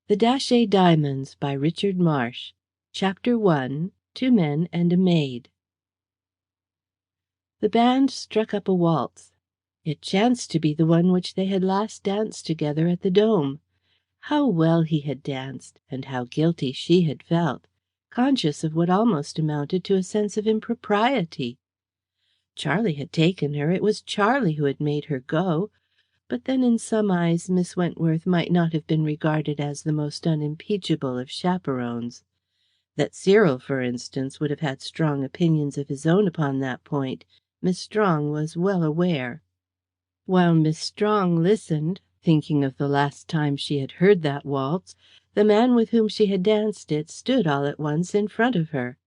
The Datchet Diamonds by Richard Marsh. Chapter 1. 2 Men and a Maid. The band struck up a waltz. It chanced to be the one which they had last danced together at the Dome. How well he had danced, and how guilty she had felt, conscious of what almost amounted to a sense of impropriety. Charlie had taken her, it was Charlie who had made her go, but then in some eyes Miss Wentworth might not have been regarded as the most unimpeachable of chaperons. That Cyril, for instance, would have had strong opinions of his own upon that point, Miss Strong was well aware. While Miss Strong listened, thinking of the last time she had heard that waltz, the man with whom she had danced it stood all at once in front of her.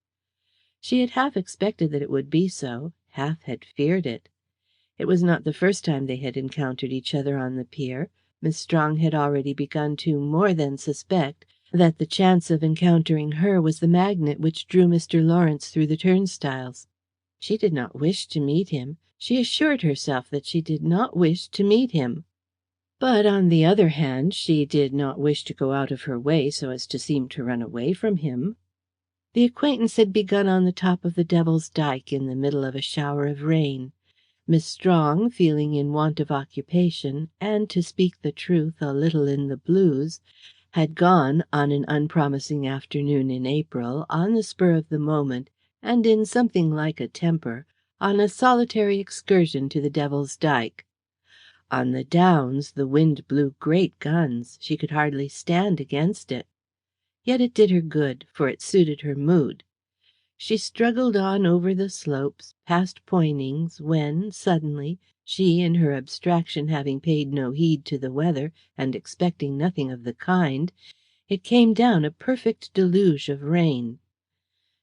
She had half expected that it would be so, half had feared it. It was not the first time they had encountered each other on the pier. Miss Strong had already begun to more than suspect that the chance of encountering her was the magnet which drew Mr. Lawrence through the turnstiles. She did not wish to meet him. She assured herself that she did not wish to meet him. But, on the other hand, she did not wish to go out of her way so as to seem to run away from him. The acquaintance had begun on the top of the Devil's Dyke in the middle of a shower of rain. Miss Strong, feeling in want of occupation, and, to speak the truth, a little in the blues, had gone, on an unpromising afternoon in April, on the spur of the moment, and in something like a temper, on a solitary excursion to the Devil's Dyke. On the Downs the wind blew great guns. She could hardly stand against it. Yet it did her good, for it suited her mood. She struggled on over the slopes, past Poynings, when, suddenly, she, in her abstraction having paid no heed to the weather, and expecting nothing of the kind, it came down a perfect deluge of rain.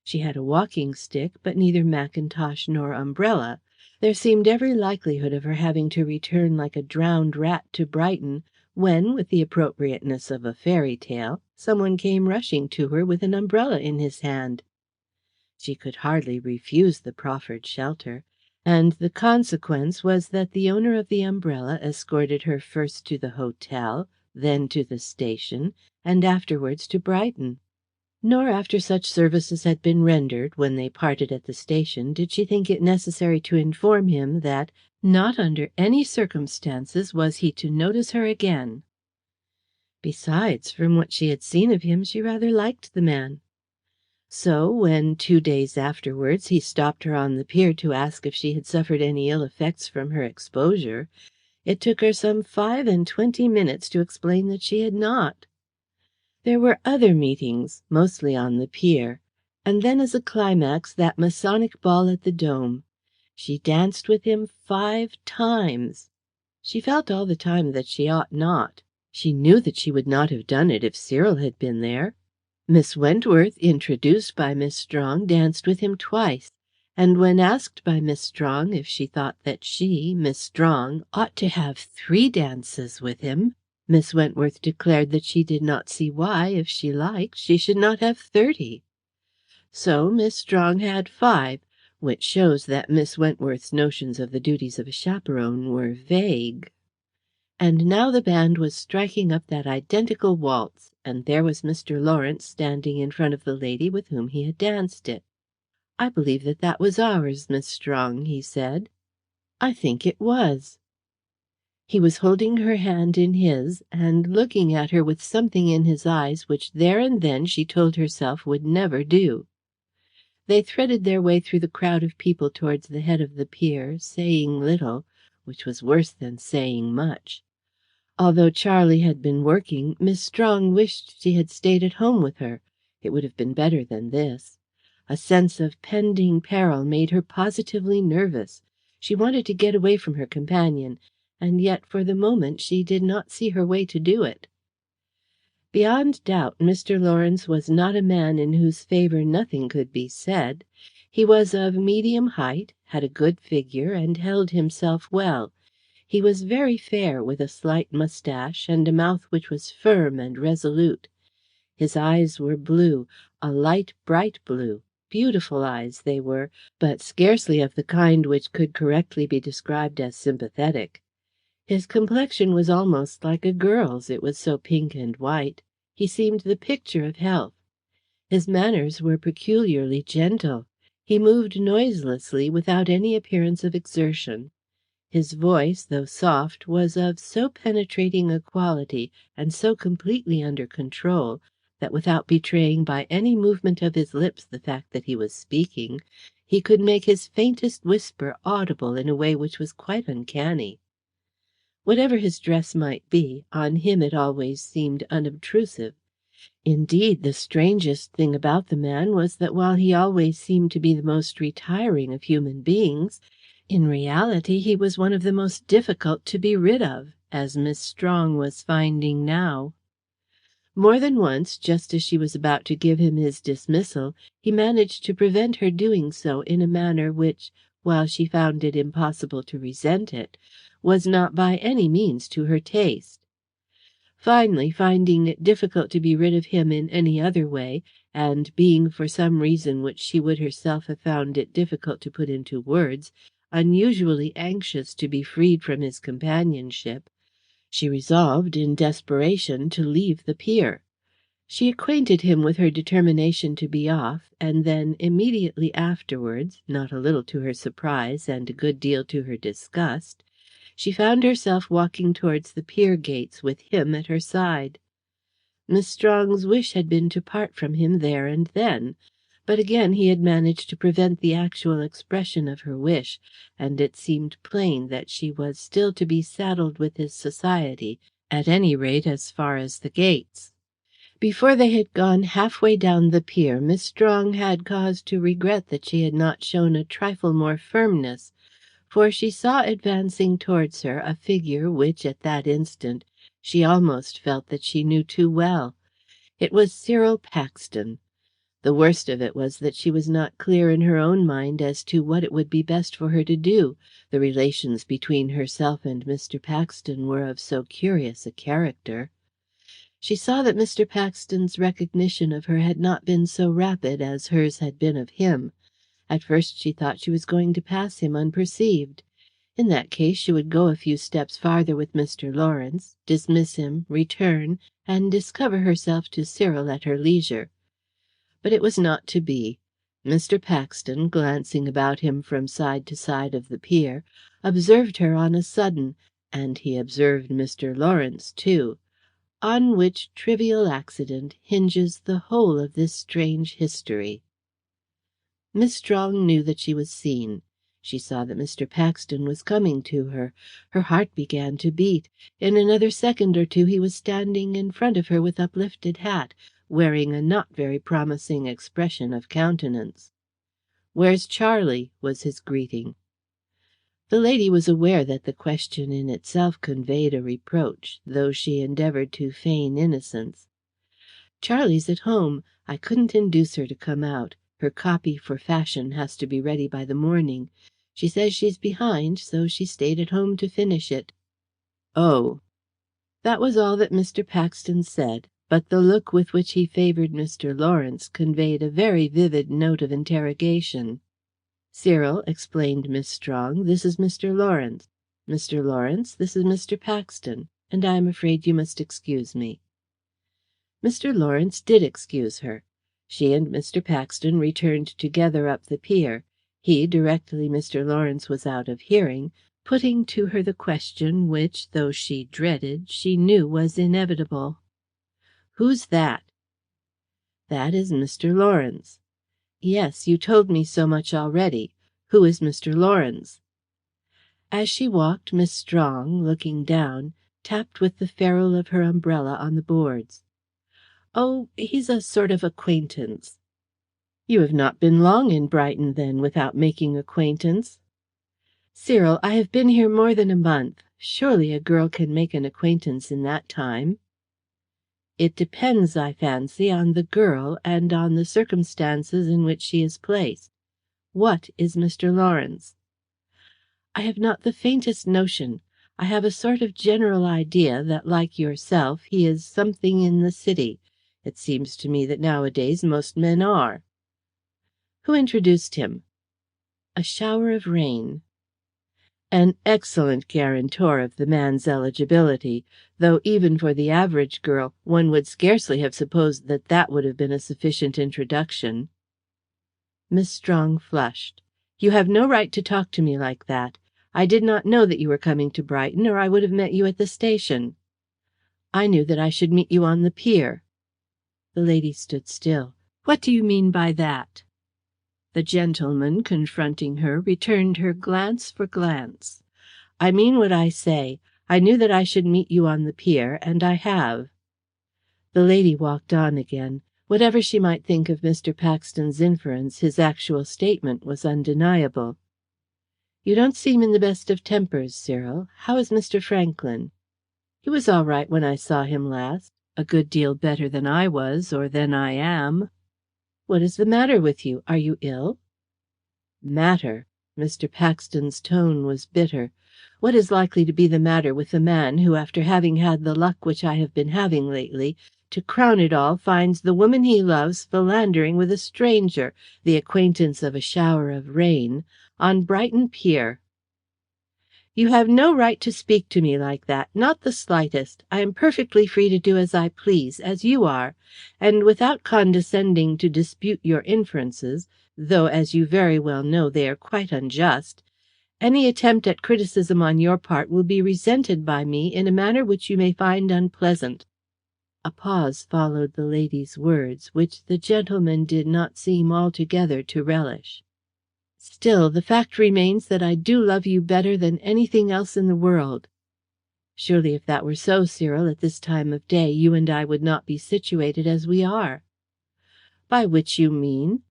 She had a walking-stick, but neither mackintosh nor umbrella. There seemed every likelihood of her having to return like a drowned rat to Brighton, when, with the appropriateness of a fairy tale, someone came rushing to her with an umbrella in his hand. She could hardly refuse the proffered shelter, and the consequence was that the owner of the umbrella escorted her first to the hotel, then to the station, and afterwards to Brighton. Nor after such services had been rendered, when they parted at the station, did she think it necessary to inform him that not under any circumstances was he to notice her again. Besides, from what she had seen of him, she rather liked the man. So, when 2 days afterwards he stopped her on the pier to ask if she had suffered any ill effects from her exposure, it took her some 25 minutes to explain that she had not. There were other meetings, mostly on the pier, and then as a climax that Masonic ball at the Dome. She danced with him 5 times. She felt all the time that she ought not. She knew that she would not have done it if Cyril had been there. Miss Wentworth, introduced by Miss Strong, danced with him twice, and when asked by Miss Strong if she thought that she, Miss Strong, ought to have 3 dances with him, Miss Wentworth declared that she did not see why, if she liked, she should not have 30. So Miss Strong had 5, which shows that Miss Wentworth's notions of the duties of a chaperon were vague. And now the band was striking up that identical waltz, and there was Mr. Lawrence standing in front of the lady with whom he had danced it. "I believe that was ours, Miss Strong," he said. "I think it was." He was holding her hand in his, and looking at her with something in his eyes which there and then she told herself would never do. They threaded their way through the crowd of people towards the head of the pier, saying little, which was worse than saying much. Although Charlie had been working, Miss Strong wished she had stayed at home with her. It would have been better than this. A sense of pending peril made her positively nervous. She wanted to get away from her companion, and yet for the moment she did not see her way to do it. Beyond doubt, Mr. Lawrence was not a man in whose favour nothing could be said. He was of medium height, had a good figure, and held himself well. He was very fair, with a slight moustache, and a mouth which was firm and resolute. His eyes were blue, a light, bright blue. Beautiful eyes they were, but scarcely of the kind which could correctly be described as sympathetic. His complexion was almost like a girl's, it was so pink and white. He seemed the picture of health. His manners were peculiarly gentle. He moved noiselessly, without any appearance of exertion. His voice, though soft, was of so penetrating a quality, and so completely under control, that without betraying by any movement of his lips the fact that he was speaking, he could make his faintest whisper audible in a way which was quite uncanny. Whatever his dress might be, on him it always seemed unobtrusive. Indeed, the strangest thing about the man was that while he always seemed to be the most retiring of human beings, in reality he was one of the most difficult to be rid of, as Miss Strong was finding now. More than once, just as she was about to give him his dismissal, he managed to prevent her doing so in a manner which, while she found it impossible to resent it, was not by any means to her taste. Finally, finding it difficult to be rid of him in any other way, and being for some reason which she would herself have found it difficult to put into words, unusually anxious to be freed from his companionship, she resolved in desperation to leave the pier. She acquainted him with her determination to be off, and then immediately afterwards, not a little to her surprise and a good deal to her disgust, she found herself walking towards the pier gates with him at her side. Miss Strong's wish had been to part from him there and then, but again he had managed to prevent the actual expression of her wish, and it seemed plain that she was still to be saddled with his society, at any rate as far as the gates. Before they had gone half-way down the pier, Miss Strong had cause to regret that she had not shown a trifle more firmness, for she saw advancing towards her a figure which, at that instant, she almost felt that she knew too well. It was Cyril Paxton. The worst of it was that she was not clear in her own mind as to what it would be best for her to do. The relations between herself and Mr. Paxton were of so curious a character. She saw that Mr. Paxton's recognition of her had not been so rapid as hers had been of him. At first she thought she was going to pass him unperceived. In that case she would go a few steps farther with Mr. Lawrence, dismiss him, return, and discover herself to Cyril at her leisure. But it was not to be. Mr. Paxton, glancing about him from side to side of the pier, observed her on a sudden, and he observed Mr. Lawrence too, on which trivial accident hinges the whole of this strange history. Miss Strong knew that she was seen. She saw that Mr. Paxton was coming to her. Her heart began to beat. In another second or two he was standing in front of her with uplifted hat, wearing a not very promising expression of countenance. "Where's Charlie?" was his greeting. The lady was aware that the question in itself conveyed a reproach, though she endeavoured to feign innocence. "Charlie's at home. I couldn't induce her to come out. Her copy for Fashion has to be ready by the morning. She says she's behind, so she stayed at home to finish it." "Oh." That was all that Mr. Paxton said, but the look with which he favoured Mr. Lawrence conveyed a very vivid note of interrogation. "Cyril," explained Miss Strong, "this is Mr. Lawrence. Mr. Lawrence, this is Mr. Paxton, and I am afraid you must excuse me." Mr. Lawrence did excuse her. She and Mr. Paxton returned together up the pier, he, directly Mr. Lawrence was out of hearing, putting to her the question which, though she dreaded, she knew was inevitable. "Who's that?" "That is Mr. Lawrence." "Yes, you told me so much already. Who is Mr. Lawrence?" As she walked, Miss Strong, looking down, tapped with the ferrule of her umbrella on the boards. "Oh, he's a sort of acquaintance." "You have not been long in Brighton, then, without making acquaintance?" "Cyril, I have been here more than a month. Surely a girl can make an acquaintance in that time?" "It depends, I fancy, on the girl and on the circumstances in which she is placed. What is Mr. Lawrence?" "I have not the faintest notion. I have a sort of general idea that, like yourself, he is something in the City. It seems to me that nowadays most men are." "Who introduced him?" "A shower of rain." An excellent guarantor of the man's eligibility, though even for the average girl one would scarcely have supposed that that would have been a sufficient introduction. Miss Strong flushed. "You have no right to talk to me like that. I did not know that you were coming to Brighton, or I would have met you at the station. I knew that I should meet you on the pier." The lady stood still. "What do you mean by that?" The gentleman, confronting her, returned her glance for glance. "I mean what I say. I knew that I should meet you on the pier, and I have." The lady walked on again. Whatever she might think of Mr. Paxton's inference, his actual statement was undeniable. "You don't seem in the best of tempers, Cyril. How is Mr. Franklin?" "He was all right when I saw him last. A good deal better than I was, or than I am." "What is the matter with you? Are you ill?" "Matter!" Mr. Paxton's tone was bitter. "What is likely to be the matter with the man who, after having had the luck which I have been having lately, to crown it all finds the woman he loves philandering with a stranger, the acquaintance of a shower of rain, on Brighton pier?" "You have no right to speak to me like that, not the slightest. I am perfectly free to do as I please, as you are, and without condescending to dispute your inferences, though, as you very well know, they are quite unjust. Any attempt at criticism on your part will be resented by me in a manner which you may find unpleasant." A pause followed the lady's words, which the gentleman did not seem altogether to relish. "Still, the fact remains that I do love you better than anything else in the world." "Surely if that were so, Cyril, at this time of day, you and I would not be situated as we are." "By which you mean?"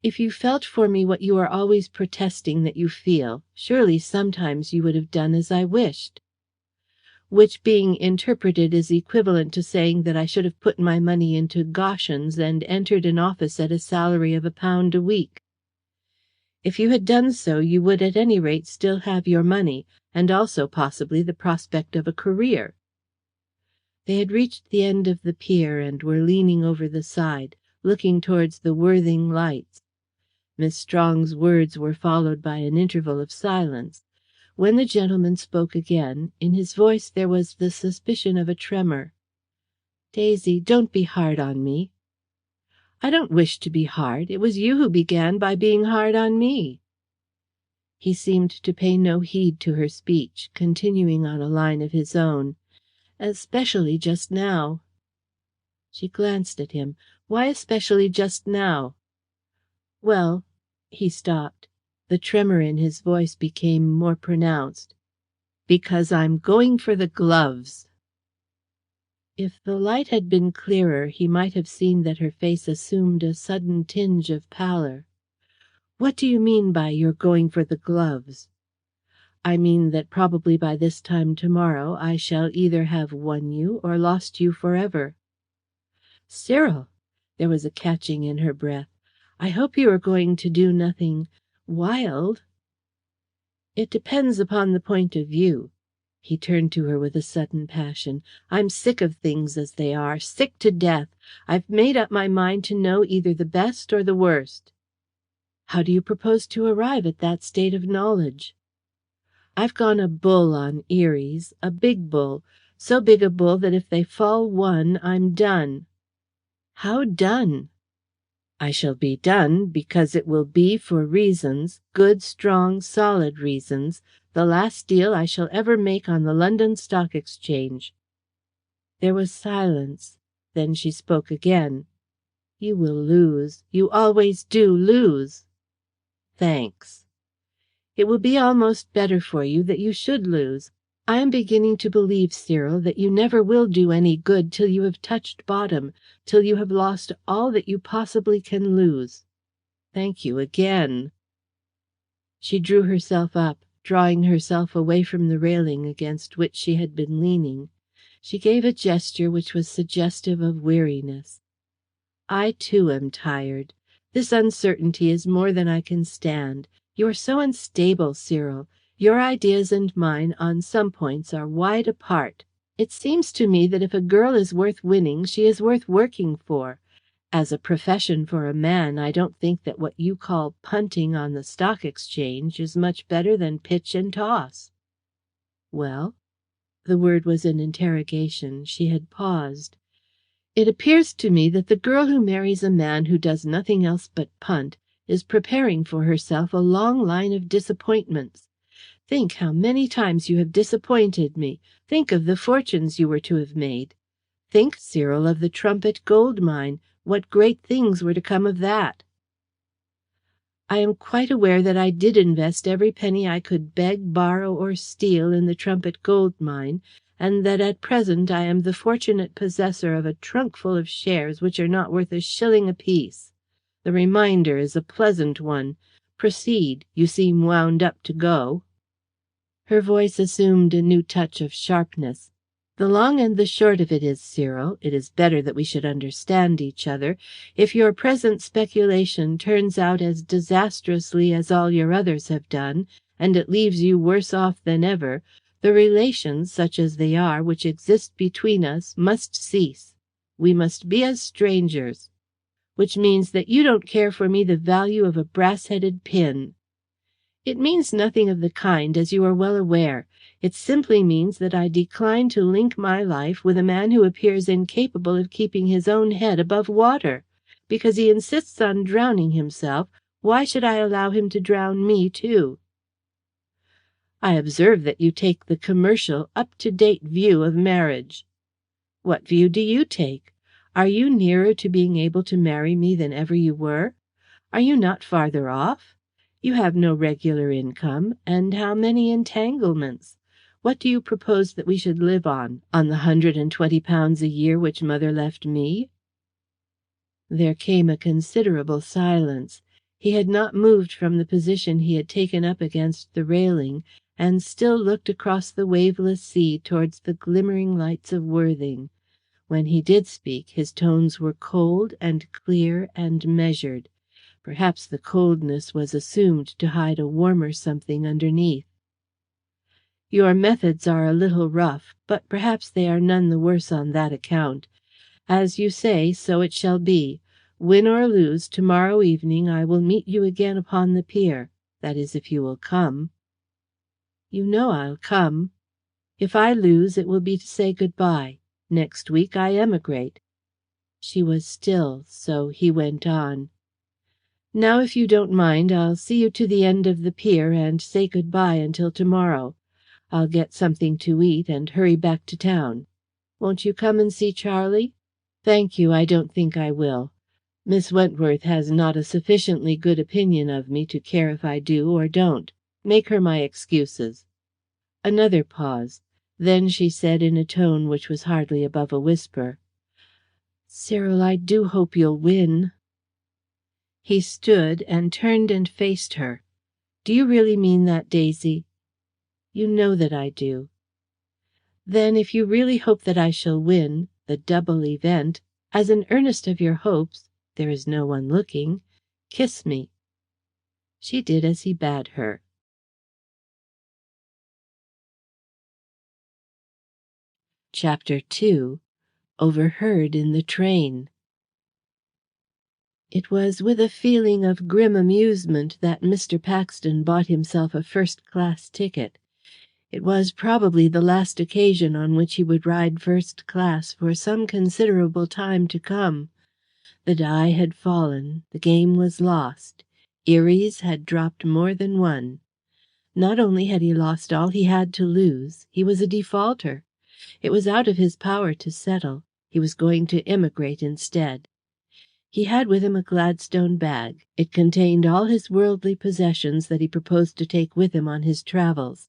"If you felt for me what you are always protesting that you feel, surely sometimes you would have done as I wished." "Which being interpreted is equivalent to saying that I should have put my money into Goschens and entered an office at a salary of £1 a week." "If you had done so, you would at any rate still have your money, and also possibly the prospect of a career." They had reached the end of the pier and were leaning over the side, looking towards the Worthing lights. Miss Strong's words were followed by an interval of silence. When the gentleman spoke again, in his voice there was the suspicion of a tremor. "Daisy, don't be hard on me." "I don't wish to be hard. It was you who began by being hard on me." He seemed to pay no heed to her speech, continuing on a line of his own. "Especially just now." She glanced at him. "Why especially just now?" "Well " He stopped. The tremor in his voice became more pronounced. "Because I'm going for the gloves." If the light had been clearer he might have seen that her face assumed a sudden tinge of pallor. "What do you mean by you're going for the gloves?" "I mean that probably by this time tomorrow I shall either have won you or lost you forever." "Cyril!" There was a catching in her breath. "I hope you are going to do nothing wild." "It depends upon the point of view." He turned to her with a sudden passion. "I'm sick of things as they are, sick to death. I've made up my mind to know either the best or the worst." "How do you propose to arrive at that state of knowledge?" "I've gone a bull on Eries, a big bull, so big a bull that if they fall one I'm done." "How done?" "I shall be done because it will be for reasons, good, strong, solid reasons, the last deal I shall ever make on the London Stock Exchange." There was silence. Then she spoke again. "You will lose. You always do lose." "Thanks." "It will be almost better for you that you should lose. I am beginning to believe, Cyril, that you never will do any good till you have touched bottom, till you have lost all that you possibly can lose." "Thank you again." She drew herself up, drawing herself away from the railing against which she had been leaning. She gave a gesture which was suggestive of weariness. "I, too, am tired. This uncertainty is more than I can stand. You are so unstable, Cyril. Your ideas and mine on some points are wide apart. It seems to me that if a girl is worth winning she is worth working for. As a profession for a man, I don't think that what you call punting on the Stock Exchange is much better than pitch and toss." "Well?" The word was an interrogation. She had paused. "It appears to me that the girl who marries a man who does nothing else but punt is preparing for herself a long line of disappointments. Think how many times you have disappointed me. Think of the fortunes you were to have made. Think, Cyril, of the Trumpet gold mine. What great things were to come of that." "I am quite aware that I did invest every penny I could beg, borrow, or steal in the Trumpet gold mine, and that at present I am the fortunate possessor of a trunk full of shares which are not worth a shilling apiece. The reminder is a pleasant one. Proceed. You seem wound up to go." Her voice assumed a new touch of sharpness. "The long and the short of it is, Cyril, it is better that we should understand each other. If your present speculation turns out as disastrously as all your others have done, and it leaves you worse off than ever, the relations, such as they are, which exist between us, must cease. We must be as strangers. Which means that you don't care for me the value of a brass-headed pin." "It means nothing of the kind, as you are well aware. It simply means that I decline to link my life with a man who appears incapable of keeping his own head above water. Because he insists on drowning himself, why should I allow him to drown me too?" "I observe that you take the commercial, up-to-date view of marriage." "What view do you take? Are you nearer to being able to marry me than ever you were? Are you not farther off? You have no regular income, and how many entanglements? What do you propose that we should live on the £120 a year which mother left me?" There came a considerable silence. He had not moved from the position he had taken up against the railing, and still looked across the waveless sea towards the glimmering lights of Worthing. When he did speak, his tones were cold and clear and measured. Perhaps the coldness was assumed to hide a warmer something underneath. "Your methods are a little rough, but perhaps they are none the worse on that account. As you say, so it shall be. Win or lose, tomorrow evening I will meet you again upon the pier. That is, if you will come." "You know I'll come." "If I lose, it will be to say good-bye. Next week I emigrate." She was still, so he went on. "Now, if you don't mind, I'll see you to the end of the pier and say good-bye until tomorrow. I'll get something to eat and hurry back to town. Won't you come and see Charlie?" "Thank you, I don't think I will. Miss Wentworth has not a sufficiently good opinion of me to care if I do or don't. Make her my excuses." Another pause. Then she said in a tone which was hardly above a whisper, "Cyril, I do hope you'll win." He stood and turned and faced her. "Do you really mean that, Daisy?" "You know that I do." "Then, if you really hope that I shall win, the double event, as an earnest of your hopes, there is no one looking, kiss me." She did as he bade her. Chapter 2. Overheard in the Train. It was with a feeling of grim amusement that Mr. Paxton bought himself a first-class ticket. It was probably the last occasion on which he would ride first class for some considerable time to come. The die had fallen, the game was lost. Eries had dropped more than one. Not only had he lost all he had to lose, he was a defaulter. It was out of his power to settle. He was going to emigrate instead. He had with him a Gladstone bag. It contained all his worldly possessions that he proposed to take with him on his travels.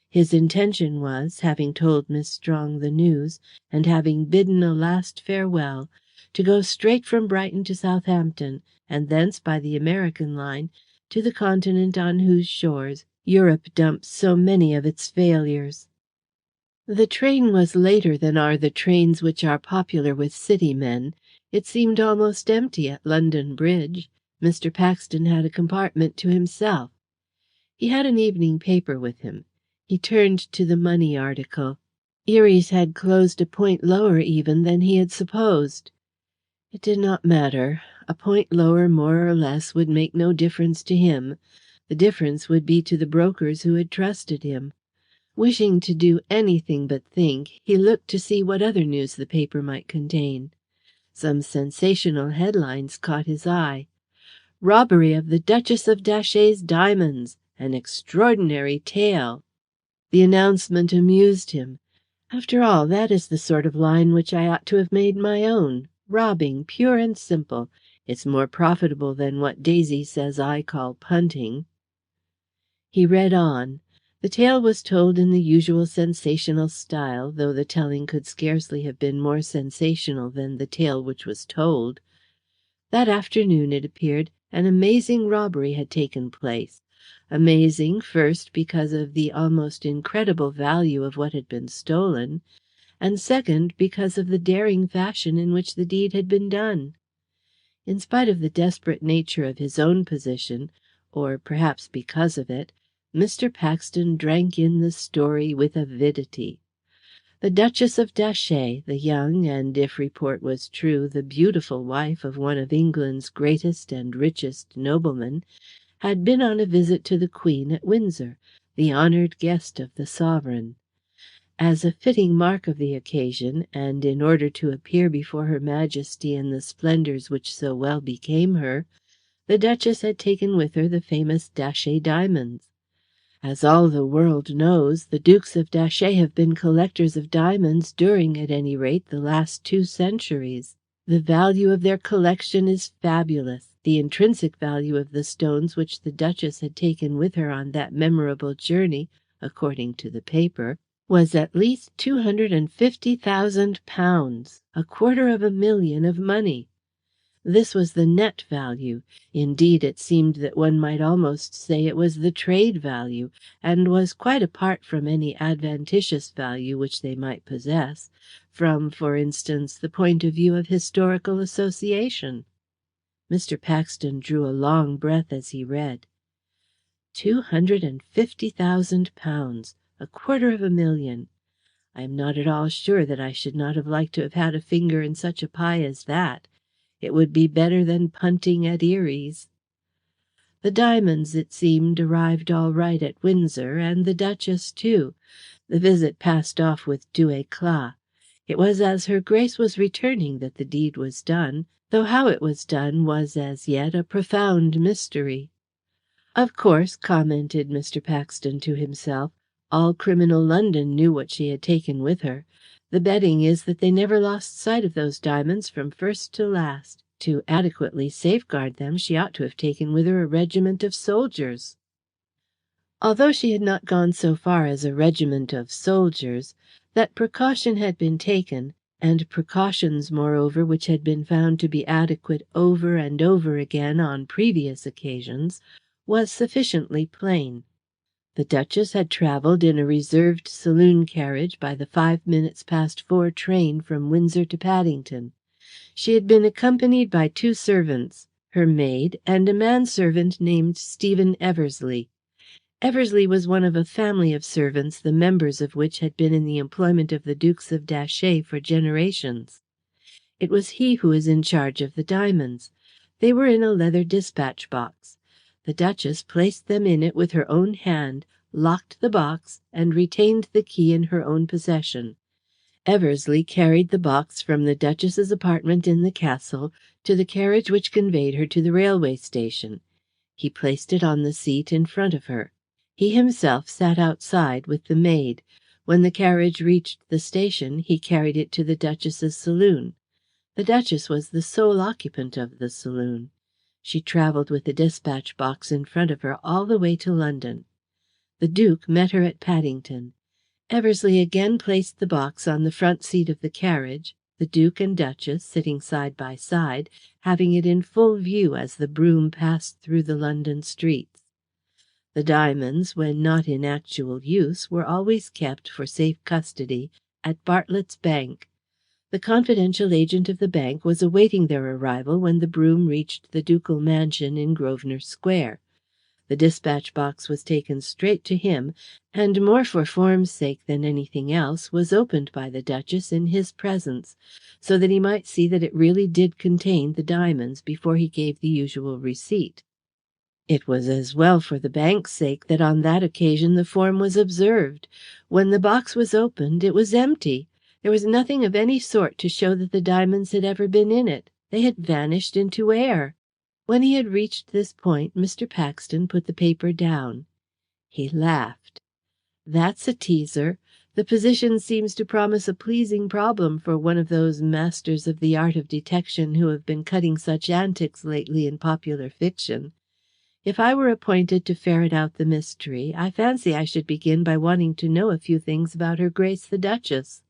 His intention was, having told Miss Strong the news, and having bidden a last farewell, to go straight from Brighton to Southampton, and thence by the American line to the continent on whose shores Europe dumps so many of its failures. The train was later than are the trains which are popular with city men. It seemed almost empty at London Bridge. Mr. Paxton had a compartment to himself. He had an evening paper with him. He turned to the money article. Eries had closed a point lower even than he had supposed. It did not matter. A point lower, more or less, would make no difference to him. The difference would be to the brokers who had trusted him. Wishing to do anything but think, he looked to see what other news the paper might contain. Some sensational headlines caught his eye. "Robbery of the Duchess of Datchet's diamonds. An extraordinary tale." The announcement amused him. After all, that is the sort of line which I ought to have made my own. Robbing, pure and simple. It's more profitable than what Daisy says I call punting. He read on. The tale was told in the usual sensational style, though the telling could scarcely have been more sensational than the tale which was told. That afternoon, it appeared, an amazing robbery had taken place. Amazing, first, because of the almost incredible value of what had been stolen, and second, because of the daring fashion in which the deed had been done. In spite of the desperate nature of his own position, or perhaps because of it, Mr. Paxton drank in the story with avidity. The Duchess of Datchet, the young and, if report was true, the beautiful wife of one of England's greatest and richest noblemen, had been on a visit to the Queen at Windsor, the honoured guest of the sovereign. As a fitting mark of the occasion, and in order to appear before Her Majesty in the splendours which so well became her, the Duchess had taken with her the famous Datchet diamonds. As all the world knows, the Dukes of Datchet have been collectors of diamonds during, at any rate, the last 2 centuries. The value of their collection is fabulous. The intrinsic value of the stones which the Duchess had taken with her on that memorable journey, according to the paper, was at least £250,000, £250,000 of money. This was the net value. Indeed, it seemed that one might almost say it was the trade value, and was quite apart from any adventitious value which they might possess, from, for instance, the point of view of historical association. Mr. Paxton drew a long breath as he read. £250,000, £250,000. I am not at all sure that I should not have liked to have had a finger in such a pie as that. It would be better than punting at Erie's. The diamonds, it seemed, arrived all right at Windsor, and the Duchess too. The visit passed off with doux éclat. It was as Her Grace was returning that the deed was done, though how it was done was as yet a profound mystery. "Of course," commented Mr. Paxton to himself, "all criminal London knew what she had taken with her. The betting is that they never lost sight of those diamonds from first to last. To adequately safeguard them, she ought to have taken with her a regiment of soldiers." Although she had not gone so far as a regiment of soldiers, that precaution had been taken, and precautions, moreover, which had been found to be adequate over and over again on previous occasions, was sufficiently plain. The Duchess had travelled in a reserved saloon carriage by the 4:05 train from Windsor to Paddington. She had been accompanied by 2 servants, her maid, and a manservant named Stephen Eversleigh. Eversleigh was one of a family of servants the members of which had been in the employment of the Dukes of Datchet for generations. It was he who was in charge of the diamonds. They were in a leather dispatch box. The Duchess placed them in it with her own hand, locked the box, and retained the key in her own possession. Eversleigh carried the box from the Duchess's apartment in the castle to the carriage which conveyed her to the railway station. He placed it on the seat in front of her. He himself sat outside with the maid. When the carriage reached the station, he carried it to the Duchess's saloon. The Duchess was the sole occupant of the saloon. She travelled with the dispatch box in front of her all the way to London. The Duke met her at Paddington. Eversleigh again placed the box on the front seat of the carriage, the Duke and Duchess, sitting side by side, having it in full view as the brougham passed through the London streets. The diamonds, when not in actual use, were always kept, for safe custody, at Bartlett's Bank. The confidential agent of the bank was awaiting their arrival when the brougham reached the ducal mansion in Grosvenor Square. The dispatch box was taken straight to him, and more for form's sake than anything else, was opened by the Duchess in his presence, so that he might see that it really did contain the diamonds before he gave the usual receipt. It was as well for the bank's sake that on that occasion the form was observed. When the box was opened, it was empty. There was nothing of any sort to show that the diamonds had ever been in it. They had vanished into air. When he had reached this point, Mr. Paxton put the paper down. He laughed. "That's a teaser. The position seems to promise a pleasing problem for one of those masters of the art of detection who have been cutting such antics lately in popular fiction. If I were appointed to ferret out the mystery, I fancy I should begin by wanting to know a few things about Her Grace the Duchess.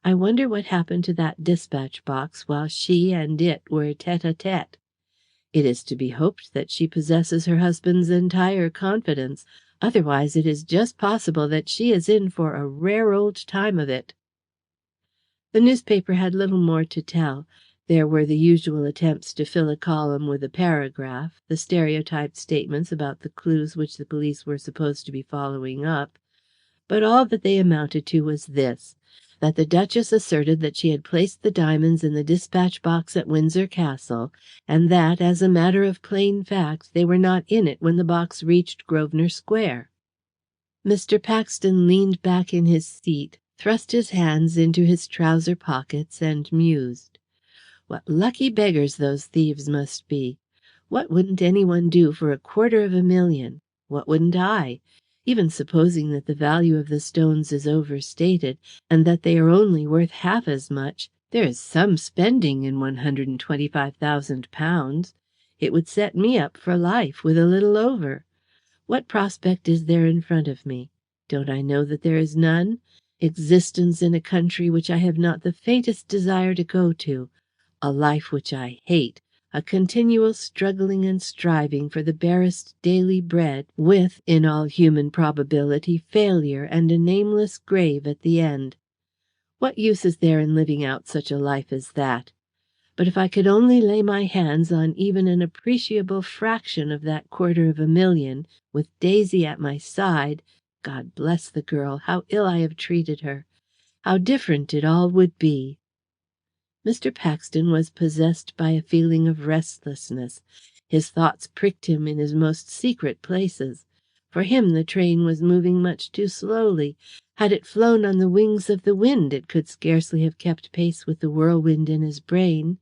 I wonder what happened to that dispatch box while she and it were tête-à-tête. It is to be hoped that she possesses her husband's entire confidence. Otherwise, it is just possible that she is in for a rare old time of it." The newspaper had little more to tell. There were the usual attempts to fill a column with a paragraph, the stereotyped statements about the clues which the police were supposed to be following up. But all that they amounted to was this, that the Duchess asserted that she had placed the diamonds in the dispatch box at Windsor Castle, and that, as a matter of plain fact, they were not in it when the box reached Grosvenor Square. Mr. Paxton leaned back in his seat, thrust his hands into his trouser pockets, and mused. What lucky beggars those thieves must be! What wouldn't anyone do for $250,000? What wouldn't I? Even supposing that the value of the stones is overstated, and that they are only worth half as much, there is some spending in £125,000. It would set me up for life, with a little over. What prospect is there in front of me? Don't I know that there is none? Existence in a country which I have not the faintest desire to go to, a life which I hate, a continual struggling and striving for the barest daily bread, with, in all human probability, failure and a nameless grave at the end. What use is there in living out such a life as that? But if I could only lay my hands on even an appreciable fraction of that $250,000, with Daisy at my side, God bless the girl, how ill I have treated her! How different it all would be! Mr. Paxton was possessed by a feeling of restlessness. His thoughts pricked him in his most secret places. For him the train was moving much too slowly. Had it flown on the wings of the wind, it could scarcely have kept pace with the whirlwind in his brain.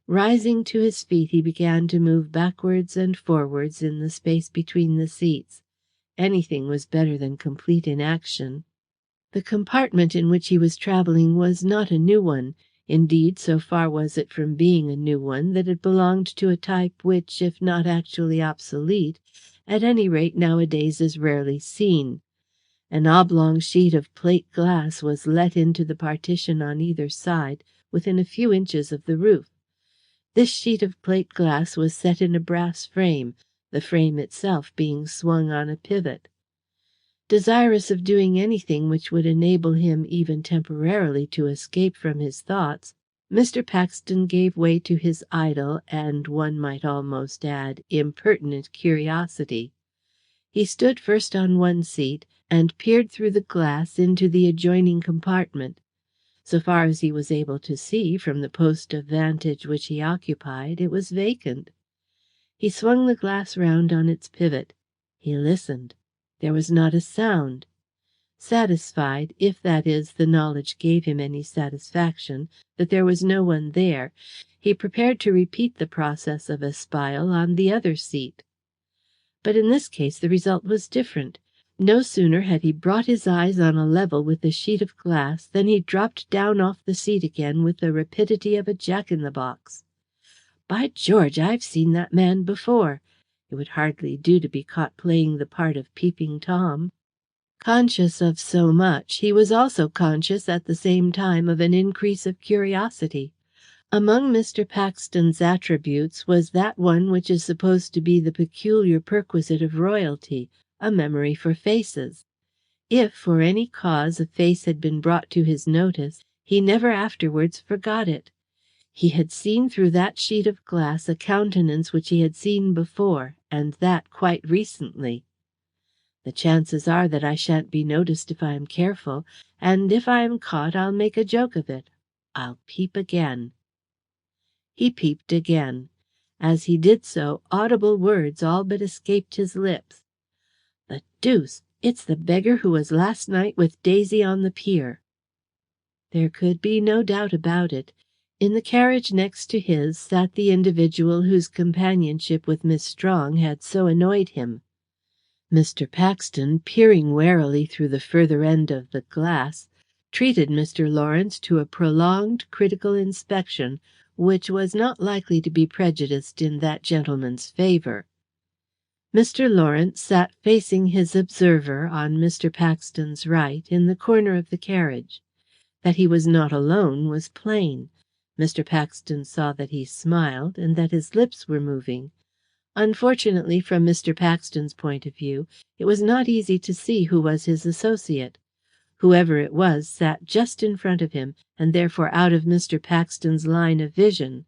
Rising to his feet, he began to move backwards and forwards in the space between the seats. Anything was better than complete inaction. The compartment in which he was travelling was not a new one. Indeed, so far was it from being a new one that it belonged to a type which, if not actually obsolete, at any rate nowadays is rarely seen. An oblong sheet of plate glass was let into the partition on either side, within a few inches of the roof. This sheet of plate glass was set in a brass frame, the frame itself being swung on a pivot. Desirous of doing anything which would enable him even temporarily to escape from his thoughts, Mr. Paxton gave way to his idle and, one might almost add, impertinent curiosity. He stood first on one seat and peered through the glass into the adjoining compartment. So far as he was able to see from the post of vantage which he occupied, it was vacant. He swung the glass round on its pivot. He listened. There was not a sound. Satisfied, if that is, the knowledge gave him any satisfaction, that there was no one there, he prepared to repeat the process of espial on the other seat. But in this case the result was different. No sooner had he brought his eyes on a level with the sheet of glass than he dropped down off the seat again with the rapidity of a jack-in-the-box. By George, I've seen that man before. It would hardly do to be caught playing the part of Peeping Tom. Conscious of so much, he was also conscious at the same time of an increase of curiosity. Among Mr. Paxton's attributes was that one which is supposed to be the peculiar perquisite of royalty, a memory for faces. If, for any cause, a face had been brought to his notice, he never afterwards forgot it. He had seen through that sheet of glass a countenance which he had seen before, and that quite recently. The chances are that I shan't be noticed if I am careful, and if I am caught I'll make a joke of it. I'll peep again." He peeped again. As he did so, audible words all but escaped his lips. "The deuce! It's the beggar who was last night with Daisy on the pier." There could be no doubt about it. In the carriage next to his sat the individual whose companionship with Miss Strong had so annoyed him. Mr. Paxton, peering warily through the further end of the glass, treated Mr. Lawrence to a prolonged critical inspection which was not likely to be prejudiced in that gentleman's favour. Mr. Lawrence sat facing his observer on Mr. Paxton's right, in the corner of the carriage. That he was not alone was plain. Mr. Paxton saw that he smiled, and that his lips were moving. Unfortunately, from Mr. Paxton's point of view, it was not easy to see who was his associate. Whoever it was sat just in front of him, and therefore out of Mr. Paxton's line of vision.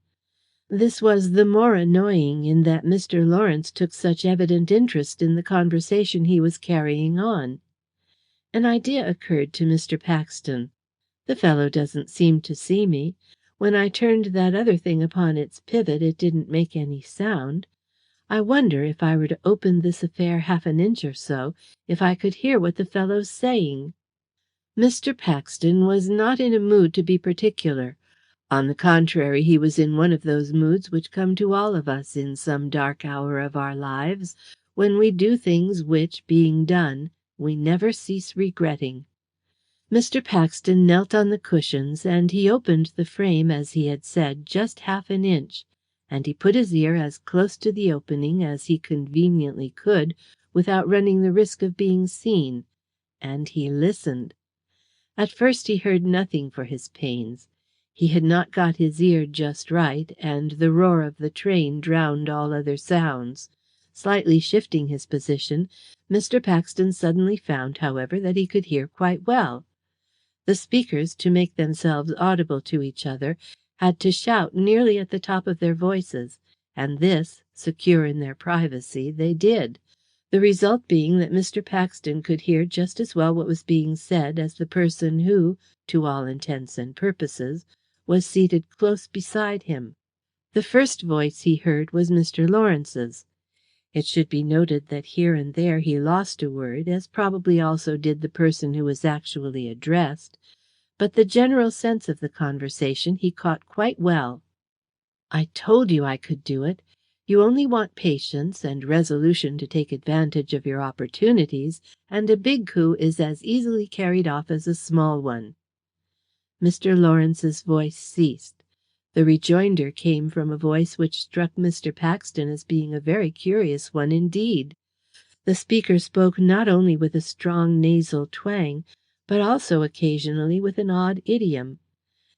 This was the more annoying in that Mr. Lawrence took such evident interest in the conversation he was carrying on. An idea occurred to Mr. Paxton. "The fellow doesn't seem to see me. When I turned that other thing upon its pivot it didn't make any sound. I wonder, if I were to open this affair half an inch or so, if I could hear what the fellow's saying?" Mr. Paxton was not in a mood to be particular. On the contrary, he was in one of those moods which come to all of us in some dark hour of our lives, when we do things which, being done, we never cease regretting. Mr. Paxton knelt on the cushions, and he opened the frame, as he had said, just half an inch, and he put his ear as close to the opening as he conveniently could without running the risk of being seen, and he listened. At first he heard nothing for his pains. He had not got his ear just right, and the roar of the train drowned all other sounds. Slightly shifting his position, Mr. Paxton suddenly found, however, that he could hear quite well. The speakers, to make themselves audible to each other, had to shout nearly at the top of their voices, and this, secure in their privacy, they did, the result being that Mr. Paxton could hear just as well what was being said as the person who, to all intents and purposes, was seated close beside him. The first voice he heard was Mr. Lawrence's. It should be noted that here and there he lost a word, as probably also did the person who was actually addressed, but the general sense of the conversation he caught quite well. "I told you I could do it. You only want patience and resolution to take advantage of your opportunities, and a big coup is as easily carried off as a small one." Mr. Lawrence's voice ceased. The rejoinder came from a voice which struck Mr. Paxton as being a very curious one indeed. The speaker spoke not only with a strong nasal twang, but also occasionally with an odd idiom.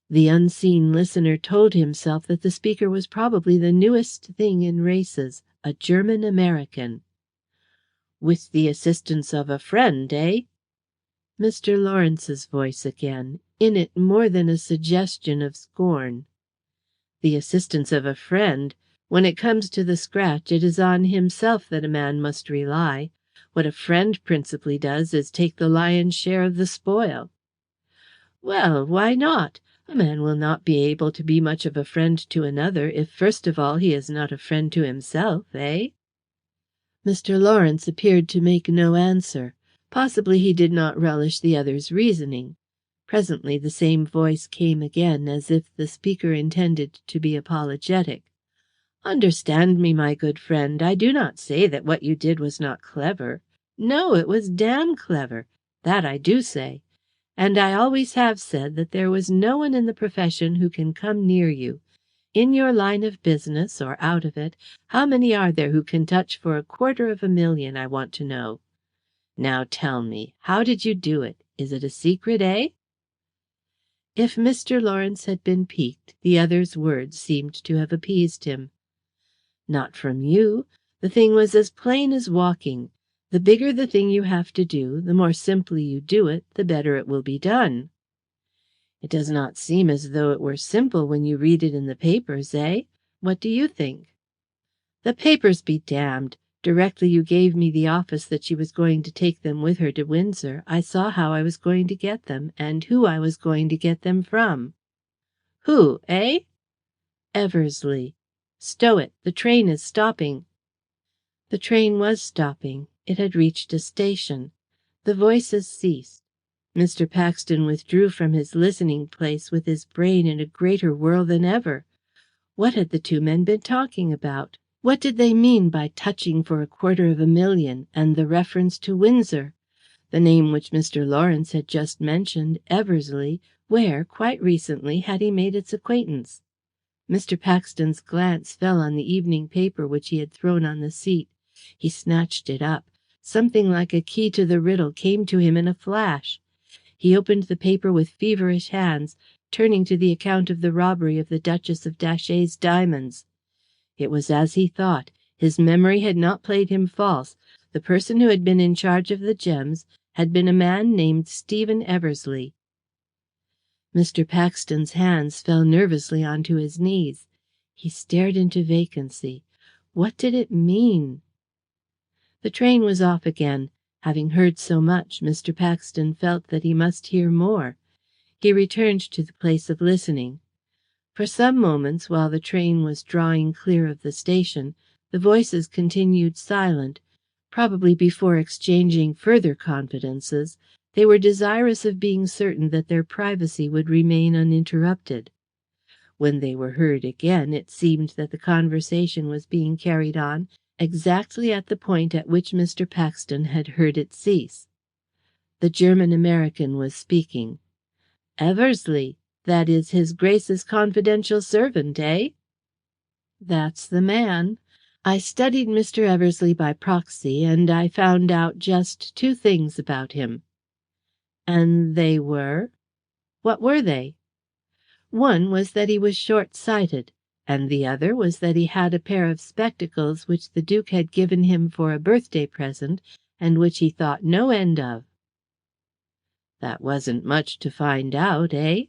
The unseen listener told himself that the speaker was probably the newest thing in races, a German American. "With the assistance of a friend, eh?" Mr. Lawrence's voice again, in it more than a suggestion of scorn. "The assistance of a friend! When it comes to the scratch, it is on himself that a man must rely. What a friend principally does is take the lion's share of the spoil." "Well, why not? A man will not be able to be much of a friend to another if first of all he is not a friend to himself, eh?" Mr. Lawrence appeared to make no answer. Possibly he did not relish the other's reasoning. Presently the same voice came again, as if the speaker intended to be apologetic. "Understand me, my good friend, I do not say that what you did was not clever. No, it was damn clever. That I do say. And I always have said that there was no one in the profession who can come near you. In your line of business, or out of it, how many are there who can touch for $250,000, I want to know? Now tell me, how did you do it? Is it a secret, eh?" If Mr. Lawrence had been piqued, the other's words seemed to have appeased him. "Not from you. The thing was as plain as walking. The bigger the thing you have to do, the more simply you do it, the better it will be done." "It does not seem as though it were simple when you read it in the papers, eh? What do you think?" "The papers be damned! Directly you gave me the office that she was going to take them with her to Windsor, I saw how I was going to get them, and who I was going to get them from." "Who, eh?" "Eversleigh. Stow it. The train is stopping." The train was stopping. It had reached a station. The voices ceased. Mr. Paxton withdrew from his listening place with his brain in a greater whirl than ever. What had the two men been talking about? What did they mean by touching for $250,000, and the reference to Windsor? The name which Mr. Lawrence had just mentioned, Eversleigh, where, quite recently, had he made its acquaintance? Mr. Paxton's glance fell on the evening paper which he had thrown on the seat. He snatched it up. Something like a key to the riddle came to him in a flash. He opened the paper with feverish hands, turning to the account of the robbery of the Duchess of Datchet's diamonds. It was as he thought. His memory had not played him false. The person who had been in charge of the gems had been a man named Stephen Eversleigh. Mr. Paxton's hands fell nervously onto his knees. He stared into vacancy. What did it mean? The train was off again. Having heard so much, Mr. Paxton felt that he must hear more. He returned to the place of listening. For some moments, while the train was drawing clear of the station, the voices continued silent. Probably before exchanging further confidences, they were desirous of being certain that their privacy would remain uninterrupted. When they were heard again, it seemed that the conversation was being carried on exactly at the point at which Mr. Paxton had heard it cease. The German-American was speaking. "Eversleigh, that is his Grace's confidential servant, eh?" "That's the man. I studied Mr. Eversleigh by proxy, and I found out just 2 things about him." "And they were?" "What were they?" "One was that he was short-sighted, and the other was that he had a pair of spectacles which the Duke had given him for a birthday present, and which he thought no end of." "That wasn't much to find out, eh?"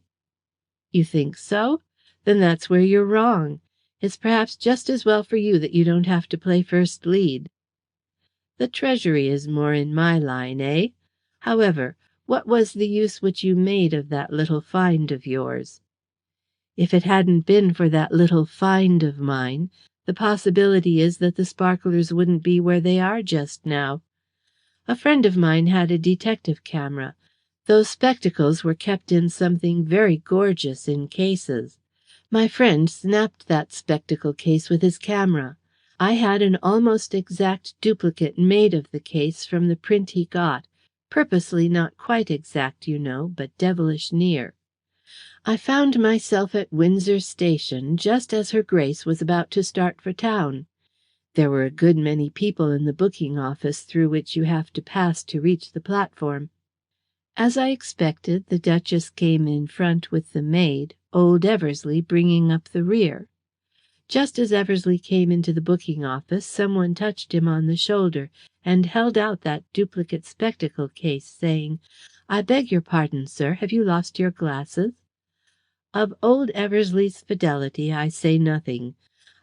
"You think so? Then that's where you're wrong. It's perhaps just as well for you that you don't have to play first lead." "The Treasury is more in my line, eh? However, what was the use which you made of that little find of yours?" "If it hadn't been for that little find of mine, the possibility is that the sparklers wouldn't be where they are just now. A friend of mine had a detective camera. Those spectacles were kept in something very gorgeous in cases. My friend snapped that spectacle case with his camera. I had an almost exact duplicate made of the case from the print he got, purposely not quite exact, you know, but devilish near. I found myself at Windsor Station just as Her Grace was about to start for town. There were a good many people in the booking office through which you have to pass to reach the platform. As I expected, the Duchess came in front with the maid, old Eversleigh bringing up the rear. Just as Eversleigh came into the booking office, someone touched him on the shoulder and held out that duplicate spectacle case, saying, "I beg your pardon, sir, have you lost your glasses?" Of old Eversleigh's fidelity I say nothing.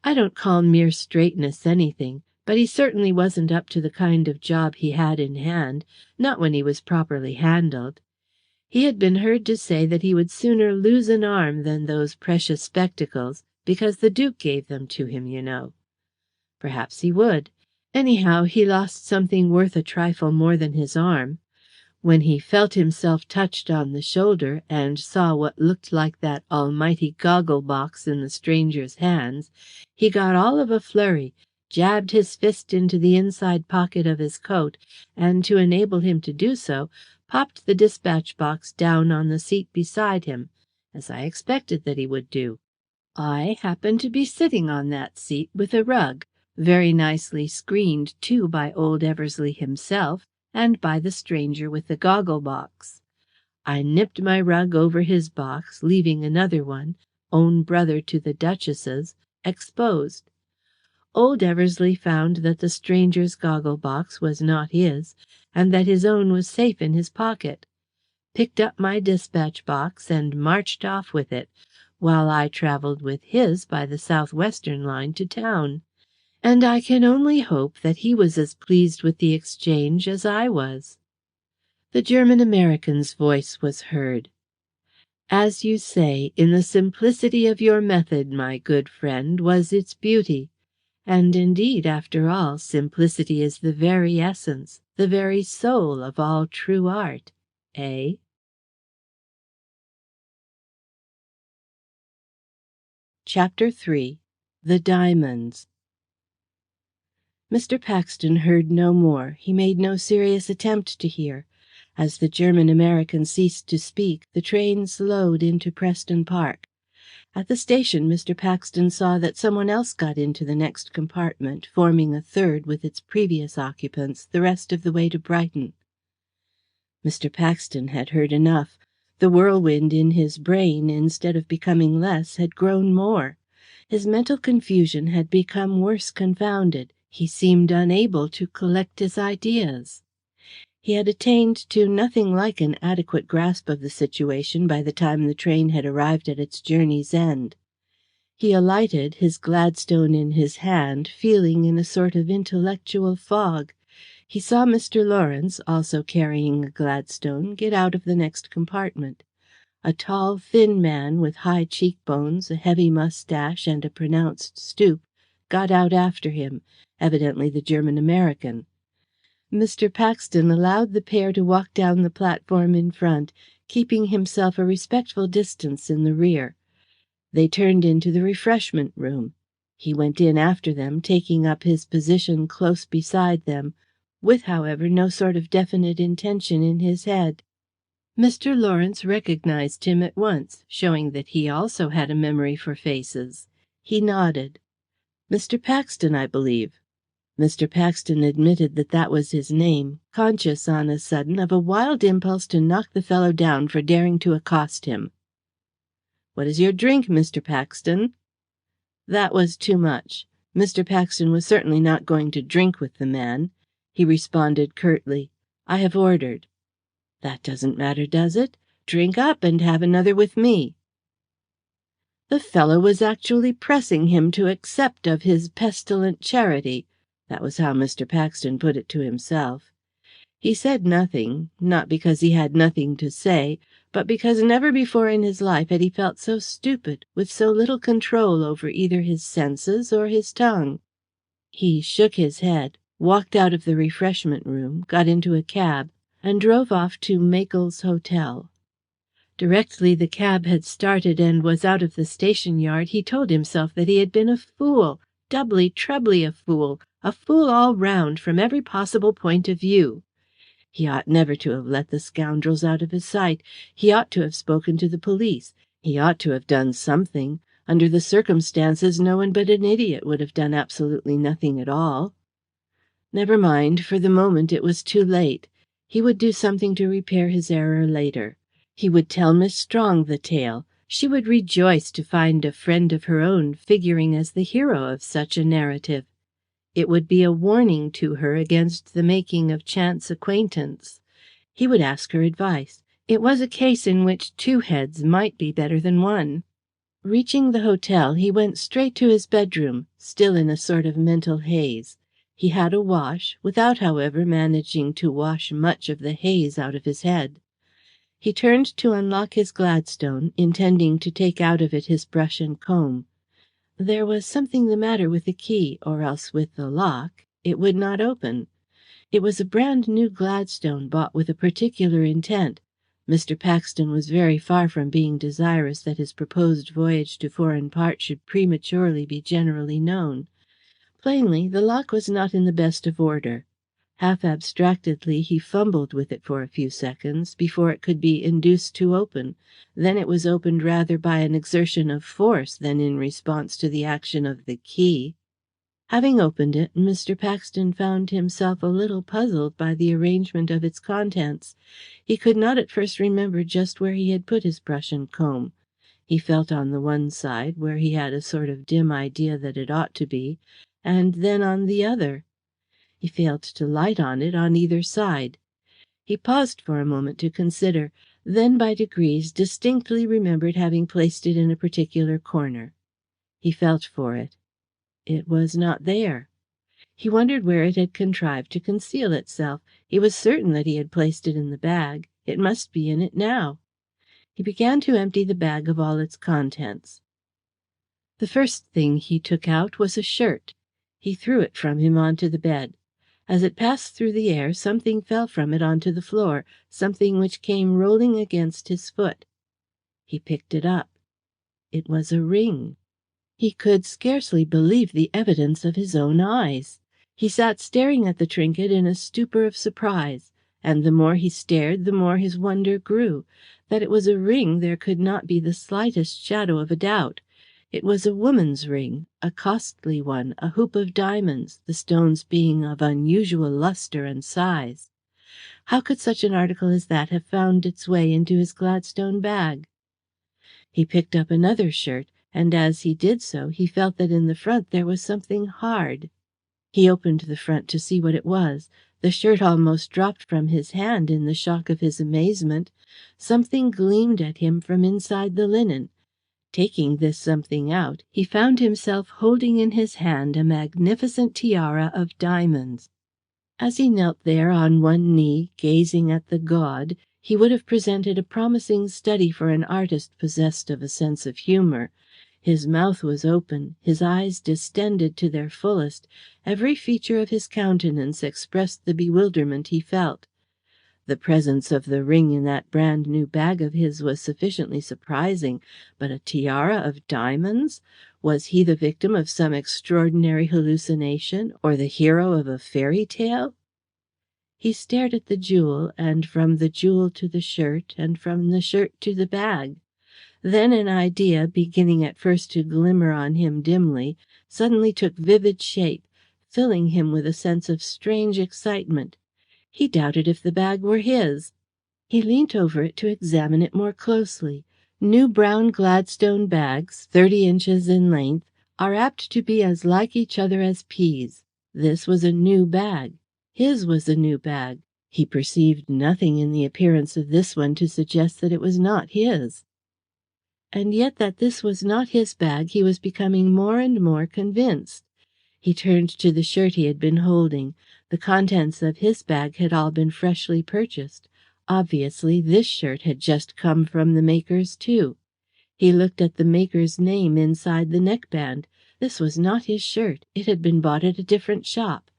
I don't call mere straightness anything, but he certainly wasn't up to the kind of job he had in hand, not when he was properly handled. He had been heard to say that he would sooner lose an arm than those precious spectacles, because the Duke gave them to him, you know. Perhaps he would. Anyhow, he lost something worth a trifle more than his arm. When he felt himself touched on the shoulder, and saw what looked like that almighty goggle box in the stranger's hands, he got all of a flurry, jabbed his fist into the inside pocket of his coat, and to enable him to do so, popped the dispatch box down on the seat beside him, as I expected that he would do. I happened to be sitting on that seat with a rug, very nicely screened too by old Eversleigh himself, and by the stranger with the goggle box. I nipped my rug over his box, leaving another one, own brother to the Duchess's, exposed. Old Eversleigh found that the stranger's goggle box was not his, and that his own was safe in his pocket, picked up my dispatch box and marched off with it, while I travelled with his by the South Western line to town. and I can only hope that he was as pleased with the exchange as I was." The German-American's voice was heard. "As you say, in the simplicity of your method, my good friend, was its beauty. And indeed, after all, simplicity is the very essence, the very soul of all true art. Eh?" Chapter 3. The Diamonds. Mr. Paxton heard no more. He made no serious attempt to hear. As the German-American ceased to speak, the train slowed into Preston Park. At the station, Mr. Paxton saw that someone else got into the next compartment, forming a third with its previous occupants, the rest of the way to Brighton. Mr. Paxton had heard enough. The whirlwind in his brain, instead of becoming less, had grown more. His mental confusion had become worse confounded. He seemed unable to collect his ideas. He had attained to nothing like an adequate grasp of the situation by the time the train had arrived at its journey's end. He alighted, his Gladstone in his hand, feeling in a sort of intellectual fog. He saw Mr. Lawrence, also carrying a Gladstone, get out of the next compartment. A tall, thin man with high cheekbones, a heavy moustache, and a pronounced stoop, got out after him, evidently the German-American. Mr. Paxton allowed the pair to walk down the platform in front, keeping himself a respectful distance in the rear. They turned into the refreshment room. He went in after them, taking up his position close beside them, with, however, no sort of definite intention in his head. Mr. Lawrence recognized him at once, showing that he also had a memory for faces. He nodded. "Mr. Paxton, I believe." Mr. Paxton admitted that that was his name, conscious on a sudden of a wild impulse to knock the fellow down for daring to accost him. "What is your drink, Mr. Paxton?" That was too much. Mr. Paxton was certainly not going to drink with the man. He responded curtly, "I have ordered." "That doesn't matter, does it? Drink up and have another with me." The fellow was actually pressing him to accept of his pestilent charity. That was how Mr. Paxton put it to himself. He said nothing, not because he had nothing to say, but because never before in his life had he felt so stupid, with so little control over either his senses or his tongue. He shook his head, walked out of the refreshment room, got into a cab, and drove off to Makel's Hotel. Directly the cab had started and was out of the station yard, he told himself that he had been a fool, doubly, trebly a fool all round from every possible point of view. He ought never to have let the scoundrels out of his sight. He ought to have spoken to the police. He ought to have done something. Under the circumstances, no one but an idiot would have done absolutely nothing at all. Never mind, for the moment it was too late. He would do something to repair his error later. He would tell Miss Strong the tale. She would rejoice to find a friend of her own figuring as the hero of such a narrative. It would be a warning to her against the making of chance acquaintance. He would ask her advice. It was a case in which two heads might be better than one. Reaching the hotel, he went straight to his bedroom, still in a sort of mental haze. He had a wash, without, however, managing to wash much of the haze out of his head. He turned to unlock his Gladstone, intending to take out of it his brush and comb. There was something the matter with the key, or else with the lock. It would not open. It was a brand new Gladstone, bought with a particular intent. Mr. Paxton was very far from being desirous that his proposed voyage to foreign parts should prematurely be generally known. Plainly, the lock was not in the best of order. Half abstractedly, he fumbled with it for a few seconds before it could be induced to open. Then it was opened rather by an exertion of force than in response to the action of the key. Having opened it, Mr. Paxton found himself a little puzzled by the arrangement of its contents. He could not at first remember just where he had put his brush and comb. He felt on the one side, where he had a sort of dim idea that it ought to be, and then on the other. He failed to light on it on either side. He paused for a moment to consider, then by degrees distinctly remembered having placed it in a particular corner. He felt for it. It was not there. He wondered where it had contrived to conceal itself. He was certain that he had placed it in the bag. It must be in it now. He began to empty the bag of all its contents. The first thing he took out was a shirt. He threw it from him onto the bed. As it passed through the air, something fell from it onto the floor, something which came rolling against his foot. He picked it up. It was a ring. He could scarcely believe the evidence of his own eyes. He sat staring at the trinket in a stupor of surprise, and the more he stared the more his wonder grew. That it was a ring there could not be the slightest shadow of a doubt. It was a woman's ring, a costly one, a hoop of diamonds, the stones being of unusual lustre and size. How could such an article as that have found its way into his Gladstone bag? He picked up another shirt, and as he did so he felt that in the front there was something hard. He opened the front to see what it was. The shirt almost dropped from his hand in the shock of his amazement. Something gleamed at him from inside the linen. Taking this something out, he found himself holding in his hand a magnificent tiara of diamonds. As he knelt there on one knee, gazing at the gaud, he would have presented a promising study for an artist possessed of a sense of humour. His mouth was open, his eyes distended to their fullest, every feature of his countenance expressed the bewilderment he felt. The presence of the ring in that brand new bag of his was sufficiently surprising, but a tiara of diamonds? Was he the victim of some extraordinary hallucination, or the hero of a fairy tale? He stared at the jewel, and from the jewel to the shirt, and from the shirt to the bag. Then an idea, beginning at first to glimmer on him dimly, suddenly took vivid shape, filling him with a sense of strange excitement. He doubted if the bag were his. He leant over it to examine it more closely. New brown Gladstone bags, 30 inches in length, are apt to be as like each other as peas. This was a new bag. His was a new bag. He perceived nothing in the appearance of this one to suggest that it was not his. And yet that this was not his bag he was becoming more and more convinced. He turned to the shirt he had been holding. The contents of his bag had all been freshly purchased. Obviously, this shirt had just come from the maker's too. He looked at the maker's name inside the neckband. This was not his shirt. It had been bought at a different shop.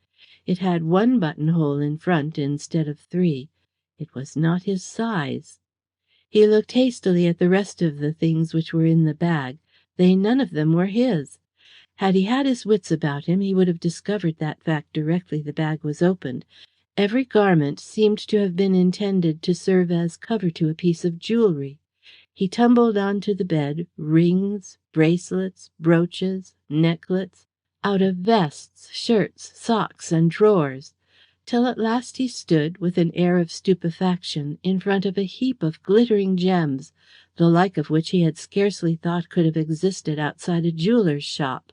It had 1 buttonhole in front instead of 3. It was not his size. He looked hastily at the rest of the things which were in the bag. They none of them were his. Had he had his wits about him, he would have discovered that fact directly the bag was opened. Every garment seemed to have been intended to serve as cover to a piece of jewellery. He tumbled onto the bed, rings, bracelets, brooches, necklets, out of vests, shirts, socks, and drawers, till at last he stood, with an air of stupefaction, in front of a heap of glittering gems, the like of which he had scarcely thought could have existed outside a jeweller's shop.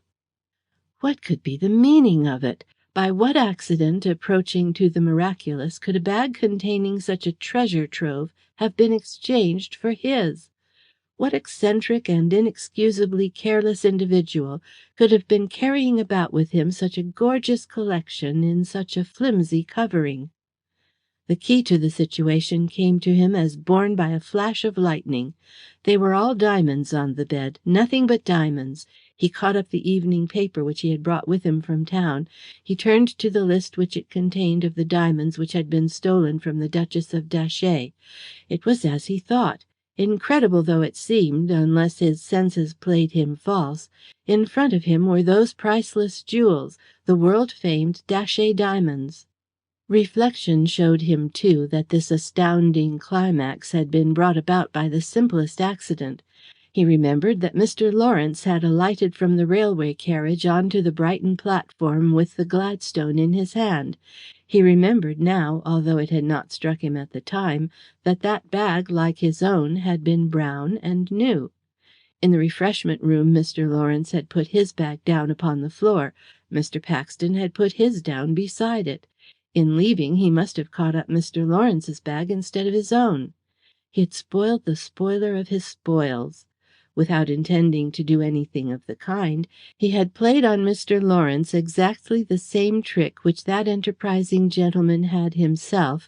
What could be the meaning of it? By what accident, approaching to the miraculous, could a bag containing such a treasure trove have been exchanged for his? What eccentric and inexcusably careless individual could have been carrying about with him such a gorgeous collection in such a flimsy covering? The key to the situation came to him as borne by a flash of lightning. They were all diamonds on the bed, nothing but diamonds. He caught up the evening paper which he had brought with him from town. He turned to the list which it contained of the diamonds which had been stolen from the Duchess of Datchet. It was as he thought. Incredible though it seemed, unless his senses played him false, in front of him were those priceless jewels, the world-famed Datchet diamonds. Reflection showed him, too, that this astounding climax had been brought about by the simplest accident. He remembered that Mr. Lawrence had alighted from the railway carriage on to the Brighton platform with the Gladstone in his hand. He remembered now, although it had not struck him at the time, that that bag, like his own, had been brown and new. In the refreshment room Mr. Lawrence had put his bag down upon the floor. Mr. Paxton had put his down beside it. In leaving, he must have caught up Mr. Lawrence's bag instead of his own. He had spoiled the spoiler of his spoils. Without intending to do anything of the kind, he had played on Mr. Lawrence exactly the same trick which that enterprising gentleman had himself,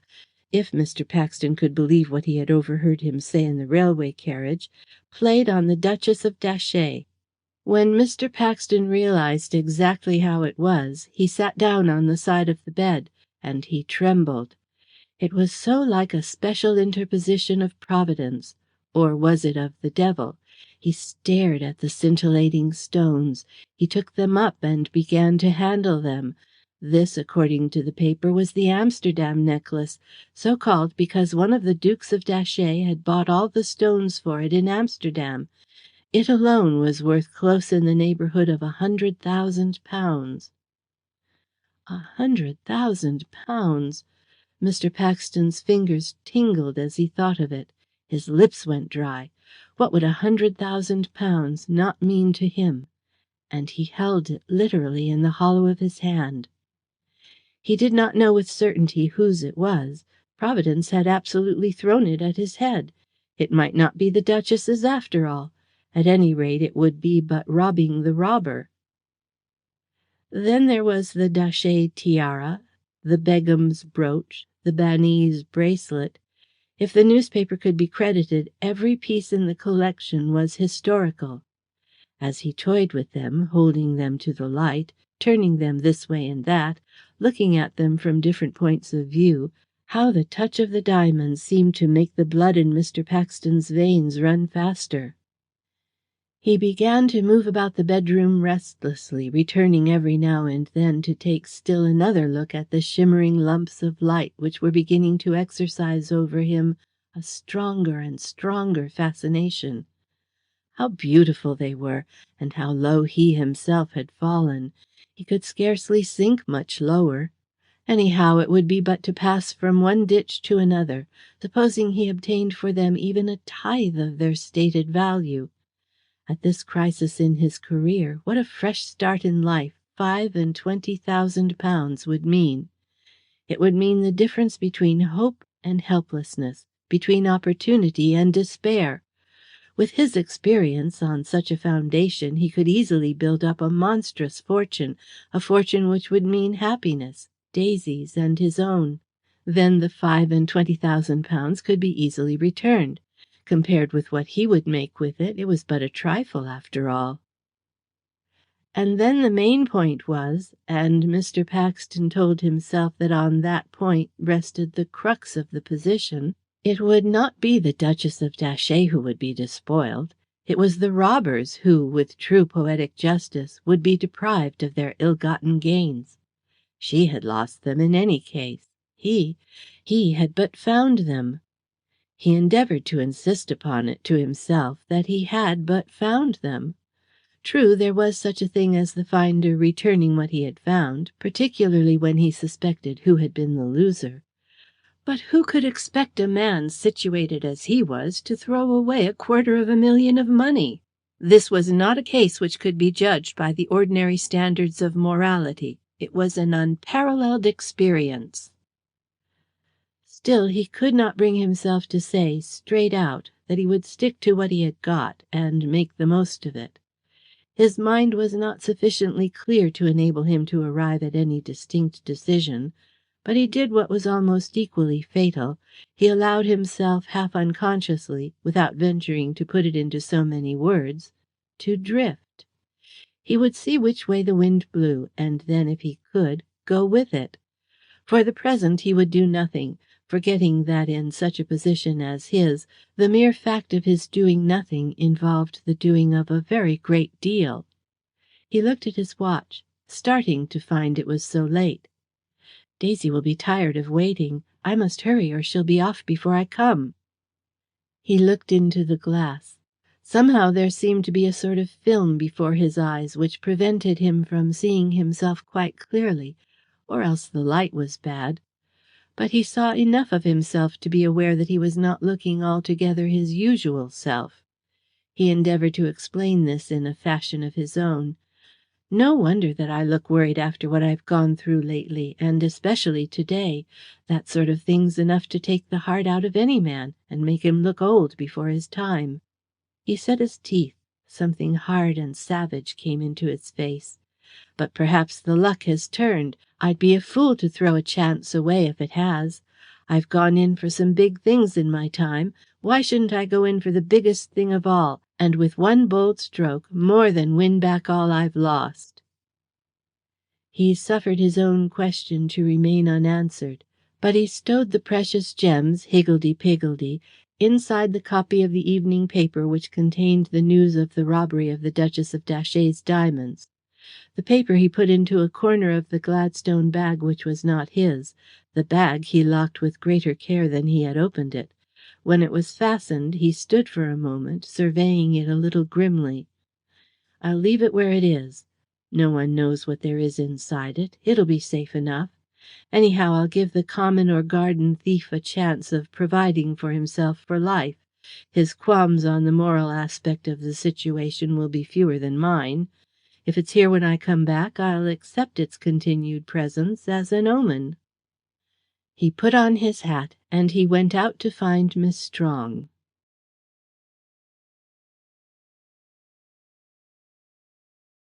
if Mr. Paxton could believe what he had overheard him say in the railway carriage, played on the Duchess of Datchet. When Mr. Paxton realized exactly how it was, he sat down on the side of the bed, and he trembled. It was so like a special interposition of Providence, or was it of the devil? He stared at the scintillating stones. He took them up and began to handle them. This, according to the paper, was the Amsterdam necklace, so called because one of the Dukes of Datchet had bought all the stones for it in Amsterdam. It alone was worth close in the neighbourhood of £100,000. £100,000! Mr. Paxton's fingers tingled as he thought of it. His lips went dry. What would £100,000 not mean to him? And he held it literally in the hollow of his hand. He did not know with certainty whose it was. Providence had absolutely thrown it at his head. It might not be the Duchess's after all. At any rate, it would be but robbing the robber. Then there was the Datchet tiara, the Begum's brooch, the Banese bracelet. If the newspaper could be credited, every piece in the collection was historical. As he toyed with them, holding them to the light, turning them this way and that, looking at them from different points of view, how the touch of the diamonds seemed to make the blood in Mr. Paxton's veins run faster. He began to move about the bedroom restlessly, returning every now and then to take still another look at the shimmering lumps of light which were beginning to exercise over him a stronger and stronger fascination. How beautiful they were, and how low he himself had fallen. He could scarcely sink much lower. Anyhow, it would be but to pass from one ditch to another, supposing he obtained for them even a tithe of their stated value. At this crisis in his career, what a fresh start in life £25,000 would mean! It would mean the difference between hope and helplessness, between opportunity and despair. With his experience, on such a foundation, he could easily build up a monstrous fortune, a fortune which would mean happiness, Daisy's and his own. Then the £25,000 could be easily returned. Compared with what he would make with it, it was but a trifle after all. And then the main point was, and Mr. Paxton told himself that on that point rested the crux of the position, it would not be the Duchess of Datchet who would be despoiled. It was the robbers who, with true poetic justice, would be deprived of their ill-gotten gains. She had lost them in any case. He had but found them. He endeavoured to insist upon it to himself that he had but found them. True, there was such a thing as the finder returning what he had found, particularly when he suspected who had been the loser. But who could expect a man situated as he was to throw away £250,000 of money? This was not a case which could be judged by the ordinary standards of morality. It was an unparalleled experience. Still, he could not bring himself to say, straight out, that he would stick to what he had got, and make the most of it. His mind was not sufficiently clear to enable him to arrive at any distinct decision, but he did what was almost equally fatal. He allowed himself, half unconsciously, without venturing to put it into so many words, to drift. He would see which way the wind blew, and then, if he could, go with it. For the present he would do nothing, forgetting that in such a position as his, the mere fact of his doing nothing involved the doing of a very great deal. He looked at his watch, starting to find it was so late. Daisy will be tired of waiting. I must hurry, or she'll be off before I come. He looked into the glass. Somehow there seemed to be a sort of film before his eyes which prevented him from seeing himself quite clearly, or else the light was bad. But he saw enough of himself to be aware that he was not looking altogether his usual self. He endeavoured to explain this in a fashion of his own. "No wonder that I look worried after what I've gone through lately, and especially today. That sort of thing's enough to take the heart out of any man, and make him look old before his time." He set his teeth, Something hard and savage came into his face. "But perhaps the luck has turned. I'd be a fool to throw a chance away if it has. I've gone in for some big things in my time. Why shouldn't I go in for the biggest thing of all, and with one bold stroke more than win back all I've lost?" He suffered his own question to remain unanswered, but he stowed the precious gems, higgledy-piggledy, inside the copy of the evening paper which contained the news of the robbery of the Duchess of Datchet's diamonds. The paper he put into a corner of the Gladstone bag which was not his. The bag he locked with greater care than he had opened it. When it was fastened, he stood for a moment, surveying it a little grimly. "I'll leave it where it is. No one knows what there is inside it. It'll be safe enough. Anyhow, I'll give the common or garden thief a chance of providing for himself for life. His qualms on the moral aspect of the situation will be fewer than mine. If it's here when I come back, I'll accept its continued presence as an omen." He put on his hat, and he went out to find Miss Strong.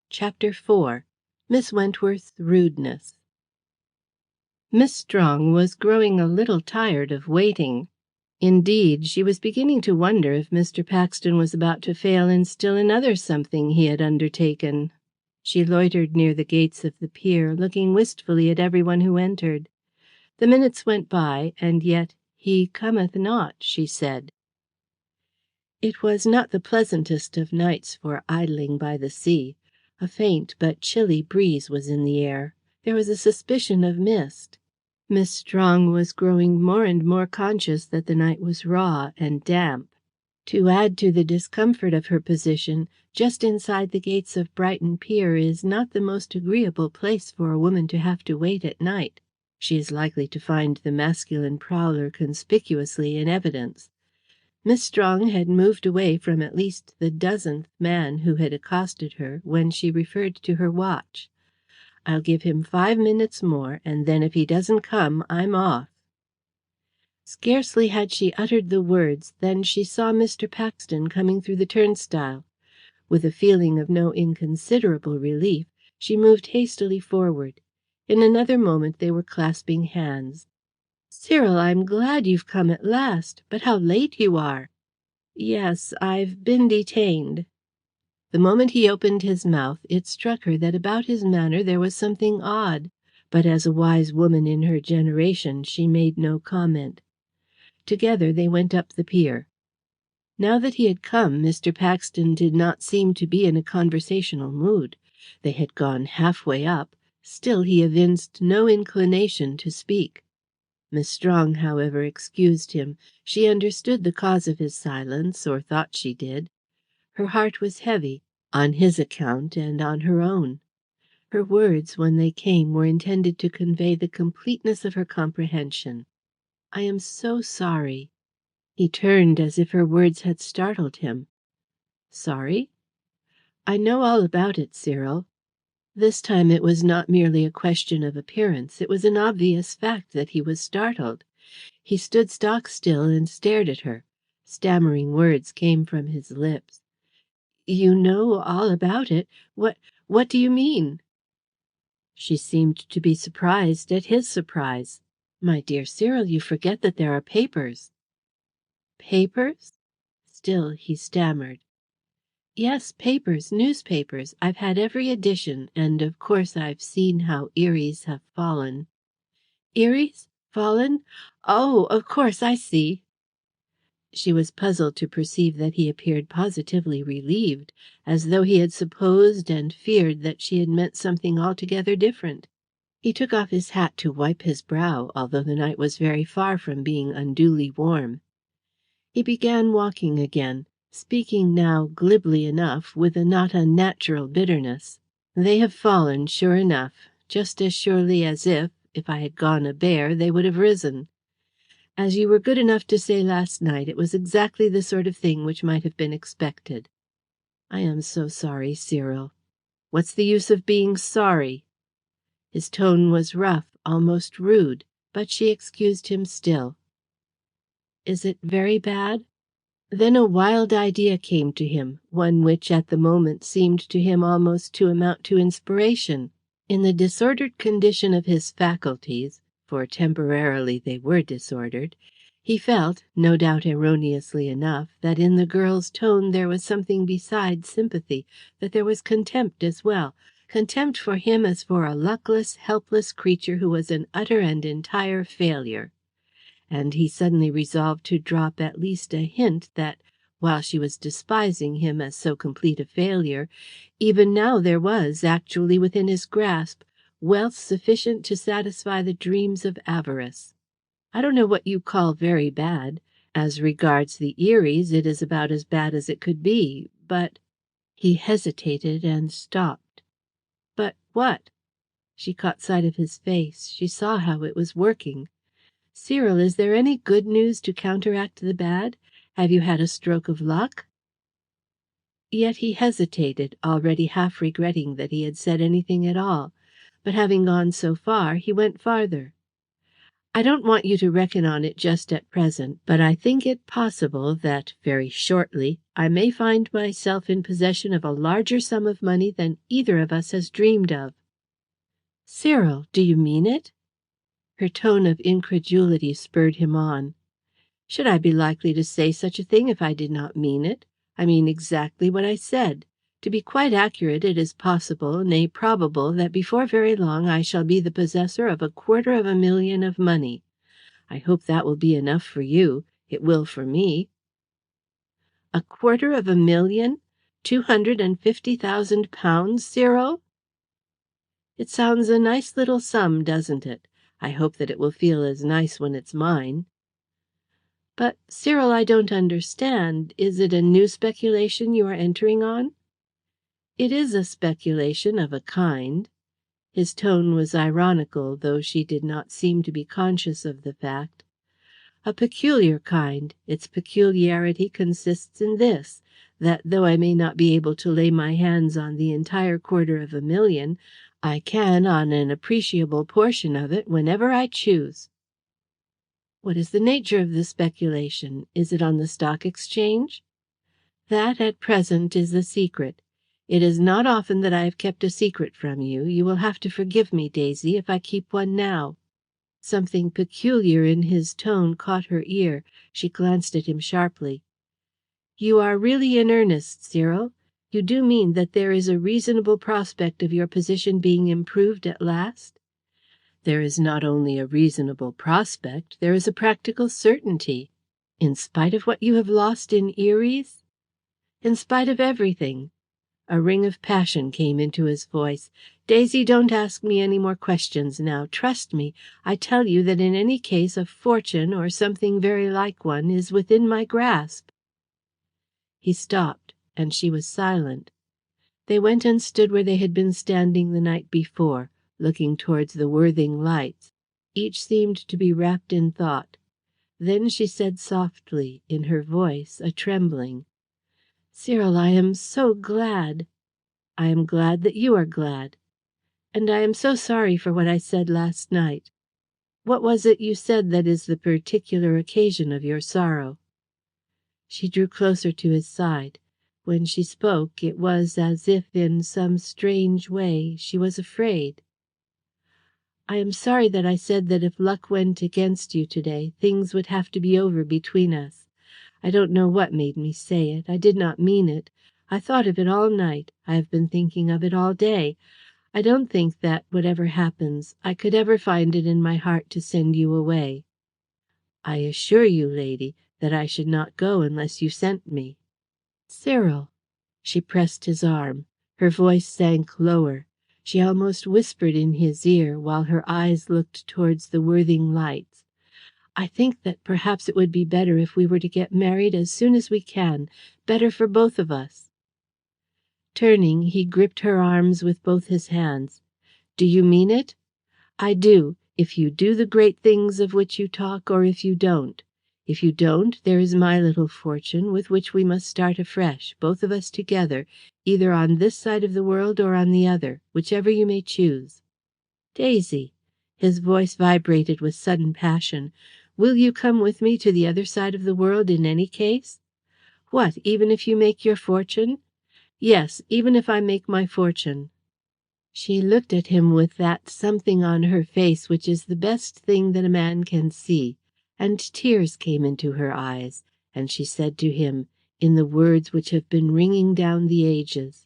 Chapter 4. Miss Wentworth's Rudeness. Miss Strong was growing a little tired of waiting. Indeed, she was beginning to wonder if Mr. Paxton was about to fail in still another something he had undertaken. She loitered near the gates of the pier, looking wistfully at everyone who entered. The minutes went by, and yet "he cometh not," she said. It was not the pleasantest of nights for idling by the sea. A faint but chilly breeze was in the air. There was a suspicion of mist. Miss Strong was growing more and more conscious that the night was raw and damp. To add to the discomfort of her position, just inside the gates of Brighton Pier is not the most agreeable place for a woman to have to wait at night. She is likely to find the masculine prowler conspicuously in evidence. Miss Strong had moved away from at least the dozenth man who had accosted her when she referred to her watch. "I'll give him 5 minutes more, and then if he doesn't come, I'm off." Scarcely had she uttered the words than she saw Mr. Paxton coming through the turnstile. With a feeling of no inconsiderable relief, she moved hastily forward. In another moment they were clasping hands. "Cyril, I'm glad you've come at last. But how late you are!" "Yes, I've been detained." The moment he opened his mouth, it struck her that about his manner there was something odd, but as a wise woman in her generation, she made no comment. Together they went up the pier. Now that he had come, Mr. Paxton did not seem to be in a conversational mood. They had gone halfway up, still he evinced no inclination to speak. Miss Strong, however, excused him. She understood the cause of his silence, or thought she did. Her heart was heavy, on his account and on her own. Her words, when they came, were intended to convey the completeness of her comprehension. "I am so sorry." He turned as if her words had startled him. "Sorry?" "I know all about it, Cyril." This time it was not merely a question of appearance. It was an obvious fact that he was startled. He stood stock still and stared at her. Stammering words came from his lips. "You know all about it? What do you mean?" She seemed to be surprised at his surprise. "My dear Cyril, you forget that there are papers." "Papers?" Still he stammered. "Yes, papers, newspapers. I've had every edition, and of course I've seen how Eries have fallen." "Eries? Fallen? Oh, of course, I see." She was puzzled to perceive that he appeared positively relieved, as though he had supposed and feared that she had meant something altogether different. He took off his hat to wipe his brow, although the night was very far from being unduly warm. He began walking again, speaking now glibly enough, with a not unnatural bitterness. "They have fallen, sure enough, just as surely as if I had gone a bear, they would have risen. As you were good enough to say last night, it was exactly the sort of thing which might have been expected. I am so sorry, Cyril." "What's the use of being sorry?" His tone was rough, almost rude, but she excused him still. "Is it very bad?" Then a wild idea came to him, one which at the moment seemed to him almost to amount to inspiration. In the disordered condition of his faculties, for temporarily they were disordered, he felt, no doubt erroneously enough, that in the girl's tone there was something besides sympathy, that there was contempt as well, contempt for him as for a luckless, helpless creature who was an utter and entire failure. And he suddenly resolved to drop at least a hint that, while she was despising him as so complete a failure, even now there was, actually within his grasp, wealth sufficient to satisfy the dreams of avarice. I don't know what you call very bad. As regards the Eries, it is about as bad as it could be, but he hesitated and stopped. But what? She caught sight of his face. She saw how it was working. Cyril, is there any good news to counteract the bad? Have you had a stroke of luck? Yet he hesitated, already half regretting that he had said anything at all. But having gone so far, he went farther. I don't want you to reckon on it just at present, but I think it possible that, very shortly, I may find myself in possession of a larger sum of money than either of us has dreamed of. Cyril, do you mean it? Her tone of incredulity spurred him on. Should I be likely to say such a thing if I did not mean it? I mean exactly what I said. To be quite accurate, it is possible, nay probable, that before very long I shall be the possessor of 250,000 of money. I hope that will be enough for you. It will for me. 250,000? £250,000, Cyril? It sounds a nice little sum, doesn't it? I hope that it will feel as nice when it's mine. But, Cyril, I don't understand. Is it a new speculation you are entering on? It is a speculation of a kind. His tone was ironical, though she did not seem to be conscious of the fact. A peculiar kind. Its peculiarity consists in this, that though I may not be able to lay my hands on the entire 250,000, I can on an appreciable portion of it whenever I choose. What is the nature of the speculation? Is it on the Stock Exchange? That, at present, is a secret. It is not often that I have kept a secret from you. You will have to forgive me, Daisy, if I keep one now. Something peculiar in his tone caught her ear. She glanced at him sharply. You are really in earnest, Cyril? You do mean that there is a reasonable prospect of your position being improved at last? There is not only a reasonable prospect, there is a practical certainty. In spite of what you have lost in Eries? In spite of everything. A ring of passion came into his voice. Daisy, don't ask me any more questions now. Trust me. I tell you that in any case a fortune, or something very like one, is within my grasp. He stopped, and she was silent. They went and stood where they had been standing the night before, looking towards the Worthing lights. Each seemed to be wrapped in thought. Then she said softly, in her voice a trembling, Cyril, I am so glad. I am glad that you are glad. And I am so sorry for what I said last night. What was it you said that is the particular occasion of your sorrow? She drew closer to his side. When she spoke, it was as if, in some strange way, she was afraid. I am sorry that I said that if luck went against you today, things would have to be over between us. I don't know what made me say it. I did not mean it. I thought of it all night. I have been thinking of it all day. I don't think that, whatever happens, I could ever find it in my heart to send you away. I assure you, lady, that I should not go unless you sent me. Cyril. She pressed his arm. Her voice sank lower. She almost whispered in his ear, while her eyes looked towards the Worthing lights. I think that perhaps it would be better if we were to get married as soon as we can. Better for both of us. Turning, he gripped her arms with both his hands. Do you mean it? I do. If you do the great things of which you talk, or if you don't. If you don't, there is my little fortune, with which we must start afresh, both of us together, either on this side of the world or on the other, whichever you may choose. Daisy, his voice vibrated with sudden passion, will you come with me to the other side of the world in any case? "What, even if you make your fortune?" "Yes, even if I make my fortune." She looked at him with that something on her face which is the best thing that a man can see, and tears came into her eyes, and she said to him, in the words which have been ringing down the ages,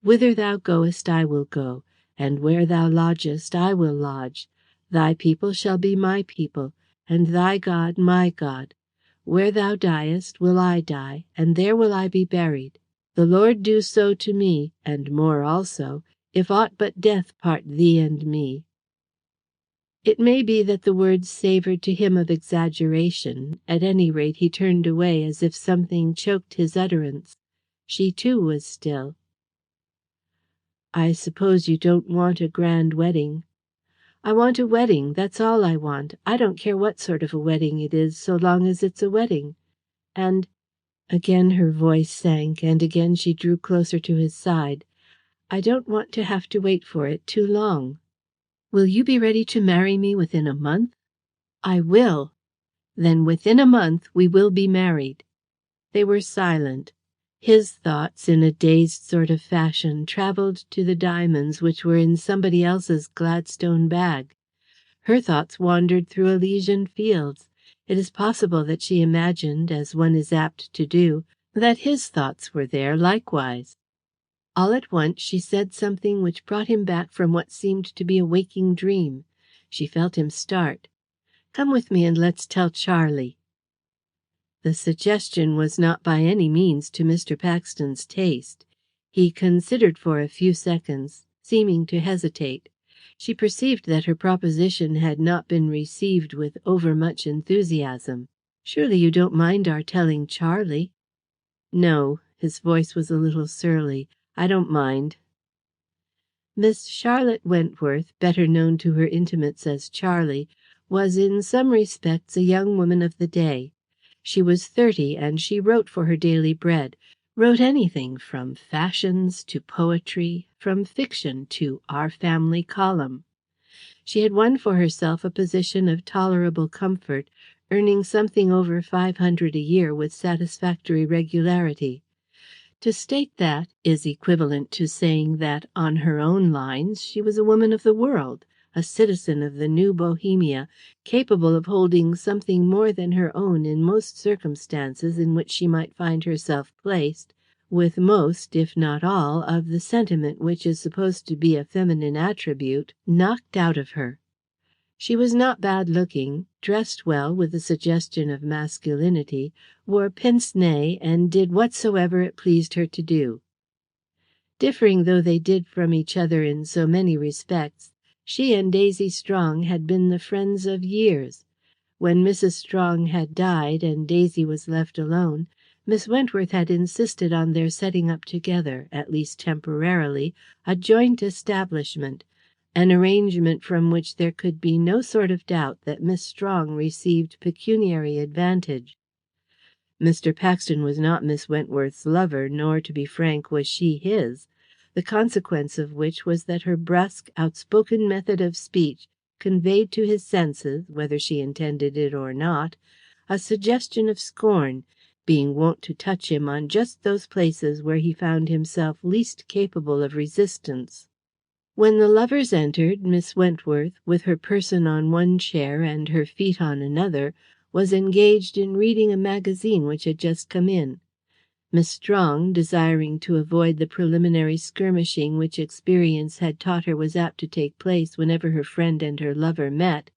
"Whither thou goest I will go, and where thou lodgest I will lodge. Thy people shall be my people, and thy God my God. Where thou diest will I die, and there will I be buried. The Lord do so to me, and more also, if aught but death part thee and me." It may be that the words savoured to him of exaggeration; at any rate he turned away as if something choked his utterance. She too was still. "I suppose you don't want a grand wedding." "I want a wedding, that's all I want. I don't care what sort of a wedding it is, so long as it's a wedding. And" again her voice sank, and again she drew closer to his side, "I don't want to have to wait for it too long." "Will you be ready to marry me within a month?" "I will." "Then within a month we will be married." They were silent. His thoughts, in a dazed sort of fashion, travelled to the diamonds which were in somebody else's Gladstone bag. Her thoughts wandered through Elysian fields. It is possible that she imagined, as one is apt to do, that his thoughts were there likewise. All at once she said something which brought him back from what seemed to be a waking dream. She felt him start. "Come with me and let's tell Charlie." The suggestion was not by any means to Mr. Paxton's taste. He considered for a few seconds, seeming to hesitate. She perceived that her proposition had not been received with overmuch enthusiasm. "Surely you don't mind our telling Charlie?" "No." His voice was a little surly. "I don't mind." Miss Charlotte Wentworth, better known to her intimates as Charlie, was in some respects a young woman of the day. She was 30, and she wrote for her daily bread, wrote anything from fashions to poetry, from fiction to Our Family Column. She had won for herself a position of tolerable comfort, earning something over 500 a year with satisfactory regularity. To state that is equivalent to saying that, on her own lines, she was a woman of the world, a citizen of the new Bohemia, capable of holding something more than her own in most circumstances in which she might find herself placed, with most, if not all, of the sentiment which is supposed to be a feminine attribute knocked out of her. She was not bad looking, dressed well with a suggestion of masculinity, wore pince nez, and did whatsoever it pleased her to do. Differing though they did from each other in so many respects, she and Daisy Strong had been the friends of years. When Mrs. Strong had died and Daisy was left alone, Miss Wentworth had insisted on their setting up together, at least temporarily, a joint establishment, an arrangement from which there could be no sort of doubt that Miss Strong received pecuniary advantage. Mr. Paxton was not Miss Wentworth's lover, nor, to be frank, was she his, the consequence of which was that her brusque, outspoken method of speech conveyed to his senses, whether she intended it or not, a suggestion of scorn, being wont to touch him on just those places where he found himself least capable of resistance. When the lovers entered, Miss Wentworth, with her person on one chair and her feet on another, was engaged in reading a magazine which had just come in. Miss Strong, desiring to avoid the preliminary skirmishing which experience had taught her was apt to take place whenever her friend and her lover met,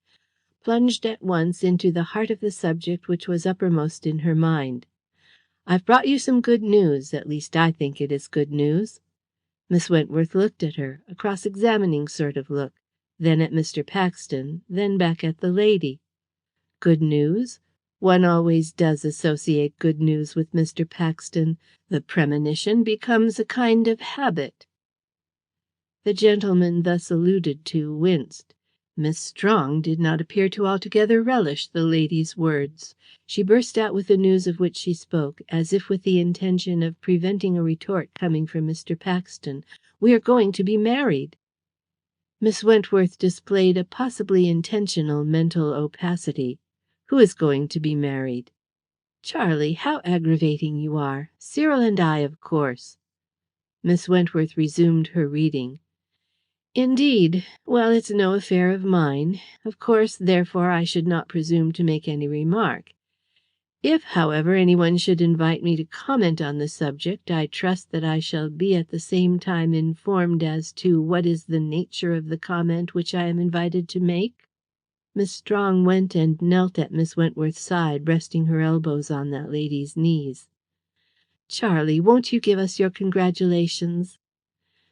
plunged at once into the heart of the subject which was uppermost in her mind. "I've brought you some good news, at least I think it is good news." Miss Wentworth looked at her, a cross-examining sort of look, then at Mr. Paxton, then back at the lady. "Good news? One always does associate good news with Mr. Paxton. The premonition becomes a kind of habit." The gentleman thus alluded to winced. Miss Strong did not appear to altogether relish the lady's words. She burst out with the news of which she spoke, as if with the intention of preventing a retort coming from Mr. Paxton. "We are going to be married." Miss Wentworth displayed a possibly intentional mental opacity. "Who is going to be married?" "Charlie, how aggravating you are! Cyril and I, of course." Miss Wentworth resumed her reading. "Indeed. Well, it's no affair of mine. Of course, therefore, I should not presume to make any remark. If, however, anyone should invite me to comment on the subject, I trust that I shall be at the same time informed as to what is the nature of the comment which I am invited to make." Miss Strong went and knelt at Miss Wentworth's side, resting her elbows on that lady's knees. "Charlie, won't you give us your congratulations?"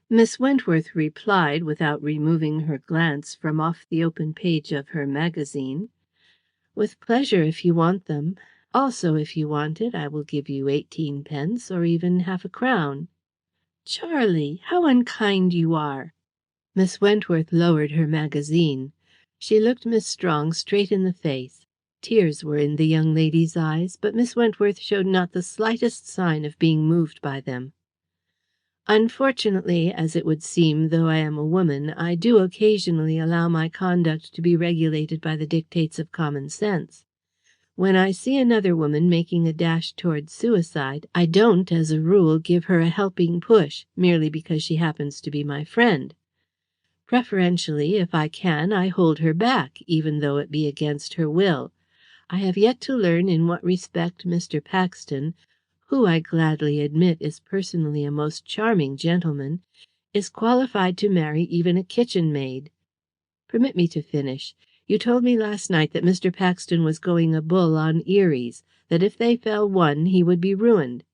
Miss Wentworth replied, without removing her glance from off the open page of her magazine, "With pleasure, if you want them. Also, if you want it, I will give you 18 pence, or even half a crown." "Charlie, how unkind you are!" Miss Wentworth lowered her magazine. She looked Miss Strong straight in the face. Tears were in the young lady's eyes, but Miss Wentworth showed not the slightest sign of being moved by them. "Unfortunately, as it would seem, though I am a woman, I do occasionally allow my conduct to be regulated by the dictates of common sense. When I see another woman making a dash towards suicide, I don't, as a rule, give her a helping push, merely because she happens to be my friend. Preferentially, if I can, I hold her back, even though it be against her will. I have yet to learn in what respect Mr. Paxton, who, I gladly admit, is personally a most charming gentleman, is qualified to marry even a kitchen maid. Permit me to finish. You told me last night that Mr. Paxton was going a bull on Eries, that if they fell one he would be ruined.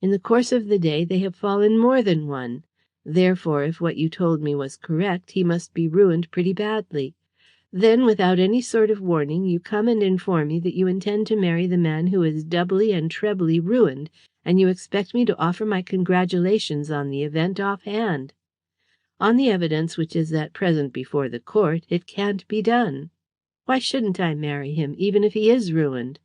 In the course of the day they have fallen more than one. Therefore, if what you told me was correct, he must be ruined pretty badly. Then, without any sort of warning, you come and inform me that you intend to marry the man who is doubly and trebly ruined, and you expect me to offer my congratulations on the event offhand. On the evidence which is at present before the court, it can't be done. Why shouldn't I marry him, even if he is ruined?"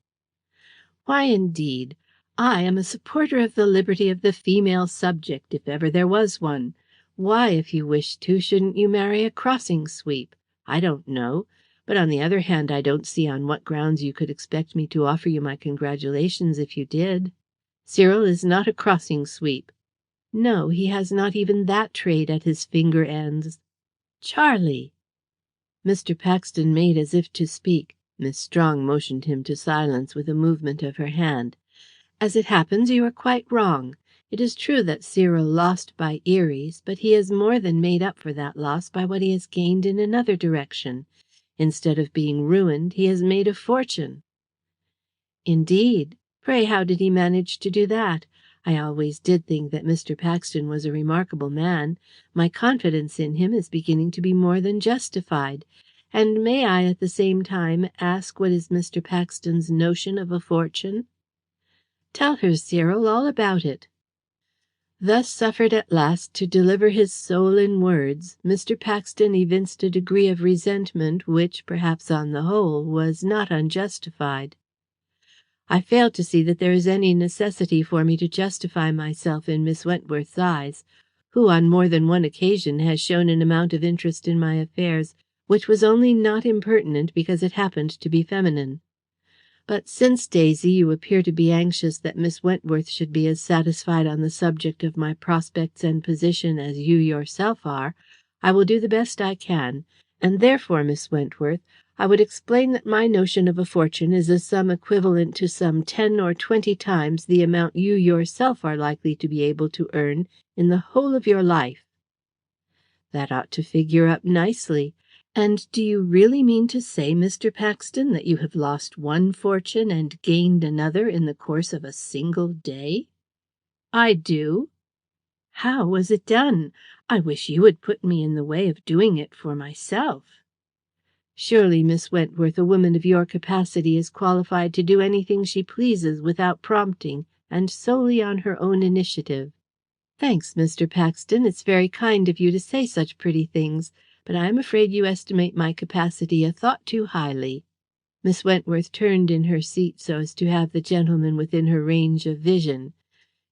"Why, indeed? I am a supporter of the liberty of the female subject, if ever there was one. Why, if you wish to, shouldn't you marry a crossing sweep? I don't know. But on the other hand, I don't see on what grounds you could expect me to offer you my congratulations if you did. Cyril is not a crossing sweep. No, he has not even that trade at his finger ends." "Charlie!" Mr. Paxton made as if to speak. Miss Strong motioned him to silence with a movement of her hand. "As it happens, you are quite wrong. It is true that Cyril lost by Eries, but he has more than made up for that loss by what he has gained in another direction. Instead of being ruined, he has made a fortune." "Indeed? Pray, how did he manage to do that? I always did think that Mr. Paxton was a remarkable man. My confidence in him is beginning to be more than justified. And may I, at the same time, ask what is Mr. Paxton's notion of a fortune?" "Tell her, Cyril, all about it." Thus suffered at last to deliver his soul in words, Mr. Paxton evinced a degree of resentment which, perhaps on the whole, was not unjustified. "I fail to see that there is any necessity for me to justify myself in Miss Wentworth's eyes, who on more than one occasion has shown an amount of interest in my affairs which was only not impertinent because it happened to be feminine. But since, Daisy, you appear to be anxious that Miss Wentworth should be as satisfied on the subject of my prospects and position as you yourself are, I will do the best I can, and therefore, Miss Wentworth, I would explain that my notion of a fortune is a sum equivalent to some 10 or 20 times the amount you yourself are likely to be able to earn in the whole of your life." "That ought to figure up nicely. And do you really mean to say, Mr. Paxton, that you have lost one fortune and gained another in the course of a single day?" "I do." "How was it done? I wish you would put me in the way of doing it for myself." "Surely, Miss Wentworth, a woman of your capacity is qualified to do anything she pleases without prompting, and solely on her own initiative." "Thanks, Mr. Paxton. It's very kind of you to say such pretty things, but I am afraid you estimate my capacity a thought too highly." Miss Wentworth turned in her seat so as to have the gentleman within her range of vision.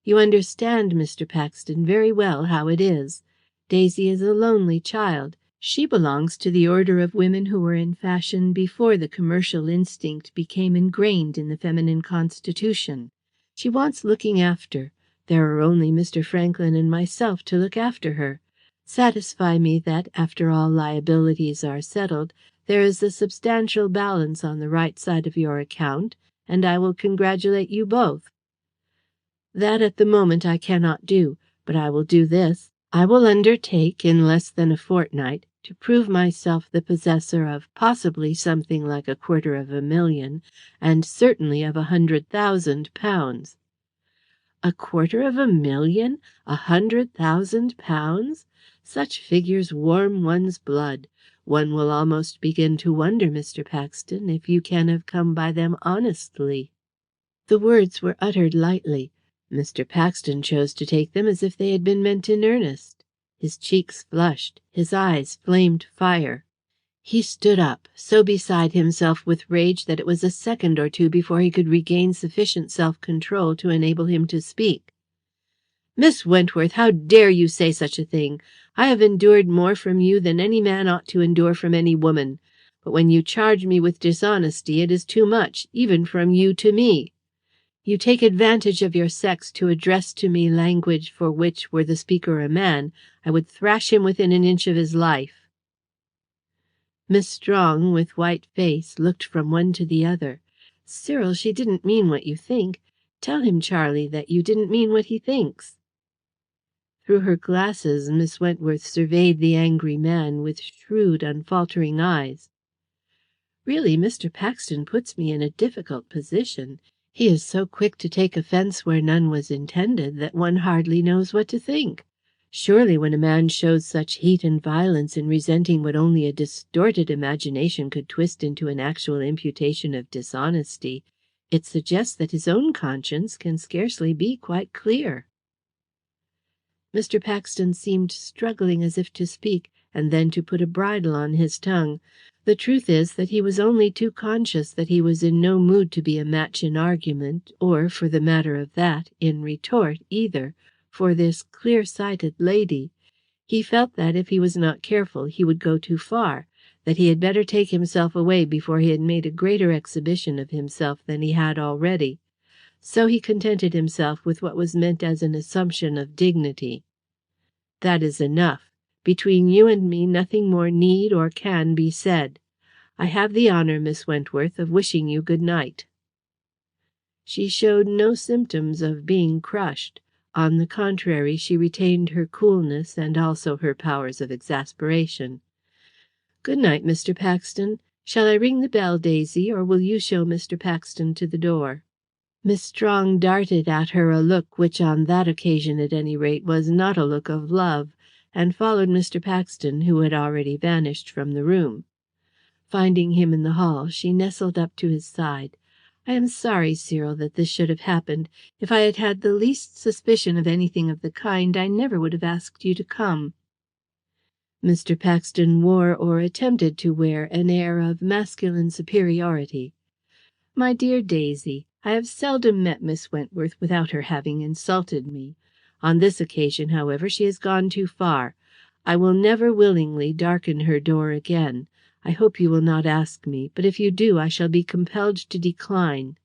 "You understand, Mr. Paxton, very well how it is. Daisy is a lonely child. She belongs to the order of women who were in fashion before the commercial instinct became ingrained in the feminine constitution. She wants looking after. There are only Mr. Franklin and myself to look after her. Satisfy me that, after all liabilities are settled, there is a substantial balance on the right side of your account, and I will congratulate you both. That at the moment I cannot do, but I will do this. I will undertake, in less than a fortnight, to prove myself the possessor of possibly something like £250,000, and certainly of £100,000. £250,000? £100,000? Such figures warm one's blood. One will almost begin to wonder, Mr. Paxton, if you can have come by them honestly." The words were uttered lightly. Mr. Paxton chose to take them as if they had been meant in earnest. His cheeks flushed, his eyes flamed fire. He stood up, so beside himself with rage that it was a second or two before he could regain sufficient self-control to enable him to speak. "Miss Wentworth, how dare you say such a thing? I have endured more from you than any man ought to endure from any woman. But when you charge me with dishonesty, it is too much, even from you to me. You take advantage of your sex to address to me language for which, were the speaker a man, I would thrash him within an inch of his life." Miss Strong, with white face, looked from one to the other. "Cyril, she didn't mean what you think. Tell him, Charlie, that you didn't mean what he thinks." Through her glasses Miss Wentworth surveyed the angry man with shrewd, unfaltering eyes. "Really, Mr. Paxton puts me in a difficult position. He is so quick to take offence where none was intended that one hardly knows what to think. Surely when a man shows such heat and violence in resenting what only a distorted imagination could twist into an actual imputation of dishonesty, it suggests that his own conscience can scarcely be quite clear." Mr. Paxton seemed struggling as if to speak, and then to put a bridle on his tongue. The truth is that he was only too conscious that he was in no mood to be a match in argument, or, for the matter of that, in retort either, for this clear-sighted lady. He felt that, if he was not careful, he would go too far, that he had better take himself away before he had made a greater exhibition of himself than he had already. So he contented himself with what was meant as an assumption of dignity. "That is enough. Between you and me nothing more need or can be said. I have the honour, Miss Wentworth, of wishing you good night." She showed no symptoms of being crushed. On the contrary, she retained her coolness and also her powers of exasperation. "Good night, Mr. Paxton. Shall I ring the bell, Daisy, or will you show Mr. Paxton to the door?" Miss Strong darted at her a look which, on that occasion at any rate, was not a look of love, and followed Mr. Paxton, who had already vanished from the room. Finding him in the hall, she nestled up to his side. "I am sorry, Cyril, that this should have happened. If I had had the least suspicion of anything of the kind, I never would have asked you to come." Mr. Paxton wore, or attempted to wear, an air of masculine superiority. "My dear Daisy, I have seldom met Miss Wentworth without her having insulted me. On this occasion, however, she has gone too far. I will never willingly darken her door again. I hope you will not ask me, but if you do, I shall be compelled to decline."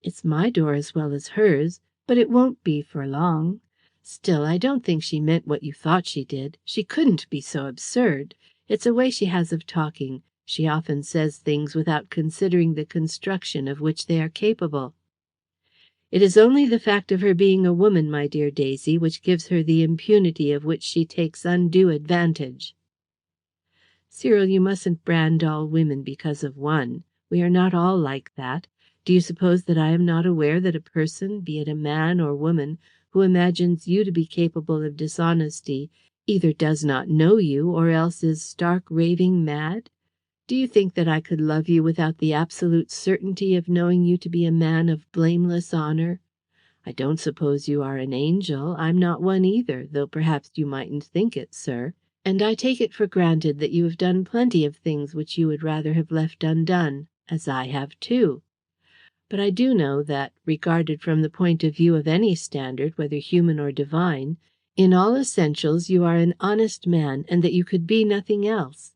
"It's my door as well as hers, but it won't be for long. Still, I don't think she meant what you thought she did. She couldn't be so absurd. It's a way she has of talking. She often says things without considering the construction of which they are capable. It is only the fact of her being a woman, my dear Daisy, which gives her the impunity of which she takes undue advantage." "Cyril, you mustn't brand all women because of one. We are not all like that. Do you suppose that I am not aware that a person, be it a man or woman, who imagines you to be capable of dishonesty, either does not know you or else is stark raving mad? Do you think that I could love you without the absolute certainty of knowing you to be a man of blameless honour? I don't suppose you are an angel. I'm not one either, though perhaps you mightn't think it, sir. And I take it for granted that you have done plenty of things which you would rather have left undone, as I have too. But I do know that, regarded from the point of view of any standard, whether human or divine, In all essentials you are an honest man, and that you could be nothing else."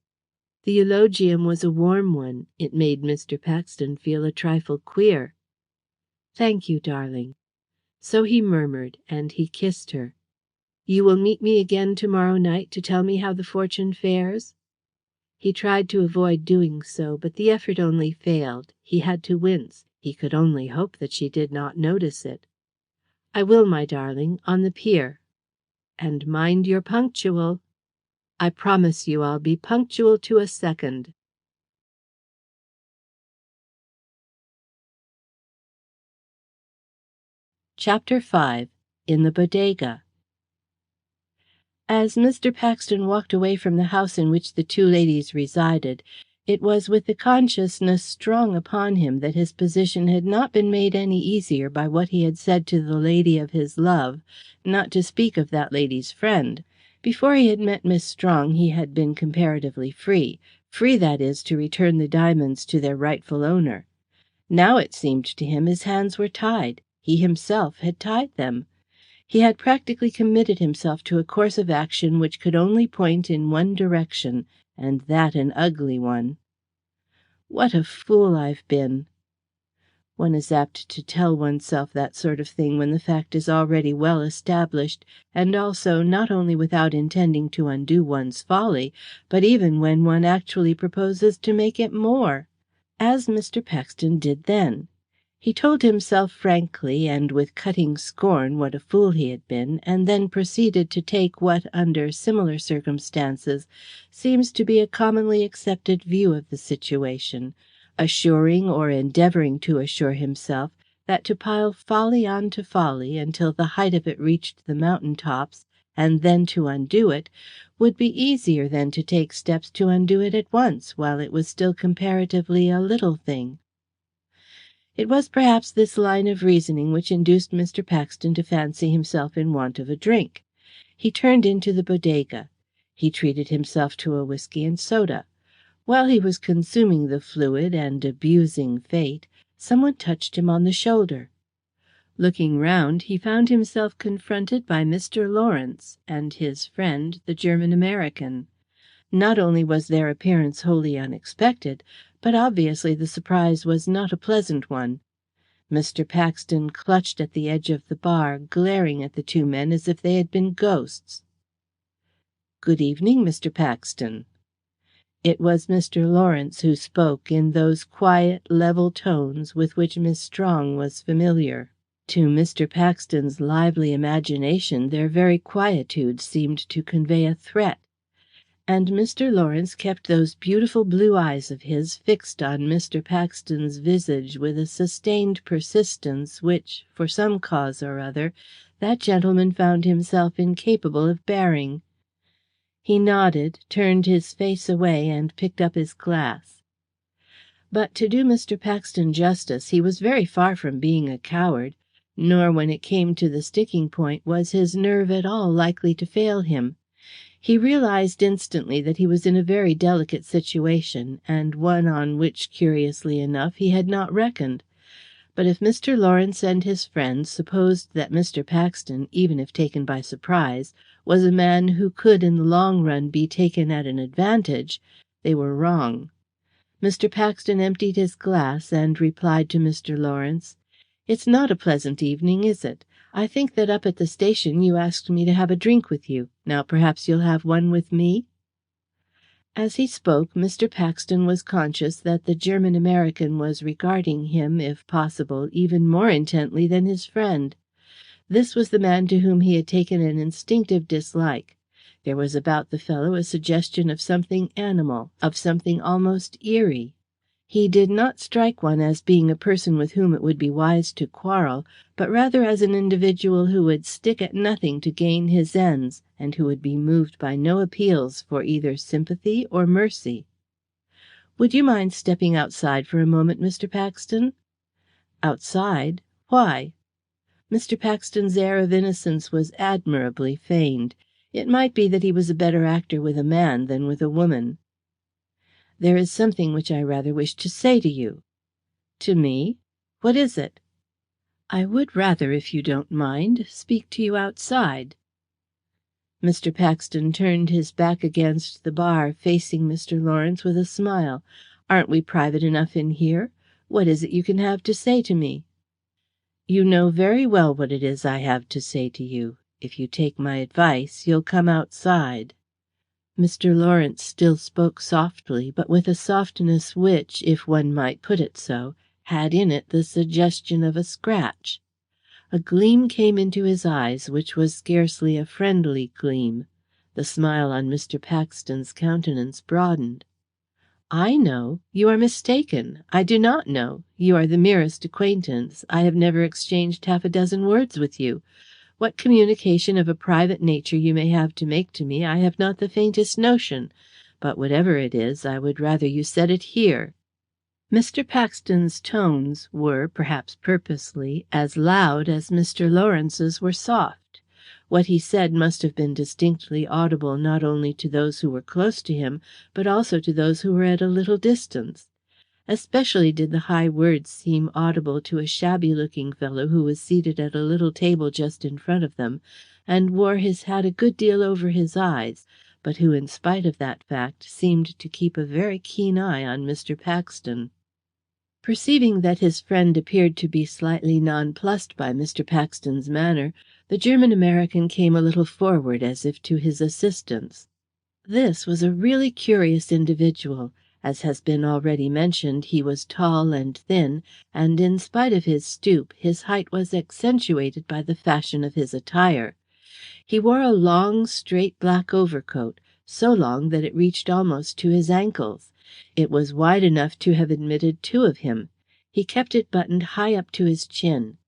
The eulogium was a warm one. It made Mr. Paxton feel a trifle queer. "Thank you, darling." So he murmured, and he kissed her. "You will meet me again to-morrow night to tell me how the fortune fares?" He tried to avoid doing so, but the effort only failed. He had to wince. He could only hope that she did not notice it. "I will, my darling, on the pier." "And mind you're punctual." "I promise you I'll be punctual to a second." Chapter 5. In the Bodega. As Mr. Paxton walked away from the house in which the two ladies resided, it was with the consciousness strong upon him that his position had not been made any easier by what he had said to the lady of his love, not to speak of that lady's friend. Before he had met Miss Strong he had been comparatively free, that is, to return the diamonds to their rightful owner. Now it seemed to him his hands were tied. He himself had tied them. He had practically committed himself to a course of action which could only point in one direction, and that an ugly one. "What a fool I've been!" One is apt to tell oneself that sort of thing when the fact is already well established, and also not only without intending to undo one's folly, but even when one actually proposes to make it more. As Mr. Paxton did then. He told himself frankly and with cutting scorn what a fool he had been, and then proceeded to take what, under similar circumstances, seems to be a commonly accepted view of the situation, assuring or endeavouring to assure himself that to pile folly on to folly until the height of it reached the mountain tops, and then to undo it, would be easier than to take steps to undo it at once while it was still comparatively a little thing. It was perhaps this line of reasoning which induced Mr. Paxton to fancy himself in want of a drink. He turned into the Bodega. He treated himself to a whisky and soda. While he was consuming the fluid and abusing fate, someone touched him on the shoulder. Looking round, he found himself confronted by Mr. Lawrence and his friend, the German-American. Not only was their appearance wholly unexpected, but obviously the surprise was not a pleasant one. Mr. Paxton clutched at the edge of the bar, glaring at the two men as if they had been ghosts. "Good evening, Mr. Paxton." It was Mr. Lawrence who spoke in those quiet, level tones with which Miss Strong was familiar. To Mr. Paxton's lively imagination their very quietude seemed to convey a threat. And Mr. Lawrence kept those beautiful blue eyes of his fixed on Mr. Paxton's visage with a sustained persistence which, for some cause or other, that gentleman found himself incapable of bearing. He nodded, turned his face away, and picked up his glass. But to do Mr. Paxton justice, he was very far from being a coward, nor when it came to the sticking point was his nerve at all likely to fail him. He realized instantly that he was in a very delicate situation, and one on which, curiously enough, he had not reckoned. But if Mr. Lawrence and his friends supposed that Mr. Paxton, even if taken by surprise, was a man who could in the long run be taken at an advantage, they were wrong. Mr. Paxton emptied his glass and replied to Mr. Lawrence, "It's not a pleasant evening, is it? I think that up at the station you asked me to have a drink with you. Now perhaps you'll have one with me?" As he spoke, Mr. Paxton was conscious that the German-American was regarding him, if possible, even more intently than his friend. This was the man to whom he had taken an instinctive dislike. There was about the fellow a suggestion of something animal, of something almost eerie. He did not strike one as being a person with whom it would be wise to quarrel, but rather as an individual who would stick at nothing to gain his ends, and who would be moved by no appeals for either sympathy or mercy. "Would you mind stepping outside for a moment, Mr. Paxton?" "Outside? Why?" Mr. Paxton's air of innocence was admirably feigned. It might be that he was a better actor with a man than with a woman. "There is something which I rather wish to say to you." "To me? What is it?" "I would rather, if you don't mind, speak to you outside." Mr. Paxton turned his back against the bar, facing Mr. Lawrence with a smile. "Aren't we private enough in here? What is it you can have to say to me?" "You know very well what it is I have to say to you. If you take my advice, you'll come outside." Mr. Lawrence still spoke softly, but with a softness which, if one might put it so, had in it the suggestion of a scratch. A gleam came into his eyes which was scarcely a friendly gleam. The smile on Mr. Paxton's countenance broadened. "I know. You are mistaken. I do not know. You are the merest acquaintance. I have never exchanged half a dozen words with you. What communication of a private nature you may have to make to me, I have not the faintest notion. But whatever it is, I would rather you said it here." Mr. Paxton's tones were, perhaps purposely, as loud as Mr. Lawrence's were soft. What he said must have been distinctly audible not only to those who were close to him, but also to those who were at a little distance. Especially did the high words seem audible to a shabby-looking fellow who was seated at a little table just in front of them, and wore his hat a good deal over his eyes, but who, in spite of that fact, seemed to keep a very keen eye on Mr. Paxton. Perceiving that his friend appeared to be slightly nonplussed by Mr. Paxton's manner, the German American came a little forward as if to his assistance. This was a really curious individual. As has been already mentioned, he was tall and thin, and in spite of his stoop, his height was accentuated by the fashion of his attire. He wore a long, straight black overcoat, so long that it reached almost to his ankles. It was wide enough to have admitted two of him. He kept it buttoned high up to his chin.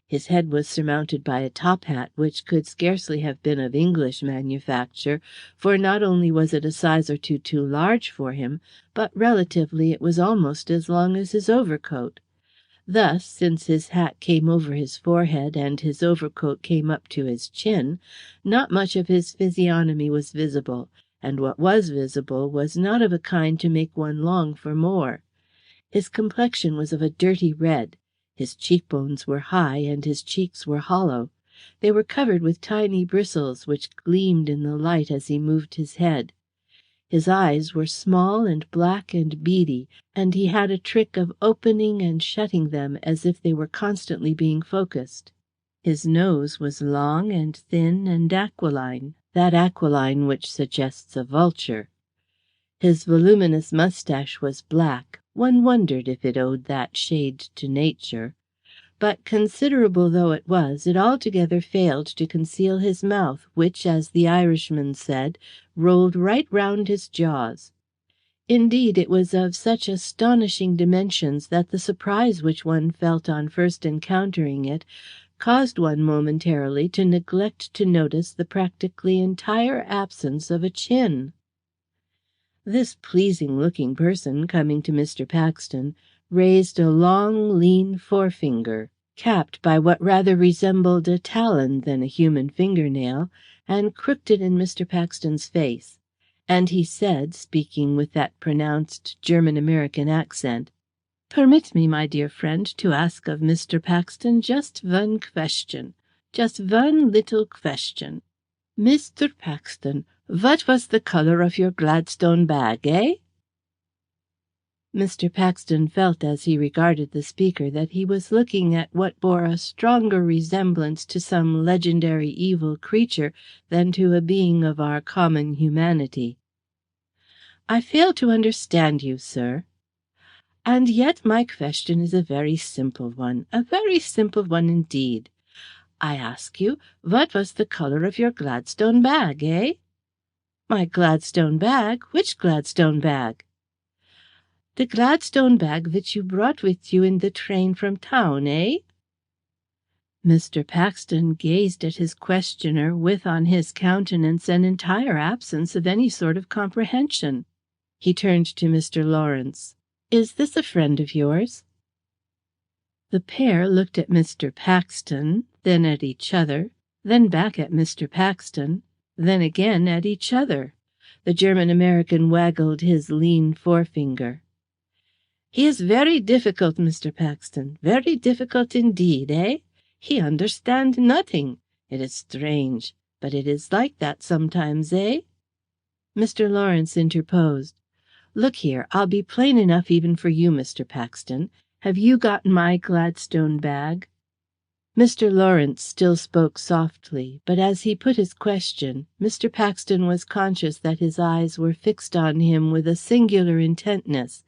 His head was surmounted by a top hat which could scarcely have been of English manufacture, for not only was it a size or two too large for him, but relatively it was almost as long as his overcoat. Thus, since his hat came over his forehead and his overcoat came up to his chin, not much of his physiognomy was visible, and what was visible was not of a kind to make one long for more. His complexion was of a dirty red. His cheekbones were high and his cheeks were hollow. They were covered with tiny bristles which gleamed in the light as he moved his head. His eyes were small and black and beady, and he had a trick of opening and shutting them as if they were constantly being focused. His nose was long and thin and aquiline, that aquiline which suggests a vulture. His voluminous moustache was black. One wondered if it owed that shade to nature. But considerable though it was, it altogether failed to conceal his mouth, which, as the Irishman said, rolled right round his jaws. Indeed, it was of such astonishing dimensions that the surprise which one felt on first encountering it caused one momentarily to neglect to notice the practically entire absence of a chin. This pleasing-looking person, coming to Mr. Paxton, raised a long, lean forefinger, capped by what rather resembled a talon than a human fingernail, and crooked it in Mr. Paxton's face. And he said, speaking with that pronounced German-American accent, "Permit me, my dear friend, to ask of Mr. Paxton just one question. Just one little question. Mr. Paxton, what was the colour of your Gladstone bag, eh?" Mr. Paxton felt as he regarded the speaker that he was looking at what bore a stronger resemblance to some legendary evil creature than to a being of our common humanity. "I fail to understand you, sir." "And yet my question is a very simple one, a very simple one indeed. I ask you, what was the colour of your Gladstone bag, eh?" "My Gladstone bag? Which Gladstone bag?" "The Gladstone bag which you brought with you in the train from town, eh?" Mr. Paxton gazed at his questioner with on his countenance an entire absence of any sort of comprehension. He turned to Mr. Lawrence. "Is this a friend of yours?" The pair looked at Mr. Paxton, then at each other, then back at Mr. Paxton, then again at each other. The German-American waggled his lean forefinger. "He is very difficult, Mr. Paxton, very difficult indeed, eh? He understand nothing. It is strange. But it is like that sometimes, eh?" Mr. Lawrence interposed. "Look here, I'll be plain enough even for you, Mr. Paxton. Have you got my Gladstone bag?" Mr. Lawrence still spoke softly, but as he put his question, Mr. Paxton was conscious that his eyes were fixed on him with a singular intentness,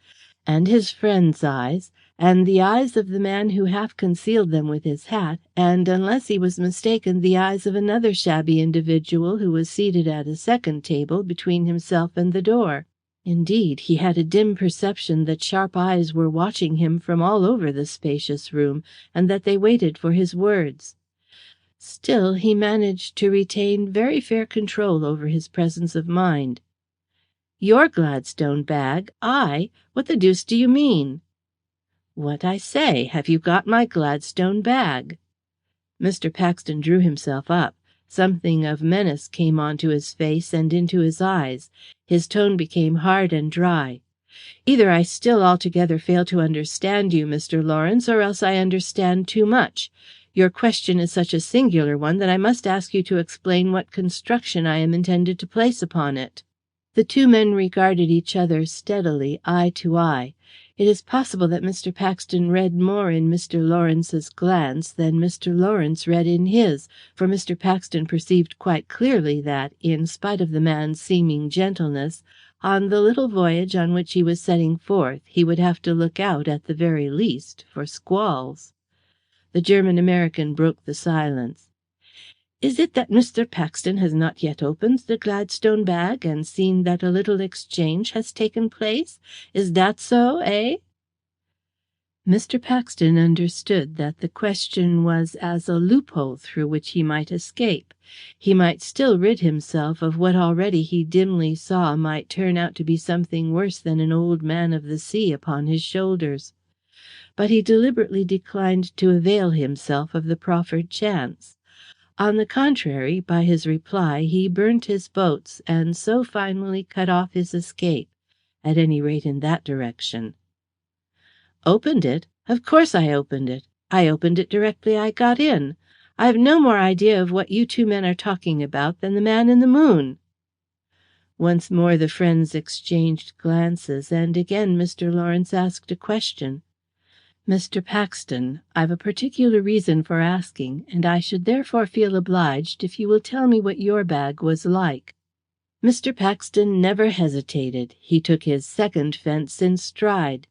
and his friend's eyes, and the eyes of the man who half concealed them with his hat, and, unless he was mistaken, the eyes of another shabby individual who was seated at a second table between himself and the door. Indeed, he had a dim perception that sharp eyes were watching him from all over the spacious room, and that they waited for his words. Still, he managed to retain very fair control over his presence of mind. "Your Gladstone bag? I? What the deuce do you mean?" "What I say. Have you got my Gladstone bag?" Mr. Paxton drew himself up. Something of menace came on to his face and into his eyes. His tone became hard and dry. "Either I still altogether fail to understand you, Mr. Lawrence, or else I understand too much. Your question is such a singular one that I must ask you to explain what construction I am intended to place upon it." The two men regarded each other steadily, eye to eye. It is possible that Mr. Paxton read more in Mr. Lawrence's glance than Mr. Lawrence read in his, for Mr. Paxton perceived quite clearly that, in spite of the man's seeming gentleness, on the little voyage on which he was setting forth he would have to look out, at the very least, for squalls. The German American broke the silence. "Is it that Mr. Paxton has not yet opened the Gladstone bag and seen that a little exchange has taken place? Is that so, eh?" Mr. Paxton understood that the question was as a loophole through which he might escape. He might still rid himself of what already he dimly saw might turn out to be something worse than an old man of the sea upon his shoulders. But he deliberately declined to avail himself of the proffered chance. On the contrary, by his reply he burnt his boats, and so finally cut off his escape, at any rate in that direction. "Opened it? Of course I opened it. I opened it directly I got in. I've no more idea of what you two men are talking about than the man in the moon." Once more the friends exchanged glances, and again Mr. Lawrence asked a question. "Mr. Paxton, I've a particular reason for asking, and I should therefore feel obliged if you will tell me what your bag was like." Mr. Paxton never hesitated. He took his second fence in stride.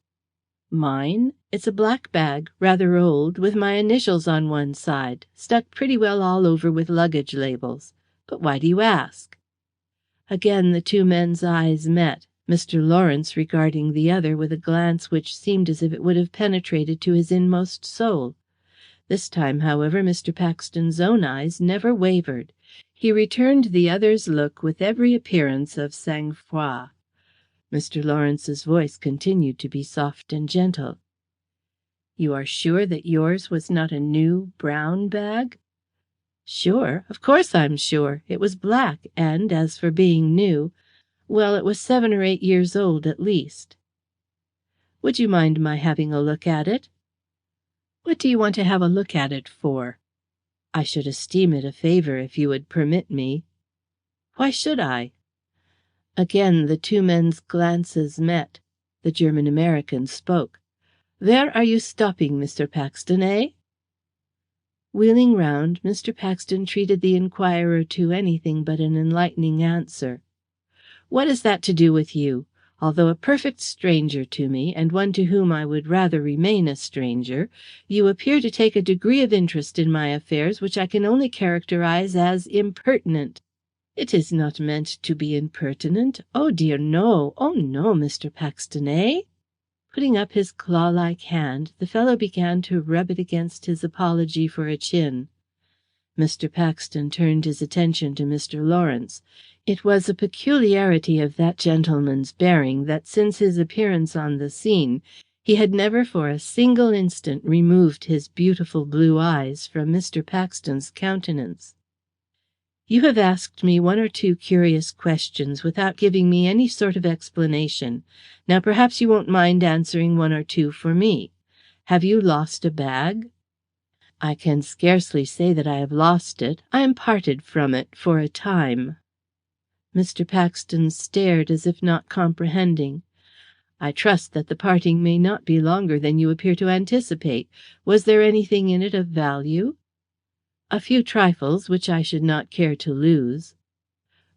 "Mine? It's a black bag, rather old, with my initials on one side, stuck pretty well all over with luggage labels. But why do you ask?" Again the two men's eyes met, Mr. Lawrence regarding the other with a glance which seemed as if it would have penetrated to his inmost soul. This time, however, Mr. Paxton's own eyes never wavered. He returned the other's look with every appearance of sang-froid. Mr. Lawrence's voice continued to be soft and gentle. "You are sure that yours was not a new brown bag?" "Sure? Of course I'm sure. It was black, and, as for being new, well, it was 7 or 8 years old at least." "Would you mind my having a look at it?" "What do you want to have a look at it for?" "I should esteem it a favour if you would permit me." "Why should I?" Again the two men's glances met. The German American spoke. "Where are you stopping, Mr. Paxton, eh?" Wheeling round, Mr. Paxton treated the inquirer to anything but an enlightening answer. "What has that to do with you? Although a perfect stranger to me, and one to whom I would rather remain a stranger, you appear to take a degree of interest in my affairs which I can only characterize as impertinent." "It is not meant to be impertinent. Oh dear, no. Oh no, Mr. Paxton, eh?" Putting up his claw-like hand, the fellow began to rub it against his apology for a chin. Mr. Paxton turned his attention to Mr. Lawrence. It was a peculiarity of that gentleman's bearing that since his appearance on the scene he had never for a single instant removed his beautiful blue eyes from Mr. Paxton's countenance. "You have asked me 1 or 2 curious questions without giving me any sort of explanation. Now perhaps you won't mind answering 1 or 2 for me. Have you lost a bag?" "I can scarcely say that I have lost it. I am parted from it for a time." Mr. Paxton stared as if not comprehending. "I trust that the parting may not be longer than you appear to anticipate. Was there anything in it of value?" "A few trifles which I should not care to lose."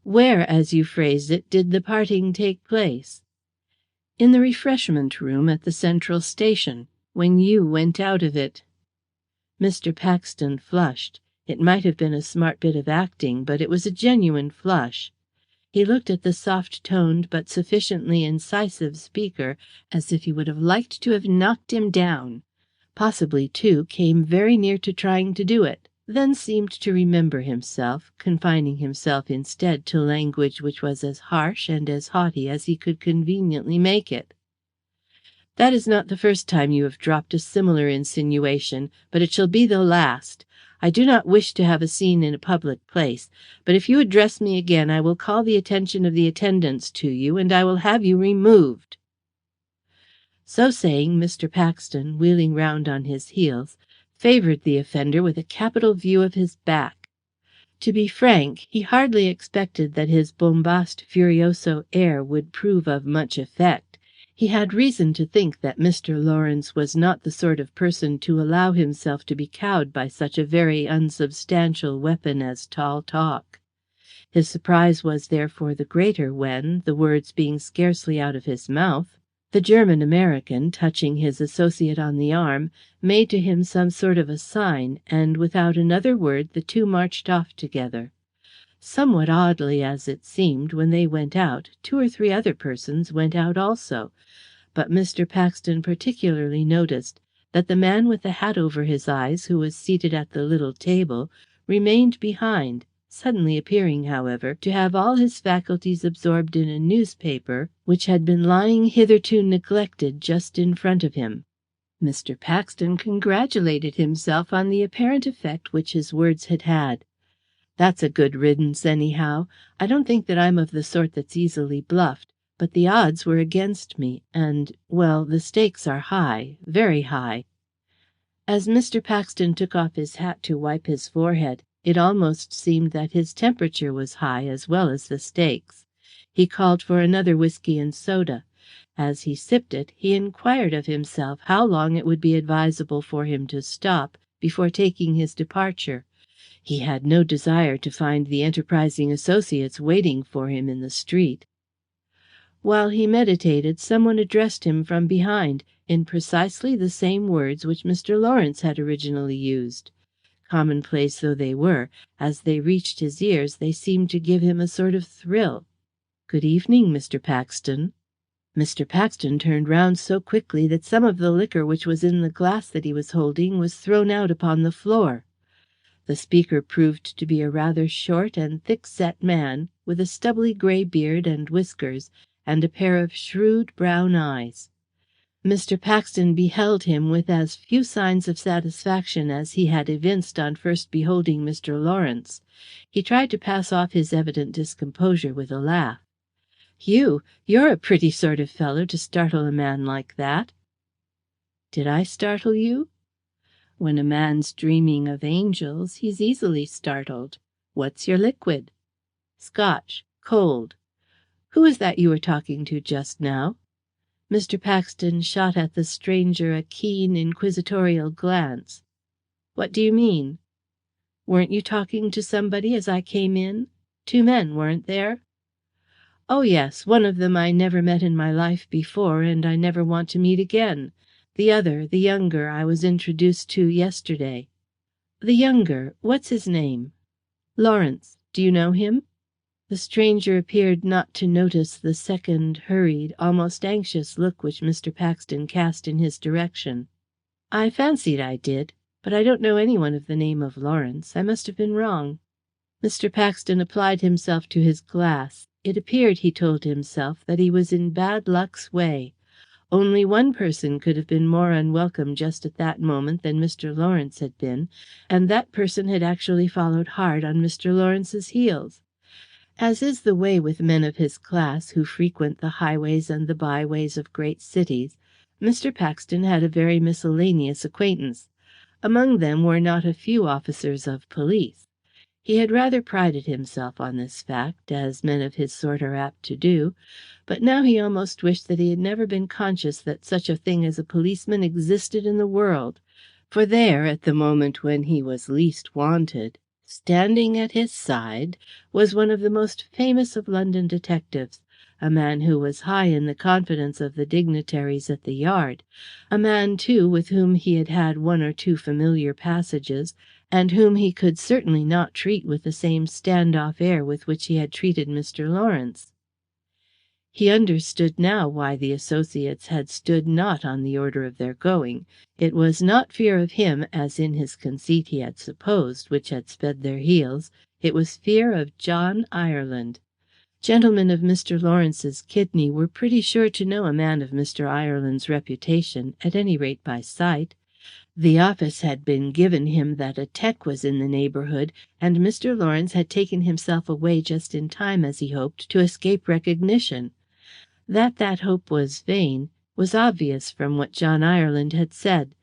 "Where, as you phrase it, did the parting take place?" "In the refreshment room at the Central Station, when you went out of it." Mr. Paxton flushed. It might have been a smart bit of acting, but it was a genuine flush. He looked at the soft-toned but sufficiently incisive speaker as if he would have liked to have knocked him down. Possibly, too, came very near to trying to do it, then seemed to remember himself, confining himself instead to language which was as harsh and as haughty as he could conveniently make it. "That is not the first time you have dropped a similar insinuation, but it shall be the last. I do not wish to have a scene in a public place, but if you address me again I will call the attention of the attendants to you, and I will have you removed." So saying, Mr. Paxton, wheeling round on his heels, favoured the offender with a capital view of his back. To be frank, he hardly expected that his bombast furioso air would prove of much effect. He had reason to think that Mr. Lawrence was not the sort of person to allow himself to be cowed by such a very unsubstantial weapon as tall talk. His surprise was therefore the greater when, the words being scarcely out of his mouth, the German American, touching his associate on the arm, made to him some sort of a sign, and without another word the two marched off together. Somewhat oddly as it seemed, when they went out, 2 or 3 other persons went out also, but Mr. Paxton particularly noticed that the man with the hat over his eyes, who was seated at the little table, remained behind, suddenly appearing, however, to have all his faculties absorbed in a newspaper which had been lying hitherto neglected just in front of him. Mr. Paxton congratulated himself on the apparent effect which his words had had. "That's a good riddance, anyhow. I don't think that I'm of the sort that's easily bluffed, but the odds were against me, and well, the stakes are high, very high." As Mr. Paxton took off his hat to wipe his forehead, it almost seemed that his temperature was high as well as the stakes. He called for another whisky and soda. As he sipped it, he inquired of himself how long it would be advisable for him to stop before taking his departure. He had no desire to find the enterprising associates waiting for him in the street. While he meditated, someone addressed him from behind, in precisely the same words which Mr. Lawrence had originally used. Commonplace though they were, as they reached his ears they seemed to give him a sort of thrill. "Good evening, Mr. Paxton." Mr. Paxton turned round so quickly that some of the liquor which was in the glass that he was holding was thrown out upon the floor. The speaker proved to be a rather short and thick-set man, with a stubbly grey beard and whiskers, and a pair of shrewd brown eyes. Mr. Paxton beheld him with as few signs of satisfaction as he had evinced on first beholding Mr. Lawrence. He tried to pass off his evident discomposure with a laugh. "You're a pretty sort of fellow to startle a man like that." "Did I startle you?" "When a man's dreaming of angels, he's easily startled. What's your liquid?" "Scotch. Cold. Who was that you were talking to just now?" Mr. Paxton shot at the stranger a keen, inquisitorial glance. "What do you mean?" "Weren't you talking to somebody as I came in? 2 men, weren't there?" "Oh, yes. One of them I never met in my life before, and I never want to meet again. The other, the younger, I was introduced to yesterday." "The younger. What's his name?" "Lawrence. Do you know him?" The stranger appeared not to notice the second, hurried, almost anxious look which Mr. Paxton cast in his direction. "I fancied I did, but I don't know anyone of the name of Lawrence. I must have been wrong." Mr. Paxton applied himself to his glass. It appeared, he told himself, that he was in bad luck's way. Only one person could have been more unwelcome just at that moment than Mr. Lawrence had been, and that person had actually followed hard on Mr. Lawrence's heels. As is the way with men of his class who frequent the highways and the byways of great cities, Mr. Paxton had a very miscellaneous acquaintance. Among them were not a few officers of police. He had rather prided himself on this fact, as men of his sort are apt to do, but now he almost wished that he had never been conscious that such a thing as a policeman existed in the world, for there, at the moment when he was least wanted, standing at his side, was one of the most famous of London detectives, a man who was high in the confidence of the dignitaries at the Yard, a man, too, with whom he had had one or two familiar passages, and whom he could certainly not treat with the same stand-off air with which he had treated Mr. Lawrence. He understood now why the associates had stood not on the order of their going. It was not fear of him, as in his conceit he had supposed, which had sped their heels. It was fear of John Ireland. Gentlemen of Mr. Lawrence's kidney were pretty sure to know a man of Mr. Ireland's reputation, at any rate by sight. The office had been given him that a tech was in the neighbourhood, and Mr. Lawrence had taken himself away just in time, as he hoped, to escape recognition. That hope was vain was obvious from what John Ireland had said.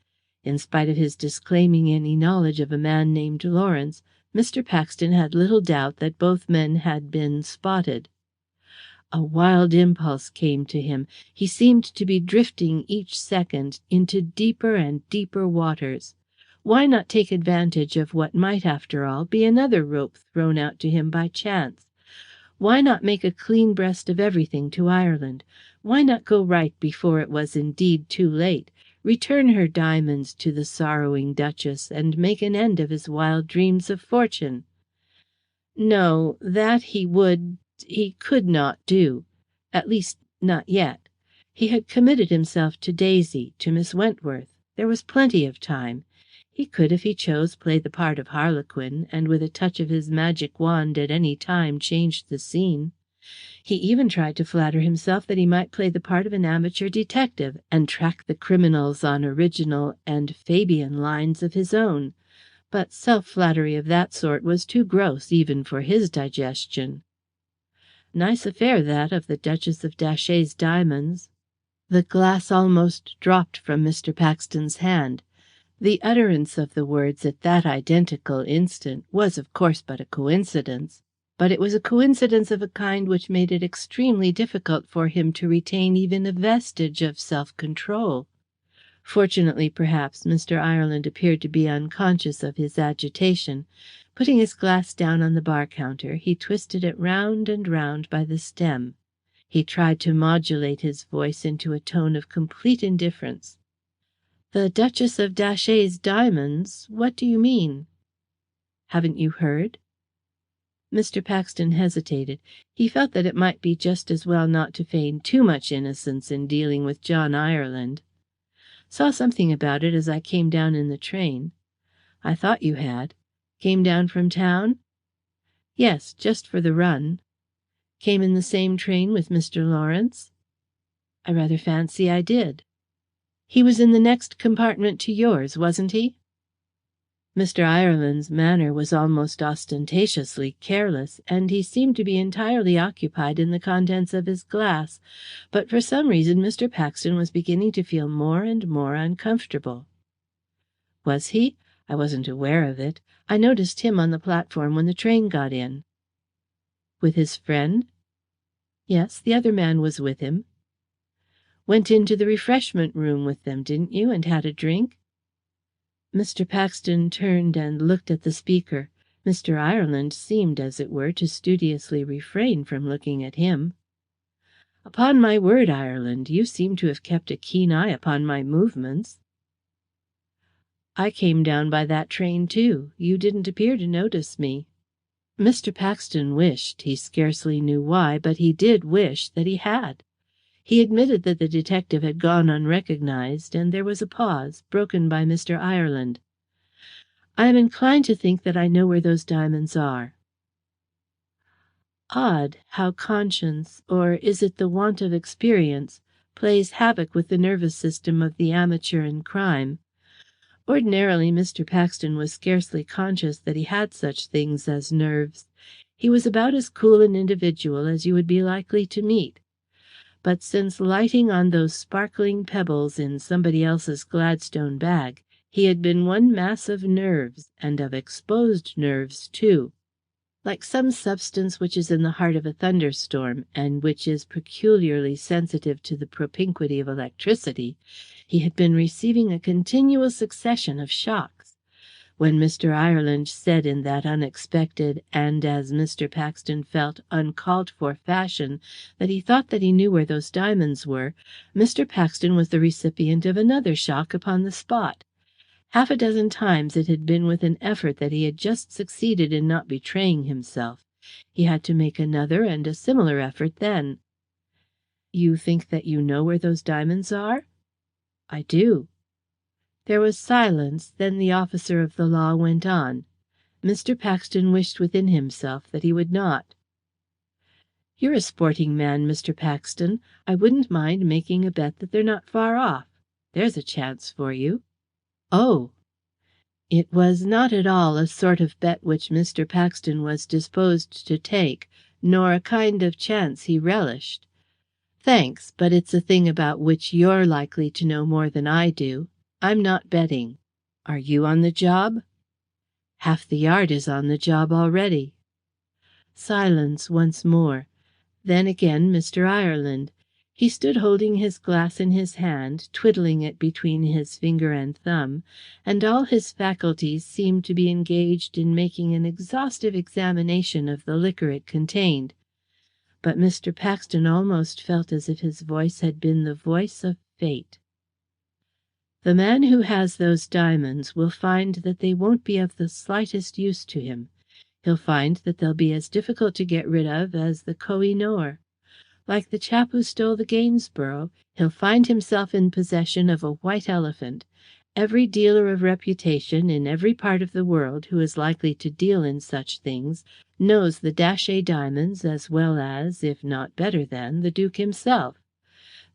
In spite of his disclaiming any knowledge of a man named Lawrence, Mr. Paxton had little doubt that both men had been spotted. A wild impulse came to him. He seemed to be drifting each second into deeper and deeper waters. Why not take advantage of what might, after all, be another rope thrown out to him by chance? Why not make a clean breast of everything to Ireland? Why not go right before it was indeed too late? Return her diamonds to the sorrowing Duchess, and make an end of his wild dreams of fortune? No, that he could not do. At least, not yet. He had committed himself to Daisy, to Miss Wentworth. There was plenty of time. He could, if he chose, play the part of Harlequin, and with a touch of his magic wand at any time change the scene. He even tried to flatter himself that he might play the part of an amateur detective, and track the criminals on original and Fabian lines of his own. But self-flattery of that sort was too gross even for his digestion. Nice affair, that, of the Duchess of Datchet's diamonds. The glass almost dropped from Mr. Paxton's hand. The utterance of the words at that identical instant was, of course, but a coincidence. But it was a coincidence of a kind which made it extremely difficult for him to retain even a vestige of self-control. Fortunately, perhaps, Mr. Ireland appeared to be unconscious of his agitation. Putting his glass down on the bar counter, he twisted it round and round by the stem. He tried to modulate his voice into a tone of complete indifference. "The Duchess of Datchet's diamonds? What do you mean?" "Haven't you heard?" Mr. Paxton hesitated. He felt that it might be just as well not to feign too much innocence in dealing with John Ireland. "Saw something about it as I came down in the train." "I thought you had. Came down from town?" "Yes, just for the run." "Came in the same train with Mr. Lawrence?" "I rather fancy I did." "He was in the next compartment to yours, wasn't he?" Mr. Ireland's manner was almost ostentatiously careless, and he seemed to be entirely occupied in the contents of his glass, but for some reason Mr. Paxton was beginning to feel more and more uncomfortable. "Was he? I wasn't aware of it. I noticed him on the platform when the train got in." "With his friend?" "Yes, the other man was with him." "Went into the refreshment room with them, didn't you, and had a drink?" Mr. Paxton turned and looked at the speaker. Mr. Ireland seemed, as it were, to studiously refrain from looking at him. "Upon my word, Ireland, you seem to have kept a keen eye upon my movements." "I came down by that train too. You didn't appear to notice me." Mr. Paxton wished, he scarcely knew why, but he did wish that he had. He admitted that the detective had gone unrecognized, and there was a pause, broken by Mr. Ireland. "I am inclined to think that I know where those diamonds are." Odd how conscience, or is it the want of experience, plays havoc with the nervous system of the amateur in crime. Ordinarily, Mr. Paxton was scarcely conscious that he had such things as nerves. He was about as cool an individual as you would be likely to meet. But since lighting on those sparkling pebbles in somebody else's Gladstone bag, He had been one mass of nerves, and of exposed nerves too. Like some substance which is in the heart of a thunderstorm, and which is peculiarly sensitive to the propinquity of electricity, he had been receiving a continual succession of shocks. When Mr. Ireland said in that unexpected and, as Mr. Paxton felt, uncalled for fashion that he thought that he knew where those diamonds were, Mr. Paxton was the recipient of another shock upon the spot. Half a dozen times it had been with an effort that he had just succeeded in not betraying himself. He had to make another and a similar effort then. "You think that you know where those diamonds are?" "I do." There was silence, then the officer of the law went on. Mr. Paxton wished within himself that he would not. "You're a sporting man, Mr. Paxton. I wouldn't mind making a bet that they're not far off. There's a chance for you." "Oh!" It was not at all a sort of bet which Mr. Paxton was disposed to take, nor a kind of chance he relished. "Thanks, but it's a thing about which you're likely to know more than I do. I'm not betting. Are you on the job?" "Half the yard is on the job already." Silence once more. Then again Mr. Ireland. He stood holding his glass in his hand, twiddling it between his finger and thumb, and all his faculties seemed to be engaged in making an exhaustive examination of the liquor it contained. But Mr. Paxton almost felt as if his voice had been the voice of fate. "The man who has those diamonds will find that they won't be of the slightest use to him. He'll find that they'll be as difficult to get rid of as the Koh-i-Noor. Like the chap who stole the Gainsborough, he'll find himself in possession of a white elephant. Every dealer of reputation in every part of the world who is likely to deal in such things knows the Datchet diamonds as well as, if not better than, the Duke himself.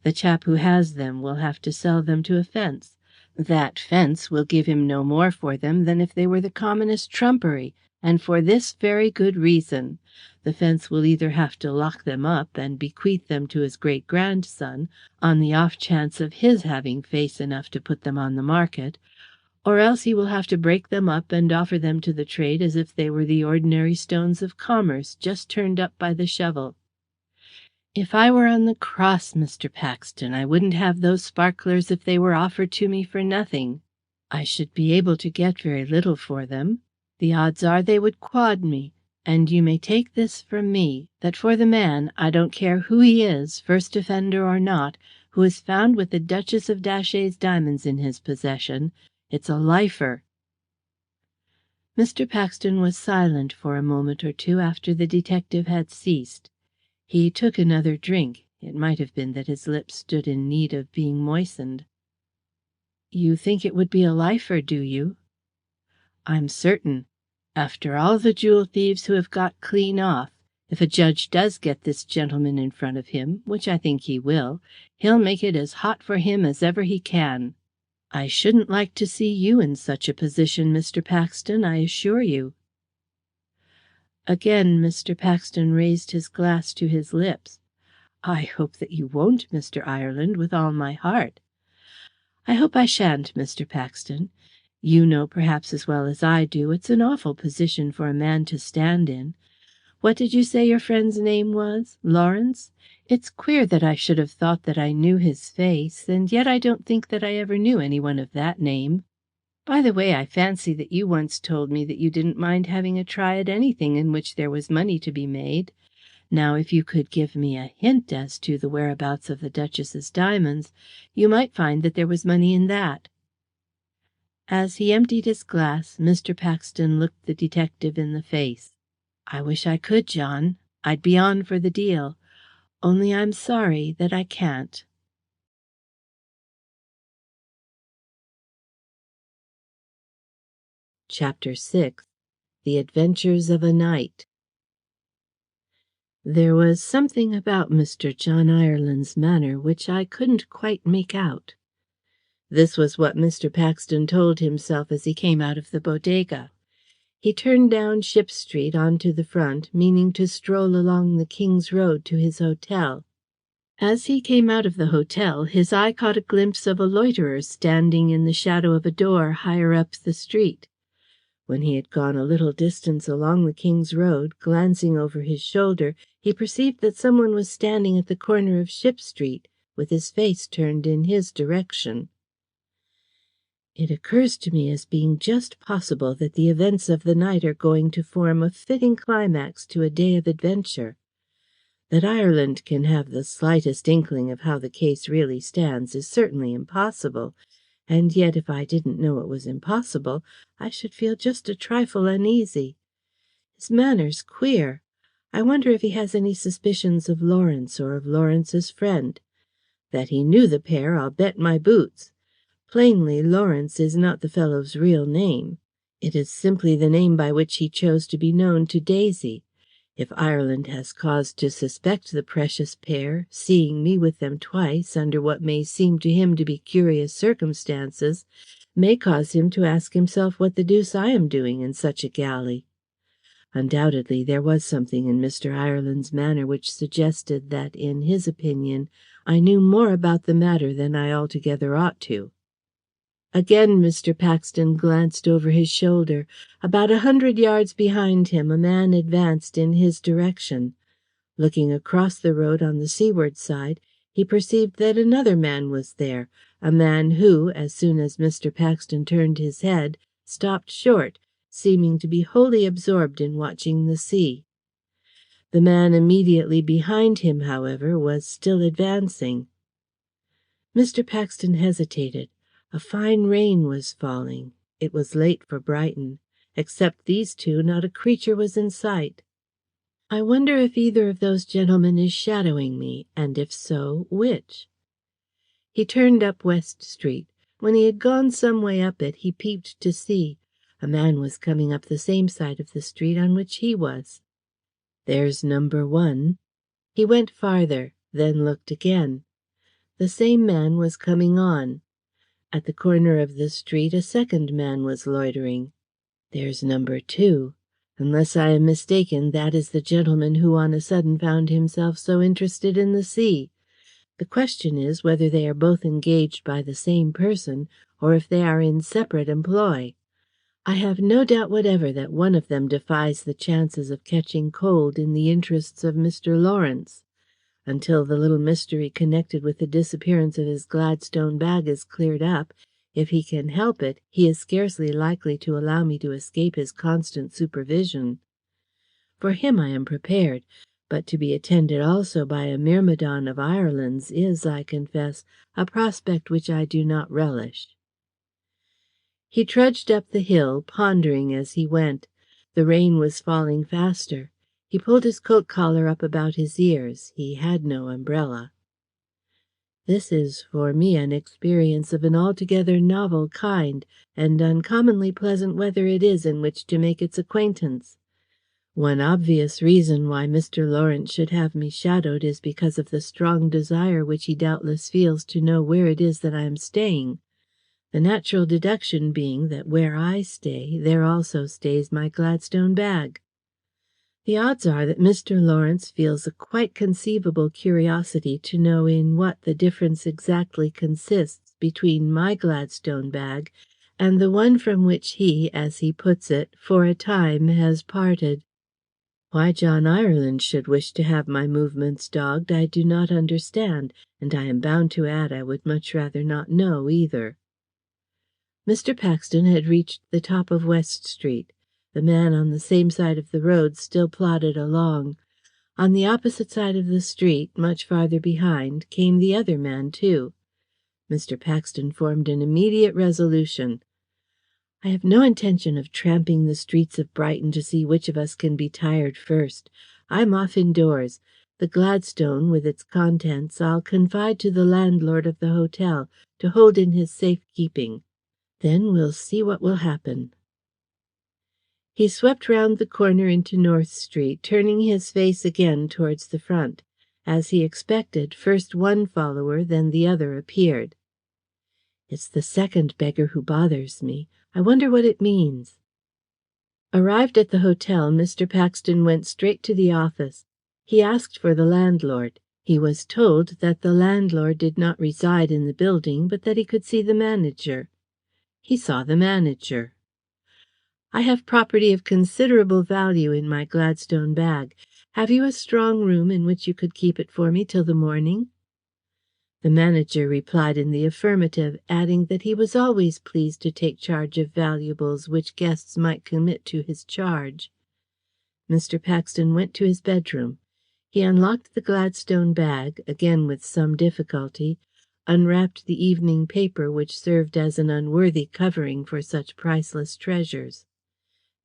The chap who has them will have to sell them to a fence. That fence will give him no more for them than if they were the commonest trumpery, and for this very good reason. The fence will either have to lock them up and bequeath them to his great-grandson, on the off chance of his having face enough to put them on the market, or else he will have to break them up and offer them to the trade as if they were the ordinary stones of commerce, just turned up by the shovel. If I were on the cross, Mr. Paxton, I wouldn't have those sparklers if they were offered to me for nothing. I should be able to get very little for them. The odds are they would quad me, and you may take this from me, that for the man, I don't care who he is, first offender or not, who is found with the Duchess of Datchet's diamonds in his possession, it's a lifer." Mr. Paxton was silent for a moment or two after the detective had ceased. He took another drink. It might have been that his lips stood in need of being moistened. "You think it would be a lifer, do you?" "I'm certain. After all the jewel thieves who have got clean off, if a judge does get this gentleman in front of him, which I think he will, he'll make it as hot for him as ever he can. I shouldn't like to see you in such a position, Mr. Paxton, I assure you." Again Mr. Paxton raised his glass to his lips. "I hope that you won't, Mr. Ireland, with all my heart." "I hope I shan't, Mr. Paxton. You know perhaps as well as I do it's an awful position for a man to stand in. What did you say your friend's name was? Lawrence? It's queer that I should have thought that I knew his face, and yet I don't think that I ever knew anyone of that name. By the way, I fancy that you once told me that you didn't mind having a try at anything in which there was money to be made. Now, if you could give me a hint as to the whereabouts of the Duchess's diamonds, you might find that there was money in that." As he emptied his glass, Mr. Paxton looked the detective in the face. "I wish I could, John. I'd be on for the deal. Only I'm sorry that I can't." Chapter 6. The Adventures of a Night. There was something about Mr. John Ireland's manner which I couldn't quite make out. This was what Mr. Paxton told himself as he came out of the bodega. He turned down Ship Street on to the front, meaning to stroll along the King's Road to his hotel. As he came out of the hotel, his eye caught a glimpse of a loiterer standing in the shadow of a door higher up the street. When he had gone a little distance along the King's Road, glancing over his shoulder, he perceived that someone was standing at the corner of Ship Street, with his face turned in his direction. It occurs to me as being just possible that the events of the night are going to form a fitting climax to a day of adventure. That Ireland can have the slightest inkling of how the case really stands is certainly impossible, and yet if I didn't know it was impossible, I should feel just a trifle uneasy. His manner's queer. I wonder if he has any suspicions of Lawrence or of Lawrence's friend. That he knew the pair, I'll bet my boots. Plainly, Lawrence is not the fellow's real name. It is simply the name by which he chose to be known to Daisy. If Ireland has cause to suspect the precious pair, seeing me with them twice under what may seem to him to be curious circumstances, may cause him to ask himself what the deuce I am doing in such a galley. Undoubtedly there was something in Mr. Ireland's manner which suggested that, in his opinion, I knew more about the matter than I altogether ought to. Again Mr. Paxton glanced over his shoulder. About 100 yards behind him a man advanced in his direction. Looking across the road on the seaward side, he perceived that another man was there, a man who, as soon as Mr. Paxton turned his head, stopped short, seeming to be wholly absorbed in watching the sea. The man immediately behind him, however, was still advancing. Mr. Paxton hesitated. A fine rain was falling. It was late for Brighton. Except these two, not a creature was in sight. I wonder if either of those gentlemen is shadowing me, and if so, which? He turned up West Street. When he had gone some way up it, he peeped to see. A man was coming up the same side of the street on which he was. There's number 1. He went farther, then looked again. The same man was coming on. At the corner of the street a second man was loitering. There's number 2. Unless I am mistaken, that is the gentleman who on a sudden found himself so interested in the sea. The question is whether they are both engaged by the same person, or if they are in separate employ. I have no doubt whatever that one of them defies the chances of catching cold in the interests of Mr. Lawrence. Until the little mystery connected with the disappearance of his Gladstone bag is cleared up, if he can help it, he is scarcely likely to allow me to escape his constant supervision. For him I am prepared, but to be attended also by a myrmidon of Ireland's is, I confess, a prospect which I do not relish. He trudged up the hill, pondering as he went. The rain was falling faster. He pulled his coat collar up about his ears. He had no umbrella. This is for me an experience of an altogether novel kind, and uncommonly pleasant weather it is in which to make its acquaintance. One obvious reason why Mr. Lawrence should have me shadowed is because of the strong desire which he doubtless feels to know where it is that I am staying. The natural deduction being that where I stay, there also stays my Gladstone bag. The odds are that Mr. Lawrence feels a quite conceivable curiosity to know in what the difference exactly consists between my Gladstone bag and the one from which he, as he puts it, for a time has parted. Why John Ireland should wish to have my movements dogged I do not understand, and I am bound to add I would much rather not know either. Mr. Paxton had reached the top of West Street. The man on the same side of the road still plodded along. On the opposite side of the street, much farther behind, came the other man too. Mr. Paxton formed an immediate resolution. I have no intention of tramping the streets of Brighton to see which of us can be tired first. I'm off indoors. The Gladstone, with its contents, I'll confide to the landlord of the hotel, to hold in his safe keeping. Then we'll see what will happen. He swept round the corner into North Street, turning his face again towards the front. As he expected, first one follower, then the other appeared. It's the second beggar who bothers me. I wonder what it means. Arrived at the hotel, Mr. Paxton went straight to the office. He asked for the landlord. He was told that the landlord did not reside in the building, but that he could see the manager. He saw the manager. "I have property of considerable value in my Gladstone bag. Have you a strong room in which you could keep it for me till the morning?" The manager replied in the affirmative, adding that he was always pleased to take charge of valuables which guests might commit to his charge. Mr. Paxton went to his bedroom. He unlocked the Gladstone bag, again with some difficulty, unwrapped the evening paper which served as an unworthy covering for such priceless treasures.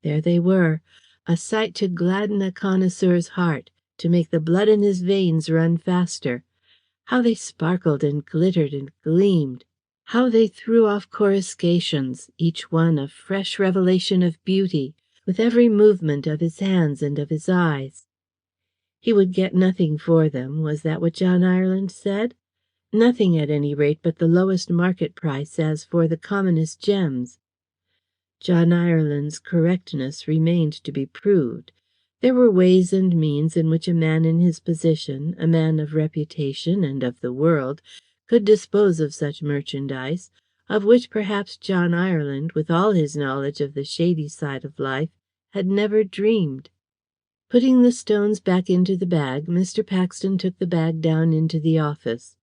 There they were, a sight to gladden a connoisseur's heart, to make the blood in his veins run faster. How they sparkled and glittered and gleamed! How they threw off coruscations, each one a fresh revelation of beauty, with every movement of his hands and of his eyes! He would get nothing for them, was that what John Ireland said? Nothing, at any rate, but the lowest market price as for the commonest gems. John Ireland's correctness remained to be proved. There were ways and means in which a man in his position, a man of reputation and of the world, could dispose of such merchandise, of which perhaps John Ireland, with all his knowledge of the shady side of life, had never dreamed. Putting the stones back into the bag, Mr. Paxton took the bag down into the office.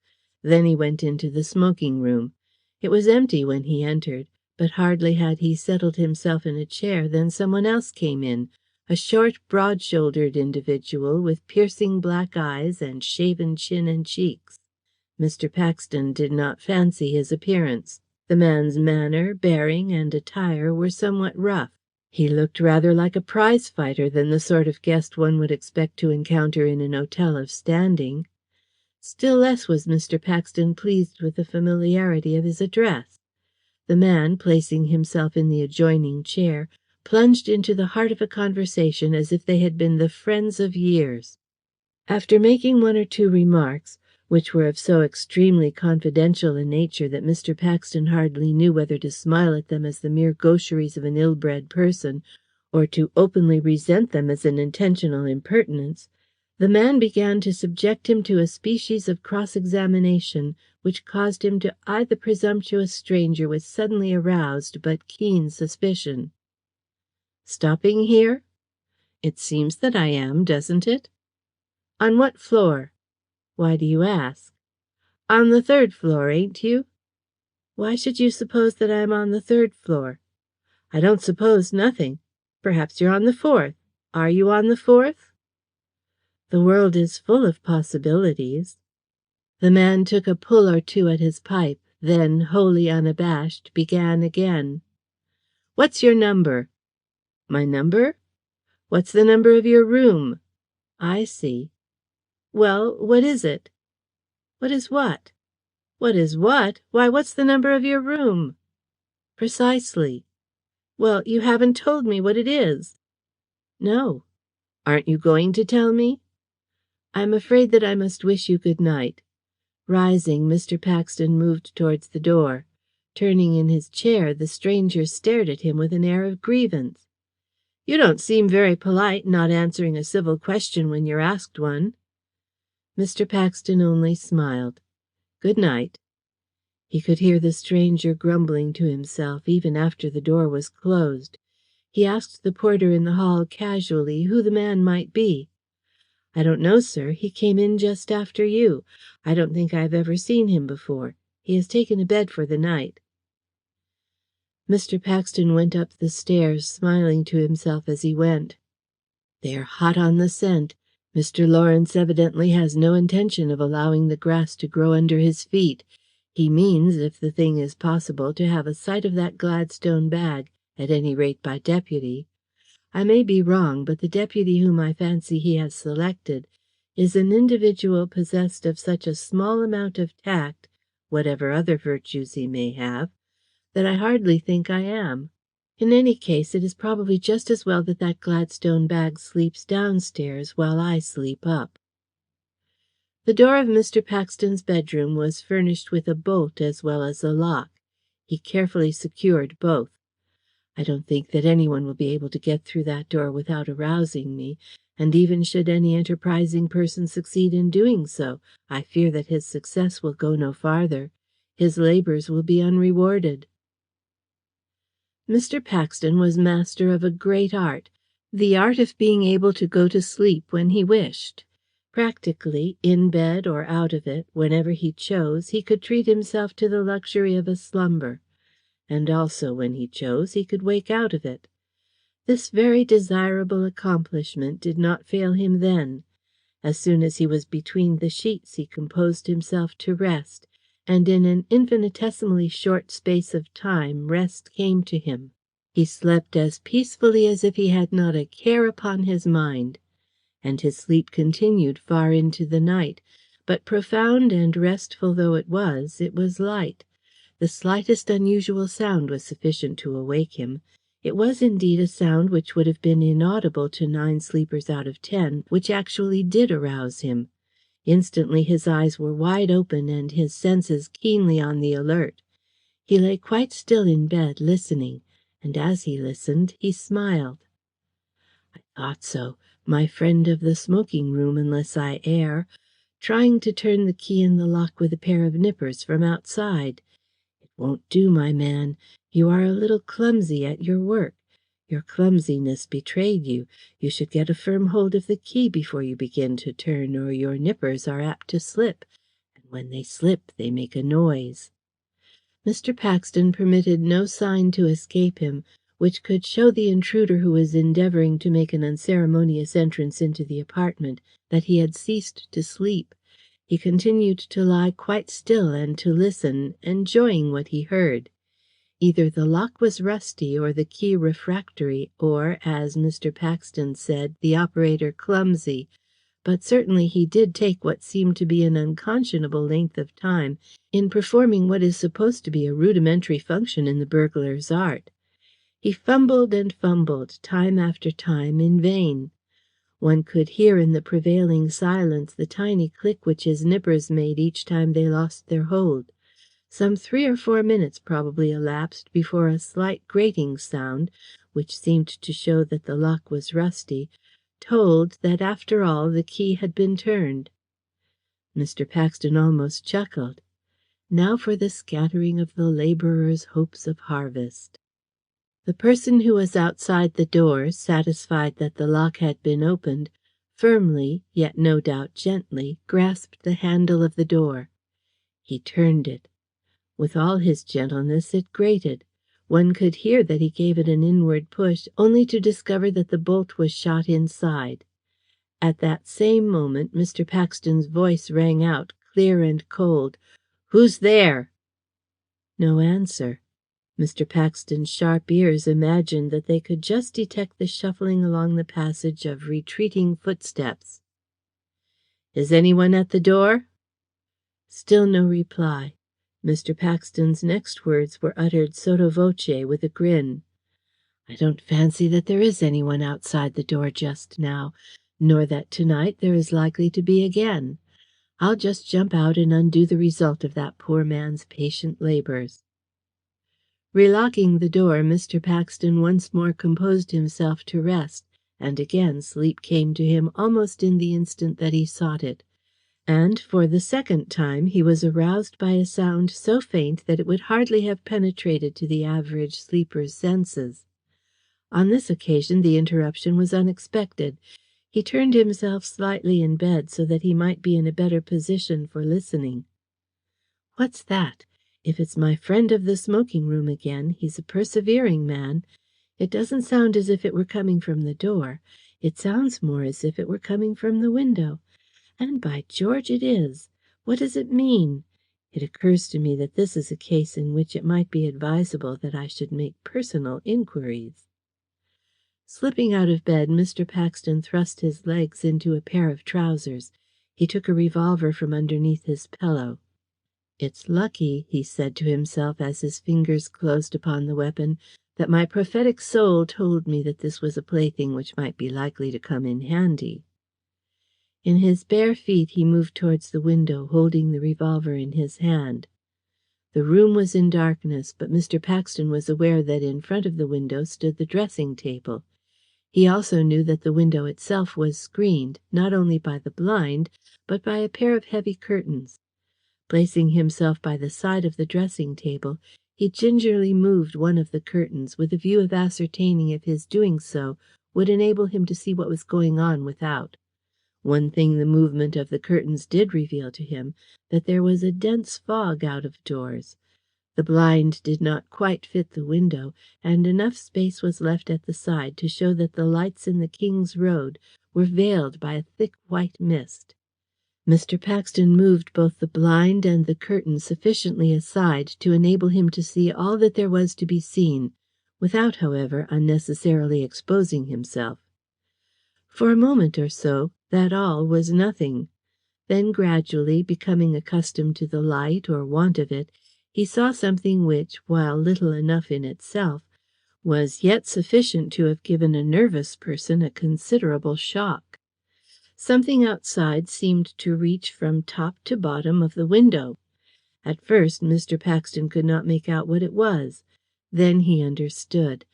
Then he went into the smoking room. It was empty when he entered, but hardly had he settled himself in a chair than someone else came in, a short, broad-shouldered individual with piercing black eyes and shaven chin and cheeks. Mr. Paxton did not fancy his appearance. The man's manner, bearing, and attire were somewhat rough. He looked rather like a prize fighter than the sort of guest one would expect to encounter in an hotel of standing. Still less was Mr. Paxton pleased with the familiarity of his address. The man, placing himself in the adjoining chair, plunged into the heart of a conversation as if they had been the friends of years. After making one or two remarks, which were of so extremely confidential a nature that Mr. Paxton hardly knew whether to smile at them as the mere gaucheries of an ill-bred person, or to openly resent them as an intentional impertinence, the man began to subject him to a species of cross-examination which caused him to eye the presumptuous stranger with suddenly aroused but keen suspicion. "Stopping here?" "It seems that I am, doesn't it?" "On what floor?" "Why do you ask?" "On the 3rd floor, ain't you?" "Why should you suppose that I am on the 3rd floor?" "I don't suppose nothing. Perhaps you're on the 4th. Are you on the 4th?" "The world is full of possibilities." The man took a pull or two at his pipe, then, wholly unabashed, began again. "What's your number?" "My number?" "What's the number of your room?" "I see." "Well, what is it?" "What is what?" "What is what? Why, what's the number of your room?" "Precisely." "Well, you haven't told me what it is." "No." "Aren't you going to tell me?" "I'm afraid that I must wish you good night." Rising, Mr. Paxton moved towards the door. Turning in his chair, the stranger stared at him with an air of grievance. "You don't seem very polite, not answering a civil question when you're asked one." Mr. Paxton only smiled. "Good night." He could hear the stranger grumbling to himself even after the door was closed. He asked the porter in the hall casually who the man might be. "I don't know, sir. He came in just after you. I don't think I have ever seen him before. He has taken a bed for the night." Mr. Paxton went up the stairs, smiling to himself as he went. "They are hot on the scent. Mr. Lawrence evidently has no intention of allowing the grass to grow under his feet. He means, if the thing is possible, to have a sight of that Gladstone bag, at any rate by deputy. I may be wrong, but the deputy whom I fancy he has selected is an individual possessed of such a small amount of tact, whatever other virtues he may have, that I hardly think I am. In any case, it is probably just as well that that Gladstone bag sleeps downstairs while I sleep up." The door of Mr. Paxton's bedroom was furnished with a bolt as well as a lock. He carefully secured both. "I don't think that anyone will be able to get through that door without arousing me. and even should any enterprising person succeed in doing so, I fear that his success will go no farther. His labours will be unrewarded. Mr. Paxton was master of a great art, the art of being able to go to sleep when he wished. Practically, in bed or out of it, whenever he chose, he could treat himself to the luxury of a slumber. And also, when he chose, he could wake out of it. This very desirable accomplishment did not fail him then. As soon as he was between the sheets, he composed himself to rest, and in an infinitesimally short space of time rest came to him. He slept as peacefully as if he had not a care upon his mind, and his sleep continued far into the night. But profound and restful though it was light. The slightest unusual sound was sufficient to awake him. It was indeed a sound which would have been inaudible to 9 sleepers out of 10, which actually did arouse him. Instantly his eyes were wide open and his senses keenly on the alert. He lay quite still in bed, listening, and as he listened, he smiled. "I thought so. My friend of the smoking room, unless I err. Trying to turn the key in the lock with a pair of nippers from outside. It won't do, my man. You are a little clumsy at your work. Your clumsiness betrayed you. You should get a firm hold of the key before you begin to turn, or your nippers are apt to slip, and when they slip they make a noise." Mr. Paxton permitted no sign to escape him which could show the intruder who was endeavouring to make an unceremonious entrance into the apartment that he had ceased to sleep. He continued to lie quite still and to listen, enjoying what he heard. Either the lock was rusty or the key refractory, or, as Mr. Paxton said, the operator clumsy, but certainly he did take what seemed to be an unconscionable length of time in performing what is supposed to be a rudimentary function in the burglar's art. He fumbled and fumbled, time after time, in vain. One could hear in the prevailing silence the tiny click which his nippers made each time they lost their hold. Some 3 or 4 minutes probably elapsed before a slight grating sound, which seemed to show that the lock was rusty, told that after all the key had been turned. Mr. Paxton almost chuckled. Now for the scattering of the labourer's hopes of harvest. The person who was outside the door, satisfied that the lock had been opened, firmly, yet no doubt gently, grasped the handle of the door. He turned it. With all his gentleness, it grated. One could hear that he gave it an inward push, only to discover that the bolt was shot inside. At that same moment Mr. Paxton's voice rang out, clear and cold. "Who's there?" No answer. Mr. Paxton's sharp ears imagined that they could just detect the shuffling along the passage of retreating footsteps. "Is anyone at the door?" Still no reply. Mr. Paxton's next words were uttered sotto voce, with a grin. "I don't fancy that there is anyone outside the door just now, nor that tonight there is likely to be again. I'll just jump out and undo the result of that poor man's patient labours." Relocking the door, Mr. Paxton once more composed himself to rest, and again sleep came to him almost in the instant that he sought it. And for the second time he was aroused by a sound so faint that it would hardly have penetrated to the average sleeper's senses. On this occasion the interruption was unexpected. He turned himself slightly in bed so that he might be in a better position for listening. "What's that? If it's my friend of the smoking room again, he's a persevering man. It doesn't sound as if it were coming from the door. It sounds more as if it were coming from the window. And by George it is. What does it mean? It occurs to me that this is a case in which it might be advisable that I should make personal inquiries." Slipping out of bed, Mr. Paxton thrust his legs into a pair of trousers. He took a revolver from underneath his pillow. "It's lucky," he said to himself as his fingers closed upon the weapon, "that my prophetic soul told me that this was a plaything which might be likely to come in handy." In his bare feet he moved towards the window, holding the revolver in his hand. The room was in darkness, but Mr. Paxton was aware that in front of the window stood the dressing table. He also knew that the window itself was screened, not only by the blind, but by a pair of heavy curtains. Placing himself by the side of the dressing-table, he gingerly moved one of the curtains with a view of ascertaining if his doing so would enable him to see what was going on without. One thing the movement of the curtains did reveal to him, that there was a dense fog out of doors. The blind did not quite fit the window, and enough space was left at the side to show that the lights in the King's Road were veiled by a thick white mist. Mr. Paxton moved both the blind and the curtain sufficiently aside to enable him to see all that there was to be seen, without, however, unnecessarily exposing himself. For a moment or so, that all was nothing. Then gradually, becoming accustomed to the light or want of it, he saw something which, while little enough in itself, was yet sufficient to have given a nervous person a considerable shock. Something outside seemed to reach from top to bottom of the window. At first Mr. Paxton could not make out what it was. Then he understood.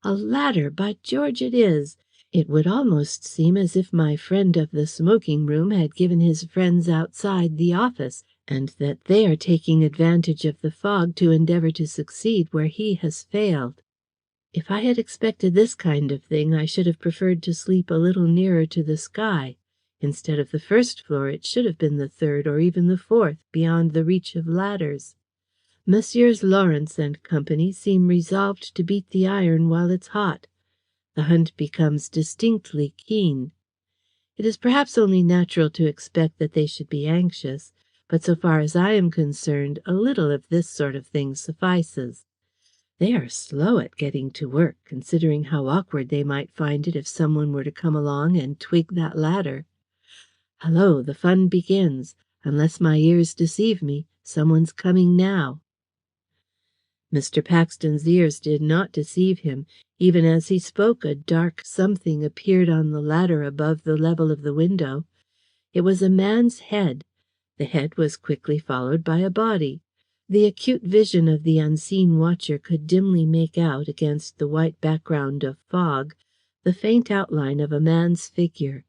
A ladder, by George it is! It would almost seem as if my friend of the smoking room had given his friends outside the office, and that they are taking advantage of the fog to endeavour to succeed where he has failed. If I had expected this kind of thing, I should have preferred to sleep a little nearer to the sky. Instead of the first floor, it should have been the third or even the fourth, beyond the reach of ladders. Messrs. Lawrence and Company seem resolved to beat the iron while it's hot. The hunt becomes distinctly keen. It is perhaps only natural to expect that they should be anxious, but so far as I am concerned, a little of this sort of thing suffices. They are slow at getting to work, considering how awkward they might find it if someone were to come along and twig that ladder. Hallo, the fun begins. Unless my ears deceive me, someone's coming now. Mr. Paxton's ears did not deceive him. Even as he spoke, a dark something appeared on the ladder above the level of the window. It was a man's head. The head was quickly followed by a body. The acute vision of the unseen watcher could dimly make out, against the white background of fog, the faint outline of a man's figure.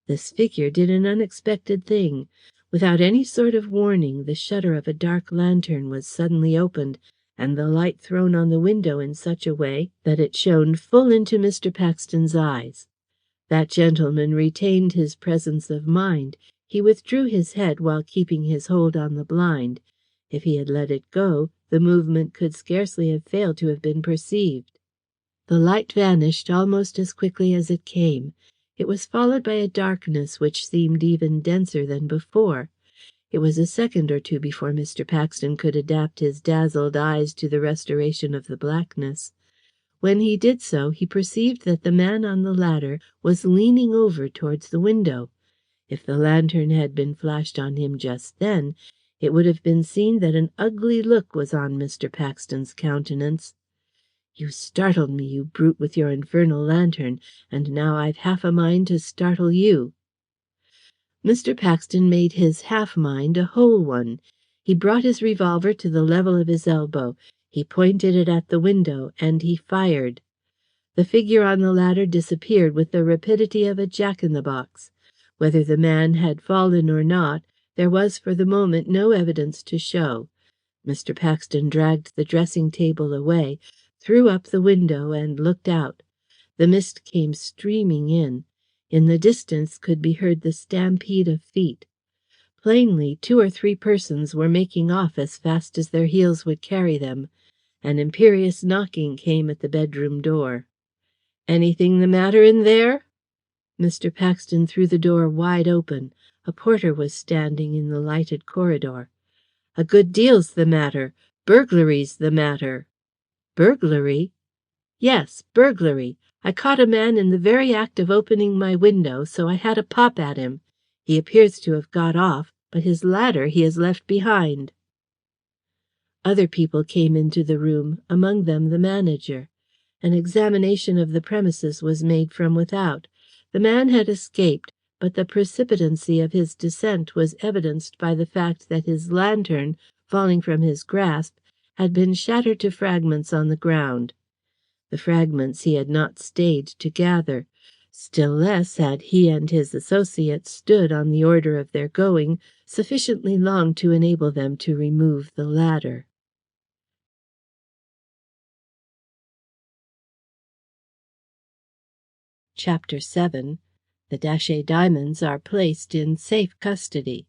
This figure did an unexpected thing. Without any sort of warning, the shutter of a dark lantern was suddenly opened, and the light thrown on the window in such a way that it shone full into Mr. Paxton's eyes. That gentleman retained his presence of mind. He withdrew his head while keeping his hold on the blind. If he had let it go, the movement could scarcely have failed to have been perceived. The light vanished almost as quickly as it came. It was followed by a darkness which seemed even denser than before. It was a second or two before Mr. Paxton could adapt his dazzled eyes to the restoration of the blackness. When he did so, he perceived that the man on the ladder was leaning over towards the window. If the lantern had been flashed on him just then, it would have been seen that an ugly look was on Mr. Paxton's countenance. "You startled me, you brute, with your infernal lantern, and now I've half a mind to startle you." Mr. Paxton made his half mind a whole one. He brought his revolver to the level of his elbow. He pointed it at the window, and he fired. The figure on the ladder disappeared with the rapidity of a jack-in-the-box. Whether the man had fallen or not, there was for the moment no evidence to show. Mr. Paxton dragged the dressing-table away, threw up the window, and looked out. The mist came streaming in. In the distance could be heard the stampede of feet. Plainly, 2 or 3 persons were making off as fast as their heels would carry them. An imperious knocking came at the bedroom door. "Anything the matter in there?" Mr. Paxton threw the door wide open. A porter was standing in the lighted corridor. "A good deal's the matter. Burglary's the matter." "Burglary?" "Yes, burglary. I caught a man in the very act of opening my window, so I had a pop at him. He appears to have got off, but his ladder he has left behind." Other people came into the room, among them the manager. An examination of the premises was made from without. The man had escaped, but the precipitancy of his descent was evidenced by the fact that his lantern, falling from his grasp, had been shattered to fragments on the ground. The fragments he had not stayed to gather. Still less had he and his associates stood on the order of their going sufficiently long to enable them to remove the ladder. Chapter 7. The Datchet diamonds are placed in safe custody.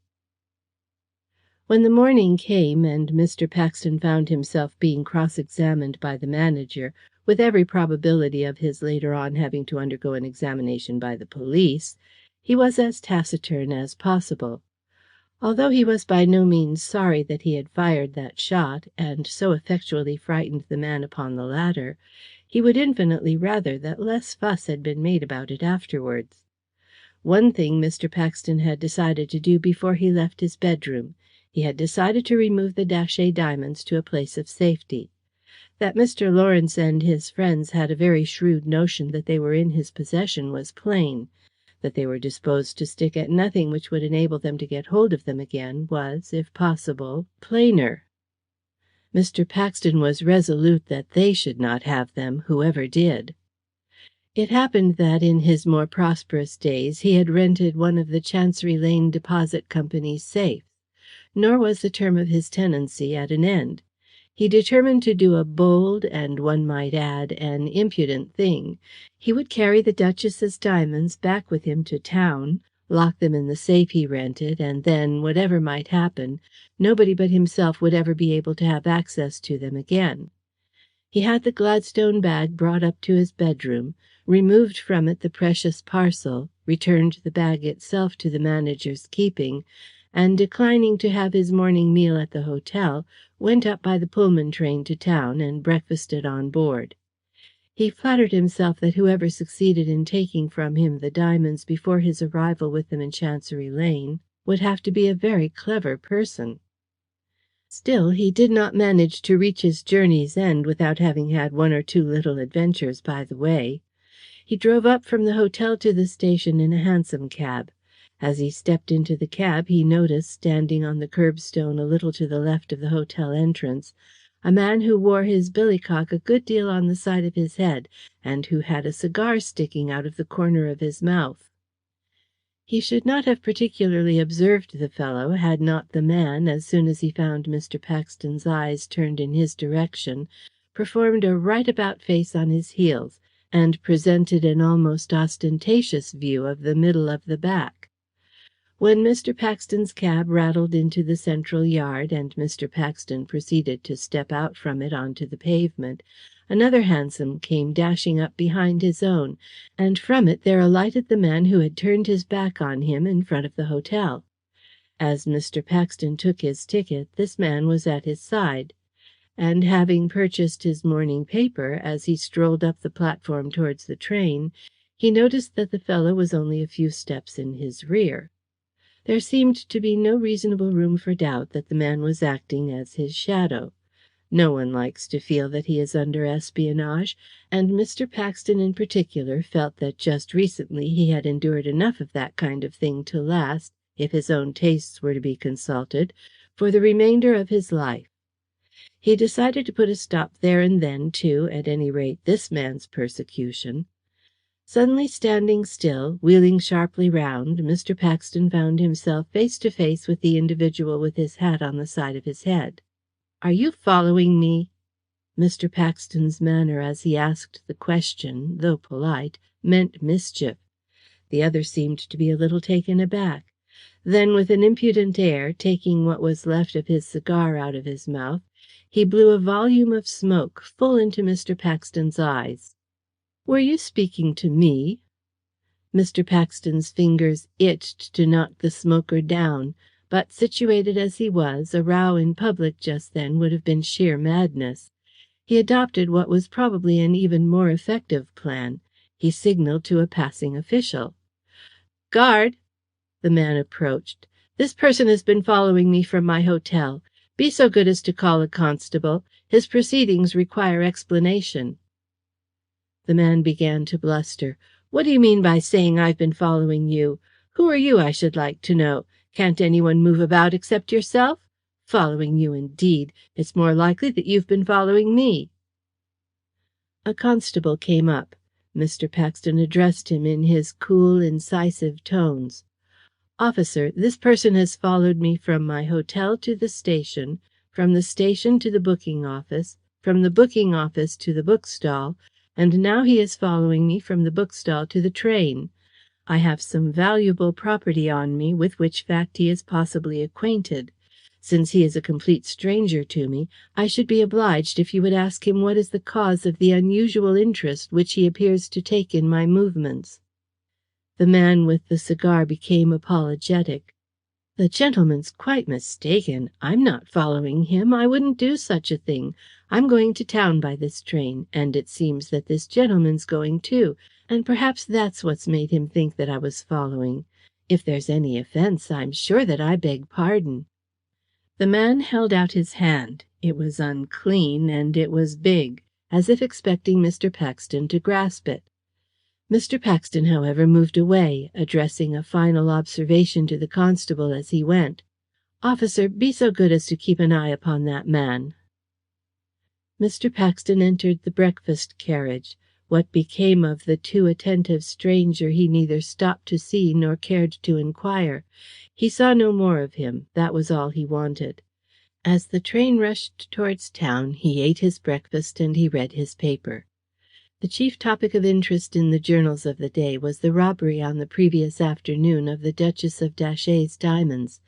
When the morning came and Mr. Paxton found himself being cross-examined by the manager, with every probability of his later on having to undergo an examination by the police, he was as taciturn as possible. Although he was by no means sorry that he had fired that shot, and so effectually frightened the man upon the ladder, he would infinitely rather that less fuss had been made about it afterwards. One thing Mr. Paxton had decided to do before he left his bedroom. He had decided to remove the Datchet diamonds to a place of safety. That Mr. Lawrence and his friends had a very shrewd notion that they were in his possession was plain. That they were disposed to stick at nothing which would enable them to get hold of them again was, if possible, plainer. Mr. Paxton was resolute that they should not have them, whoever did. It happened that in his more prosperous days he had rented one of the Chancery Lane Deposit Company's safes. Nor was the term of his tenancy at an end. He determined to do a bold, and one might add, an impudent thing. He would carry the Duchess's diamonds back with him to town, lock them in the safe he rented, and then, whatever might happen, nobody but himself would ever be able to have access to them again. He had the Gladstone bag brought up to his bedroom, removed from it the precious parcel, returned the bag itself to the manager's keeping, and declining to have his morning meal at the hotel, went up by the Pullman train to town and breakfasted on board. He flattered himself that whoever succeeded in taking from him the diamonds before his arrival with them in Chancery Lane would have to be a very clever person. Still, he did not manage to reach his journey's end without having had one or two little adventures by the way. He drove up from the hotel to the station in a hansom cab. As he stepped into the cab, he noticed, standing on the curbstone a little to the left of the hotel entrance, a man who wore his billycock a good deal on the side of his head, and who had a cigar sticking out of the corner of his mouth. He should not have particularly observed the fellow had not the man, as soon as he found Mr. Paxton's eyes turned in his direction, performed a right-about face on his heels, and presented an almost ostentatious view of the middle of the back. When Mr. Paxton's cab rattled into the central yard, and Mr. Paxton proceeded to step out from it onto the pavement, another hansom came dashing up behind his own, and from it there alighted the man who had turned his back on him in front of the hotel. As Mr. Paxton took his ticket, this man was at his side, and having purchased his morning paper as he strolled up the platform towards the train, he noticed that the fellow was only a few steps in his rear. There seemed to be no reasonable room for doubt that the man was acting as his shadow. No one likes to feel that he is under espionage, and Mr. Paxton in particular felt that just recently he had endured enough of that kind of thing to last, if his own tastes were to be consulted, for the remainder of his life. He decided to put a stop there and then to, at any rate, this man's persecution. Suddenly standing still, wheeling sharply round, Mr. Paxton found himself face to face with the individual with his hat on the side of his head. "Are you following me?" Mr. Paxton's manner as he asked the question, though polite, meant mischief. The other seemed to be a little taken aback. Then, with an impudent air, taking what was left of his cigar out of his mouth, he blew a volume of smoke full into Mr. Paxton's eyes. "Were you speaking to me?" Mr. Paxton's fingers itched to knock the smoker down, but, situated as he was, a row in public just then would have been sheer madness. He adopted what was probably an even more effective plan. He signalled to a passing official. "Guard!" The man approached. "This person has been following me from my hotel. Be so good as to call a constable. His proceedings require explanation." The man began to bluster. "What do you mean by saying I've been following you? Who are you, I should like to know? Can't anyone move about except yourself? Following you, indeed! It's more likely that you've been following me." A constable came up. Mr. Paxton addressed him in his cool, incisive tones. "Officer, this person has followed me from my hotel to the station, from the station to the booking office, from the booking office to the bookstall, and now he is following me from the bookstall to the train. I have some valuable property on me with which fact he is possibly acquainted. Since he is a complete stranger to me, I should be obliged if you would ask him what is the cause of the unusual interest which he appears to take in my movements." The man with the cigar became apologetic. "The gentleman's quite mistaken. I'm not following him. I wouldn't do such a thing. I'm going to town by this train, and it seems that this gentleman's going too, and perhaps that's what's made him think that I was following. If there's any offence, I'm sure that I beg pardon." The man held out his hand. It was unclean, and it was big, as if expecting Mr. Paxton to grasp it. Mr. Paxton, however, moved away, addressing a final observation to the constable as he went. "Officer, be so good as to keep an eye upon that man." Mr. Paxton entered the breakfast carriage. What became of the too attentive stranger he neither stopped to see nor cared to inquire. He saw no more of him. That was all he wanted. As the train rushed towards town, he ate his breakfast and he read his paper. The chief topic of interest in the journals of the day was the robbery on the previous afternoon of the Duchess of Datchet's diamonds.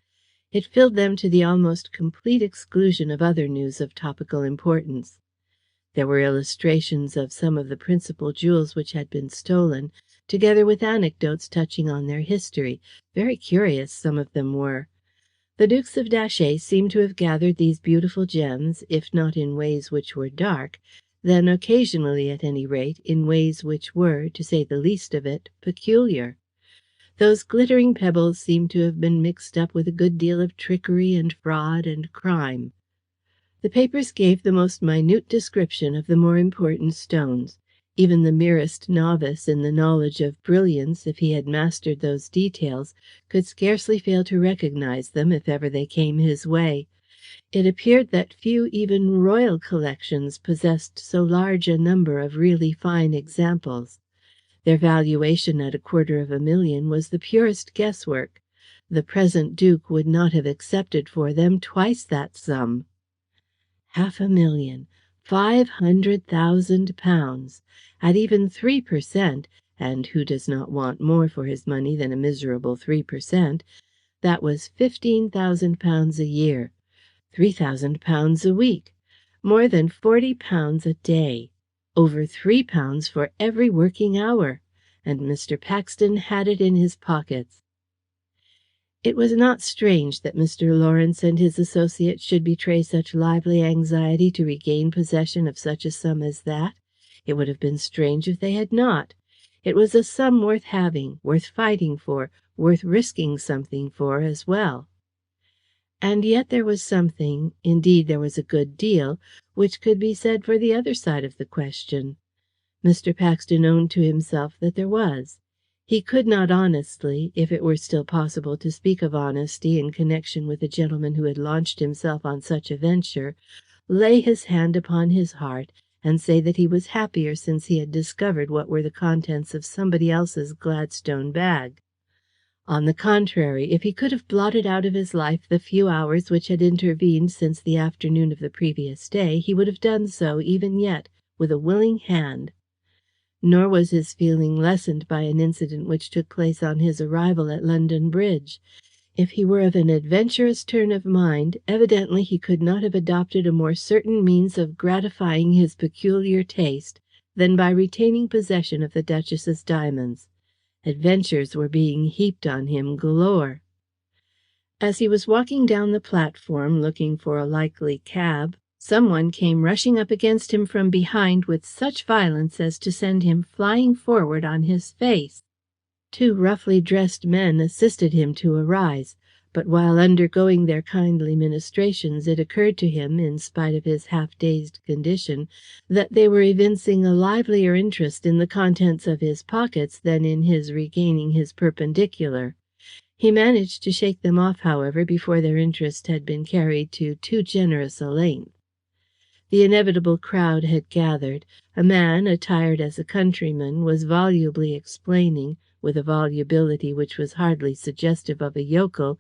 It filled them to the almost complete exclusion of other news of topical importance. There were illustrations of some of the principal jewels which had been stolen, together with anecdotes touching on their history. Very curious some of them were. The Dukes of Datchet seemed to have gathered these beautiful gems, if not in ways which were dark, then occasionally, at any rate, in ways which were, to say the least of it, peculiar. Those glittering pebbles seemed to have been mixed up with a good deal of trickery and fraud and crime. The papers gave the most minute description of the more important stones. Even the merest novice in the knowledge of brilliants, if he had mastered those details, could scarcely fail to recognize them if ever they came his way. It appeared that few even royal collections possessed so large a number of really fine examples. Their valuation at $250,000 was the purest guesswork. The present Duke would not have accepted for them twice that sum. £500,000, £500,000, at even 3%, and who does not want more for his money than a miserable 3%? That was £15,000 a year, £3,000 a week, more than £40 a day, over £3 for every working hour, and Mr. Paxton had it in his pockets. It was not strange that Mr. Lawrence and his associates should betray such lively anxiety to regain possession of such a sum as that. It would have been strange if they had not. It was a sum worth having, worth fighting for, worth risking something for as well. And yet there was something, indeed there was a good deal, which could be said for the other side of the question. Mr. Paxton owned to himself that there was. He could not honestly, if it were still possible to speak of honesty in connection with a gentleman who had launched himself on such a venture, lay his hand upon his heart and say that he was happier since he had discovered what were the contents of somebody else's Gladstone bag. On the contrary, if he could have blotted out of his life the few hours which had intervened since the afternoon of the previous day, he would have done so even yet, with a willing hand. Nor was his feeling lessened by an incident which took place on his arrival at London Bridge. If he were of an adventurous turn of mind, evidently he could not have adopted a more certain means of gratifying his peculiar taste than by retaining possession of the Duchess's diamonds. Adventures were being heaped on him galore. As he was walking down the platform looking for a likely cab, someone came rushing up against him from behind with such violence as to send him flying forward on his face. Two roughly dressed men assisted him to arise, but while undergoing their kindly ministrations it occurred to him, in spite of his half-dazed condition, that they were evincing a livelier interest in the contents of his pockets than in his regaining his perpendicular. He managed to shake them off, however, before their interest had been carried to too generous a length. The inevitable crowd had gathered. A man, attired as a countryman, was volubly explaining, with a volubility which was hardly suggestive of a yokel,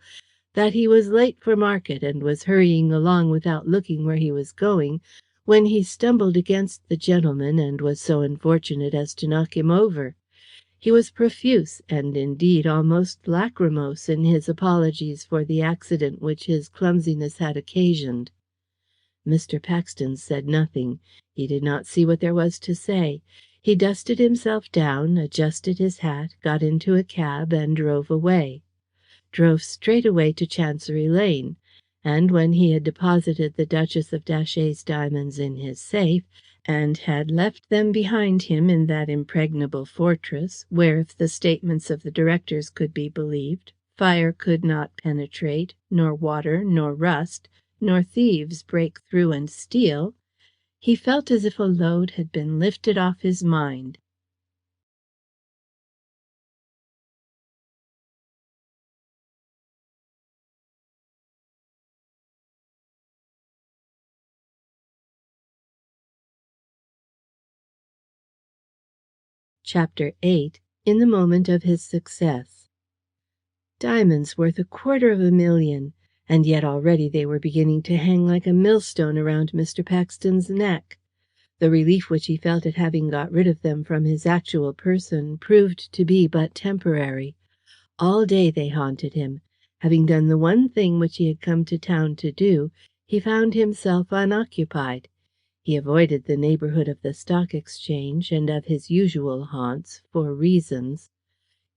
that he was late for market and was hurrying along without looking where he was going, when he stumbled against the gentleman and was so unfortunate as to knock him over. He was profuse, and indeed almost lachrymose, in his apologies for the accident which his clumsiness had occasioned. Mr. Paxton said nothing. He did not see what there was to say. He dusted himself down, adjusted his hat, got into a cab, and drove away. Drove straight away to Chancery Lane, and when he had deposited the Duchess of Datchet's diamonds in his safe, and had left them behind him in that impregnable fortress, where, if the statements of the directors could be believed, fire could not penetrate, nor water, nor rust, nor thieves break through and steal, he felt as if a load had been lifted off his mind. Chapter 8. In the moment of his success. Diamonds worth $250,000, and yet already they were beginning to hang like a millstone around Mr. Paxton's neck. The relief which he felt at having got rid of them from his actual person proved to be but temporary. All day they haunted him. Having done the one thing which he had come to town to do, he found himself unoccupied. He avoided the neighbourhood of the Stock Exchange and of his usual haunts, for reasons.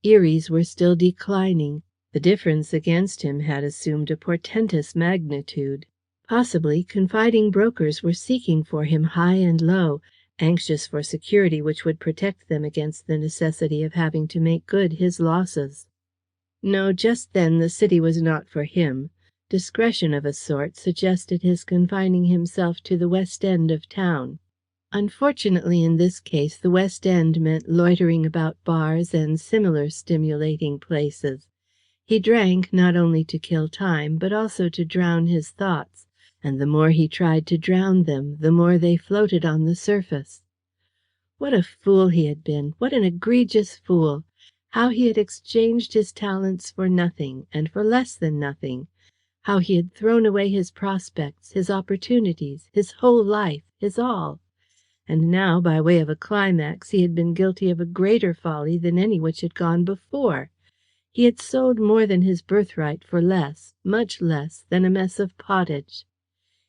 Eries were still declining. The difference against him had assumed a portentous magnitude. Possibly confiding brokers were seeking for him high and low, anxious for security which would protect them against the necessity of having to make good his losses. No, just then the city was not for him. Discretion of a sort suggested his confining himself to the West End of town. Unfortunately, in this case, the West End meant loitering about bars and similar stimulating places. He drank not only to kill time, but also to drown his thoughts, and the more he tried to drown them, the more they floated on the surface. What a fool he had been! What an egregious fool! How he had exchanged his talents for nothing, and for less than nothing! How he had thrown away his prospects, his opportunities, his whole life, his all! And now, by way of a climax, he had been guilty of a greater folly than any which had gone before. He had sold more than his birthright for less, much less, than a mess of pottage.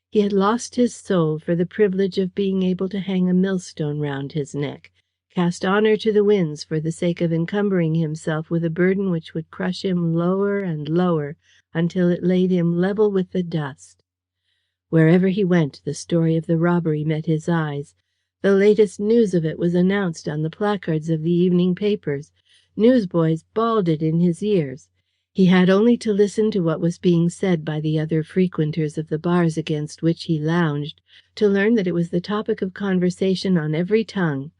He had lost his soul for the privilege of being able to hang a millstone round his neck, cast honour to the winds for the sake of encumbering himself with a burden which would crush him lower and lower until it laid him level with the dust. Wherever he went, the story of the robbery met his eyes. The latest news of it was announced on the placards of the evening papers. Newsboys bawled it in his ears. He had only to listen to what was being said by the other frequenters of the bars against which he lounged to learn that it was the topic of conversation on every tongue.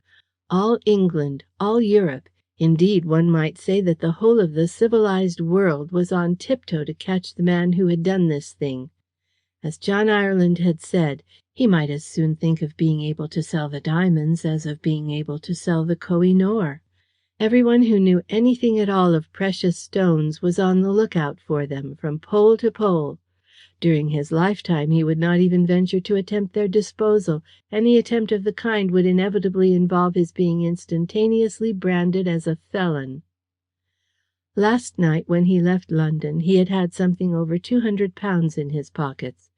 All England, all Europe, indeed one might say that the whole of the civilized world, was on tiptoe to catch the man who had done this thing. As John Ireland had said, he might as soon think of being able to sell the diamonds as of being able to sell the Koh-i-Noor. Everyone who knew anything at all of precious stones was on the lookout for them, from pole to pole. During his lifetime he would not even venture to attempt their disposal. Any attempt of the kind would inevitably involve his being instantaneously branded as a felon. Last night, when he left London, he had had something over £200 in his pockets.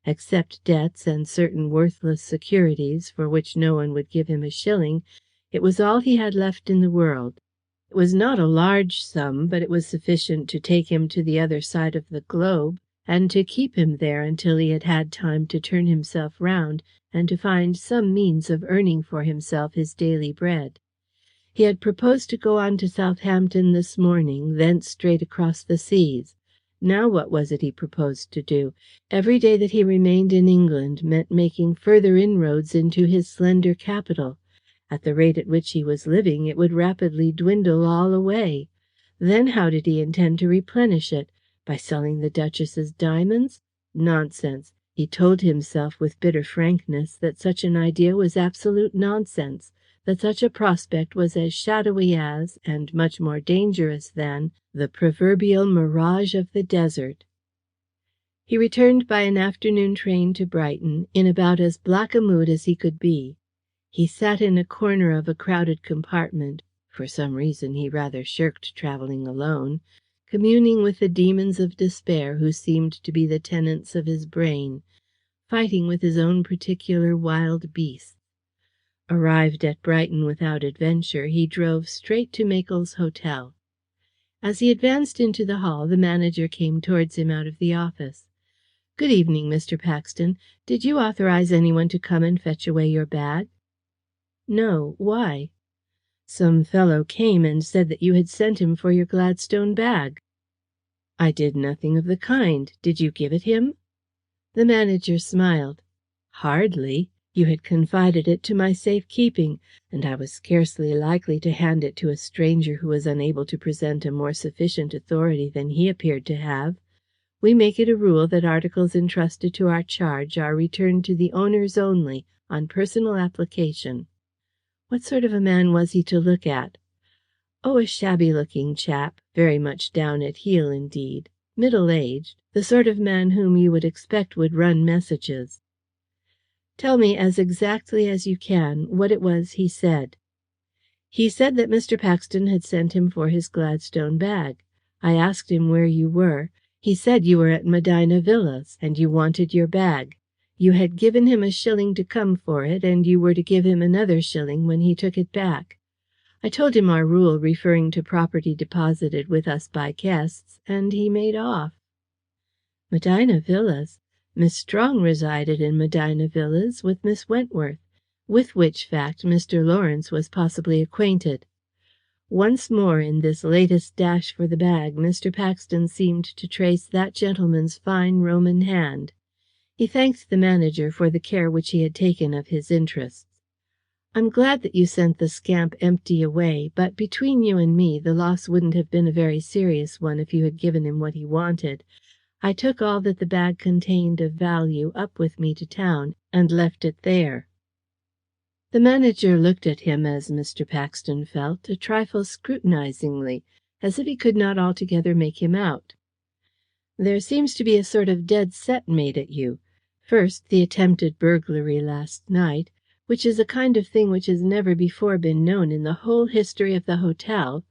Except debts and certain worthless securities, for which no one would give him a shilling, it was all he had left in the world. It was not a large sum, but it was sufficient to take him to the other side of the globe, and to keep him there until he had had time to turn himself round and to find some means of earning for himself his daily bread. He had proposed to go on to Southampton this morning, thence straight across the seas. Now what was it he proposed to do? Every day that he remained in England meant making further inroads into his slender capital. At the rate at which he was living, it would rapidly dwindle all away. Then how did he intend to replenish it? By selling the Duchess's diamonds? Nonsense. He told himself with bitter frankness that such an idea was absolute nonsense, that such a prospect was as shadowy as, and much more dangerous than, the proverbial mirage of the desert. He returned by an afternoon train to Brighton, in about as black a mood as he could be. He sat in a corner of a crowded compartment for some reason he rather shirked travelling alone communing with the demons of despair who seemed to be the tenants of his brain, fighting with his own particular wild beasts. Arrived at Brighton without adventure, he drove straight to Makel's Hotel. As he advanced into the hall, the manager came towards him out of the office. "Good evening, Mr. Paxton. Did you authorize anyone to come and fetch away your bag?" "No. Why?" "Some fellow came and said that you had sent him for your Gladstone bag." "I did nothing of the kind. Did you give it him?" The manager smiled. "Hardly. You had confided it to my safe keeping, and I was scarcely likely to hand it to a stranger who was unable to present a more sufficient authority than he appeared to have. We make it a rule that articles entrusted to our charge are returned to the owners only, on personal application." "What sort of a man was he to look at?" "Oh, a shabby-looking chap, very much down at heel indeed. Middle-aged, the sort of man whom you would expect would run messages." "Tell me, as exactly as you can, what it was he said." "He said that Mr. Paxton had sent him for his Gladstone bag. I asked him where you were. He said you were at Medina Villas, and you wanted your bag. You had given him £1 to come for it, and you were to give him another £1 when he took it back. I told him our rule referring to property deposited with us by guests, and he made off." "Medina Villas? Miss Strong resided in Medina Villas with Miss Wentworth, with which fact Mr. Lawrence was possibly acquainted." Once more in this latest dash for the bag Mr. Paxton seemed to trace that gentleman's fine Roman hand. He thanked the manager for the care which he had taken of his interests. "I'm glad that you sent the scamp empty away, but between you and me the loss wouldn't have been a very serious one if you had given him what he wanted. I took all that the bag contained of value up with me to town, and left it there." The manager looked at him, as Mr. Paxton felt, a trifle scrutinizingly, as if he could not altogether make him out. "There seems to be a sort of dead set made at you. First, the attempted burglary last night, which is a kind of thing which has never before been known in the whole history of the hotel,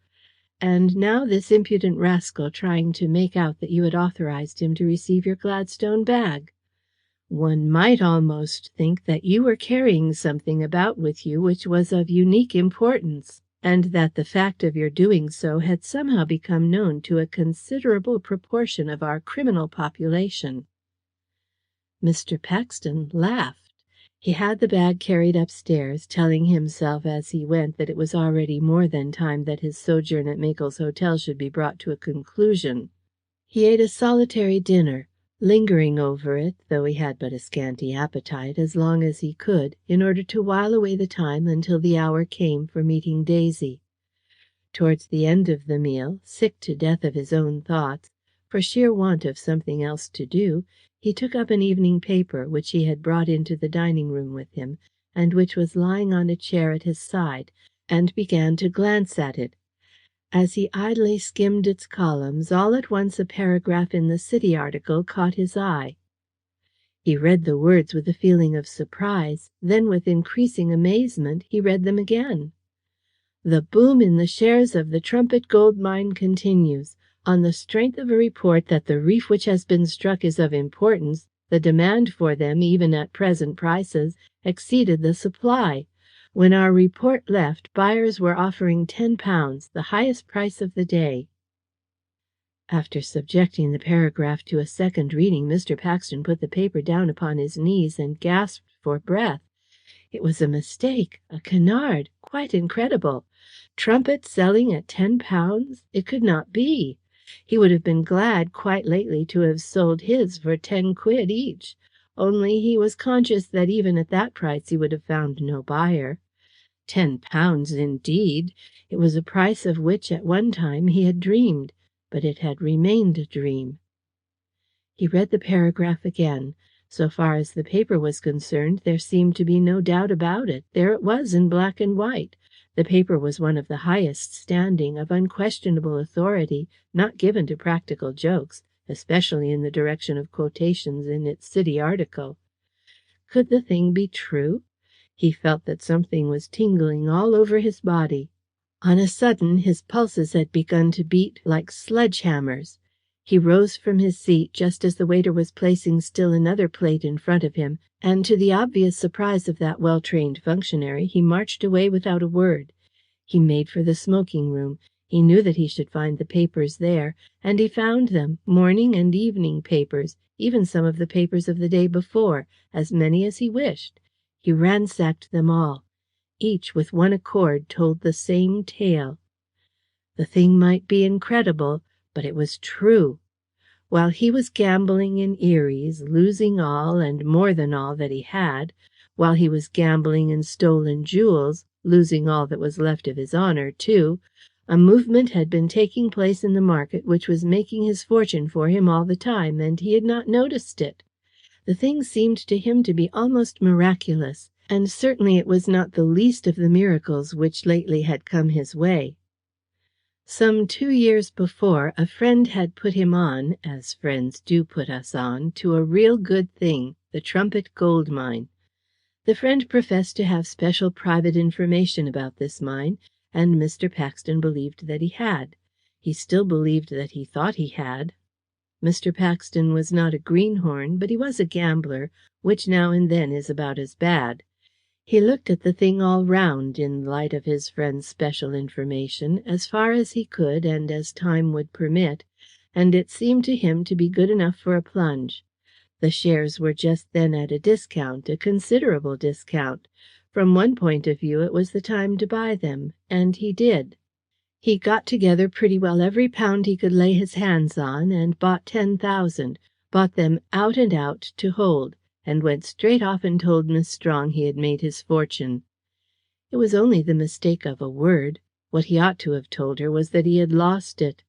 and now this impudent rascal trying to make out that you had authorized him to receive your Gladstone bag. One might almost think that you were carrying something about with you which was of unique importance, and that the fact of your doing so had somehow become known to a considerable proportion of our criminal population." Mr. Paxton laughed. He had the bag carried upstairs, telling himself as he went that it was already more than time that his sojourn at Makel's Hotel should be brought to a conclusion. He ate a solitary dinner, lingering over it, though he had but a scanty appetite, as long as he could, in order to while away the time until the hour came for meeting Daisy. Towards the end of the meal, sick to death of his own thoughts, for sheer want of something else to do, he took up an evening paper which he had brought into the dining-room with him, and which was lying on a chair at his side, and began to glance at it. As he idly skimmed its columns, all at once a paragraph in the City article caught his eye. He read the words with a feeling of surprise, then with increasing amazement he read them again. "The boom in the shares of the Trumpet Gold Mine continues. On the strength of a report that the reef which has been struck is of importance, the demand for them, even at present prices, exceeded the supply. When our report left, buyers were offering £10, the highest price of the day." After subjecting the paragraph to a second reading, Mr. Paxton put the paper down upon his knees and gasped for breath. It was a mistake, a canard, quite incredible. Trumpet selling at £10? It could not be. He would have been glad, quite lately, to have sold his for 10 quid each, only he was conscious that even at that price he would have found no buyer. £10 indeed! It was a price of which at one time he had dreamed, but it had remained a dream. He read the paragraph again. So far as the paper was concerned, there seemed to be no doubt about it. There it was in black and white. The paper was one of the highest standing, of unquestionable authority, not given to practical jokes, especially in the direction of quotations in its city article. Could the thing be true? He felt that something was tingling all over his body. On a sudden his pulses had begun to beat like sledge-hammers. He rose from his seat just as the waiter was placing still another plate in front of him, and to the obvious surprise of that well-trained functionary, he marched away without a word. He made for the smoking-room. He knew that he should find the papers there, and he found them, morning and evening papers, even some of the papers of the day before, as many as he wished. He ransacked them all. Each, with one accord, told the same tale. The thing might be incredible, but it was true. While he was gambling in Erie's, losing all and more than all that he had, while he was gambling in stolen jewels, losing all that was left of his honour, too, a movement had been taking place in the market which was making his fortune for him all the time, and he had not noticed it. The thing seemed to him to be almost miraculous, and certainly it was not the least of the miracles which lately had come his way. Some 2 years before, a friend had put him on, as friends do put us on, to a real good thing, the Trumpet Gold Mine. The friend professed to have special private information about this mine, and Mr. Paxton believed that he had. He still believed that he thought he had. Mr. Paxton was not a greenhorn, but he was a gambler, which now and then is about as bad. He looked at the thing all round, in the light of his friend's special information, as far as he could and as time would permit, and it seemed to him to be good enough for a plunge. The shares were just then at a discount, a considerable discount. From one point of view it was the time to buy them, and he did. He got together pretty well every pound he could lay his hands on, and bought 10,000, bought them out and out to hold, and went straight off and told Miss Strong he had made his fortune. It was only the mistake of a word. What he ought to have told her was that he had lost it.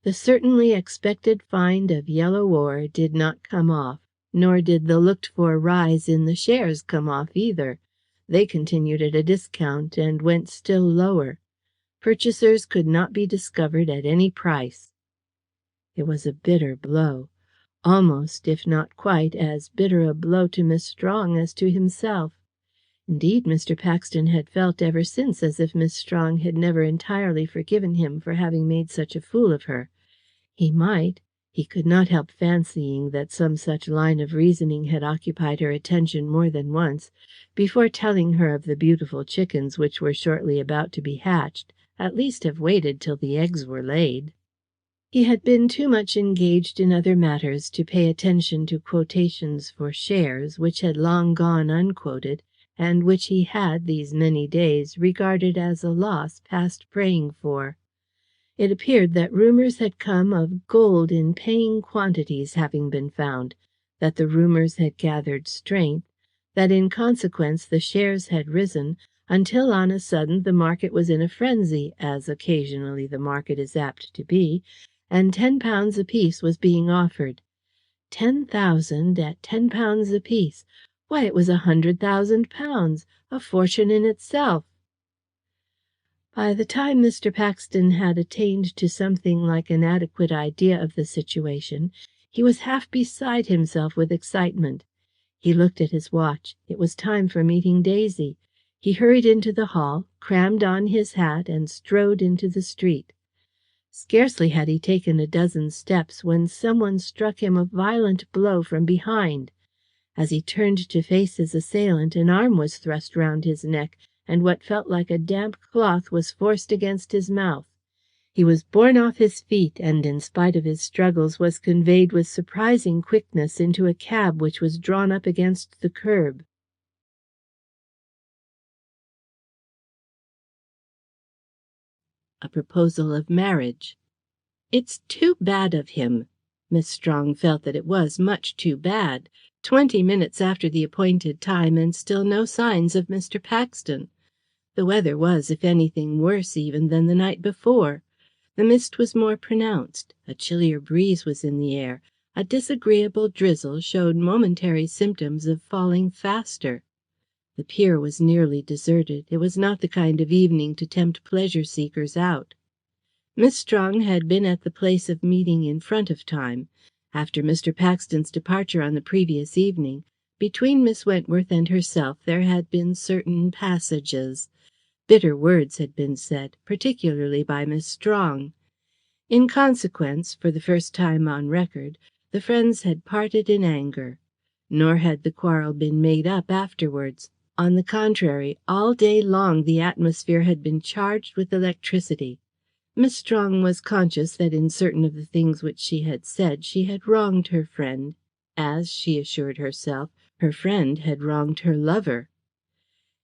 The certainly expected find of yellow ore did not come off, nor did the looked-for rise in the shares come off either. They continued at a discount, and went still lower. Purchasers could not be discovered at any price. It was a bitter blow. Almost, if not quite, as bitter a blow to Miss Strong as to himself. Indeed, Mr. Paxton had felt ever since as if Miss Strong had never entirely forgiven him for having made such a fool of her. He could not help fancying that some such line of reasoning had occupied her attention more than once, before telling her of the beautiful chickens which were shortly about to be hatched, at least have waited till the eggs were laid. He had been too much engaged in other matters to pay attention to quotations for shares which had long gone unquoted, and which he had, these many days, regarded as a loss past praying for. It appeared that rumours had come of gold in paying quantities having been found, that the rumours had gathered strength, that in consequence the shares had risen, until on a sudden the market was in a frenzy, as occasionally the market is apt to be, and £10 apiece was being offered. 10,000 at £10 apiece! Why, it was £100,000, a fortune in itself. By the time Mr. Paxton had attained to something like an adequate idea of the situation, he was half beside himself with excitement. He looked at his watch. It was time for meeting Daisy. He hurried into the hall, crammed on his hat, and strode into the street. Scarcely had he taken a dozen steps when someone struck him a violent blow from behind. As he turned to face his assailant, an arm was thrust round his neck, and what felt like a damp cloth was forced against his mouth. He was borne off his feet, and in spite of his struggles was conveyed with surprising quickness into a cab which was drawn up against the curb. A proposal of marriage. "It's too bad of him." Miss Strong felt that it was much too bad. 20 minutes after the appointed time, and still no signs of Mr. Paxton. The weather was, if anything, worse even than the night before. The mist was more pronounced, a chillier breeze was in the air, A disagreeable drizzle showed momentary symptoms of falling faster. The pier was nearly deserted. It was not the kind of evening to tempt pleasure seekers out. Miss Strong had been at the place of meeting in front of time. After Mr. Paxton's departure on the previous evening, between Miss Wentworth and herself there had been certain passages. Bitter words had been said, particularly by Miss Strong. In consequence, for the first time on record, the friends had parted in anger. Nor had the quarrel been made up afterwards. On the contrary, all day long the atmosphere had been charged with electricity. Miss Strong was conscious that in certain of the things which she had said she had wronged her friend, as, she assured herself, her friend had wronged her lover.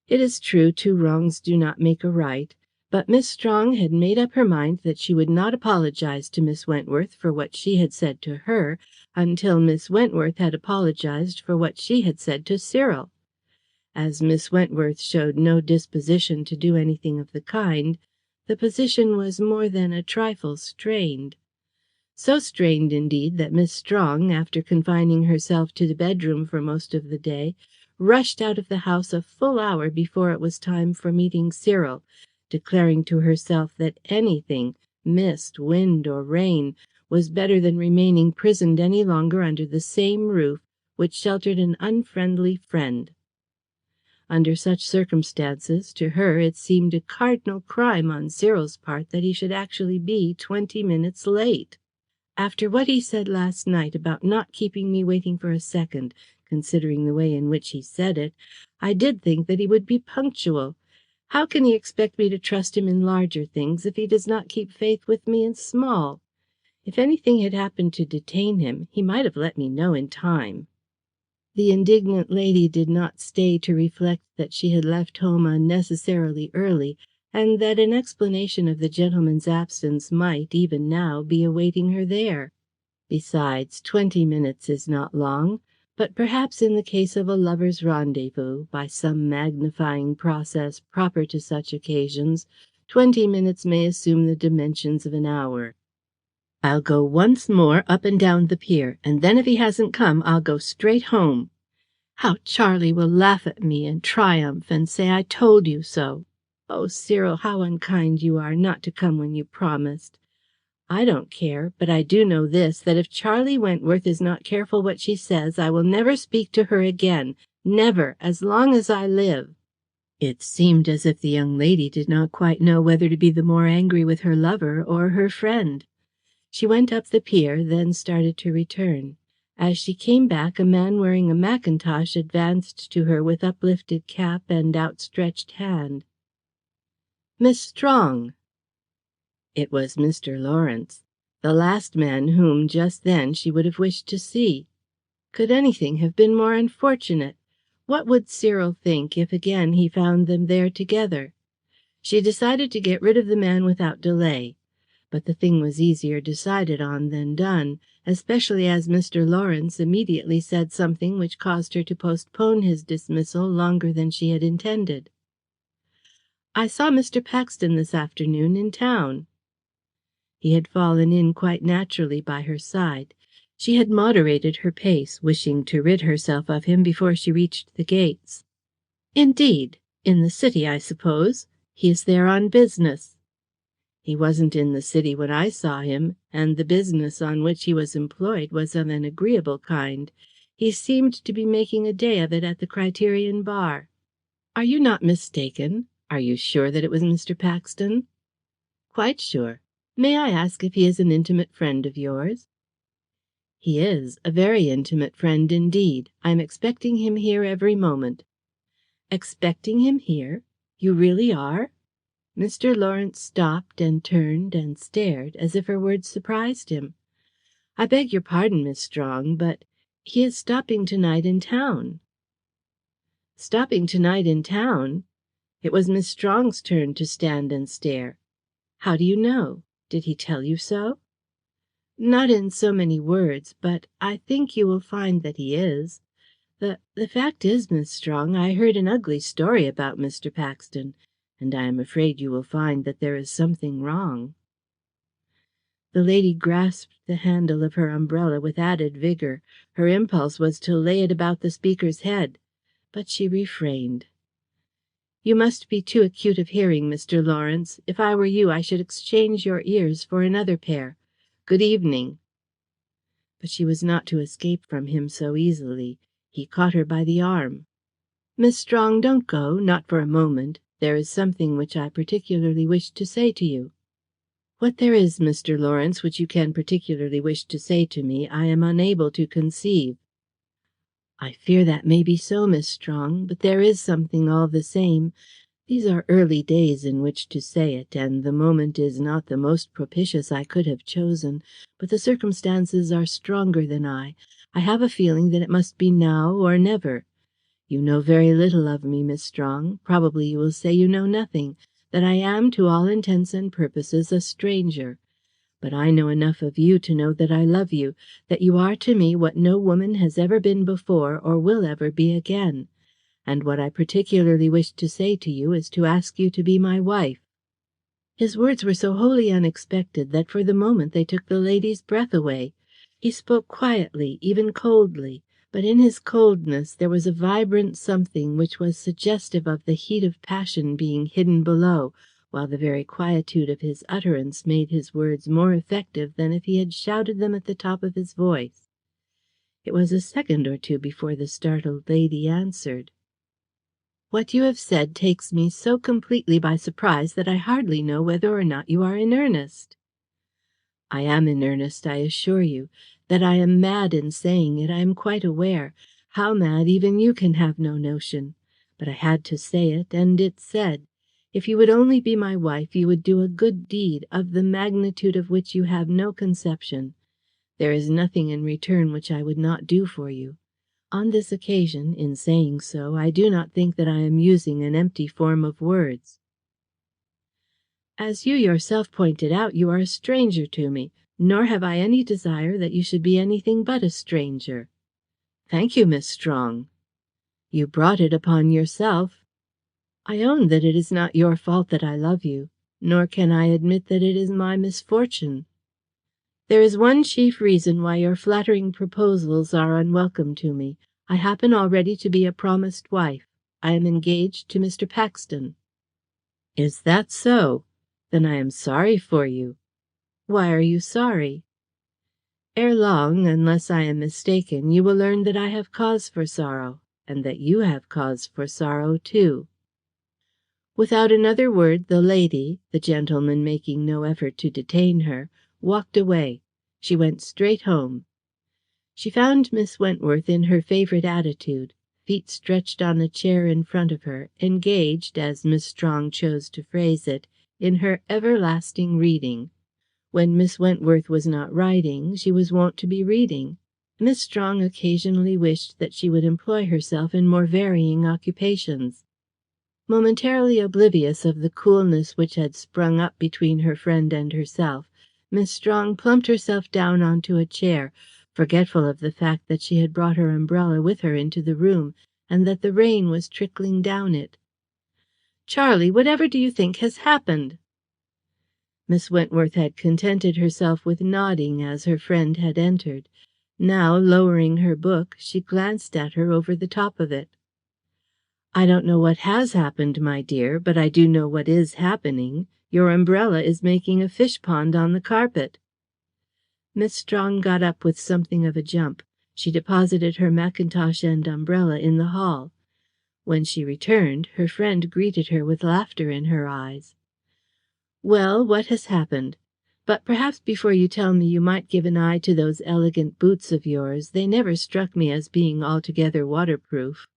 It is true, two wrongs do not make a right, but Miss Strong had made up her mind that she would not apologize to Miss Wentworth for what she had said to her until Miss Wentworth had apologized for what she had said to Cyril. As Miss Wentworth showed no disposition to do anything of the kind, the position was more than a trifle strained. So strained, indeed, that Miss Strong, after confining herself to the bedroom for most of the day, rushed out of the house a full hour before it was time for meeting Cyril, declaring to herself that anything, mist, wind, or rain, was better than remaining prisoned any longer under the same roof which sheltered an unfriendly friend. Under such circumstances, to her it seemed a cardinal crime on Cyril's part that he should actually be 20 minutes late. After what he said last night about not keeping me waiting for a second, considering the way in which he said it, I did think that he would be punctual. How can he expect me to trust him in larger things if he does not keep faith with me in small? If anything had happened to detain him, he might have let me know in time. The indignant lady did not stay to reflect that she had left home unnecessarily early, and that an explanation of the gentleman's absence might, even now, be awaiting her there. Besides, 20 minutes is not long, but perhaps in the case of a lover's rendezvous, by some magnifying process proper to such occasions, 20 minutes may assume the dimensions of an hour. I'll go once more up and down the pier, and then if he hasn't come, I'll go straight home. How Charlie will laugh at me and triumph and say I told you so. Oh, Cyril, how unkind you are not to come when you promised. I don't care, but I do know this, that if Charlie Wentworth is not careful what she says, I will never speak to her again. Never, as long as I live. It seemed as if the young lady did not quite know whether to be the more angry with her lover or her friend. She went up the pier, then started to return. As she came back, a man wearing a mackintosh advanced to her with uplifted cap and outstretched hand. "Miss Strong." It was Mr. Lawrence, the last man whom, just then, she would have wished to see. Could anything have been more unfortunate? What would Cyril think if again he found them there together? She decided to get rid of the man without delay. But the thing was easier decided on than done, especially as Mr. Lawrence immediately said something which caused her to postpone his dismissal longer than she had intended. "I saw Mr. Paxton this afternoon in town." He had fallen in quite naturally by her side. She had moderated her pace, wishing to rid herself of him before she reached the gates. "Indeed! In the city, I suppose? He is there on business." "He wasn't in the city when I saw him, and the business on which he was employed was of an agreeable kind. He seemed to be making a day of it at the Criterion Bar." "Are you not mistaken? Are you sure that it was Mr. Paxton?" "Quite sure. May I ask if he is an intimate friend of yours?" "He is, a very intimate friend indeed. I am expecting him here every moment." "Expecting him here? You really are?" Mr. Lawrence stopped and turned and stared, as if her words surprised him. "I beg your pardon, Miss Strong, but he is stopping tonight in town." "Stopping tonight in town?" It was Miss Strong's turn to stand and stare. "How do you know? Did he tell you so?" "Not in so many words, but I think you will find that he is. The fact is, Miss Strong, I heard an ugly story about Mr. Paxton, and I am afraid you will find that there is something wrong." The lady grasped the handle of her umbrella with added vigour. Her impulse was to lay it about the speaker's head, but she refrained. "You must be too acute of hearing, Mr. Lawrence. If I were you, I should exchange your ears for another pair. Good evening." But she was not to escape from him so easily. He caught her by the arm. "Miss Strong, don't go, not for a moment. There is something which I particularly wish to say to you." "What there is, Mr. Lawrence, which you can particularly wish to say to me, I am unable to conceive." "I fear that may be so, Miss Strong, but there is something all the same. These are early days in which to say it, and the moment is not the most propitious I could have chosen, but the circumstances are stronger than I. I have a feeling that it must be now or never. You know very little of me, Miss Strong. Probably you will say you know nothing, that I am, to all intents and purposes, a stranger. But I know enough of you to know that I love you, that you are to me what no woman has ever been before or will ever be again. And what I particularly wish to say to you is to ask you to be my wife." His words were so wholly unexpected that for the moment they took the lady's breath away. He spoke quietly, even coldly, but in his coldness there was a vibrant something which was suggestive of the heat of passion being hidden below, while the very quietude of his utterance made his words more effective than if he had shouted them at the top of his voice. It was a second or two before the startled lady answered. "What you have said takes me so completely by surprise that I hardly know whether or not you are in earnest." "I am in earnest, I assure you. That I am mad in saying it, I am quite aware. How mad, even you can have no notion. But I had to say it, and it's said. If you would only be my wife, you would do a good deed, of the magnitude of which you have no conception. There is nothing in return which I would not do for you. On this occasion, in saying so, I do not think that I am using an empty form of words. As you yourself pointed out, you are a stranger to me, nor have I any desire that you should be anything but a stranger." "Thank you, Miss Strong." "You brought it upon yourself." "I own that it is not your fault that I love you, nor can I admit that it is my misfortune. There is one chief reason why your flattering proposals are unwelcome to me. I happen already to be a promised wife. I am engaged to Mr. Paxton." "Is that so? Then I am sorry for you." "Why are you sorry?" "Ere long, unless I am mistaken, you will learn that I have cause for sorrow, and that you have cause for sorrow too." Without another word the lady, the gentleman making no effort to detain her, walked away. She went straight home. She found Miss Wentworth in her favourite attitude, feet stretched on the chair in front of her, engaged, as Miss Strong chose to phrase it, in her everlasting reading. When Miss Wentworth was not writing, she was wont to be reading. Miss Strong occasionally wished that she would employ herself in more varying occupations. Momentarily oblivious of the coolness which had sprung up between her friend and herself, Miss Strong plumped herself down onto a chair, forgetful of the fact that she had brought her umbrella with her into the room, and that the rain was trickling down it. "Charlie, whatever do you think has happened?" Miss Wentworth had contented herself with nodding as her friend had entered. Now, lowering her book, she glanced at her over the top of it. "I don't know what has happened, my dear, but I do know what is happening. Your umbrella is making a fish pond on the carpet." Miss Strong got up with something of a jump. She deposited her mackintosh and umbrella in the hall. When she returned, her friend greeted her with laughter in her eyes. "Well, what has happened? But perhaps before you tell me you might give an eye to those elegant boots of yours. They never struck me as being altogether waterproof."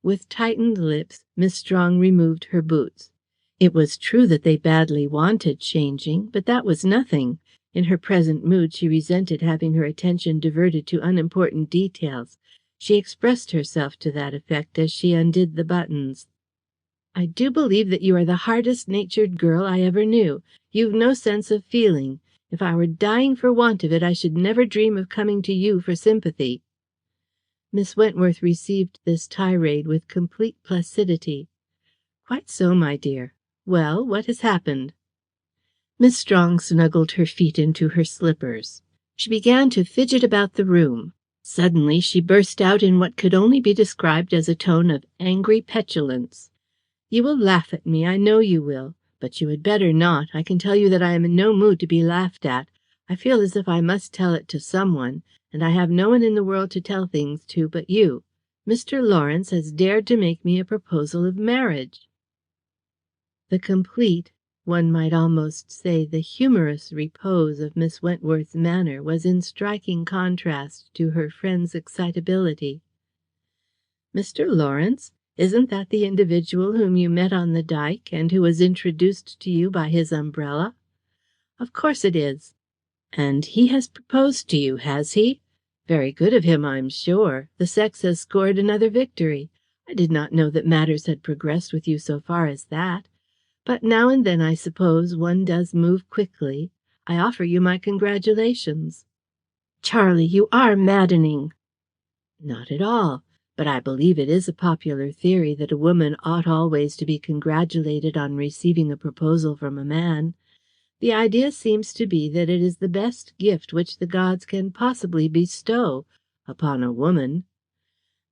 With tightened lips, Miss Strong removed her boots. It was true that they badly wanted changing, but that was nothing. In her present mood she resented having her attention diverted to unimportant details. She expressed herself to that effect as she undid the buttons. "I do believe that you are the hardest-natured girl I ever knew. You've no sense of feeling. If I were dying for want of it, I should never dream of coming to you for sympathy." Miss Wentworth received this tirade with complete placidity. "Quite so, my dear. Well, what has happened?" Miss Strong snuggled her feet into her slippers. She began to fidget about the room. Suddenly she burst out in what could only be described as a tone of angry petulance. "You will laugh at me, I know you will. But you had better not. I can tell you that I am in no mood to be laughed at. I feel as if I must tell it to someone, and I have no one in the world to tell things to but you. Mr. Lawrence has dared to make me a proposal of marriage." The complete, one might almost say the humorous repose of Miss Wentworth's manner was in striking contrast to her friend's excitability. "Mr. Lawrence? Isn't that the individual whom you met on the dyke, and who was introduced to you by his umbrella?" "Of course it is." "And he has proposed to you, has he? Very good of him, I'm sure. The sex has scored another victory. I did not know that matters had progressed with you so far as that. But now and then, I suppose, one does move quickly. I offer you my congratulations." "Charlie, you are maddening." "Not at all. But I believe it is a popular theory that a woman ought always to be congratulated on receiving a proposal from a man. The idea seems to be that it is the best gift which the gods can possibly bestow upon a woman.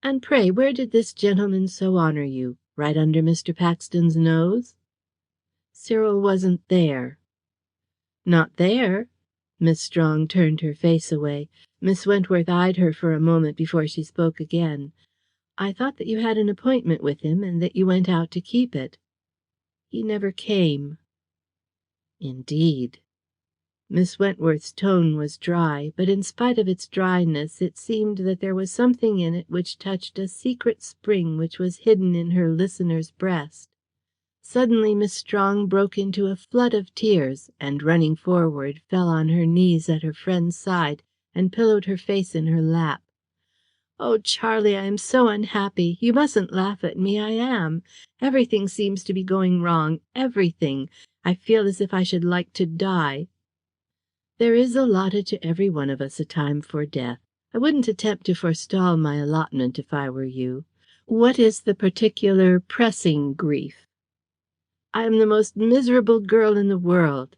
And pray, where did this gentleman so honour you? Right under Mr. Paxton's nose?" "Cyril wasn't there." "Not there?" Miss Strong turned her face away. Miss Wentworth eyed her for a moment before she spoke again. "I thought that you had an appointment with him, and that you went out to keep it." "He never came." "Indeed." Miss Wentworth's tone was dry, but in spite of its dryness it seemed that there was something in it which touched a secret spring which was hidden in her listener's breast. Suddenly Miss Strong broke into a flood of tears, and running forward, fell on her knees at her friend's side and pillowed her face in her lap. "Oh, Charlie, I am so unhappy. You mustn't laugh at me. I am. Everything seems to be going wrong. Everything. I feel as if I should like to die." "There is allotted to every one of us a time for death. I wouldn't attempt to forestall my allotment if I were you. What is the particular pressing grief?" "I am the most miserable girl in the world."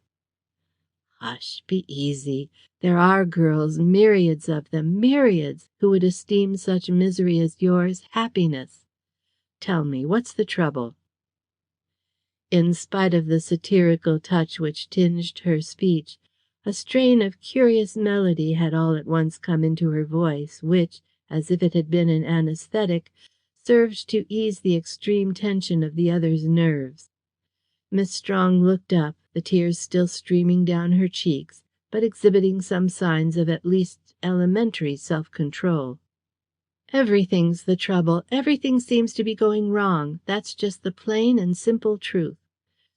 "Hush, be easy. There are girls, myriads of them, myriads, who would esteem such misery as yours happiness. Tell me, what's the trouble?" In spite of the satirical touch which tinged her speech, a strain of curious melody had all at once come into her voice, which, as if it had been an anaesthetic, served to ease the extreme tension of the other's nerves. Miss Strong looked up, the tears still streaming down her cheeks, but exhibiting some signs of at least elementary self-control. "Everything's the trouble. Everything seems to be going wrong. That's just the plain and simple truth.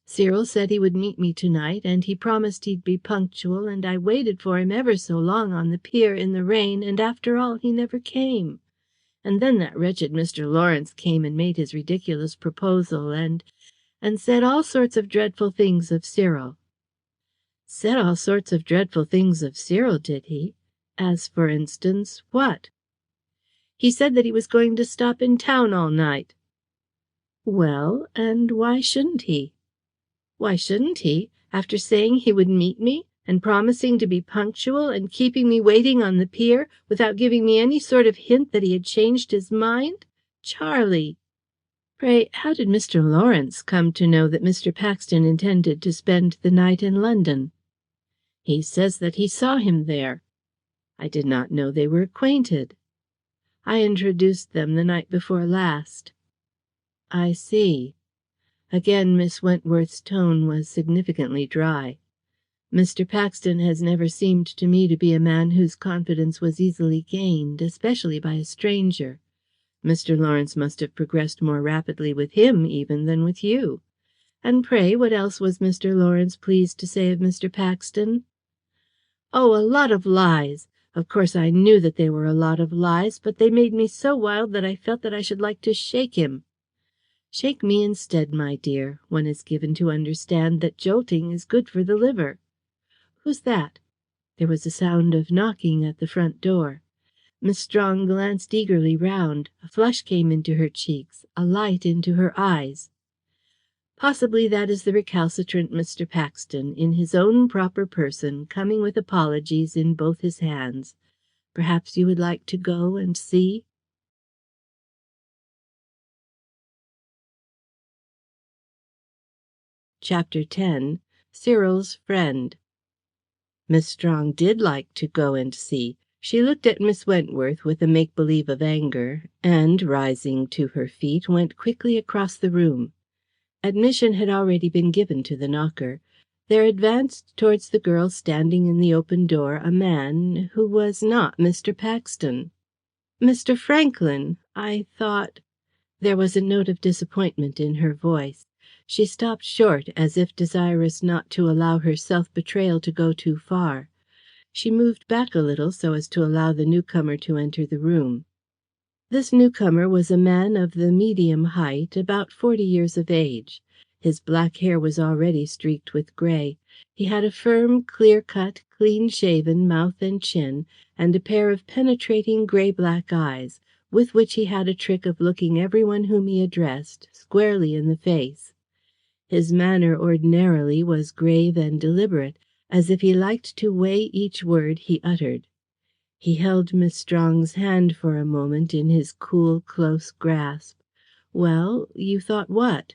Cyril said he would meet me tonight, and he promised he'd be punctual, and I waited for him ever so long on the pier in the rain, and after all he never came. And then that wretched Mr. Lawrence came and made his ridiculous proposal, and said all sorts of dreadful things of Cyril." "Said all sorts of dreadful things of Cyril, did he? As, for instance, what?" "He said that he was going to stop in town all night." "Well, and why shouldn't he?" "Why shouldn't he? After saying he would meet me, and promising to be punctual, and keeping me waiting on the pier, without giving me any sort of hint that he had changed his mind? Charlie!" "Pray, how did Mr. Lawrence come to know that Mr. Paxton intended to spend the night in London?" "He says that he saw him there." "I did not know they were acquainted." "I introduced them the night before last." "I see." Again Miss Wentworth's tone was significantly dry. "Mr. Paxton has never seemed to me to be a man whose confidence was easily gained, especially by a stranger. Mr. Lawrence must have progressed more rapidly with him even than with you. And pray, what else was Mr. Lawrence pleased to say of Mr. Paxton?" "Oh, a lot of lies. Of course I knew that they were a lot of lies, but they made me so wild that I felt that I should like to shake him." "Shake me instead, my dear. One is given to understand that jolting is good for the liver. Who's that?" There was a sound of knocking at the front door. Miss Strong glanced eagerly round. A flush came into her cheeks, a light into her eyes. Possibly that is the recalcitrant Mr. Paxton, in his own proper person, coming with apologies in both his hands. Perhaps you would like to go and see?" Chapter 10. Cyril's Friend. Miss Strong did like to go and see. She looked at Miss Wentworth with a make-believe of anger, and, rising to her feet, went quickly across the room. Admission had already been given to the knocker. There advanced towards the girl standing in the open door a man who was not Mr. Paxton. "Mr. Franklyn, I thought—" There was a note of disappointment in her voice. She stopped short, as if desirous not to allow her self-betrayal to go too far. She moved back a little so as to allow the newcomer to enter the room. This newcomer was a man of the medium height, about 40 years of age. His black hair was already streaked with grey. He had a firm, clear-cut, clean-shaven mouth and chin, and a pair of penetrating grey-black eyes, with which he had a trick of looking everyone whom he addressed squarely in the face. His manner ordinarily was grave and deliberate, as if he liked to weigh each word he uttered. He held Miss Strong's hand for a moment in his cool, close grasp. "Well, you thought what?"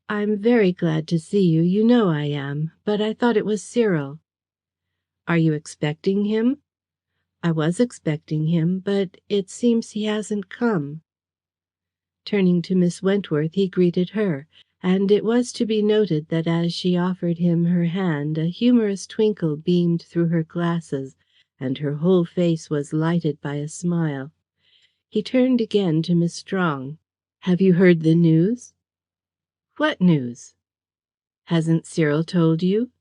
"I'm very glad to see you, you know I am. But I thought it was Cyril." "Are you expecting him?" "I was expecting him, but it seems he hasn't come." Turning to Miss Wentworth, he greeted her, and it was to be noted that as she offered him her hand a humorous twinkle beamed through her glasses, and her whole face was lighted by a smile. He turned again to Miss Strong. "Have you heard the news?" "What news?" "Hasn't Cyril told you?"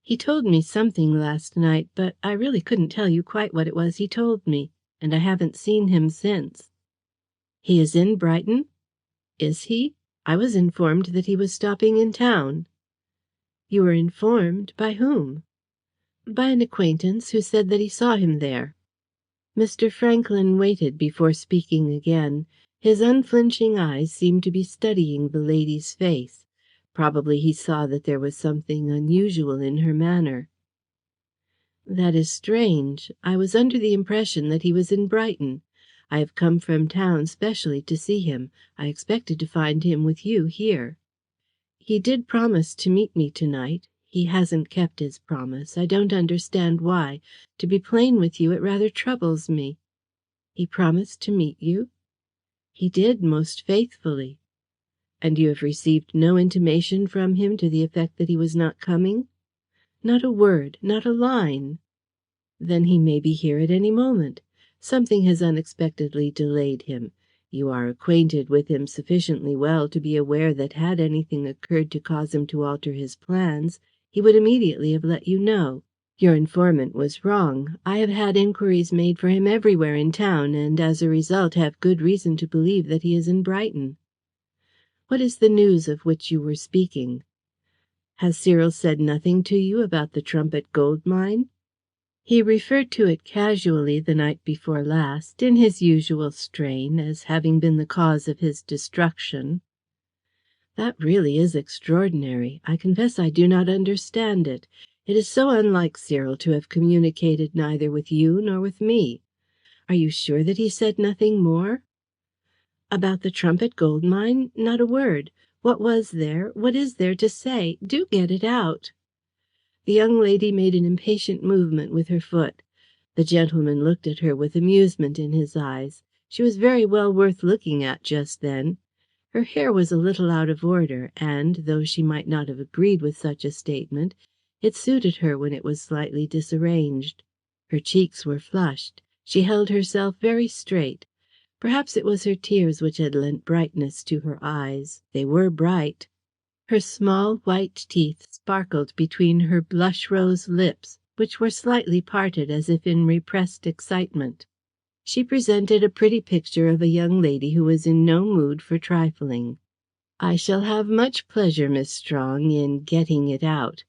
"He told me something last night, but I really couldn't tell you quite what it was he told me, and I haven't seen him since." "He is in Brighton?" "Is he? I was informed that he was stopping in town." "You were informed? By whom?" "By an acquaintance who said that he saw him there." Mr. Franklyn waited before speaking again. His unflinching eyes seemed to be studying the lady's face. Probably he saw that there was something unusual in her manner. "That is strange. I was under the impression that he was in Brighton. I have come from town specially to see him. I expected to find him with you here." "He did promise to meet me tonight. He hasn't kept his promise. I don't understand why. To be plain with you, it rather troubles me." "He promised to meet you?" "He did, most faithfully." "And you have received no intimation from him to the effect that he was not coming?" "Not a word, not a line." "Then he may be here at any moment. Something has unexpectedly delayed him. You are acquainted with him sufficiently well to be aware that had anything occurred to cause him to alter his plans, he would immediately have let you know. Your informant was wrong. I have had inquiries made for him everywhere in town, and as a result have good reason to believe that he is in Brighton." "What is the news of which you were speaking?" "Has Cyril said nothing to you about the Trumpet Gold Mine?" "He referred to it casually the night before last, in his usual strain, as having been the cause of his destruction." "That really is extraordinary. I confess I do not understand it. It is so unlike Cyril to have communicated neither with you nor with me. Are you sure that he said nothing more?" "About the Trumpet Gold Mine? Not a word. What was there, what is there to say? Do get it out." The young lady made an impatient movement with her foot. The gentleman looked at her with amusement in his eyes. She was very well worth looking at just then. Her hair was a little out of order, and, though she might not have agreed with such a statement, it suited her when it was slightly disarranged. Her cheeks were flushed. She held herself very straight. Perhaps it was her tears which had lent brightness to her eyes. They were bright. Her small white teeth sparkled between her blush rose lips, which were slightly parted as if in repressed excitement. She presented a pretty picture of a young lady who was in no mood for trifling. "I shall have much pleasure, Miss Strong, in getting it out.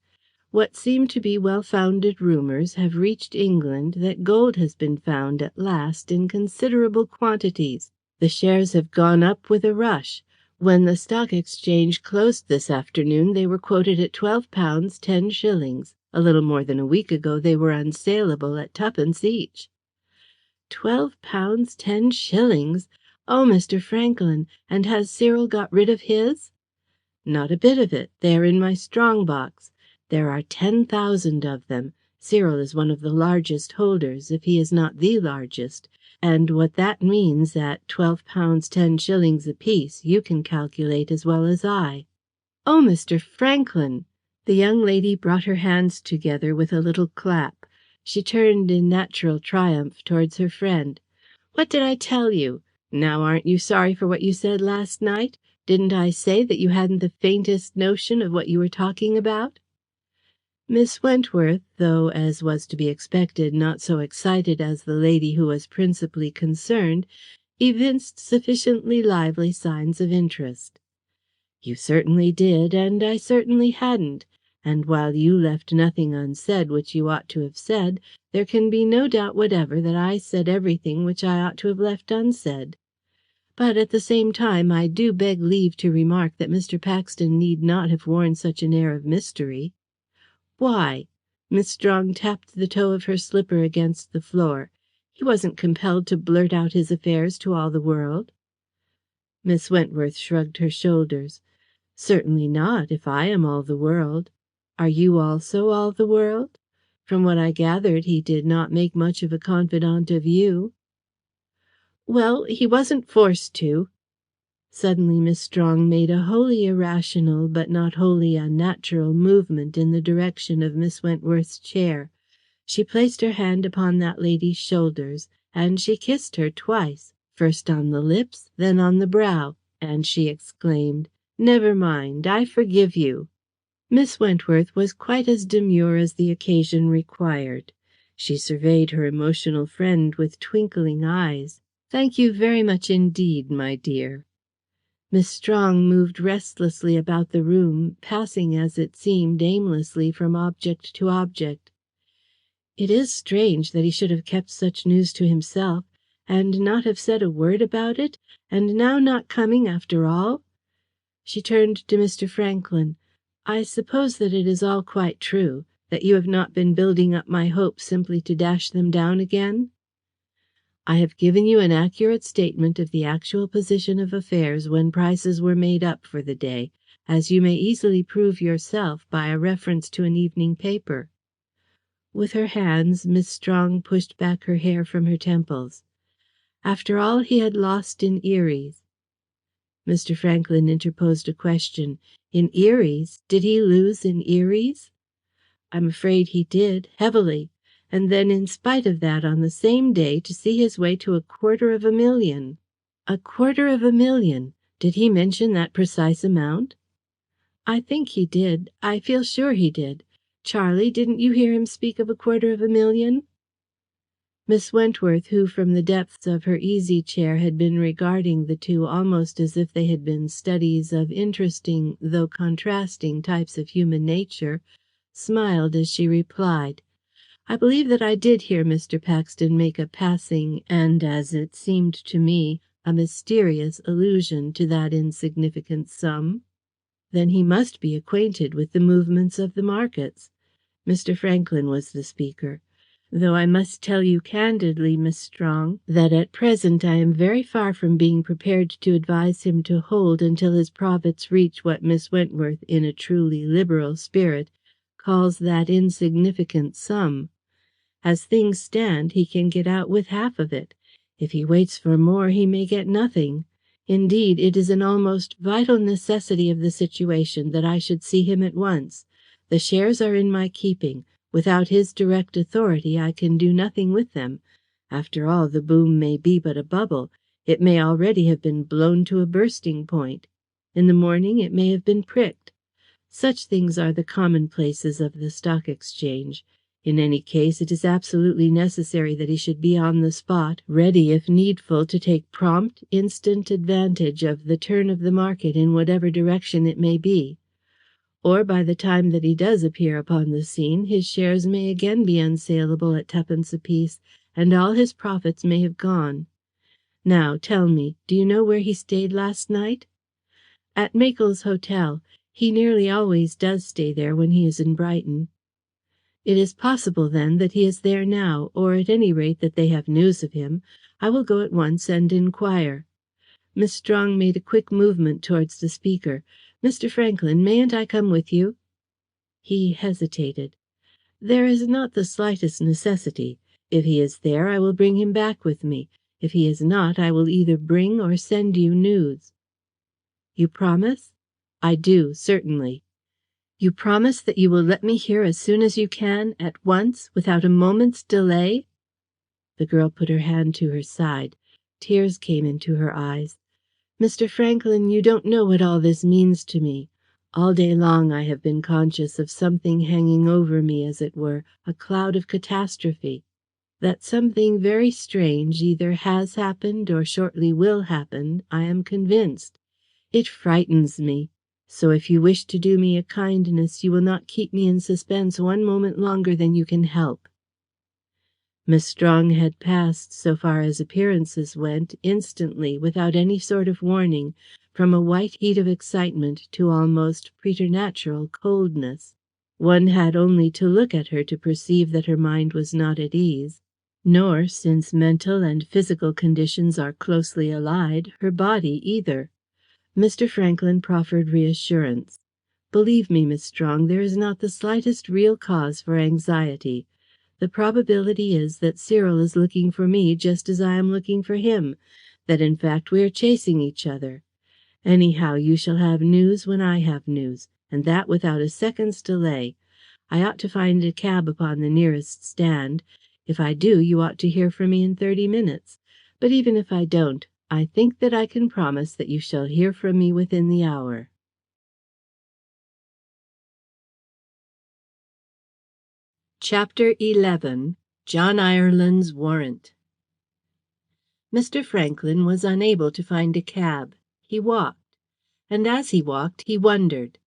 What seem to be well-founded rumours have reached England that gold has been found at last in considerable quantities. The shares have gone up with a rush. When the Stock Exchange closed this afternoon, they were quoted at £12 10 shillings. A little more than a week ago they were unsaleable at twopence each. £12 10 shillings! Oh, Mr. Franklin, and has Cyril got rid of his? Not a bit of it. They are in my strong box. There are 10,000 of them. Cyril is one of the largest holders, if he is not the largest, and what that means at £12 10 shillings apiece you can calculate as well as I. Oh, Mr. Franklin!" The young lady brought her hands together with a little clap. She turned in natural triumph towards her friend. "What did I tell you? Now, aren't you sorry for what you said last night? Didn't I say that you hadn't the faintest notion of what you were talking about?" Miss Wentworth, though, as was to be expected, not so excited as the lady who was principally concerned, evinced sufficiently lively signs of interest. "You certainly did, and I certainly hadn't. And while you left nothing unsaid which you ought to have said, there can be no doubt whatever that I said everything which I ought to have left unsaid. But at the same time I do beg leave to remark that Mr. Paxton need not have worn such an air of mystery." "Why?" Miss Strong tapped the toe of her slipper against the floor. "He wasn't compelled to blurt out his affairs to all the world." Miss Wentworth shrugged her shoulders. "Certainly not, if I am all the world. Are you also all the world? From what I gathered, he did not make much of a confidant of you." "Well, he wasn't forced to." Suddenly Miss Strong made a wholly irrational but not wholly unnatural movement in the direction of Miss Wentworth's chair. She placed her hand upon that lady's shoulders, and she kissed her twice, first on the lips, then on the brow, and she exclaimed, "Never mind, I forgive you." Miss Wentworth was quite as demure as the occasion required. She surveyed her emotional friend with twinkling eyes. "Thank you very much indeed, my dear." Miss Strong moved restlessly about the room, passing, as it seemed, aimlessly from object to object. "It is strange that he should have kept such news to himself, and not have said a word about it, and now not coming after all." She turned to Mr. Franklin. "I suppose that it is all quite true, that you have not been building up my hopes simply to dash them down again?" "I have given you an accurate statement of the actual position of affairs when prices were made up for the day, as you may easily prove yourself by a reference to an evening paper." With her hands, Miss Strong pushed back her hair from her temples. "After all he had lost in Eries." Mr. Franklin interposed a question. "In Eries? Did he lose in Eries?" "I'm afraid he did, heavily. And then, in spite of that, on the same day, to see his way to £250,000. £250,000! Did he mention that precise amount?" "I think he did. I feel sure he did. Charlie, didn't you hear him speak of £250,000?" Miss Wentworth, who from the depths of her easy chair had been regarding the two almost as if they had been studies of interesting though contrasting types of human nature, smiled as she replied, "I believe that I did hear Mr. Paxton make a passing and, as it seemed to me, a mysterious allusion to that insignificant sum." "Then he must be acquainted with the movements of the markets." Mr. Franklin was the speaker. "Though I must tell you candidly, Miss Strong, that at present I am very far from being prepared to advise him to hold until his profits reach what Miss Wentworth, in a truly liberal spirit, calls that insignificant sum. As things stand, he can get out with half of it. If he waits for more, he may get nothing. Indeed, it is an almost vital necessity of the situation that I should see him at once. The shares are in my keeping. Without his direct authority, I can do nothing with them. After all, the boom may be but a bubble. It may already have been blown to a bursting point. In the morning it may have been pricked. Such things are the commonplaces of the Stock Exchange. In any case, it is absolutely necessary that he should be on the spot, ready, if needful, to take prompt, instant advantage of the turn of the market in whatever direction it may be. Or, by the time that he does appear upon the scene, his shares may again be unsaleable at twopence apiece, and all his profits may have gone. Now, tell me, do you know where he stayed last night?" "At Makel's Hotel. He nearly always does stay there when he is in Brighton." "It is possible, then, that he is there now, or at any rate that they have news of him. I will go at once and inquire." Miss Strong made a quick movement towards the speaker. "Mr. Franklyn, mayn't I come with you?" He hesitated. "There is not the slightest necessity. If he is there, I will bring him back with me. If he is not, I will either bring or send you news." "You promise?" "I do, certainly." "You promise that you will let me hear as soon as you can, at once, without a moment's delay?" The girl put her hand to her side. Tears came into her eyes. "Mr. Franklyn, you don't know what all this means to me. All day long I have been conscious of something hanging over me, as it were, a cloud of catastrophe. That something very strange either has happened or shortly will happen, I am convinced. It frightens me. So if you wish to do me a kindness, you will not keep me in suspense one moment longer than you can help." Miss Strong had passed, so far as appearances went, instantly, without any sort of warning, from a white heat of excitement to almost preternatural coldness. One had only to look at her to perceive that her mind was not at ease. Nor, since mental and physical conditions are closely allied, her body either. Mr. Franklyn proffered reassurance. "Believe me, Miss Strong, there is not the slightest real cause for anxiety. The probability is that Cyril is looking for me just as I am looking for him, that in fact we are chasing each other. Anyhow, you shall have news when I have news, and that without a second's delay. I ought to find a cab upon the nearest stand. If I do, you ought to hear from me in 30 minutes. But even if I don't, I think that I can promise that you shall hear from me within the hour." Chapter 11. John Ireland's Warrant. Mr. Franklyn was unable to find a cab. He walked. And as he walked, he wondered.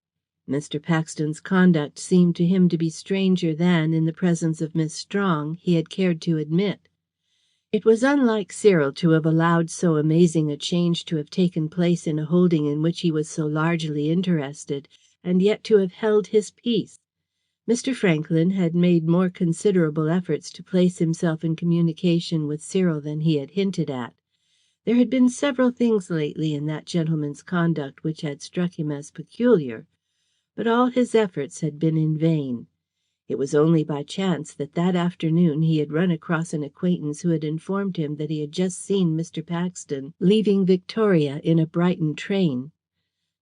Mr. Paxton's conduct seemed to him to be stranger than, in the presence of Miss Strong, he had cared to admit. It was unlike Cyril to have allowed so amazing a change to have taken place in a holding in which he was so largely interested, and yet to have held his peace. Mr. Franklyn had made more considerable efforts to place himself in communication with Cyril than he had hinted at. There had been several things lately in that gentleman's conduct which had struck him as peculiar, but all his efforts had been in vain. It was only by chance that afternoon he had run across an acquaintance who had informed him that he had just seen Mr. Paxton leaving Victoria in a Brighton train.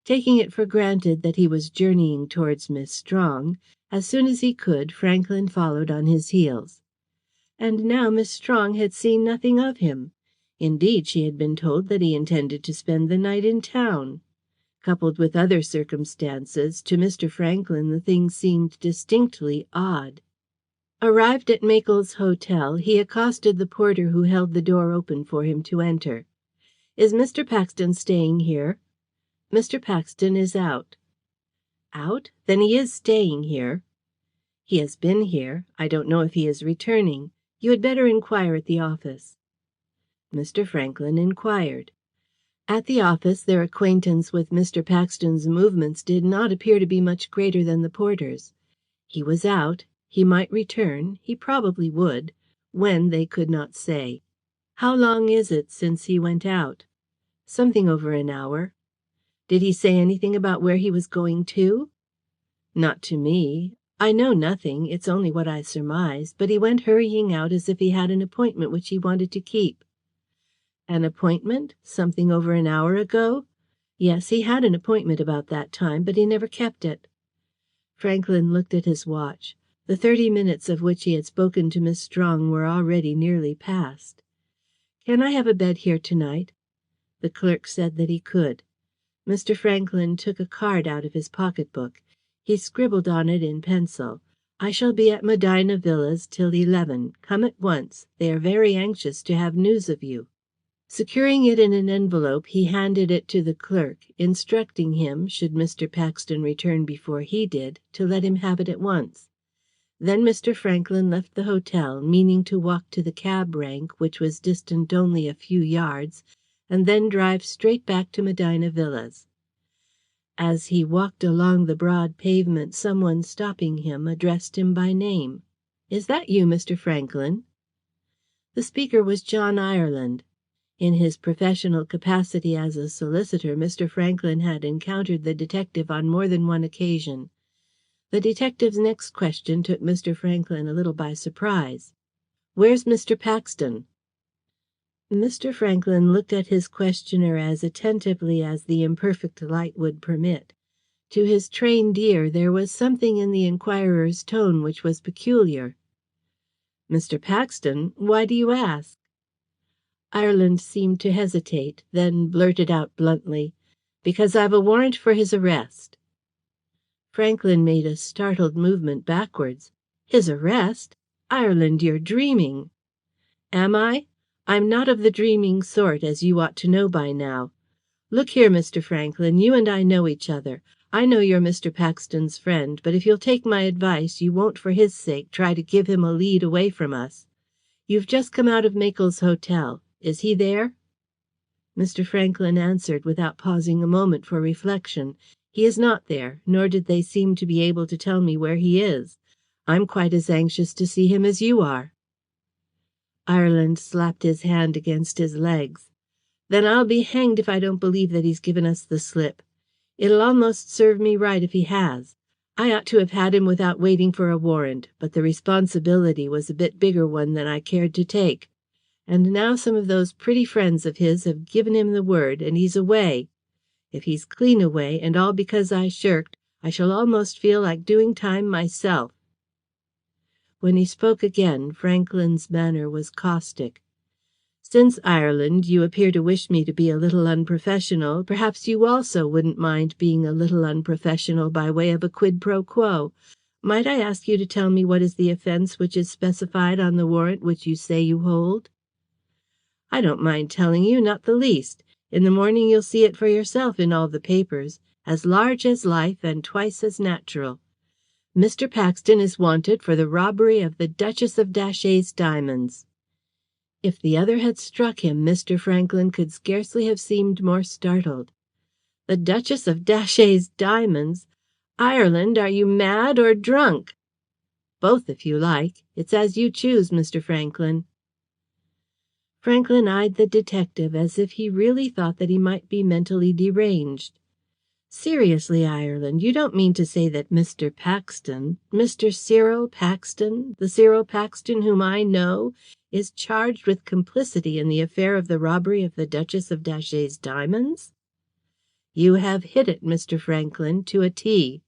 Taking it for granted that he was journeying towards Miss Strong, as soon as he could, Franklyn followed on his heels. And now Miss Strong had seen nothing of him. Indeed, she had been told that he intended to spend the night in town. Coupled with other circumstances, to Mr. Franklyn the thing seemed distinctly odd. Arrived at Makel's Hotel, he accosted the porter who held the door open for him to enter. "Is Mr. Paxton staying here?" "Mr. Paxton is out." "Out? Then he is staying here." "He has been here. I don't know if he is returning. You had better inquire at the office." Mr. Franklyn inquired. At the office their acquaintance with Mr. Paxton's movements did not appear to be much greater than the porter's. He was out. He might return. He probably would. When, they could not say. "How long is it since he went out?" "Something over an hour." "Did he say anything about where he was going to?" "Not to me. I know nothing. It's only what I surmise. But he went hurrying out as if he had an appointment which he wanted to keep." "An appointment? Something over an hour ago?" "Yes, he had an appointment about that time, but he never kept it." Franklyn looked at his watch. The 30 minutes of which he had spoken to Miss Strong were already nearly past. "Can I have a bed here tonight?" The clerk said that he could. Mr. Franklyn took a card out of his pocket-book. He scribbled on it in pencil, "I shall be at Medina Villas till 11. Come at once. They are very anxious to have news of you." Securing it in an envelope, he handed it to the clerk, instructing him, should Mr. Paxton return before he did, to let him have it at once. Then Mr. Franklyn left the hotel, meaning to walk to the cab rank, which was distant only a few yards, and then drive straight back to Medina Villas. As he walked along the broad pavement, someone stopping him addressed him by name. "Is that you, Mr. Franklyn?" The speaker was John Ireland. In his professional capacity as a solicitor, Mr. Franklyn had encountered the detective on more than one occasion. The detective's next question took Mr. Franklyn a little by surprise. "Where's Mr. Paxton?" Mr. Franklyn looked at his questioner as attentively as the imperfect light would permit. To his trained ear there was something in the inquirer's tone which was peculiar. "Mr. Paxton? Why do you ask?" Ireland seemed to hesitate, then blurted out bluntly, "Because I've a warrant for his arrest." Franklyn made a startled movement backwards. "His arrest? Ireland, you're dreaming." "Am I? I'm not of the dreaming sort, as you ought to know by now. Look here, Mr. Franklyn, you and I know each other. I know you're Mr. Paxton's friend, but if you'll take my advice, you won't for his sake try to give him a lead away from us. You've just come out of Makel's hotel. Is he there?" Mr. Franklyn answered without pausing a moment for reflection. "He is not there, nor did they seem to be able to tell me where he is. I'm quite as anxious to see him as you are." Ireland slapped his hand against his legs. "Then I'll be hanged if I don't believe that he's given us the slip. It'll almost serve me right if he has. I ought to have had him without waiting for a warrant, but the responsibility was a bit bigger one than I cared to take. And now some of those pretty friends of his have given him the word, and he's away. If he's clean away, and all because I shirked, I shall almost feel like doing time myself." When he spoke again, Franklyn's manner was caustic. "Since, Ireland, you appear to wish me to be a little unprofessional, perhaps you also wouldn't mind being a little unprofessional by way of a quid pro quo. Might I ask you to tell me what is the offence which is specified on the warrant which you say you hold?" "I don't mind telling you, not the least. In the morning you'll see it for yourself in all the papers. As large as life and twice as natural. Mr. Paxton is wanted for the robbery of the Duchess of Datchet's diamonds." If the other had struck him, Mr. Franklyn could scarcely have seemed more startled. "The Duchess of Datchet's diamonds? Ireland, are you mad or drunk?" "Both, if you like. It's as you choose, Mr. Franklyn." Franklyn eyed the detective as if he really thought that he might be mentally deranged. "Seriously, Ireland, you don't mean to say that Mr. Paxton, Mr. Cyril Paxton, the Cyril Paxton whom I know, is charged with complicity in the affair of the robbery of the Duchess of Datchet's diamonds?" "You have hit it, Mr. Franklyn, to a T."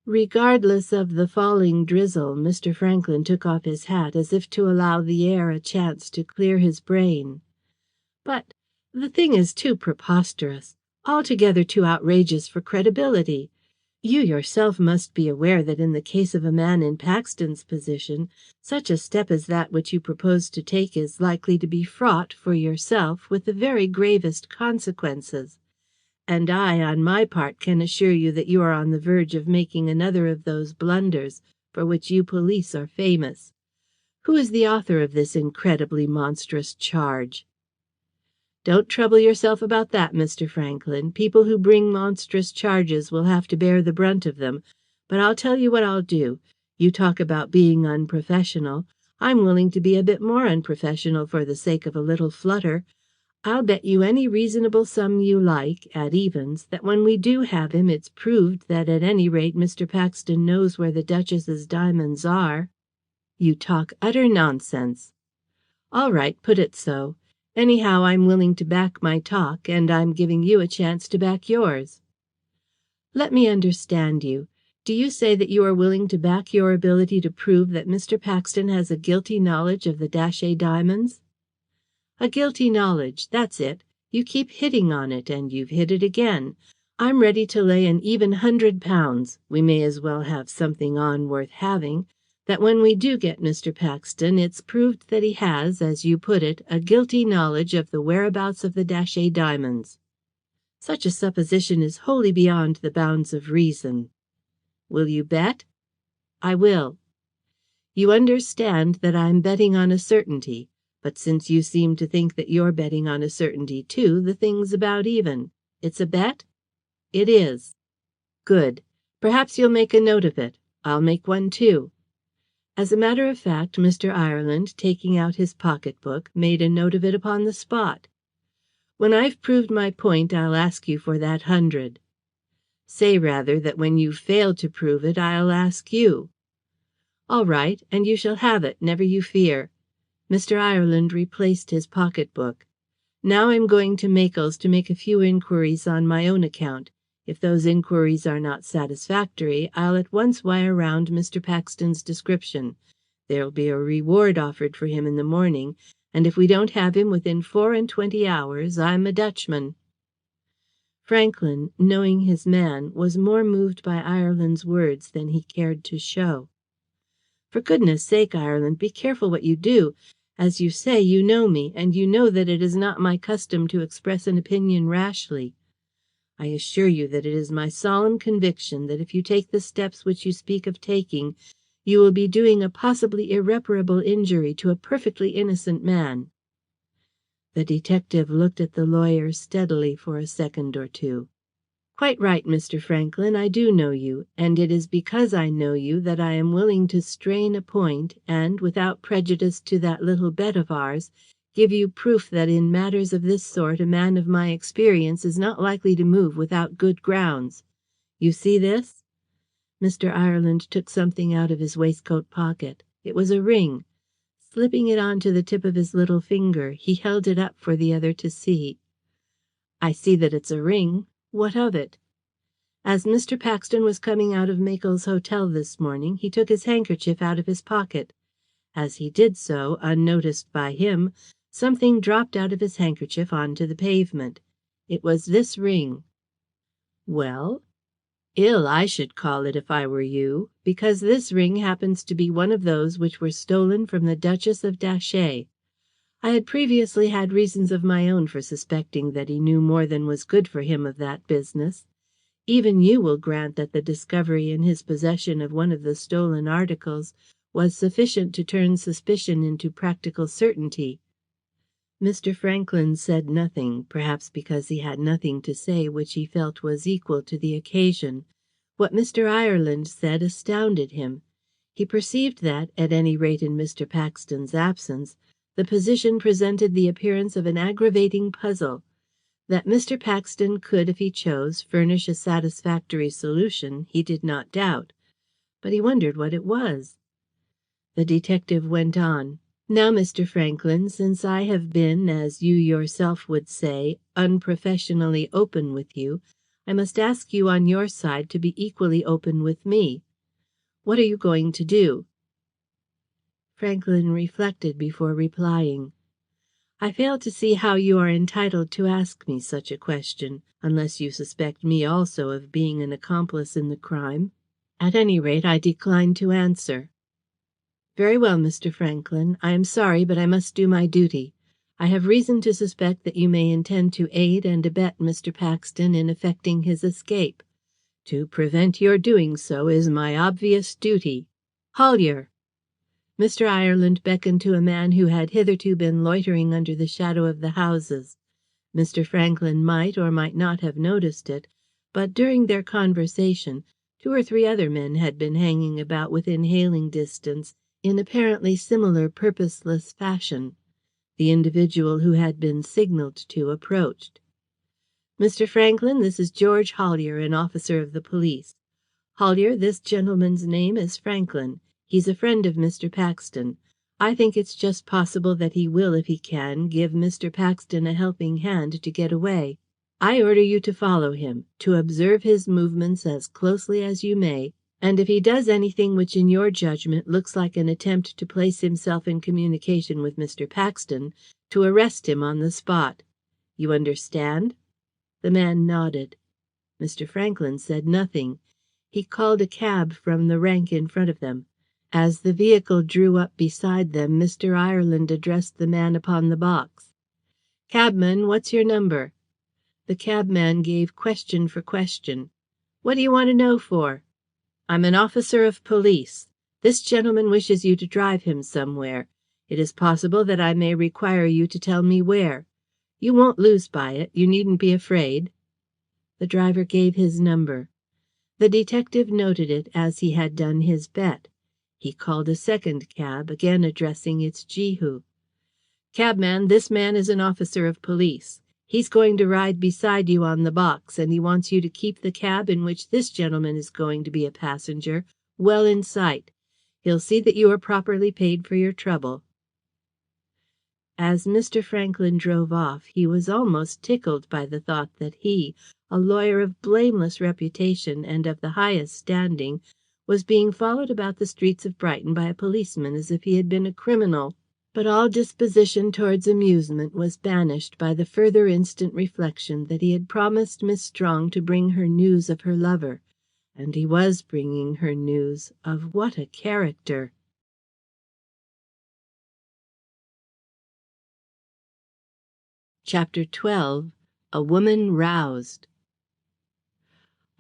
Regardless of the falling drizzle, Mr. Franklyn took off his hat as if to allow the air a chance to clear his brain. "But the thing is too preposterous. Altogether too outrageous for credibility. You yourself must be aware that in the case of a man in Paxton's position, such a step as that which you propose to take is likely to be fraught, for yourself, with the very gravest consequences. And I, on my part, can assure you that you are on the verge of making another of those blunders for which you police are famous. Who is the author of this incredibly monstrous charge?" "Don't trouble yourself about that, Mr. Franklyn. People who bring monstrous charges will have to bear the brunt of them. But I'll tell you what I'll do. You talk about being unprofessional. I'm willing to be a bit more unprofessional for the sake of a little flutter. I'll bet you any reasonable sum you like, at evens, that when we do have him it's proved that at any rate Mr. Paxton knows where the Duchess's diamonds are." "You talk utter nonsense." "All right, put it so. Anyhow, I'm willing to back my talk, and I'm giving you a chance to back yours." "Let me understand you. Do you say that you are willing to back your ability to prove that Mr. Paxton has a guilty knowledge of the Datchet diamonds?" "A guilty knowledge. That's it. You keep hitting on it, and you've hit it again. I'm ready to lay an even £100 we may as well have something on worth having that when we do get Mr. Paxton, it's proved that he has, as you put it, a guilty knowledge of the whereabouts of the Datchet diamonds. Such a supposition is wholly beyond the bounds of reason." "Will you bet?" "I will." "You understand that I'm betting on a certainty. But since you seem to think that you're betting on a certainty too, the thing's about even. It's a bet?" "It is." "Good. Perhaps you'll make a note of it. I'll make one too." As a matter of fact, Mr. Ireland, taking out his pocket-book, made a note of it upon the spot. "When I've proved my point, I'll ask you for that 100. Say, rather, that when you've failed to prove it, I'll ask you." "All right, and you shall have it, never you fear." Mr. Ireland replaced his pocket-book. "Now I'm going to Makel's to make a few inquiries on my own account. If those inquiries are not satisfactory, I'll at once wire round Mr. Paxton's description. There'll be a reward offered for him in the morning, and if we don't have him within 24 hours, I'm a Dutchman." Franklyn, knowing his man, was more moved by Ireland's words than he cared to show. "For goodness' sake, Ireland, be careful what you do. As you say, you know me, and you know that it is not my custom to express an opinion rashly. I assure you that it is my solemn conviction that if you take the steps which you speak of taking, you will be doing a possibly irreparable injury to a perfectly innocent man." The detective looked at the lawyer steadily for a second or two. "Quite right, Mr. Franklyn, I do know you, and it is because I know you that I am willing to strain a point and, without prejudice to that little bet of ours, give you proof that in matters of this sort a man of my experience is not likely to move without good grounds. You see this?" Mr. Ireland took something out of his waistcoat pocket. It was a ring. Slipping it on to the tip of his little finger, he held it up for the other to see. "I see that it's a ring. What of it?" "As Mr. Paxton was coming out of Makel's Hotel this morning, he took his handkerchief out of his pocket. As he did so, unnoticed by him, something dropped out of his handkerchief on to the pavement. It was this ring." "Well?" "Ill, I should call it, if I were you, because this ring happens to be one of those which were stolen from the Duchess of Datchet. I had previously had reasons of my own for suspecting that he knew more than was good for him of that business. Even you will grant that the discovery in his possession of one of the stolen articles was sufficient to turn suspicion into practical certainty." Mr. Franklyn said nothing, perhaps because he had nothing to say which he felt was equal to the occasion. What Mr. Ireland said astounded him. He perceived that, at any rate in Mr. Paxton's absence, the position presented the appearance of an aggravating puzzle. That Mr. Paxton could, if he chose, furnish a satisfactory solution, he did not doubt. But he wondered what it was. The detective went on. "Now, Mr. Franklyn, since I have been, as you yourself would say, unprofessionally open with you, I must ask you on your side to be equally open with me. What are you going to do?" Franklyn reflected before replying. "I fail to see how you are entitled to ask me such a question, unless you suspect me also of being an accomplice in the crime. At any rate, I decline to answer." "Very well, Mr. Franklyn. I am sorry, but I must do my duty. I have reason to suspect that you may intend to aid and abet Mr. Paxton in effecting his escape. To prevent your doing so is my obvious duty. Hollier!" Mr. Ireland beckoned to a man who had hitherto been loitering under the shadow of the houses. Mr. Franklyn might or might not have noticed it, but during their conversation 2 or 3 other men had been hanging about within hailing distance in apparently similar purposeless fashion. The individual who had been signalled to approached. "Mr. Franklyn, this is George Hollier, an officer of the police. Hollier, this gentleman's name is Franklyn. He's a friend of Mr. Paxton. I think it's just possible that he will, if he can, give Mr. Paxton a helping hand to get away. I order you to follow him, to observe his movements as closely as you may, and if he does anything which in your judgment looks like an attempt to place himself in communication with Mr. Paxton, to arrest him on the spot. You understand?" The man nodded. Mr. Franklyn said nothing. He called a cab from the rank in front of them. As the vehicle drew up beside them, Mr. Ireland addressed the man upon the box. "Cabman, what's your number?" The cabman gave question for question. "What do you want to know for?" "I'm an officer of police. This gentleman wishes you to drive him somewhere. It is possible that I may require you to tell me where. You won't lose by it. You needn't be afraid." The driver gave his number. The detective noted it as he had done his bet. He called a second cab, again addressing its Jehu. "Cabman, this man is an officer of police. He's going to ride beside you on the box, and he wants you to keep the cab in which this gentleman is going to be a passenger well in sight. He'll see that you are properly paid for your trouble." As Mr. Franklyn drove off, he was almost tickled by the thought that he, a lawyer of blameless reputation and of the highest standing, was being followed about the streets of Brighton by a policeman as if he had been a criminal. But all disposition towards amusement was banished by the further instant reflection that he had promised Miss Strong to bring her news of her lover. And he was bringing her news of what a character. Chapter 12. A Woman Roused.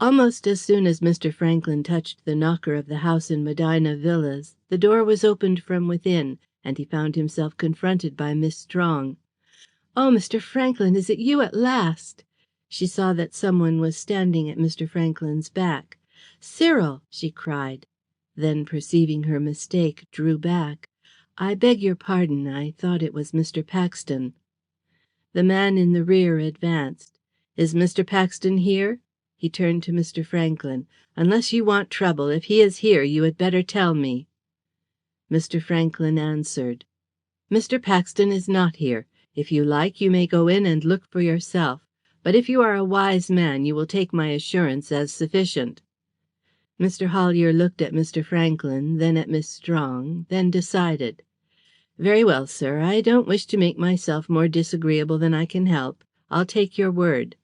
Almost as soon as Mr. Franklyn touched the knocker of the house in Medina Villas, the door was opened from within, and he found himself confronted by Miss Strong. "Oh, Mr. Franklyn, is it you at last?" She saw that someone was standing at Mr. Franklyn's back. "Cyril!" she cried. Then, perceiving her mistake, drew back. "I beg your pardon. I thought it was Mr. Paxton." The man in the rear advanced. "Is Mr. Paxton here?" He turned to Mr. Franklyn. "Unless you want trouble, if he is here, you had better tell me." Mr. Franklyn answered, "Mr. Paxton is not here. If you like, you may go in and look for yourself. But if you are a wise man, you will take my assurance as sufficient." Mr. Hollier looked at Mr. Franklyn, then at Miss Strong, then decided. "Very well, sir. I don't wish to make myself more disagreeable than I can help. I'll take your word."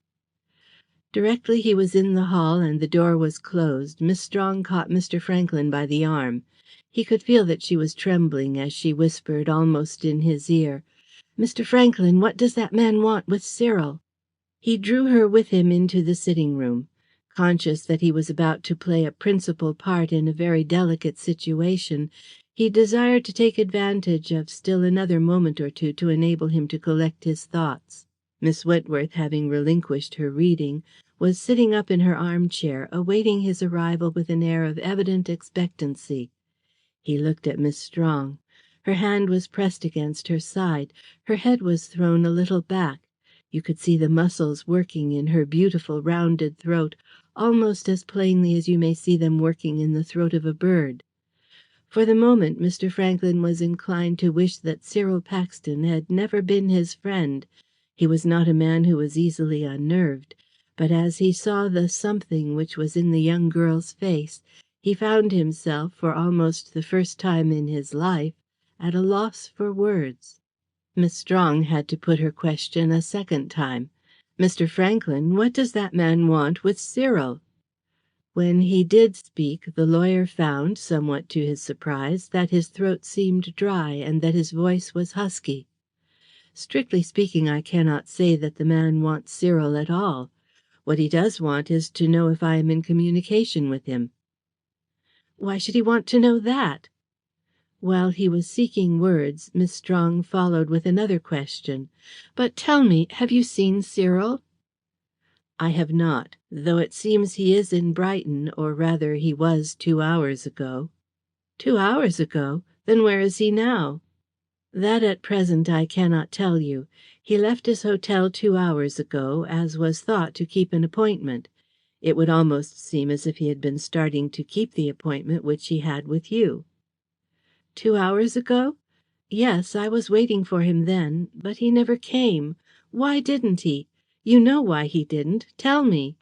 Directly he was in the hall and the door was closed, Miss Strong caught Mr. Franklyn by the arm. He could feel that she was trembling as she whispered, almost in his ear, "Mr. Franklyn, what does that man want with Cyril?" He drew her with him into the sitting room. Conscious that he was about to play a principal part in a very delicate situation, he desired to take advantage of still another moment or two to enable him to collect his thoughts. Miss Wentworth, having relinquished her reading, was sitting up in her armchair, awaiting his arrival with an air of evident expectancy. He looked at Miss Strong. Her hand was pressed against her side. Her head was thrown a little back. You could see the muscles working in her beautiful rounded throat almost as plainly as you may see them working in the throat of a bird. For the moment Mr. Franklyn was inclined to wish that Cyril Paxton had never been his friend. He was not a man who was easily unnerved, but as he saw the something which was in the young girl's face, he found himself, for almost the first time in his life, at a loss for words. Miss Strong had to put her question a second time. "Mr. Franklyn, what does that man want with Cyril?" When he did speak, the lawyer found, somewhat to his surprise, that his throat seemed dry and that his voice was husky. "Strictly speaking, I cannot say that the man wants Cyril at all. What he does want is to know if I am in communication with him." "Why should he want to know that?" While he was seeking words, Miss Strong followed with another question. "But tell me, have you seen Cyril?" "I have not, though it seems he is in Brighton, or rather he was 2 hours ago." "2 hours ago? Then where is he now?" "That at present I cannot tell you. He left his hotel 2 hours ago, as was thought to keep an appointment. It would almost seem as if he had been starting to keep the appointment which he had with you." "2 hours ago? Yes, I was waiting for him then, but he never came. Why didn't he? You know why he didn't. Tell me."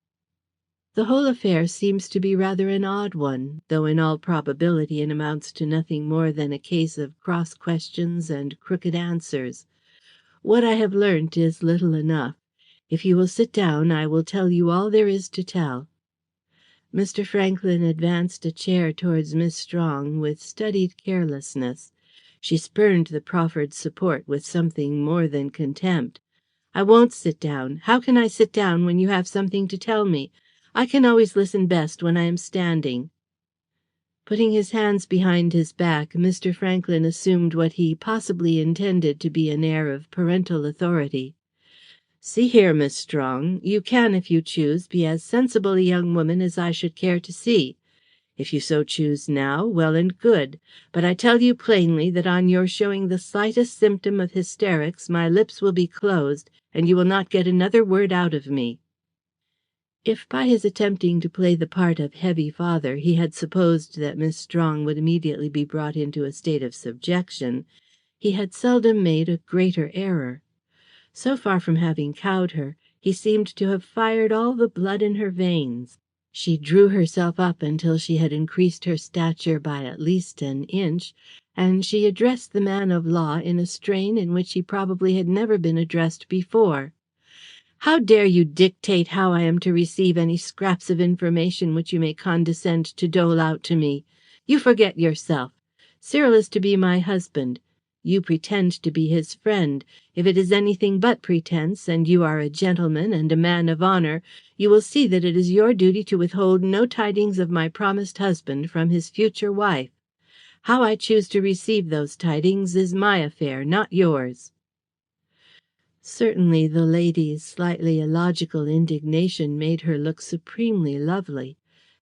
"The whole affair seems to be rather an odd one, though in all probability it amounts to nothing more than a case of cross questions and crooked answers. What I have learnt is little enough. If you will sit down, I will tell you all there is to tell." Mr. Franklyn advanced a chair towards Miss Strong with studied carelessness. She spurned the proffered support with something more than contempt. "I won't sit down. How can I sit down when you have something to tell me? I can always listen best when I am standing." Putting his hands behind his back, Mr. Franklyn assumed what he possibly intended to be an air of parental authority. See here, Miss Strong, you can, if you choose, be as sensible a young woman as I should care to see. If you so choose now, well and good. But I tell you plainly that on your showing the slightest symptom of hysterics my lips will be closed, and you will not get another word out of me." If by his attempting to play the part of heavy father he had supposed that Miss Strong would immediately be brought into a state of subjection, he had seldom made a greater error. So far from having cowed her, he seemed to have fired all the blood in her veins. She drew herself up until she had increased her stature by at least an inch, and she addressed the man of law in a strain in which he probably had never been addressed before. "How dare you dictate how I am to receive any scraps of information which you may condescend to dole out to me? You forget yourself. Cyril is to be my husband. You pretend to be his friend. If it is anything but pretence, and you are a gentleman and a man of honour, you will see that it is your duty to withhold no tidings of my promised husband from his future wife. How I choose to receive those tidings is my affair, not yours." Certainly the lady's slightly illogical indignation made her look supremely lovely.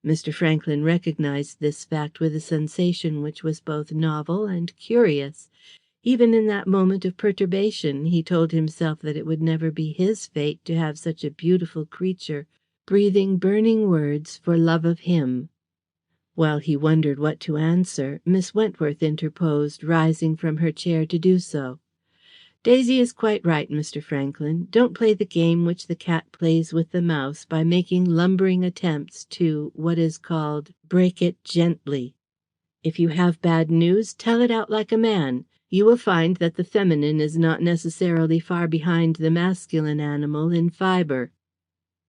Mr. Franklin recognized this fact with a sensation which was both novel and curious. Even in that moment of perturbation he told himself that it would never be his fate to have such a beautiful creature breathing burning words for love of him. While he wondered what to answer, Miss Wentworth interposed, rising from her chair to do so. "Daisy is quite right, Mr. Franklin. Don't play the game which the cat plays with the mouse by making lumbering attempts to, what is called, break it gently. If you have bad news, tell it out like a man. You will find that the feminine is not necessarily far behind the masculine animal in fibre."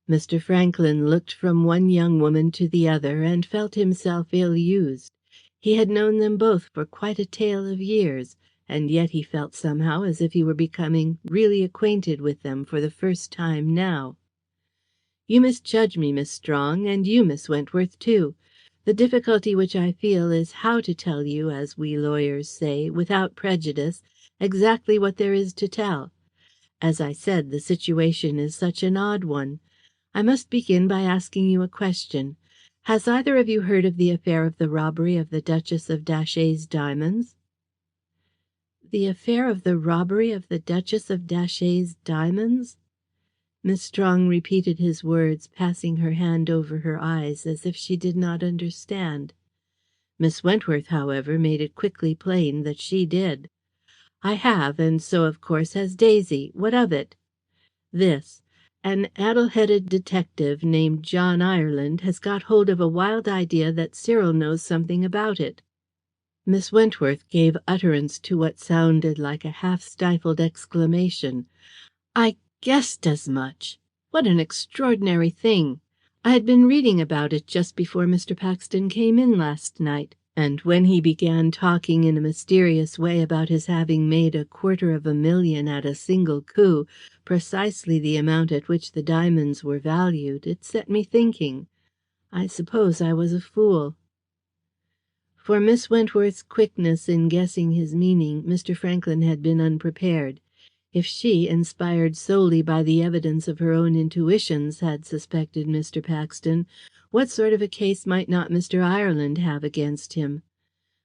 Mr. Franklin looked from one young woman to the other, and felt himself ill-used. He had known them both for quite a tale of years, and yet he felt somehow as if he were becoming really acquainted with them for the first time now. "You misjudge me, Miss Strong, and you, Miss Wentworth, too. The difficulty which I feel is how to tell you, as we lawyers say, without prejudice, exactly what there is to tell. As I said, the situation is such an odd one. I must begin by asking you a question. Has either of you heard of the affair of the robbery of the Duchess of Datchet's diamonds?" "The affair of the robbery of the Duchess of Datchet's diamonds?" Miss Strong repeated his words, passing her hand over her eyes as if she did not understand. Miss Wentworth, however, made it quickly plain that she did. "I have, and so of course has Daisy. What of it?" "This. An addle-headed detective named John Ireland has got hold of a wild idea that Cyril knows something about it." Miss Wentworth gave utterance to what sounded like a half-stifled exclamation. "I guessed as much. What an extraordinary thing! I had been reading about it just before Mr. Paxton came in last night, and when he began talking in a mysterious way about his having made $250,000 at a single coup, precisely the amount at which the diamonds were valued, it set me thinking. I suppose I was a fool." For Miss Wentworth's quickness in guessing his meaning, Mr. Franklin had been unprepared. If she, inspired solely by the evidence of her own intuitions, had suspected Mr. Paxton, what sort of a case might not Mr. Ireland have against him?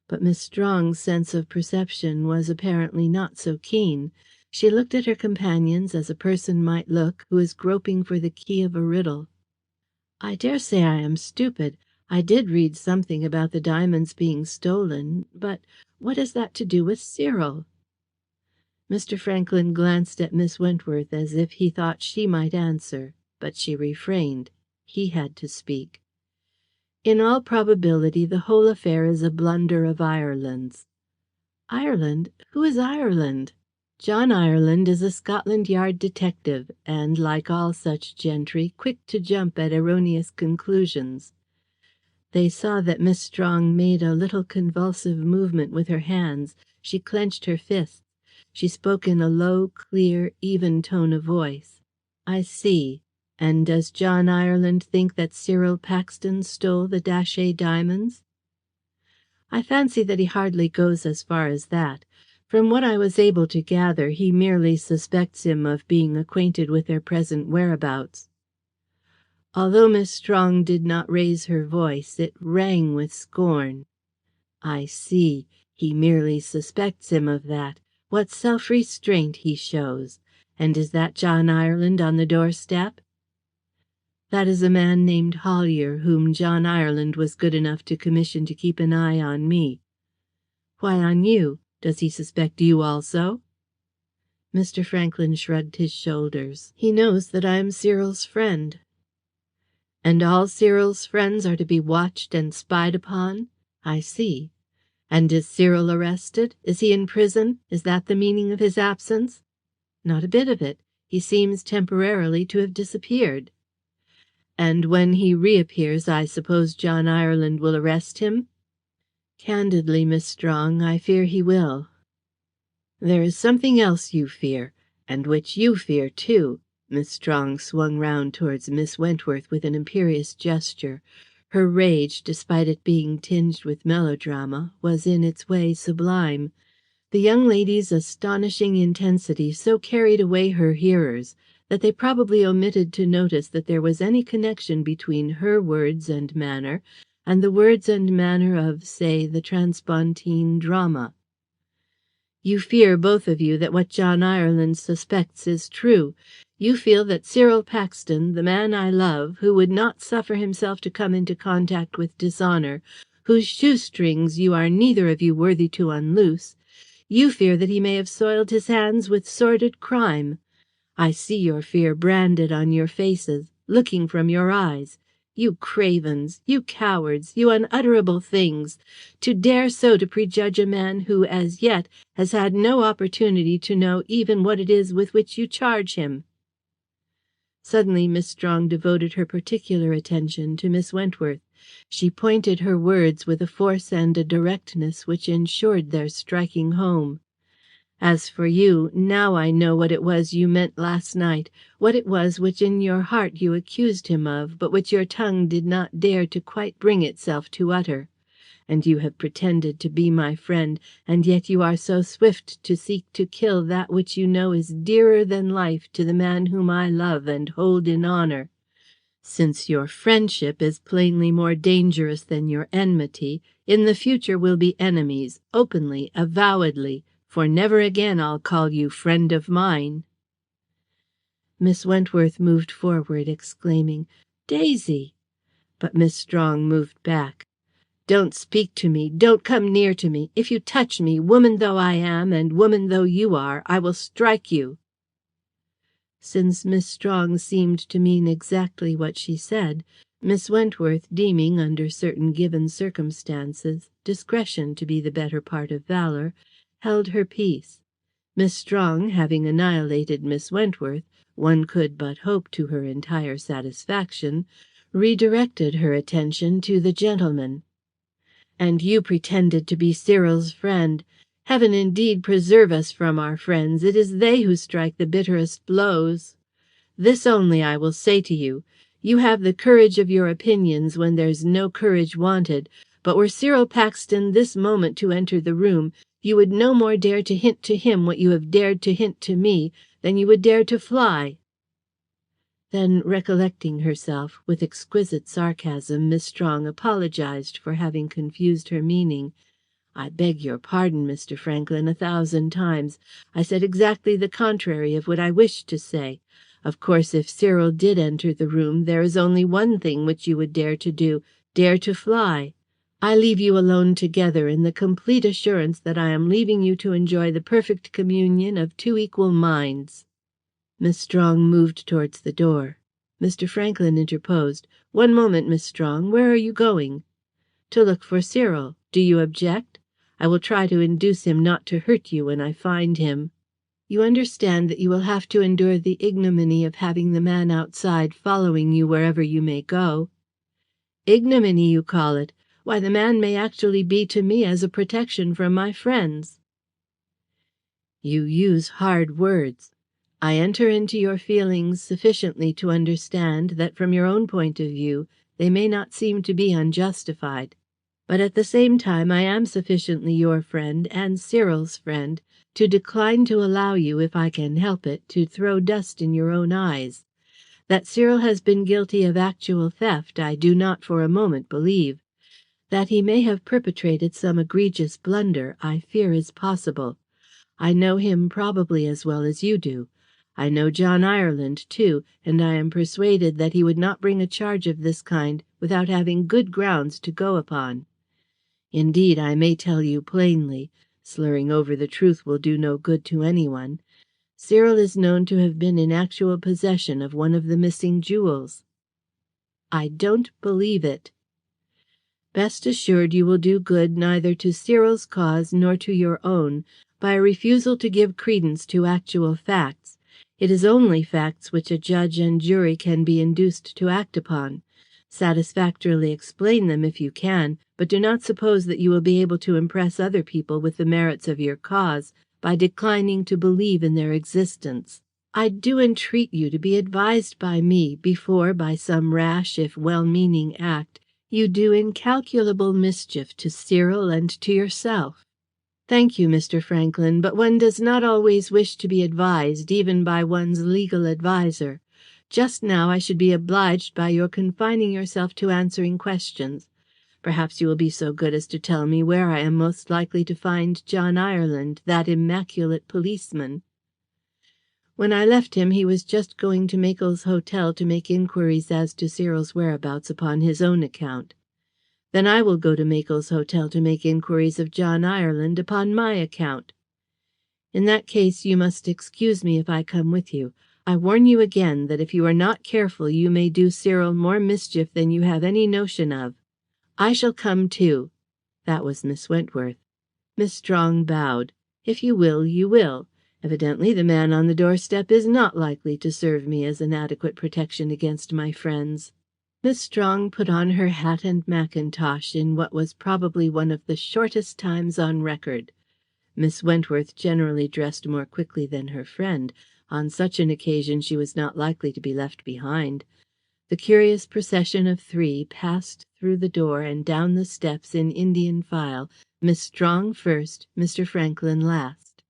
But Miss Strong's sense of perception was apparently not so keen. She looked at her companions as a person might look who is groping for the key of a riddle. "I dare say I am stupid. I did read something about the diamonds being stolen, but what has that to do with Cyril?" Mr. Franklin glanced at Miss Wentworth as if he thought she might answer, but she refrained. He had to speak. "In all probability the whole affair is a blunder of Ireland's." "Ireland? Who is Ireland?" "John Ireland is a Scotland Yard detective, and, like all such gentry, quick to jump at erroneous conclusions." They saw that Miss Strong made a little convulsive movement with her hands. She clenched her fists. She spoke in a low, clear, even tone of voice. "I see. And does John Ireland think that Cyril Paxton stole the Datchet diamonds?" "I fancy that he hardly goes as far as that. From what I was able to gather, he merely suspects him of being acquainted with their present whereabouts." Although Miss Strong did not raise her voice, it rang with scorn. "I see. He merely suspects him of that. What self-restraint he shows! And is that John Ireland on the doorstep?" "That is a man named Hollier, whom John Ireland was good enough to commission to keep an eye on me." "Why on you? Does he suspect you also?" Mr. Franklin shrugged his shoulders. "He knows that I am Cyril's friend." "And all Cyril's friends are to be watched and spied upon? I see. And is Cyril arrested? Is he in prison? Is that the meaning of his absence?" "Not a bit of it. He seems temporarily to have disappeared." "And when he reappears, I suppose John Ireland will arrest him?" "Candidly, Miss Strong, I fear he will." "There is something else you fear, and which you fear too." Miss Strong swung round towards Miss Wentworth with an imperious gesture. Her rage, despite it being tinged with melodrama, was in its way sublime. The young lady's astonishing intensity so carried away her hearers that they probably omitted to notice that there was any connection between her words and manner and the words and manner of, say, the transpontine drama. "You fear, both of you, that what John Ireland suspects is true. You feel that Cyril Paxton, the man I love, who would not suffer himself to come into contact with dishonour, whose shoestrings you are neither of you worthy to unloose, you fear that he may have soiled his hands with sordid crime. I see your fear branded on your faces, looking from your eyes. You cravens, you cowards, you unutterable things! To dare so to prejudge a man who, as yet, has had no opportunity to know even what it is with which you charge him." Suddenly Miss Strong devoted her particular attention to Miss Wentworth. She pointed her words with a force and a directness which ensured their striking home. "As for you, now I know what it was you meant last night, what it was which in your heart you accused him of, but which your tongue did not dare to quite bring itself to utter. And you have pretended to be my friend, and yet you are so swift to seek to kill that which you know is dearer than life to the man whom I love and hold in honour. Since your friendship is plainly more dangerous than your enmity, in the future we'll be enemies, openly, avowedly, for never again I'll call you friend of mine." Miss Wentworth moved forward, exclaiming, "Daisy!" But Miss Strong moved back. "Don't speak to me. Don't come near to me. If you touch me, woman though I am and woman though you are, I will strike you." Since Miss Strong seemed to mean exactly what she said, Miss Wentworth, deeming, under certain given circumstances, discretion to be the better part of valour, held her peace. Miss Strong having annihilated Miss Wentworth, one could but hope to her entire satisfaction, redirected her attention to the gentleman. "And you pretended to be Cyril's friend. Heaven indeed preserve us from our friends. It is they who strike the bitterest blows. This only I will say to you. You have the courage of your opinions when there's no courage wanted, but were Cyril Paxton this moment to enter the room, you would no more dare to hint to him what you have dared to hint to me than you would dare to fly." Then, recollecting herself, with exquisite sarcasm, Miss Strong apologized for having confused her meaning. "I beg your pardon, Mr. Franklin, 1,000 times. I said exactly the contrary of what I wished to say. Of course, if Cyril did enter the room, there is only one thing which you would dare to do, dare to fly. I leave you alone together in the complete assurance that I am leaving you to enjoy the perfect communion of two equal minds." Miss Strong moved towards the door. Mr. Franklin interposed. "One moment, Miss Strong. Where are you going?" "To look for Cyril. Do you object? I will try to induce him not to hurt you when I find him. You understand that you will have to endure the ignominy of having the man outside following you wherever you may go." "Ignominy, you call it? Why, the man may actually be to me as a protection from my friends." "You use hard words. I enter into your feelings sufficiently to understand that from your own point of view they may not seem to be unjustified. But at the same time I am sufficiently your friend and Cyril's friend to decline to allow you, if I can help it, to throw dust in your own eyes. That Cyril has been guilty of actual theft I do not for a moment believe. That he may have perpetrated some egregious blunder I fear is possible. I know him probably as well as you do. I know John Ireland, too, and I am persuaded that he would not bring a charge of this kind without having good grounds to go upon. Indeed, I may tell you plainly, slurring over the truth will do no good to anyone, Cyril is known to have been in actual possession of one of the missing jewels." "I don't believe it." "Best assured you will do good neither to Cyril's cause nor to your own by a refusal to give credence to actual facts. It is only facts which a judge and jury can be induced to act upon. Satisfactorily explain them if you can, but do not suppose that you will be able to impress other people with the merits of your cause by declining to believe in their existence. I do entreat you to be advised by me before, by some rash if well-meaning act, you do incalculable mischief to Cyril and to yourself." "Thank you, Mr. Franklin, but one does not always wish to be advised, even by one's legal adviser. Just now I should be obliged by your confining yourself to answering questions. Perhaps you will be so good as to tell me where I am most likely to find John Ireland, that immaculate policeman." "When I left him he was just going to Makel's Hotel to make inquiries as to Cyril's whereabouts upon his own account. Then I will go to Makel's Hotel to make inquiries of John Ireland upon my account. In that case you must excuse me if I come with you. I warn you again that if you are not careful you may do Cyril more mischief than you have any notion of." "I shall come too." That was Miss Wentworth. Miss Strong bowed. "If you will, you will. Evidently the man on the doorstep is not likely to serve me as an adequate protection against my friends." Miss Strong put on her hat and mackintosh in what was probably one of the shortest times on record. Miss Wentworth generally dressed more quickly than her friend. On such an occasion she was not likely to be left behind. The curious procession of three passed through the door and down the steps in Indian file, Miss Strong first, Mr. Franklin last.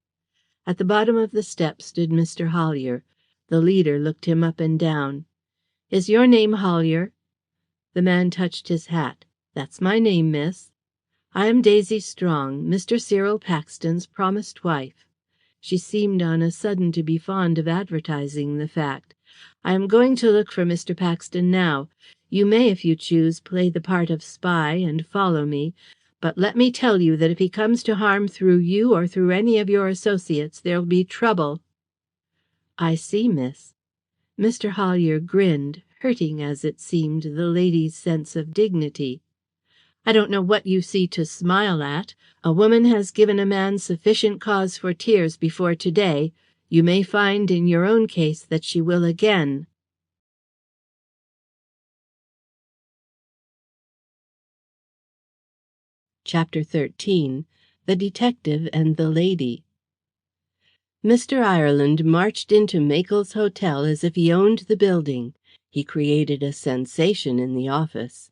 At the bottom of the steps stood Mr. Hollier. The leader looked him up and down. "Is your name Hollier?" The man touched his hat. "That's my name, miss." "I am Daisy Strong, Mr. Cyril Paxton's promised wife." She seemed on a sudden to be fond of advertising the fact. "I am going to look for Mr. Paxton now. You may, if you choose, play the part of spy and follow me, but let me tell you that if he comes to harm through you or through any of your associates, there'll be trouble." "I see, miss." Mr. Hollier grinned, hurting, as it seemed, the lady's sense of dignity. "I don't know what you see to smile at. A woman has given a man sufficient cause for tears before to-day. You may find in your own case that she will again." Chapter 13. The Detective and the Lady. Mr. Ireland marched into Makel's Hotel as if he owned the building. He created a sensation in the office.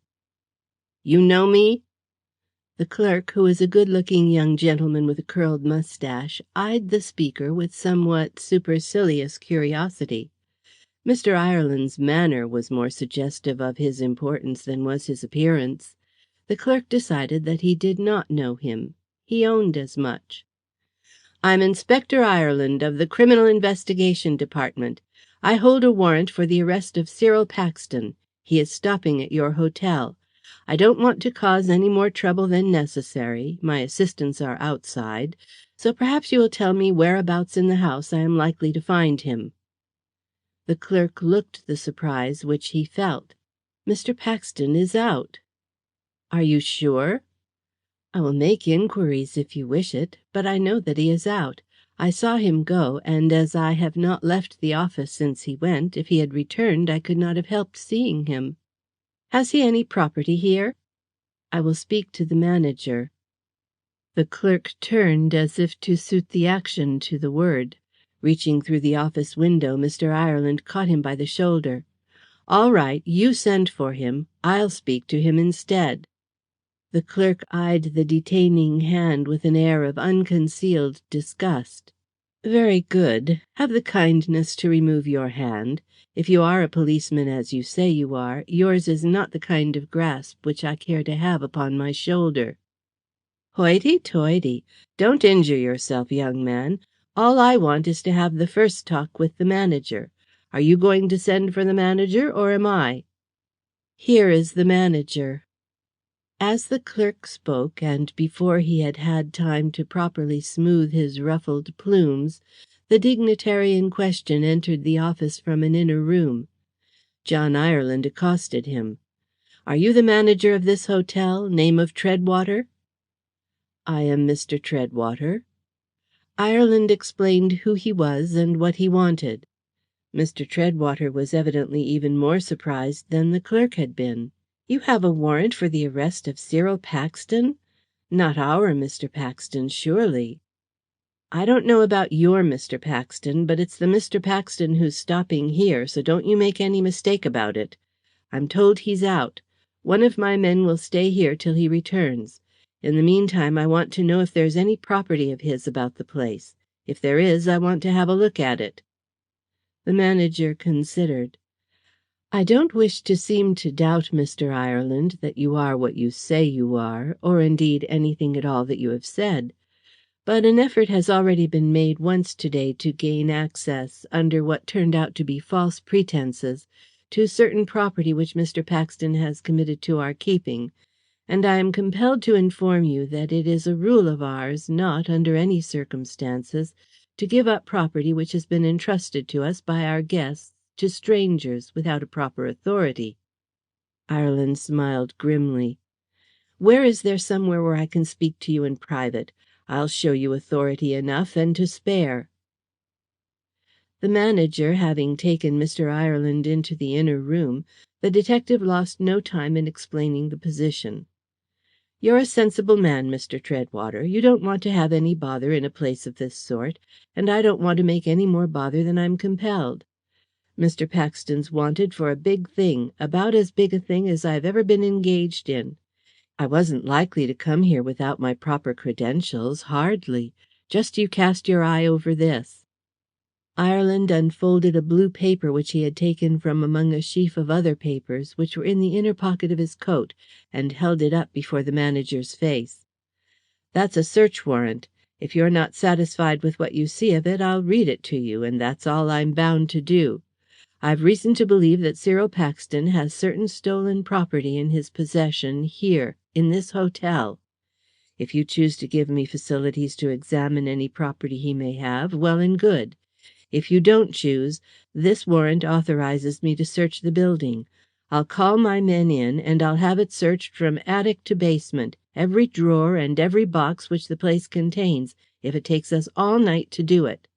"You know me?" The clerk, who was a good-looking young gentleman with a curled moustache, eyed the speaker with somewhat supercilious curiosity. Mr. Ireland's manner was more suggestive of his importance than was his appearance. The clerk decided that he did not know him. He owned as much. "I'm Inspector Ireland of the Criminal Investigation Department. I hold a warrant for the arrest of Cyril Paxton. He is stopping at your hotel. I don't want to cause any more trouble than necessary. My assistants are outside. So perhaps you will tell me whereabouts in the house I am likely to find him." The clerk looked the surprise which he felt. "Mr. Paxton is out." "Are you sure?" "I will make inquiries if you wish it, but I know that he is out. I saw him go, and as I have not left the office since he went, if he had returned I could not have helped seeing him." "Has he any property here?" "I will speak to the manager." The clerk turned as if to suit the action to the word. Reaching through the office window, Mr. Ireland caught him by the shoulder. "All right, you send for him. I'll speak to him instead." The clerk eyed the detaining hand with an air of unconcealed disgust. "Very good. Have the kindness to remove your hand. If you are a policeman, as you say you are, yours is not the kind of grasp which I care to have upon my shoulder." "Hoity-toity! Don't injure yourself, young man. All I want is to have the first talk with the manager. Are you going to send for the manager, or am I?" "Here is the manager." As the clerk spoke, and before he had had time to properly smooth his ruffled plumes, the dignitary in question entered the office from an inner room. John Ireland accosted him. "Are you the manager of this hotel, name of Treadwater?" "I am Mr. Treadwater." Ireland explained who he was and what he wanted. Mr. Treadwater was evidently even more surprised than the clerk had been. "You have a warrant for the arrest of Cyril Paxton? Not our Mr. Paxton, surely?" "I don't know about your Mr. Paxton, but it's the Mr. Paxton who's stopping here, so don't you make any mistake about it. I'm told he's out. One of my men will stay here till he returns. In the meantime, I want to know if there's any property of his about the place. If there is, I want to have a look at it." The manager considered. "I don't wish to seem to doubt, Mr. Ireland, that you are what you say you are, or indeed anything at all that you have said. But an effort has already been made once today to gain access, under what turned out to be false pretences, to certain property which Mr. Paxton has committed to our keeping, and I am compelled to inform you that it is a rule of ours not, under any circumstances, to give up property which has been entrusted to us by our guests to strangers without a proper authority." Ireland smiled grimly. "Where is there somewhere where I can speak to you in private? I'll show you authority enough and to spare." The manager having taken Mr. Ireland into the inner room, the detective lost no time in explaining the position. "You're a sensible man, Mr. Treadwater. You don't want to have any bother in a place of this sort, and I don't want to make any more bother than I'm compelled. Mr. Paxton's wanted for a big thing, about as big a thing as I've ever been engaged in. I wasn't likely to come here without my proper credentials, hardly. Just you cast your eye over this." Ireland unfolded a blue paper which he had taken from among a sheaf of other papers which were in the inner pocket of his coat, and held it up before the manager's face. "That's a search warrant. If you're not satisfied with what you see of it, I'll read it to you, and that's all I'm bound to do. I've reason to believe that Cyril Paxton has certain stolen property in his possession here, in this hotel. If you choose to give me facilities to examine any property he may have, well and good. If you don't choose, this warrant authorizes me to search the building. I'll call my men in, and I'll have it searched from attic to basement, every drawer and every box which the place contains, if it takes us all night to do it."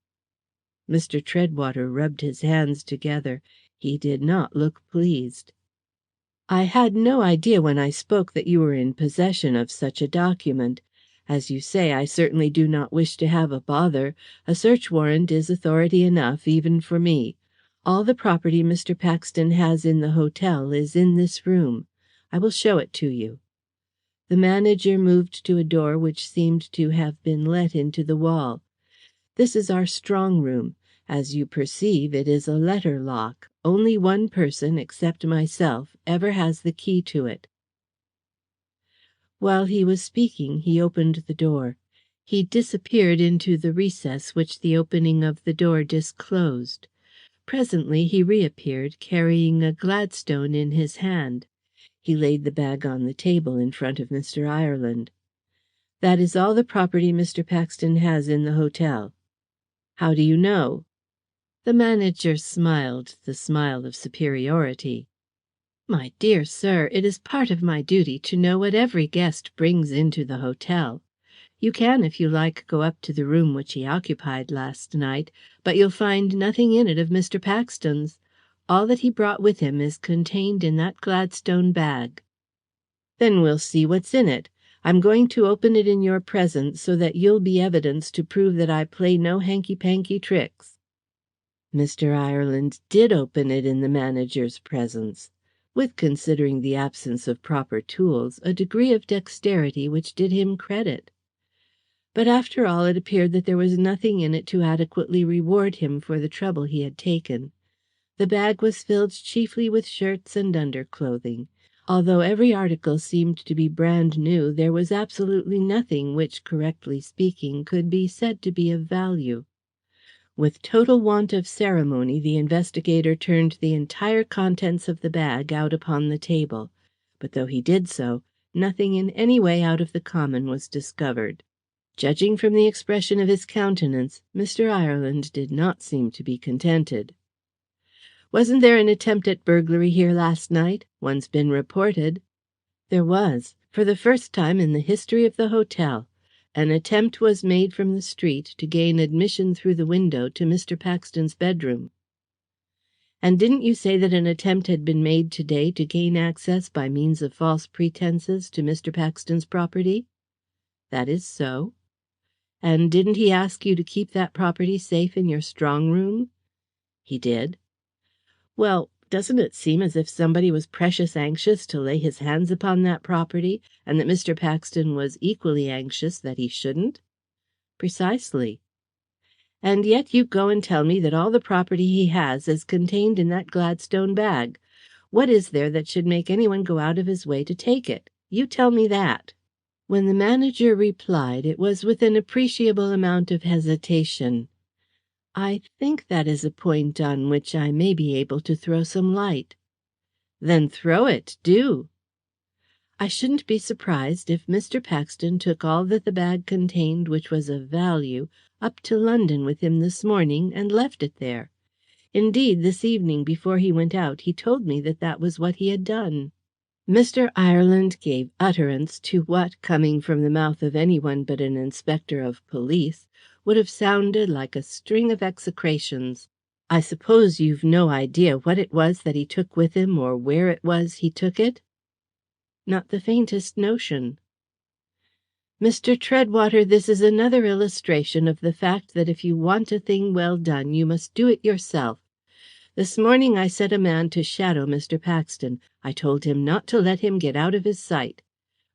Mr. Treadwater rubbed his hands together. He did not look pleased. "I had no idea when I spoke that you were in possession of such a document. As you say, I certainly do not wish to have a bother. A search warrant is authority enough, even for me. All the property Mr. Paxton has in the hotel is in this room. I will show it to you." The manager moved to a door which seemed to have been let into the wall. "This is our strong room. As you perceive, it is a letter lock. Only one person, except myself, ever has the key to it." While he was speaking, he opened the door. He disappeared into the recess which the opening of the door disclosed. Presently he reappeared, carrying a Gladstone in his hand. He laid the bag on the table in front of Mr. Ireland. "That is all the property Mr. Paxton has in the hotel." "How do you know?" The manager smiled the smile of superiority. "My dear sir, it is part of my duty to know what every guest brings into the hotel. You can, if you like, go up to the room which he occupied last night, but you'll find nothing in it of Mr. Paxton's. All that he brought with him is contained in that Gladstone bag." "Then we'll see what's in it. I'm going to open it in your presence, so that you'll be evidence to prove that I play no hanky-panky tricks." Mr. Ireland did open it in the manager's presence. with, considering the absence of proper tools, a degree of dexterity which did him credit. But after all it appeared that there was nothing in it to adequately reward him for the trouble he had taken. The bag was filled chiefly with shirts and underclothing. Although every article seemed to be brand new, there was absolutely nothing which, correctly speaking, could be said to be of value. With total want of ceremony, the investigator turned the entire contents of the bag out upon the table, but though he did so, nothing in any way out of the common was discovered. Judging from the expression of his countenance, Mr. Ireland did not seem to be contented. "Wasn't there an attempt at burglary here last night? One's been reported." "There was, for the first time in the history of the hotel. An attempt was made from the street to gain admission through the window to Mr. Paxton's bedroom." "And didn't you say that an attempt had been made to-day to gain access by means of false pretences to Mr. Paxton's property?" "That is so." "And didn't he ask you to keep that property safe in your strong room?" "He did." "Well, doesn't it seem as if somebody was precious anxious to lay his hands upon that property, and that Mr. Paxton was equally anxious that he shouldn't?" "Precisely." "And yet you go and tell me that all the property he has is contained in that Gladstone bag. What is there that should make anyone go out of his way to take it? You tell me that." When the manager replied, it was with an appreciable amount of hesitation. "I think that is a point on which I may be able to throw some light." "Then throw it, do." "I shouldn't be surprised if Mr. Paxton took all that the bag contained which was of value up to London with him this morning and left it there. Indeed, this evening before he went out he told me that that was what he had done." Mr. Ireland gave utterance to what, coming from the mouth of anyone but an inspector of police, would have sounded like a string of execrations. "I suppose you've no idea what it was that he took with him, or where it was he took it?" "Not the faintest notion." "Mr. Treadwater, this is another illustration of the fact that if you want a thing well done you must do it yourself. This morning I set a man to shadow Mr. Paxton. I told him not to let him get out of his sight.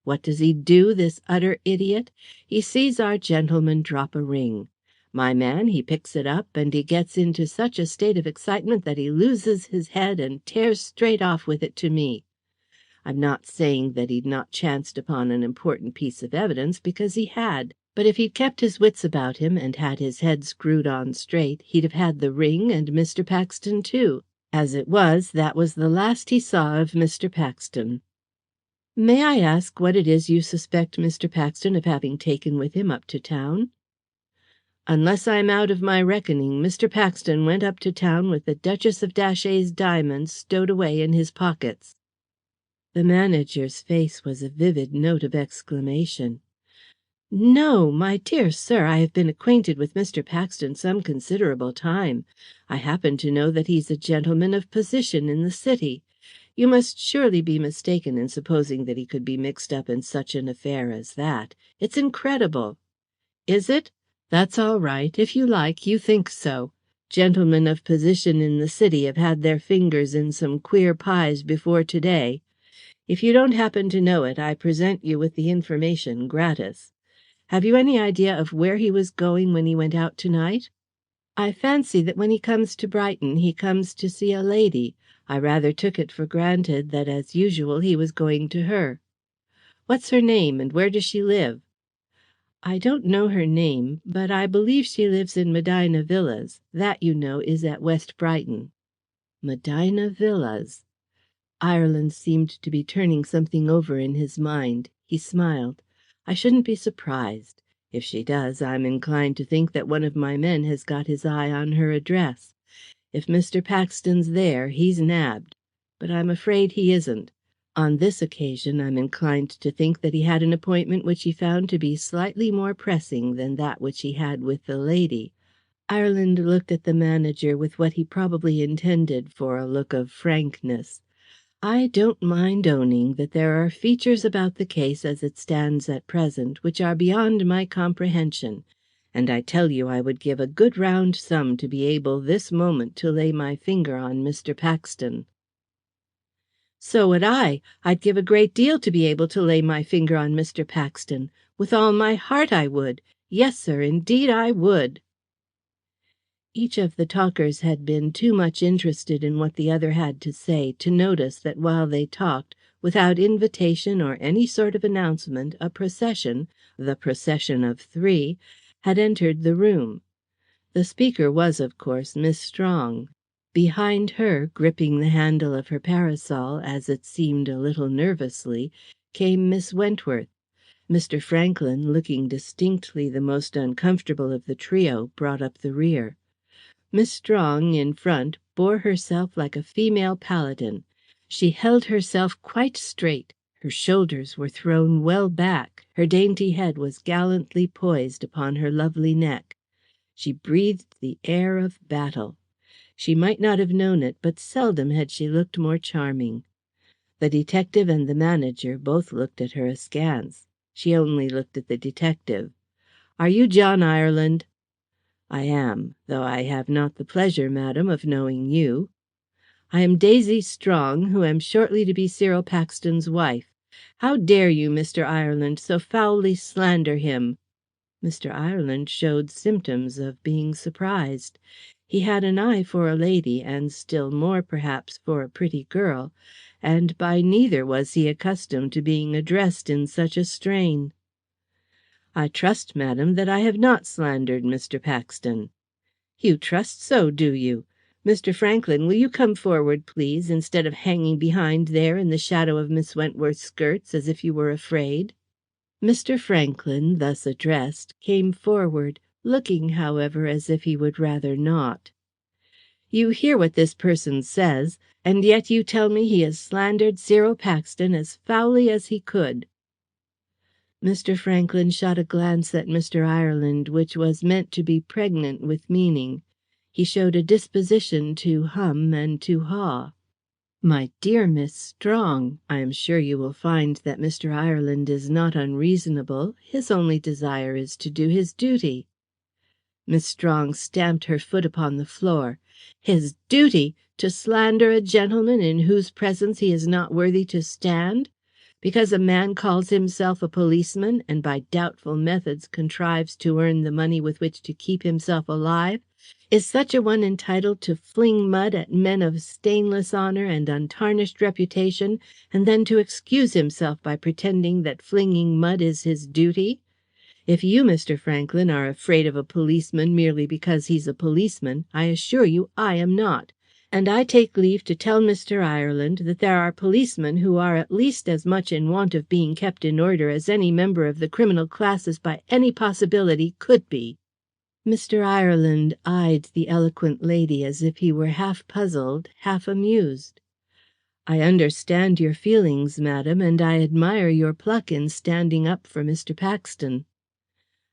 What does he do, this utter idiot? He sees our gentleman drop a ring. My man, he picks it up, and he gets into such a state of excitement that he loses his head and tears straight off with it to me. I'm not saying that he'd not chanced upon an important piece of evidence, because he had. But if he'd kept his wits about him, and had his head screwed on straight, he'd have had the ring and Mr. Paxton too. As it was, that was the last he saw of Mr. Paxton." "May I ask what it is you suspect Mr. Paxton of having taken with him up to town?" "Unless I'm out of my reckoning, Mr. Paxton went up to town with the Duchess of Datchet's diamonds stowed away in his pockets." The manager's face was a vivid note of exclamation. "No, my dear sir, I have been acquainted with Mr. Paxton some considerable time. I happen to know that he's a gentleman of position in the City. You must surely be mistaken in supposing that he could be mixed up in such an affair as that. It's incredible." "Is it? That's all right. If you like, you think so. Gentlemen of position in the City have had their fingers in some queer pies before to-day. If you don't happen to know it, I present you with the information gratis. Have you any idea of where he was going when he went out tonight?" "I fancy that when he comes to Brighton he comes to see a lady. I rather took it for granted that, as usual, he was going to her." "What's her name, and where does she live?" "I don't know her name, but I believe she lives in Medina Villas. That, you know, is at West Brighton." Medina Villas. Ireland seemed to be turning something over in his mind. He smiled. "I shouldn't be surprised. If she does, I'm inclined to think that one of my men has got his eye on her address. If Mr. Paxton's there, he's nabbed. But I'm afraid he isn't. On this occasion, I'm inclined to think that he had an appointment which he found to be slightly more pressing than that which he had with the lady." Ireland looked at the manager with what he probably intended for a look of frankness. "I don't mind owning that there are features about the case as it stands at present which are beyond my comprehension, and I tell you I would give a good round sum to be able this moment to lay my finger on Mr. Paxton." "So would I. I'd give a great deal to be able to lay my finger on Mr. Paxton. With all my heart I would. Yes, sir, indeed I would." Each of the talkers had been too much interested in what the other had to say to notice that while they talked, without invitation or any sort of announcement, a procession, the procession of three, had entered the room. The speaker was, of course, Miss Strong. Behind her, gripping the handle of her parasol, as it seemed a little nervously, came Miss Wentworth. Mr. Franklyn, looking distinctly the most uncomfortable of the trio, brought up the rear. Miss Strong, in front, bore herself like a female paladin. She held herself quite straight, her shoulders were thrown well back, her dainty head was gallantly poised upon her lovely neck. She breathed the air of battle. She might not have known it, but seldom had she looked more charming. The detective and the manager both looked at her askance. She only looked at the detective. "Are you John Ireland?" "I am, though I have not the pleasure, madam, of knowing you." "I am Daisy Strong, who am shortly to be Cyril Paxton's wife. How dare you, Mr. Ireland, so foully slander him?" Mr. Ireland showed symptoms of being surprised. He had an eye for a lady, and still more, perhaps, for a pretty girl, and by neither was he accustomed to being addressed in such a strain. "I trust, madam, that I have not slandered Mr. Paxton." "You trust so, do you? Mr. Franklyn, will you come forward, please, instead of hanging behind there in the shadow of Miss Wentworth's skirts, as if you were afraid?" Mr. Franklyn, thus addressed, came forward, looking, however, as if he would rather not. "You hear what this person says, and yet you tell me he has slandered Cyril Paxton as foully as he could." Mr. Franklyn shot a glance at Mr. Ireland which was meant to be pregnant with meaning. He showed a disposition to hum and to haw. "My dear Miss Strong, I am sure you will find that Mr. Ireland is not unreasonable. His only desire is to do his duty." Miss Strong stamped her foot upon the floor. "His duty! To slander a gentleman in whose presence he is not worthy to stand! Because a man calls himself a policeman, and by doubtful methods contrives to earn the money with which to keep himself alive, is such a one entitled to fling mud at men of stainless honour and untarnished reputation, and then to excuse himself by pretending that flinging mud is his duty? If you, Mr. Franklyn, are afraid of a policeman merely because he's a policeman, I assure you I am not. And I take leave to tell Mr. Ireland that there are policemen who are at least as much in want of being kept in order as any member of the criminal classes by any possibility could be." Mr. Ireland eyed the eloquent lady as if he were half puzzled, half amused. "I understand your feelings, madam, and I admire your pluck in standing up for Mr. Paxton."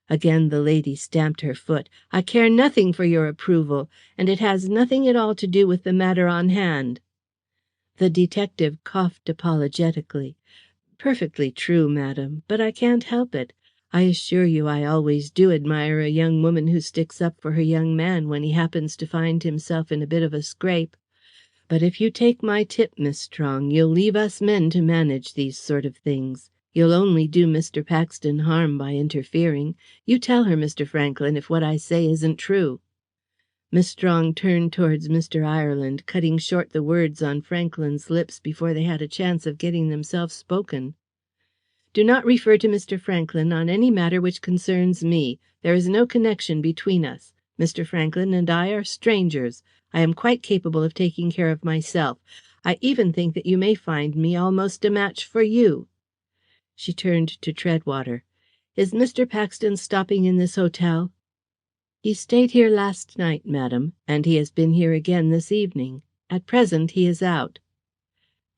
Again the lady stamped her foot. "I care nothing for your approval, and it has nothing at all to do with the matter on hand." The detective coughed apologetically. "Perfectly true, madam, but I can't help it. I assure you I always do admire a young woman who sticks up for her young man when he happens to find himself in a bit of a scrape. But if you take my tip, Miss Strong, you'll leave us men to manage these sort of things. You'll only do Mr. Paxton harm by interfering. You tell her, Mr. Franklyn, if what I say isn't true." Miss Strong turned towards Mr. Ireland, cutting short the words on Franklyn's lips before they had a chance of getting themselves spoken. "Do not refer to Mr. Franklyn on any matter which concerns me. There is no connection between us. Mr. Franklyn and I are strangers. I am quite capable of taking care of myself. I even think that you may find me almost a match for you." She turned to Treadwater. "Is Mr. Paxton stopping in this hotel?" "He stayed here last night, madam, and he has been here again this evening. At present he is out."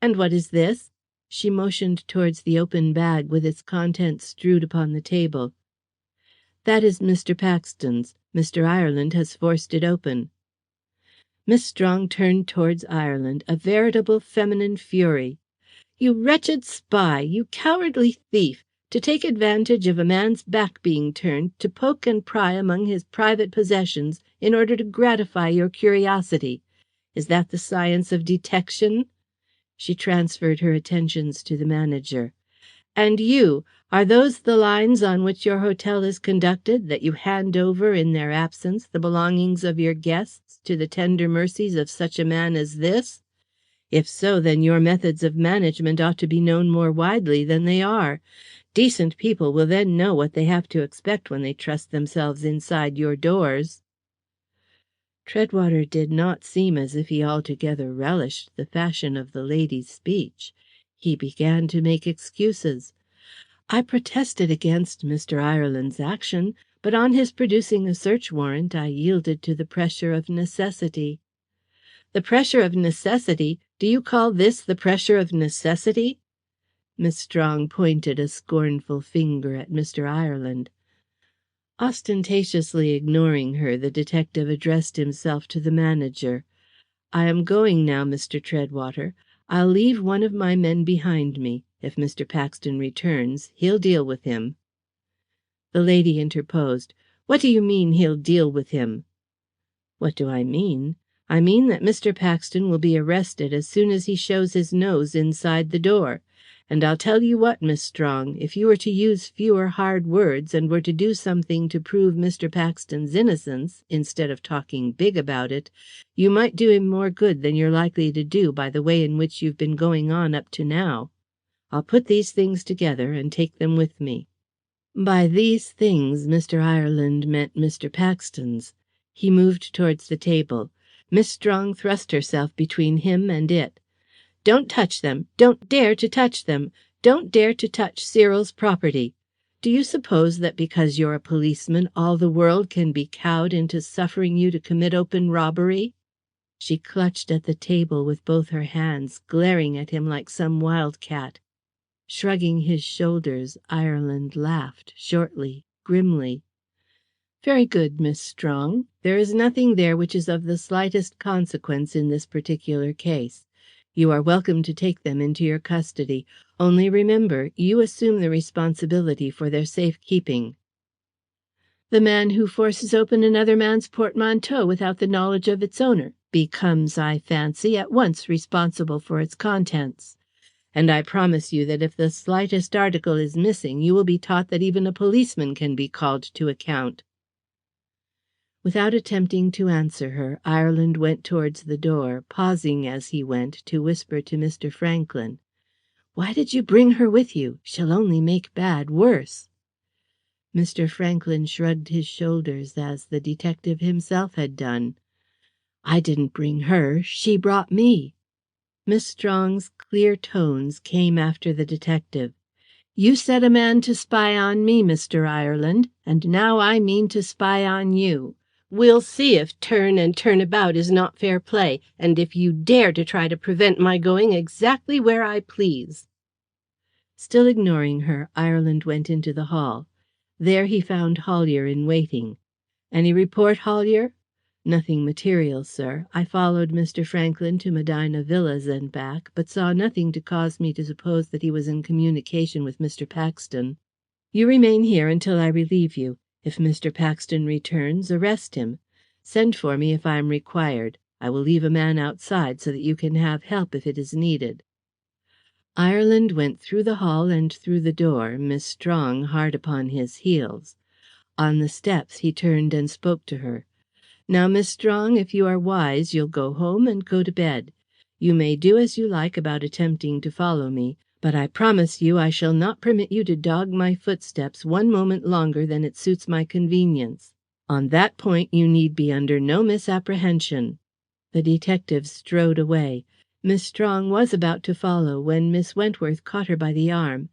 "And what is this?" She motioned towards the open bag with its contents strewed upon the table. "That is Mr. Paxton's. Mr. Ireland has forced it open." Miss Strong turned towards Ireland, a veritable feminine fury. "You wretched spy! You cowardly thief! To take advantage of a man's back being turned to poke and pry among his private possessions in order to gratify your curiosity. Is that the science of detection?" She transferred her attentions to the manager. "And you, are those the lines on which your hotel is conducted, that you hand over in their absence the belongings of your guests to the tender mercies of such a man as this? If so, then your methods of management ought to be known more widely than they are. Decent people will then know what they have to expect when they trust themselves inside your doors." Treadwater did not seem as if he altogether relished the fashion of the lady's speech. He began to make excuses. "I protested against Mr. Ireland's action, but on his producing a search warrant I yielded to the pressure of necessity." "The pressure of necessity? Do you call this the pressure of necessity?" Miss Strong pointed a scornful finger at Mr. Ireland. Ostentatiously ignoring her, the detective addressed himself to the manager. "I am going now, Mr. Treadwater. I'll leave one of my men behind me. If Mr. Paxton returns, he'll deal with him." The lady interposed. "What do you mean, he'll deal with him?" "What do I mean? I mean that Mr. Paxton will be arrested as soon as he shows his nose inside the door. And I'll tell you what, Miss Strong, if you were to use fewer hard words, and were to do something to prove Mr. Paxton's innocence, instead of talking big about it, you might do him more good than you're likely to do by the way in which you've been going on up to now. I'll put these things together and take them with me." By "these things" Mr. Ireland meant Mr. Paxton's. He moved towards the table. Miss Strong thrust herself between him and it. "Don't touch them! Don't dare to touch them! Don't dare to touch Cyril's property! Do you suppose that because you're a policeman all the world can be cowed into suffering you to commit open robbery?" She clutched at the table with both her hands, glaring at him like some wild cat. Shrugging his shoulders, Ireland laughed, shortly, grimly. "Very good, Miss Strong. There is nothing there which is of the slightest consequence in this particular case. You are welcome to take them into your custody. Only remember, you assume the responsibility for their safe keeping." "The man who forces open another man's portmanteau without the knowledge of its owner becomes, I fancy, at once responsible for its contents. And I promise you that if the slightest article is missing, you will be taught that even a policeman can be called to account." Without attempting to answer her, Ireland went towards the door, pausing as he went to whisper to Mr. Franklin, "Why did you bring her with you? She'll only make bad worse." Mr. Franklin shrugged his shoulders as the detective himself had done. "I didn't bring her. She brought me." Miss Strong's clear tones came after the detective. "You set a man to spy on me, Mr. Ireland, and now I mean to spy on you. We'll see if turn and turn about is not fair play, and if you dare to try to prevent my going exactly where I please." Still ignoring her, Ireland went into the hall. There he found Hollier in waiting. "Any report, Hollier?" "Nothing material, sir. I followed Mr. Franklin to Medina Villas and back, but saw nothing to cause me to suppose that he was in communication with Mr. Paxton." "You remain here until I relieve you. If Mr. Paxton returns, arrest him. Send for me if I am required. I will leave a man outside so that you can have help if it is needed." Ireland went through the hall and through the door, Miss Strong hard upon his heels. On the steps he turned and spoke to her. "Now, Miss Strong, if you are wise, you'll go home and go to bed. You may do as you like about attempting to follow me, but I promise you I shall not permit you to dog my footsteps one moment longer than it suits my convenience. On that point you need be under no misapprehension." The detective strode away. Miss Strong was about to follow when Miss Wentworth caught her by the arm.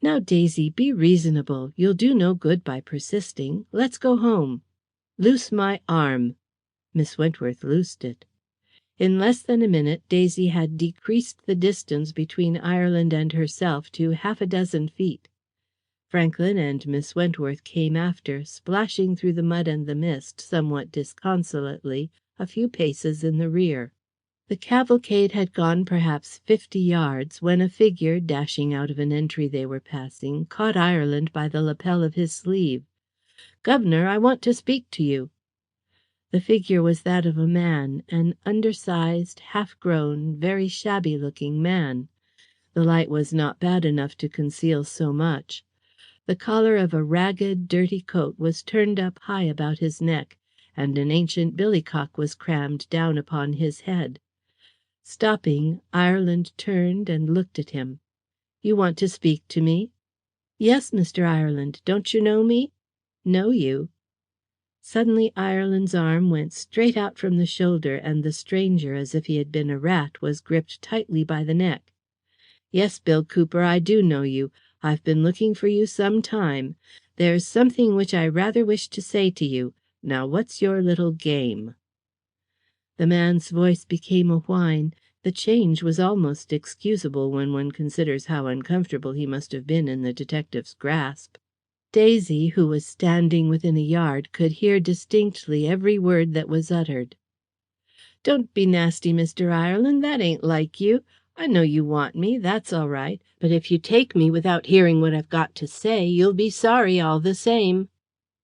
"Now, Daisy, be reasonable. You'll do no good by persisting. Let's go home." "Loose my arm." Miss Wentworth loosed it. In less than a minute Daisy had decreased the distance between Ireland and herself to half a dozen feet. Franklin and Miss Wentworth came after, splashing through the mud and the mist, somewhat disconsolately, a few paces in the rear. The cavalcade had gone perhaps 50 yards when a figure, dashing out of an entry they were passing, caught Ireland by the lapel of his sleeve. "Governor, I want to speak to you." The figure was that of a man, an undersized, half-grown, very shabby-looking man. The light was not bad enough to conceal so much. The collar of a ragged, dirty coat was turned up high about his neck, and an ancient billycock was crammed down upon his head. Stopping, Ireland turned and looked at him. "You want to speak to me?" "Yes, Mr. Ireland. Don't you know me?" "Know you?" Suddenly Ireland's arm went straight out from the shoulder, and the stranger, as if he had been a rat, was gripped tightly by the neck. "Yes, Bill Cooper, I do know you. I've been looking for you some time. There's something which I rather wish to say to you. Now, what's your little game?" The man's voice became a whine. The change was almost excusable when one considers how uncomfortable he must have been in the detective's grasp. Daisy, who was standing within a yard, could hear distinctly every word that was uttered. "Don't be nasty, Mr. Ireland. That ain't like you. I know you want me. That's all right. But if you take me without hearing what I've got to say, you'll be sorry all the same."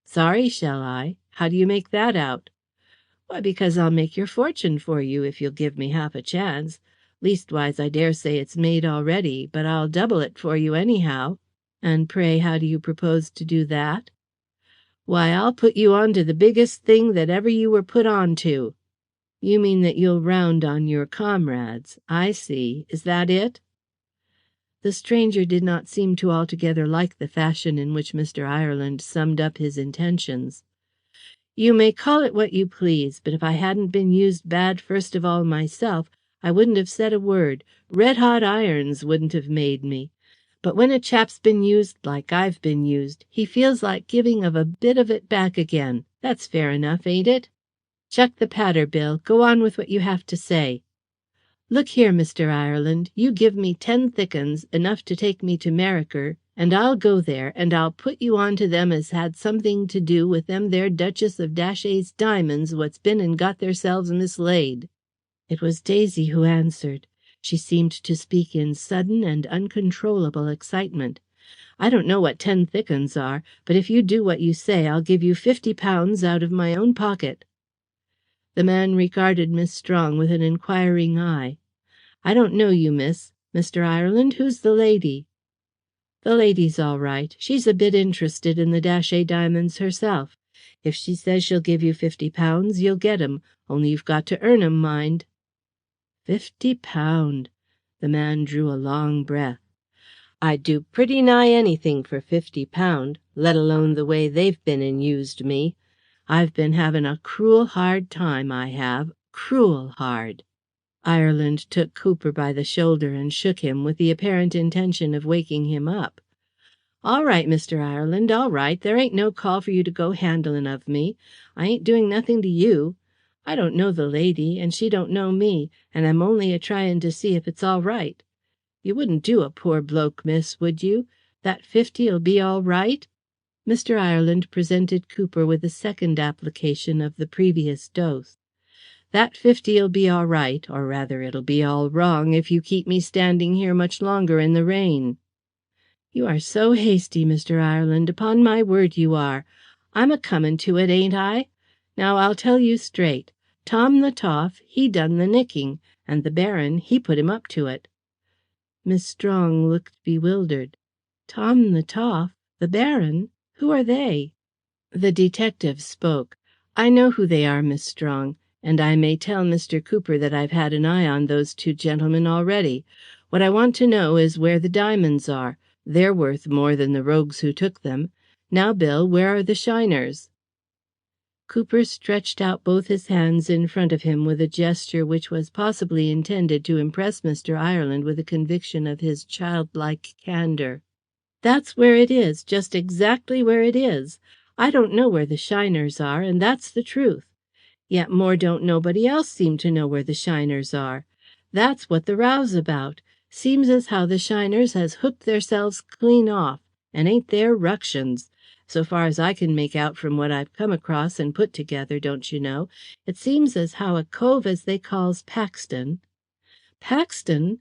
"Sorry, shall I? How do you make that out?" "Why, because I'll make your fortune for you if you'll give me half a chance. Leastwise, I dare say it's made already, but I'll double it for you anyhow." "And pray, how do you propose to do that?" "Why, I'll put you on to the biggest thing that ever you were put on to." "You mean that you'll round on your comrades. I see. Is that it?" The stranger did not seem to altogether like the fashion in which Mr. Ireland summed up his intentions. "You may call it what you please, but if I hadn't been used bad first of all myself, I wouldn't have said a word. Red-hot irons wouldn't have made me. But when a chap's been used like I've been used, he feels like giving of a bit of it back again. That's fair enough, ain't it? Chuck the patter, Bill. Go on with what you have to say." "Look here, Mr. Ireland, you give me 10 thick 'uns, enough to take me to 'Meriker, and I'll go there, and I'll put you on to them as had something to do with them there Duchess of Datchet's diamonds what's been and got theirselves mislaid." It was Daisy who answered. She seemed to speak in sudden and uncontrollable excitement. "I don't know what 10 thick 'uns are, but if you do what you say, I'll give you £50 out of my own pocket." The man regarded Miss Strong with an inquiring eye. "I don't know you, miss. Mr. Ireland, who's the lady?" "The lady's all right. She's a bit interested in the Datchet diamonds herself. If she says she'll give you £50, you'll get 'em, only you've got to earn 'em, mind." £50! The man drew a long breath. "I'd do pretty nigh anything for £50, let alone the way they've been and used me. I've been having a cruel hard time, I have. Cruel hard." Ireland took Cooper by the shoulder and shook him, with the apparent intention of waking him up. "All right, Mr. Ireland, all right. There ain't no call for you to go handling of me. I ain't doing nothing to you. I don't know the lady, and she don't know me, and I'm only a-trying to see if it's all right. You wouldn't do a poor bloke, miss, would you? That 50'll be all right?" Mr. Ireland presented Cooper with a second application of the previous dose. "That 50'll be all right, or rather it'll be all wrong if you keep me standing here much longer in the rain." "You are so hasty, Mr. Ireland, upon my word you are. I'm a-coming to it, ain't I? Now I'll tell you straight. Tom the Toff, he done the nicking, and the Baron, he put him up to it." Miss Strong looked bewildered. "Tom the Toff? The Baron? Who are they?" The detective spoke. "I know who they are, Miss Strong. And I may tell Mr. Cooper that I've had an eye on those two gentlemen already. What I want to know is where the diamonds are. They're worth more than the rogues who took them. Now, Bill, where are the shiners?" Cooper stretched out both his hands in front of him with a gesture which was possibly intended to impress Mr. Ireland with a conviction of his childlike candour. "That's where it is, just exactly where it is. I don't know where the shiners are, and that's the truth. Yet more don't nobody else seem to know where the shiners are. That's what the row's about. Seems as how the shiners has hooked theirselves clean off, and ain't there ructions. So far as I can make out from what I've come across and put together, don't you know, it seems as how a cove as they calls Paxton—" "Paxton?"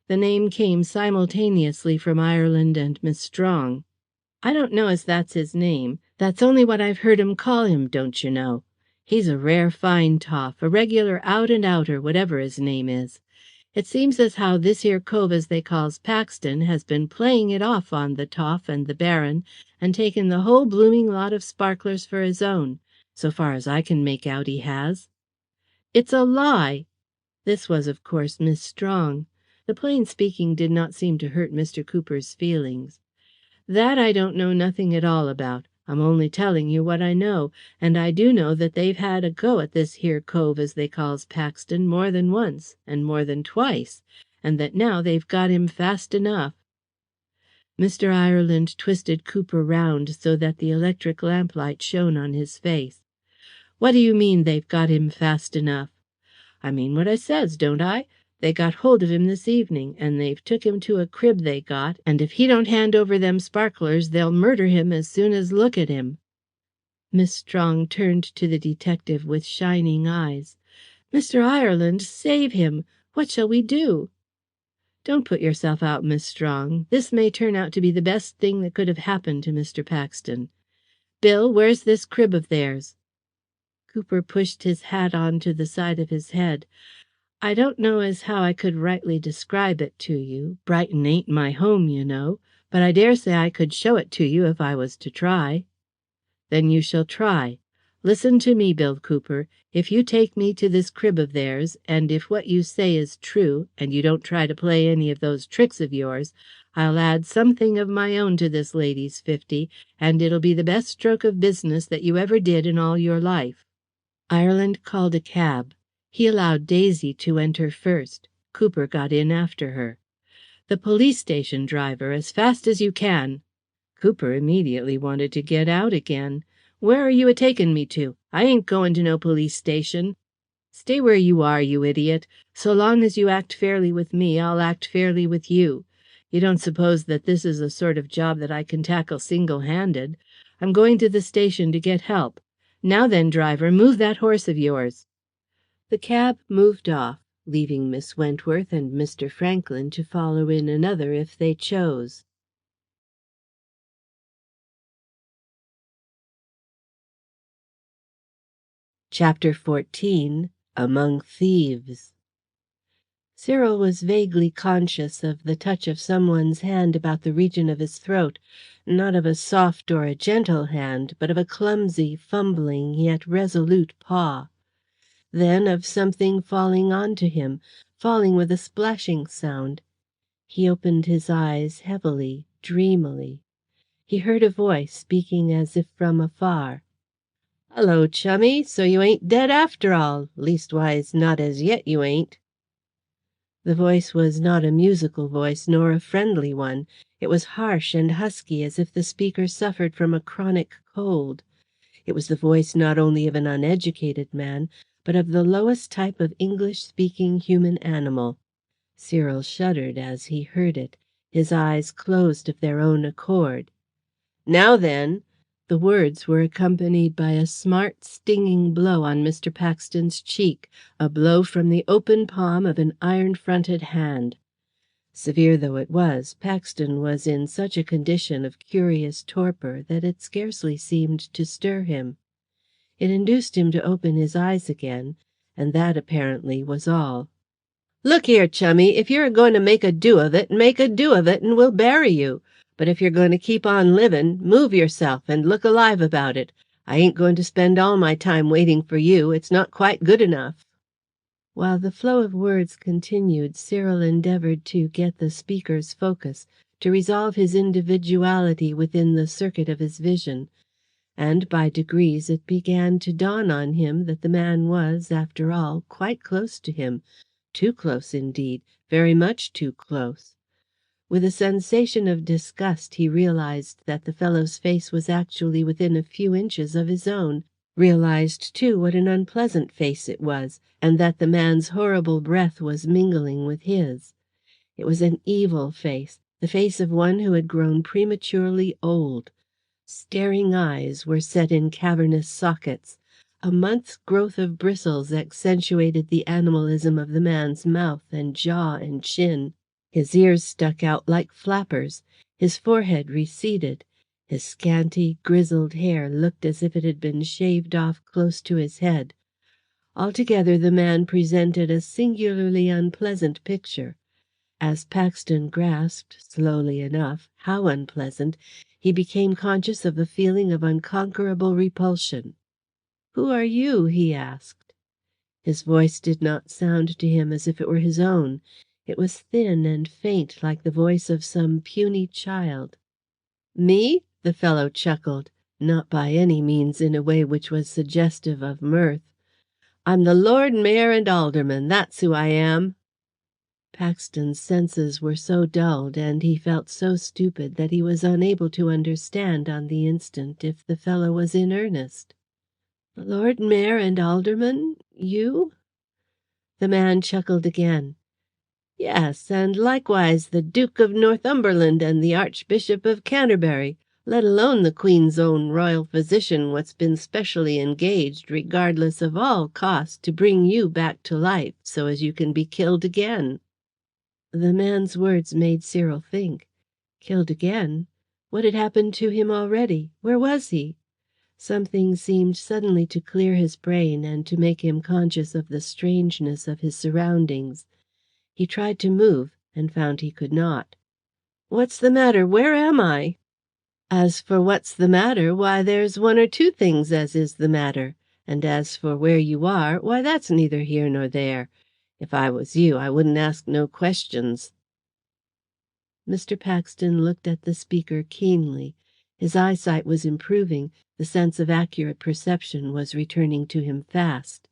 The name came simultaneously from Ireland and Miss Strong. "I don't know as that's his name. That's only what I've heard 'em call him, don't you know. He's a rare fine toff, a regular out-and-outer, whatever his name is. It seems as how this here cove as they calls Paxton has been playing it off on the toff and the Baron, and taken the whole blooming lot of sparklers for his own. So far as I can make out, he has." "It's a lie!" This was, of course, Miss Strong. The plain speaking did not seem to hurt Mr. Cooper's feelings. "That I don't know nothing at all about. I'm only telling you what I know, and I do know that they've had a go at this here cove as they calls Paxton more than once, and more than twice, and that now they've got him fast enough." Mr. Ireland twisted Cooper round so that the electric lamplight shone on his face. "What do you mean they've got him fast enough?" "I mean what I says, don't I? They got hold of him this evening, and they've took him to a crib they got, and if he don't hand over them sparklers they'll murder him as soon as look at him." Miss Strong turned to the detective with shining eyes. "Mr. Ireland, save him! What shall we do?" "Don't put yourself out, Miss Strong. This may turn out to be the best thing that could have happened to Mr. Paxton. Bill, where's this crib of theirs?" Cooper pushed his hat on to the side of his head. "I don't know as how I could rightly describe it to you. Brighton ain't my home, you know. But I dare say I could show it to you if I was to try." "Then you shall try. Listen to me, Bill Cooper. If you take me to this crib of theirs, and if what you say is true, and you don't try to play any of those tricks of yours, I'll add something of my own to this lady's 50, and it'll be the best stroke of business that you ever did in all your life." Ireland called a cab. He allowed Daisy to enter first. Cooper got in after her. "The police station, driver, as fast as you can." Cooper immediately wanted to get out again. "Where are you a-taking me to? I ain't going to no police station." "Stay where you are, you idiot. So long as you act fairly with me, I'll act fairly with you. You don't suppose that this is a sort of job that I can tackle single-handed. I'm going to the station to get help. Now then, driver, move that horse of yours." The cab moved off, leaving Miss Wentworth and Mr. Franklin to follow in another if they chose. Chapter 14. Among Thieves. Cyril was vaguely conscious of the touch of someone's hand about the region of his throat, not of a soft or a gentle hand, but of a clumsy, fumbling, yet resolute paw. Then of something falling on to him, falling with a splashing sound. He opened his eyes heavily, dreamily. He heard a voice speaking as if from afar. "Hullo, chummy, so you ain't dead after all. Leastwise, not as yet you ain't." The voice was not a musical voice, nor a friendly one. It was harsh and husky, as if the speaker suffered from a chronic cold. It was the voice not only of an uneducated man, but of the lowest type of English-speaking human animal. Cyril shuddered as he heard it. His eyes closed of their own accord. "Now then!" The words were accompanied by a smart, stinging blow on Mr. Paxton's cheek, a blow from the open palm of an iron-fronted hand. Severe though it was, Paxton was in such a condition of curious torpor that it scarcely seemed to stir him. It induced him to open his eyes again, and that apparently was all. "Look here, chummy, if you're a-going to make a do of it, make a do of it, and we'll bury you. But if you're going to keep on living, move yourself and look alive about it. I ain't going to spend all my time waiting for you. It's not quite good enough." While the flow of words continued, Cyril endeavoured to get the speaker's focus, to resolve his individuality within the circuit of his vision. And by degrees it began to dawn on him that the man was, after all, quite close to him. Too close, indeed, very much too close. With a sensation of disgust he realized that the fellow's face was actually within a few inches of his own, realized, too, what an unpleasant face it was, and that the man's horrible breath was mingling with his. It was an evil face, the face of one who had grown prematurely old. Staring eyes were set in cavernous sockets. A month's growth of bristles accentuated the animalism of the man's mouth and jaw and chin. His ears stuck out like flappers. His forehead receded. His scanty, grizzled hair looked as if it had been shaved off close to his head. Altogether the man presented a singularly unpleasant picture. As Paxton grasped, slowly enough, how unpleasant, he became conscious of a feeling of unconquerable repulsion. "Who are you?" he asked. His voice did not sound to him as if it were his own. It was thin and faint, like the voice of some puny child. "Me?" the fellow chuckled, not by any means in a way which was suggestive of mirth. "I'm the Lord Mayor and Alderman, that's who I am." Paxton's senses were so dulled, and he felt so stupid, that he was unable to understand on the instant if the fellow was in earnest. "The Lord Mayor and Alderman? You?" The man chuckled again. "Yes, and likewise the Duke of Northumberland and the Archbishop of Canterbury, let alone the Queen's own royal physician what's been specially engaged, regardless of all cost, to bring you back to life, so as you can be killed again." The man's words made Cyril think. Killed again? What had happened to him already? Where was he? Something seemed suddenly to clear his brain and to make him conscious of the strangeness of his surroundings. He tried to move, and found he could not. "What's the matter? Where am I?" "As for what's the matter, why, there's one or two things as is the matter. And as for where you are, why, that's neither here nor there. If I was you, I wouldn't ask no questions." Mr. Paxton looked at the speaker keenly. His eyesight was improving, the sense of accurate perception was returning to him fast.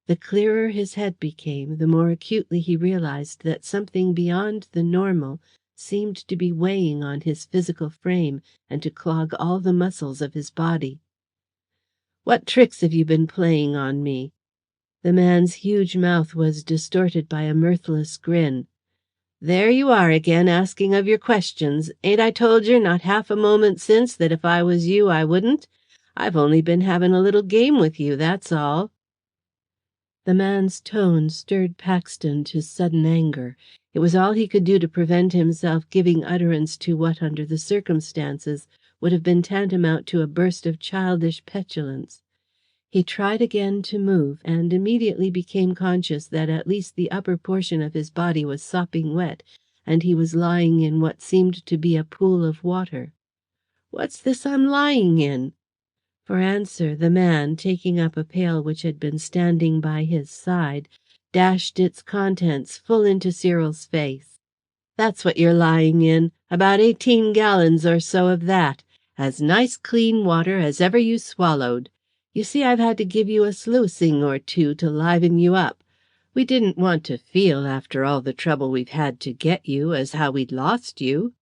The clearer his head became, the more acutely he realized that something beyond the normal seemed to be weighing on his physical frame and to clog all the muscles of his body. "What tricks have you been playing on me?" The man's huge mouth was distorted by a mirthless grin. "There you are again, asking of your questions. Ain't I told yer not half a moment since that if I was you I wouldn't? I've only been having a little game with you, that's all." The man's tone stirred Paxton to sudden anger. It was all he could do to prevent himself giving utterance to what, under the circumstances, would have been tantamount to a burst of childish petulance. He tried again to move, and immediately became conscious that at least the upper portion of his body was sopping wet, and he was lying in what seemed to be a pool of water. "What's this I'm lying in?" For answer, the man, taking up a pail which had been standing by his side, dashed its contents full into Cyril's face. "That's what you're lying in. About 18 gallons or so of that. As nice clean water as ever you swallowed. You see, I've had to give you a sluicing or two to liven you up. We didn't want to feel, after all the trouble we've had to get you, as how we'd lost you."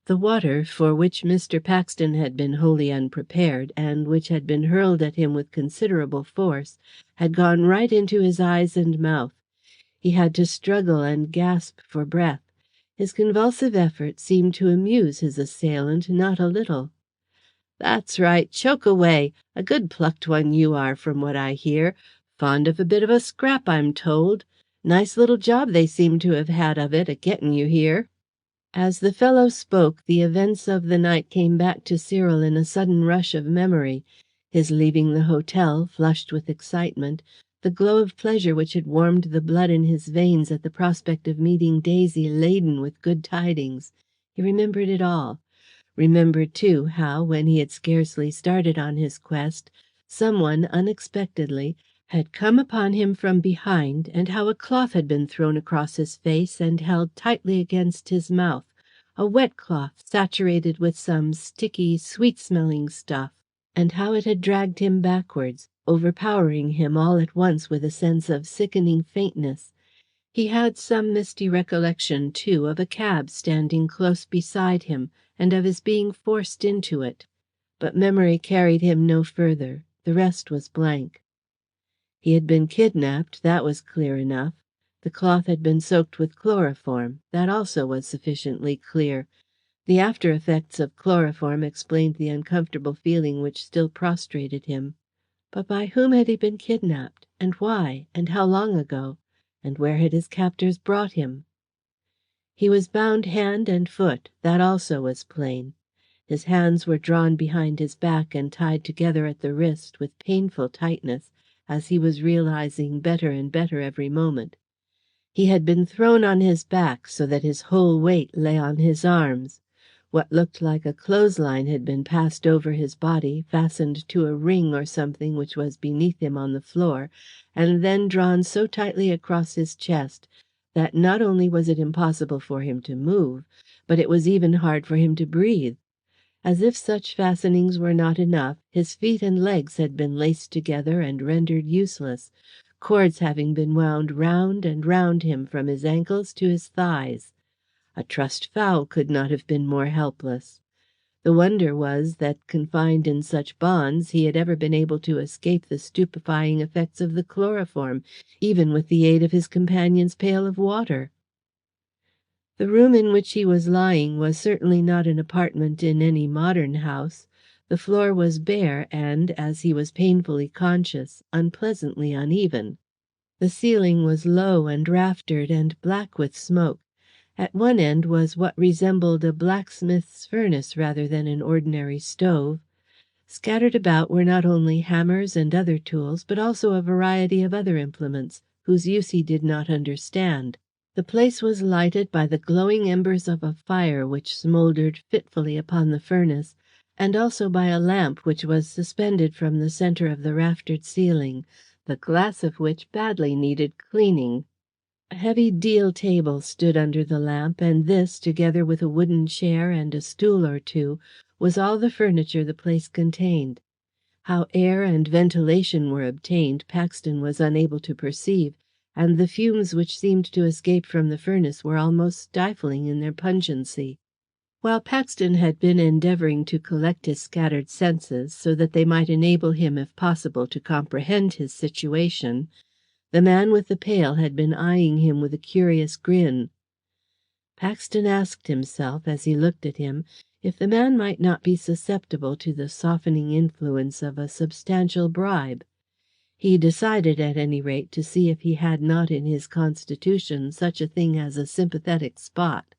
The water, for which Mr. Paxton had been wholly unprepared, and which had been hurled at him with considerable force, had gone right into his eyes and mouth. He had to struggle and gasp for breath. His convulsive effort seemed to amuse his assailant not a little. "That's right, choke away. A good plucked one you are, from what I hear. Fond of a bit of a scrap, I'm told. Nice little job they seem to have had of it, a getting you here." As the fellow spoke, the events of the night came back to Cyril in a sudden rush of memory. His leaving the hotel, flushed with excitement, the glow of pleasure which had warmed the blood in his veins at the prospect of meeting Daisy laden with good tidings. He remembered it all. Remembered, too, how, when he had scarcely started on his quest, someone, unexpectedly, had come upon him from behind, and how a cloth had been thrown across his face and held tightly against his mouth, a wet cloth saturated with some sticky, sweet-smelling stuff, and how it had dragged him backwards, overpowering him all at once with a sense of sickening faintness. He had some misty recollection, too, of a cab standing close beside him, and of his being forced into it. But memory carried him no further. The rest was blank. He had been kidnapped, that was clear enough. The cloth had been soaked with chloroform, that also was sufficiently clear. The after effects of chloroform explained the uncomfortable feeling which still prostrated him. But by whom had he been kidnapped, and why, and how long ago, and where had his captors brought him? He was bound hand and foot, that also was plain. His hands were drawn behind his back and tied together at the wrist with painful tightness, as he was realizing better and better every moment. He had been thrown on his back so that his whole weight lay on his arms. What looked like a clothesline had been passed over his body, fastened to a ring or something which was beneath him on the floor, and then drawn so tightly across his chest that not only was it impossible for him to move, but it was even hard for him to breathe. As if such fastenings were not enough, his feet and legs had been laced together and rendered useless, cords having been wound round and round him from his ankles to his thighs. A trussed fowl could not have been more helpless. The wonder was that, confined in such bonds, he had ever been able to escape the stupefying effects of the chloroform, even with the aid of his companion's pail of water. The room in which he was lying was certainly not an apartment in any modern house. The floor was bare and, as he was painfully conscious, unpleasantly uneven. The ceiling was low and raftered and black with smoke. At one end was what resembled a blacksmith's furnace rather than an ordinary stove. Scattered about were not only hammers and other tools, but also a variety of other implements, whose use he did not understand. The place was lighted by the glowing embers of a fire which smouldered fitfully upon the furnace, and also by a lamp which was suspended from the centre of the raftered ceiling, the glass of which badly needed cleaning. A heavy deal table stood under the lamp, and this, together with a wooden chair and a stool or two, was all the furniture the place contained. How air and ventilation were obtained, Paxton was unable to perceive, and the fumes which seemed to escape from the furnace were almost stifling in their pungency. While Paxton had been endeavouring to collect his scattered senses, so that they might enable him, if possible, to comprehend his situation, the man with the pail had been eyeing him with a curious grin. Paxton asked himself, as he looked at him, if the man might not be susceptible to the softening influence of a substantial bribe. He decided, at any rate, to see if he had not in his constitution such a thing as a sympathetic spot.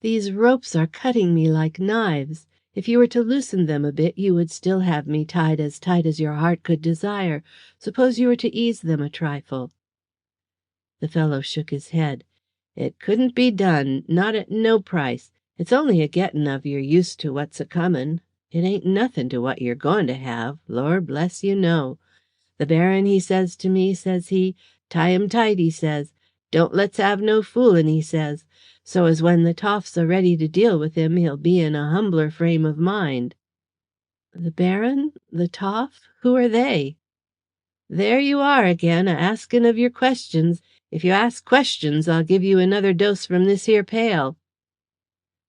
"These ropes are cutting me like knives. If you were to loosen them a bit, you would still have me tied as your heart could desire. Suppose you were to ease them a trifle." The fellow shook his head. "It couldn't be done, not at no price. It's only a getting of you're used to what's a-coming. It ain't nothing to what you're going to have, Lor' bless you, no. The Baron, he says to me, says he, 'Tie him tight,' he says. 'Don't let's have no fooling,' he says, 'so as when the toff's a ready to deal with him he'll be in a humbler frame of mind.'" "The Baron? The toff? Who are they?" "There you are again, a-asking of your questions. If you ask questions, I'll give you another dose from this here pail."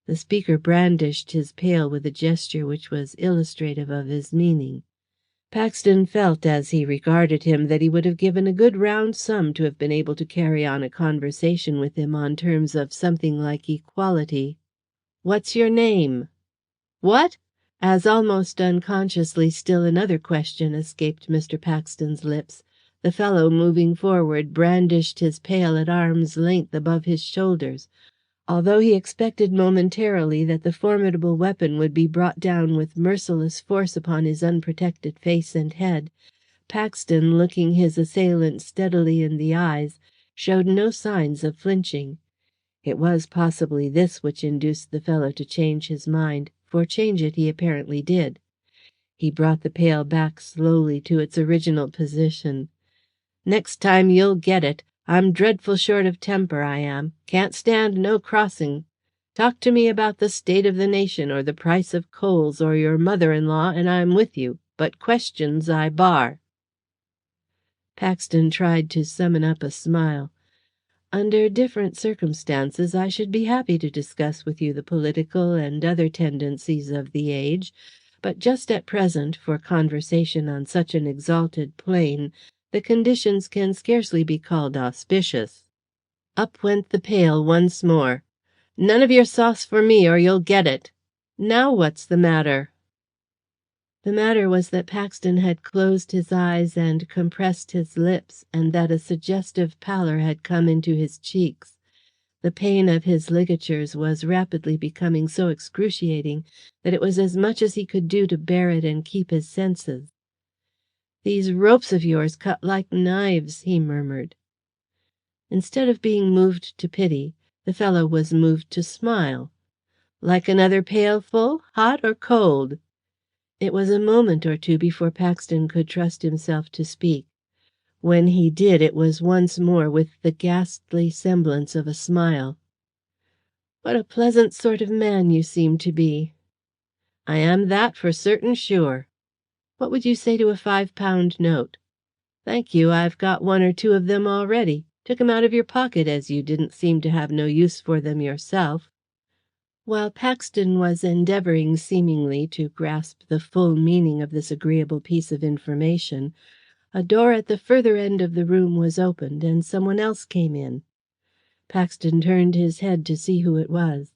The speaker brandished his pail with a gesture which was illustrative of his meaning. Paxton felt, as he regarded him, that he would have given a good round sum to have been able to carry on a conversation with him on terms of something like equality. "What's your name?" "What?" As almost unconsciously still another question escaped Mr. Paxton's lips. The fellow, moving forward, brandished his pail at arm's length above his shoulders. Although he expected momentarily that the formidable weapon would be brought down with merciless force upon his unprotected face and head, Paxton, looking his assailant steadily in the eyes, showed no signs of flinching. It was possibly this which induced the fellow to change his mind, for change it he apparently did. He brought the pail back slowly to its original position. "Next time you'll get it. I'm dreadful short of temper, I am. Can't stand no crossing. Talk to me about the state of the nation, or the price of coals, or your mother-in-law, and I'm with you. But questions I bar." Paxton tried to summon up a smile. "Under different circumstances I should be happy to discuss with you the political and other tendencies of the age, but just at present, for conversation on such an exalted plane, the conditions can scarcely be called auspicious." Up went the pail once more. "None of your sauce for me, or you'll get it. Now what's the matter?" The matter was that Paxton had closed his eyes and compressed his lips, and that a suggestive pallor had come into his cheeks. The pain of his ligatures was rapidly becoming so excruciating that it was as much as he could do to bear it and keep his senses. "These ropes of yours cut like knives," he murmured. Instead of being moved to pity, the fellow was moved to smile. "Like another pailful, hot or cold?" It was a moment or two before Paxton could trust himself to speak. When he did, it was once more with the ghastly semblance of a smile. "What a pleasant sort of man you seem to be." "I am that for certain sure." "What would you say to a £5 note?" "Thank you, I've got one or two of them already. Took 'em out of your pocket, as you didn't seem to have no use for them yourself." While Paxton was endeavouring seemingly to grasp the full meaning of this agreeable piece of information, a door at the further end of the room was opened, and someone else came in. Paxton turned his head to see who it was.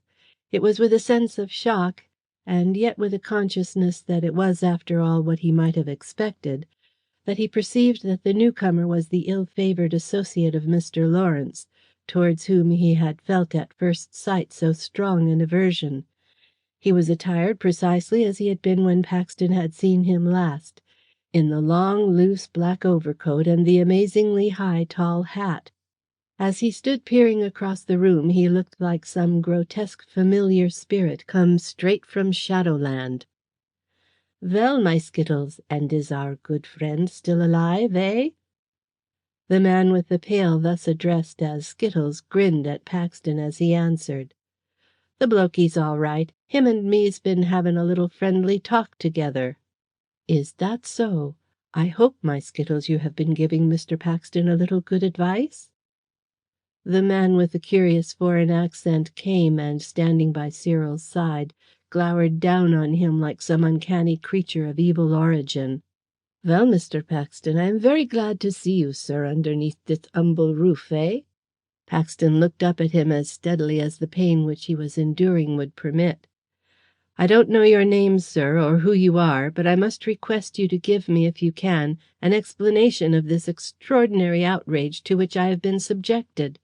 It was with a sense of shock, and yet with a consciousness that it was, after all, what he might have expected, that he perceived that the newcomer was the ill-favoured associate of Mr. Lawrence, towards whom he had felt at first sight so strong an aversion. He was attired precisely as he had been when Paxton had seen him last, in the long, loose black overcoat and the amazingly high, tall hat. As he stood peering across the room, he looked like some grotesque familiar spirit come straight from Shadowland. "Well, my Skittles, and is our good friend still alive, eh?" The man with the pail thus addressed as Skittles grinned at Paxton as he answered. "The blokey's all right. Him and me's been having a little friendly talk together." "Is that so? I hope, my Skittles, you have been giving Mr. Paxton a little good advice?" The man with the curious foreign accent came and, standing by Cyril's side, glowered down on him like some uncanny creature of evil origin. "Well, Mr. Paxton, I am very glad to see you, sir, underneath this humble roof, eh?" Paxton looked up at him as steadily as the pain which he was enduring would permit. "I don't know your name, sir, or who you are, but I must request you to give me, if you can, an explanation of this extraordinary outrage to which I have been subjected."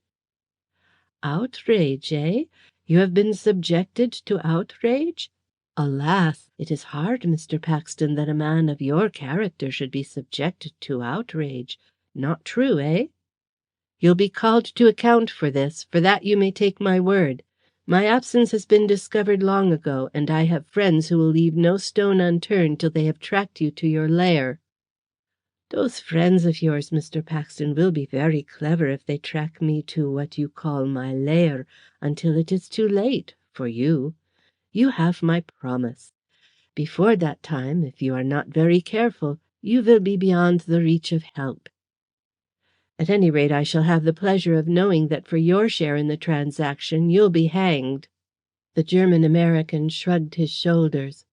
"Outrage, eh? You have been subjected to outrage? Alas! It is hard, Mr. Paxton, that a man of your character should be subjected to outrage. Not true, eh?" "You'll be called to account for this. For that you may take my word. My absence has been discovered long ago, and I have friends who will leave no stone unturned till they have tracked you to your lair." "Those friends of yours, Mr. Paxton, will be very clever if they track me to what you call my lair until it is too late for you. You have my promise. Before that time, if you are not very careful, you will be beyond the reach of help. At any rate, I shall have the pleasure of knowing that for your share in the transaction you'll be hanged." The German-American shrugged his shoulders.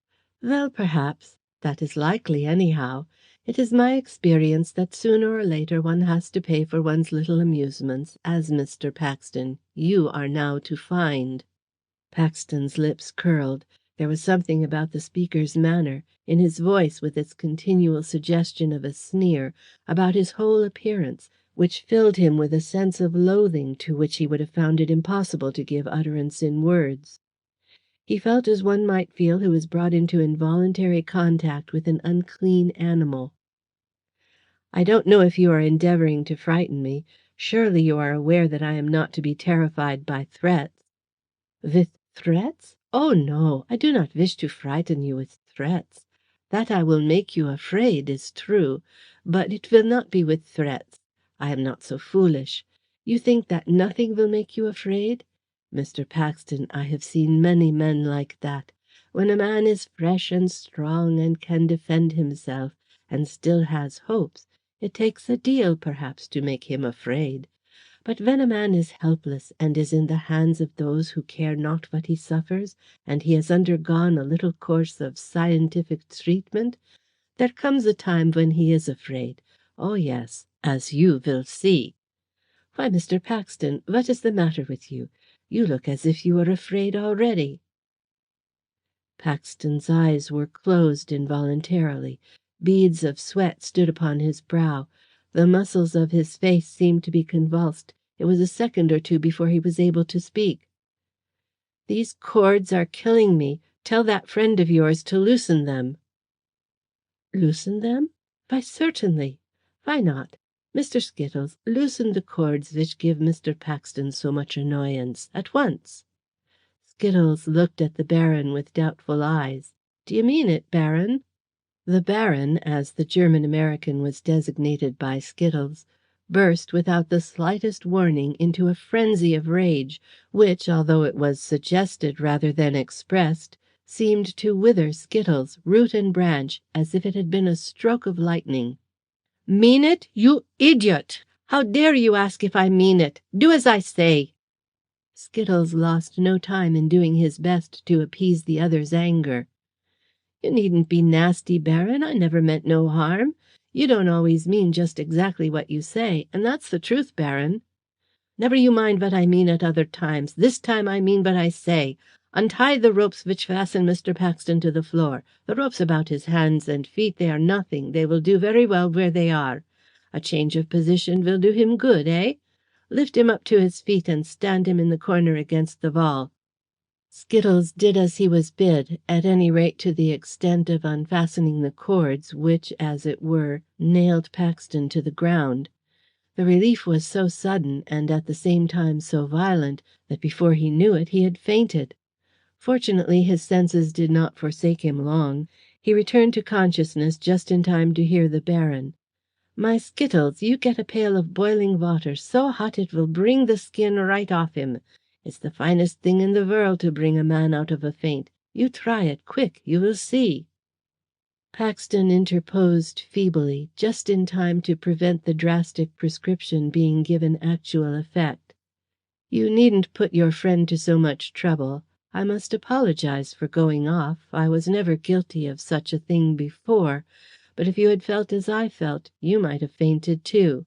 "Well, perhaps. That is likely, anyhow. It is my experience that sooner or later one has to pay for one's little amusements, as Mr. Paxton, you are now to find." Paxton's lips curled. There was something about the speaker's manner, in his voice with its continual suggestion of a sneer, about his whole appearance, which filled him with a sense of loathing to which he would have found it impossible to give utterance in words. He felt as one might feel who is brought into involuntary contact with an unclean animal. "I don't know if you are endeavouring to frighten me. Surely you are aware that I am not to be terrified by threats." "With threats? Oh, no, I do not wish to frighten you with threats. That I will make you afraid is true, but it will not be with threats. I am not so foolish. You think that nothing will make you afraid? Mr. Paxton, I have seen many men like that. When a man is fresh and strong and can defend himself, and still has hopes, it takes a deal, perhaps, to make him afraid. But when a man is helpless and is in the hands of those who care not what he suffers, and he has undergone a little course of scientific treatment, there comes a time when he is afraid. Oh, yes, as you will see. Why, Mr. Paxton, what is the matter with you? You look as if you were afraid already." Paxton's eyes were closed involuntarily. Beads of sweat stood upon his brow. The muscles of his face seemed to be convulsed. It was a second or two before he was able to speak. "These cords are killing me. Tell that friend of yours to loosen them." "Loosen them? Why, certainly. Why not? Mr. Skittles, loosen the cords which give Mr. Paxton so much annoyance, at once." Skittles looked at the Baron with doubtful eyes. "Do you mean it, Baron?" The Baron, as the German American was designated by Skittles, burst without the slightest warning into a frenzy of rage, which, although it was suggested rather than expressed, seemed to wither Skittles, root and branch, as if it had been a stroke of lightning. "Mean it? You idiot! How dare you ask if I mean it? Do as I say!" Skittles lost no time in doing his best to appease the other's anger. "You needn't be nasty, Baron. I never meant no harm. You don't always mean just exactly what you say, and that's the truth, Baron." "Never you mind what I mean at other times. This time I mean what I say. Untie the ropes which fasten Mr. Paxton to the floor. The ropes about his hands and feet, they are nothing. They will do very well where they are. A change of position will do him good, eh? Lift him up to his feet and stand him in the corner against the wall." Skittles did as he was bid, at any rate to the extent of unfastening the cords which, as it were, nailed Paxton to the ground. The relief was so sudden, and at the same time so violent, that before he knew it he had fainted. Fortunately his senses did not forsake him long. He returned to consciousness just in time to hear the Baron. "My Skittles, you get a pail of boiling water, so hot it will bring the skin right off him. It's the finest thing in the world to bring a man out of a faint. You try it, quick, you will see." Paxton interposed feebly, just in time to prevent the drastic prescription being given actual effect. "You needn't put your friend to so much trouble. I must apologize for going off. I was never guilty of such a thing before. But if you had felt as I felt, you might have fainted too."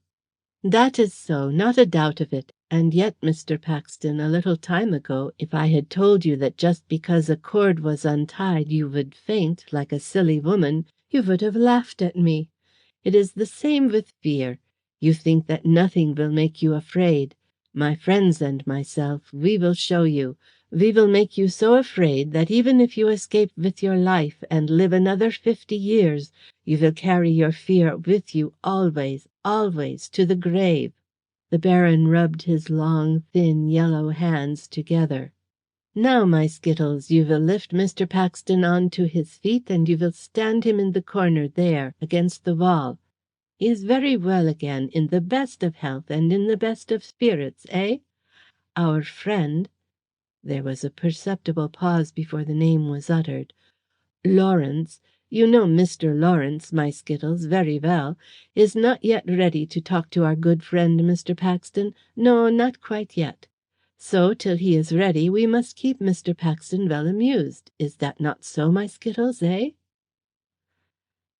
"That is so, not a doubt of it. And yet, Mr. Paxton, a little time ago, if I had told you that just because a cord was untied you would faint, like a silly woman, you would have laughed at me. It is the same with fear. You think that nothing will make you afraid. My friends and myself, we will show you. We will make you so afraid that even if you escape with your life and live another 50 years, you will carry your fear with you always, always, to the grave." The Baron rubbed his long, thin, yellow hands together. "Now, my Skittles, you will lift Mr. Paxton on to his feet and you will stand him in the corner there, against the wall. He is very well again, in the best of health and in the best of spirits, eh? Our friend," there was a perceptible pause before the name was uttered, "Lawrence, you know Mr. Lawrence, my Skittles, very well, is not yet ready to talk to our good friend Mr. Paxton. No, not quite yet. So, till he is ready, we must keep Mr. Paxton well amused. Is that not so, my Skittles, eh?"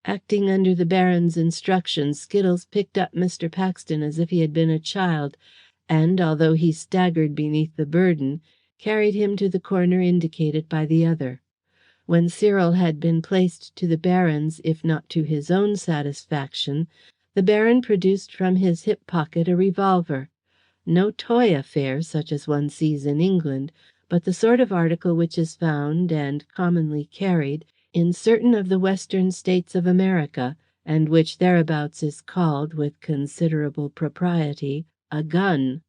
Acting under the Baron's instructions, Skittles picked up Mr. Paxton as if he had been a child, and, although he staggered beneath the burden, carried him to the corner indicated by the other. When Cyril had been placed to the Baron's, if not to his own satisfaction, the Baron produced from his hip pocket a revolver. No toy affair, such as one sees in England, but the sort of article which is found, and commonly carried, in certain of the western states of America, and which thereabouts is called, with considerable propriety, a gun.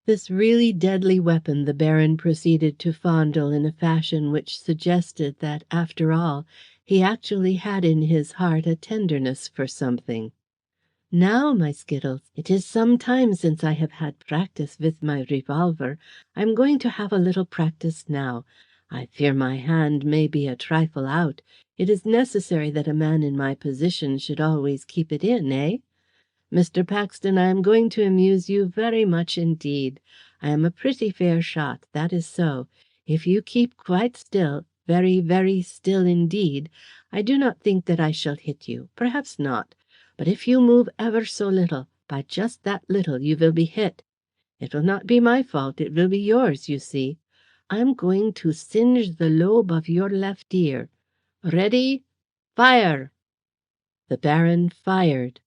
This really deadly weapon the Baron proceeded to fondle in a fashion which suggested that, after all, he actually had in his heart a tenderness for something. "Now, my Skittles, it is some time since I have had practice with my revolver. I am going to have a little practice now. I fear my hand may be a trifle out. It is necessary that a man in my position should always keep it in, eh? Mr. Paxton, I am going to amuse you very much indeed. I am a pretty fair shot, that is so. If you keep quite still, very, very still indeed, I do not think that I shall hit you. Perhaps not. But if you move ever so little, by just that little, you will be hit. It will not be my fault, it will be yours, you see. I am going to singe the lobe of your left ear. Ready? Fire!" The Baron fired.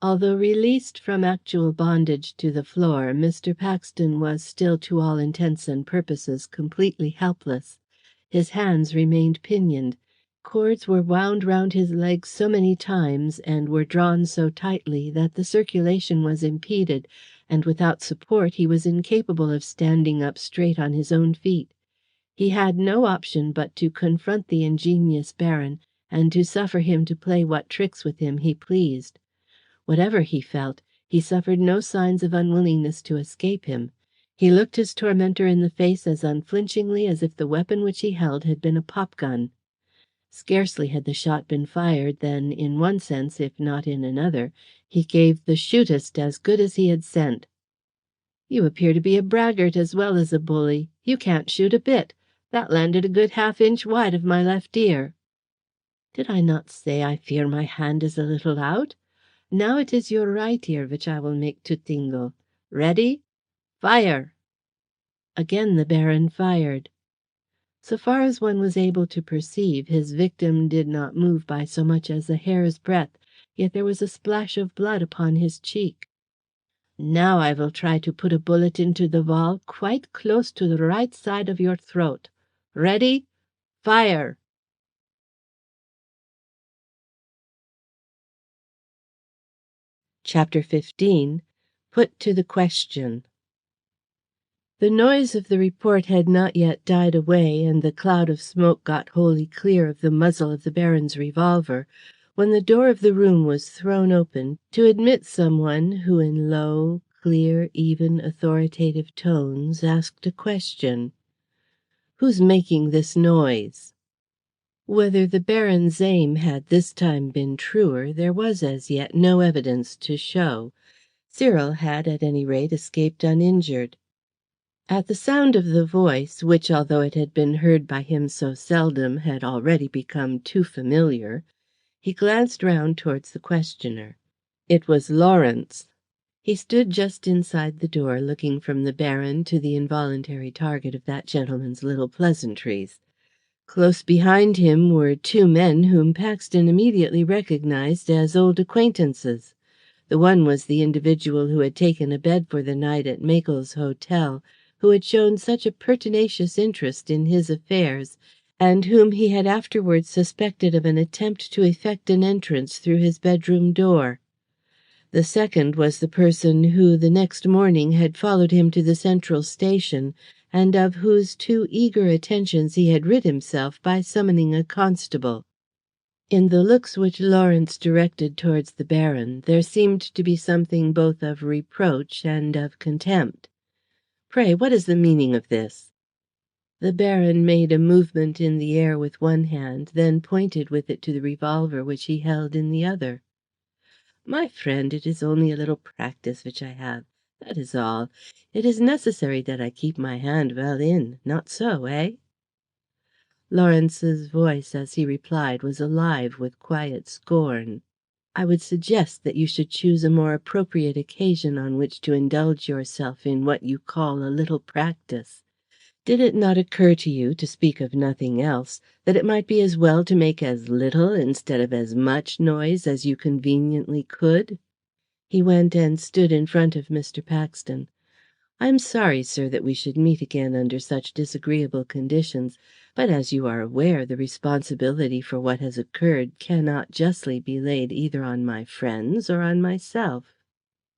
Although released from actual bondage to the floor, Mr. Paxton was still to all intents and purposes completely helpless. His hands remained pinioned. Cords were wound round his legs so many times and were drawn so tightly that the circulation was impeded, and without support he was incapable of standing up straight on his own feet. He had no option but to confront the ingenious Baron, and to suffer him to play what tricks with him he pleased. Whatever he felt, he suffered no signs of unwillingness to escape him. He looked his tormentor in the face as unflinchingly as if the weapon which he held had been a popgun. Scarcely had the shot been fired than, in one sense, if not in another, he gave the shootist as good as he had sent. "You appear to be a braggart as well as a bully. You can't shoot a bit. That landed a good half-inch wide of my left ear." "Did I not say I fear my hand is a little out? Now it is your right ear which I will make to tingle. Ready? Fire!" Again the Baron fired. So far as one was able to perceive, his victim did not move by so much as a hair's breadth, yet there was a splash of blood upon his cheek. "Now I will try to put a bullet into the wall quite close to the right side of your throat. Ready? Fire!" Chapter 15. Put to the Question. The noise of the report had not yet died away, and the cloud of smoke got wholly clear of the muzzle of the Baron's revolver, when the door of the room was thrown open to admit someone who in low, clear, even, authoritative tones asked a question. "Who's making this noise?" Whether the Baron's aim had this time been truer, there was as yet no evidence to show. Cyril had at any rate escaped uninjured. At the sound of the voice, which, although it had been heard by him so seldom, had already become too familiar, he glanced round towards the questioner. It was Lawrence. He stood just inside the door, looking from the Baron to the involuntary target of that gentleman's little pleasantries. Close behind him were two men whom Paxton immediately recognized as old acquaintances. The one was the individual who had taken a bed for the night at Makel's Hotel, who had shown such a pertinacious interest in his affairs, and whom he had afterwards suspected of an attempt to effect an entrance through his bedroom door. The second was the person who the next morning had followed him to the Central Station, and of whose too eager attentions he had rid himself by summoning a constable. In the looks which Lawrence directed towards the Baron there seemed to be something both of reproach and of contempt. "Pray, what is the meaning of this?" The Baron made a movement in the air with one hand, then pointed with it to the revolver which he held in the other. "My friend, it is only a little practice which I have. That is all. It is necessary that I keep my hand well in. Not so, eh?" Lawrence's voice, as he replied, was alive with quiet scorn. "I would suggest that you should choose a more appropriate occasion on which to indulge yourself in what you call a little practice. Did it not occur to you, to speak of nothing else, that it might be as well to make as little instead of as much noise as you conveniently could?" He went and stood in front of Mr. Paxton. "I am sorry, sir, that we should meet again under such disagreeable conditions, but as you are aware, the responsibility for what has occurred cannot justly be laid either on my friends or on myself."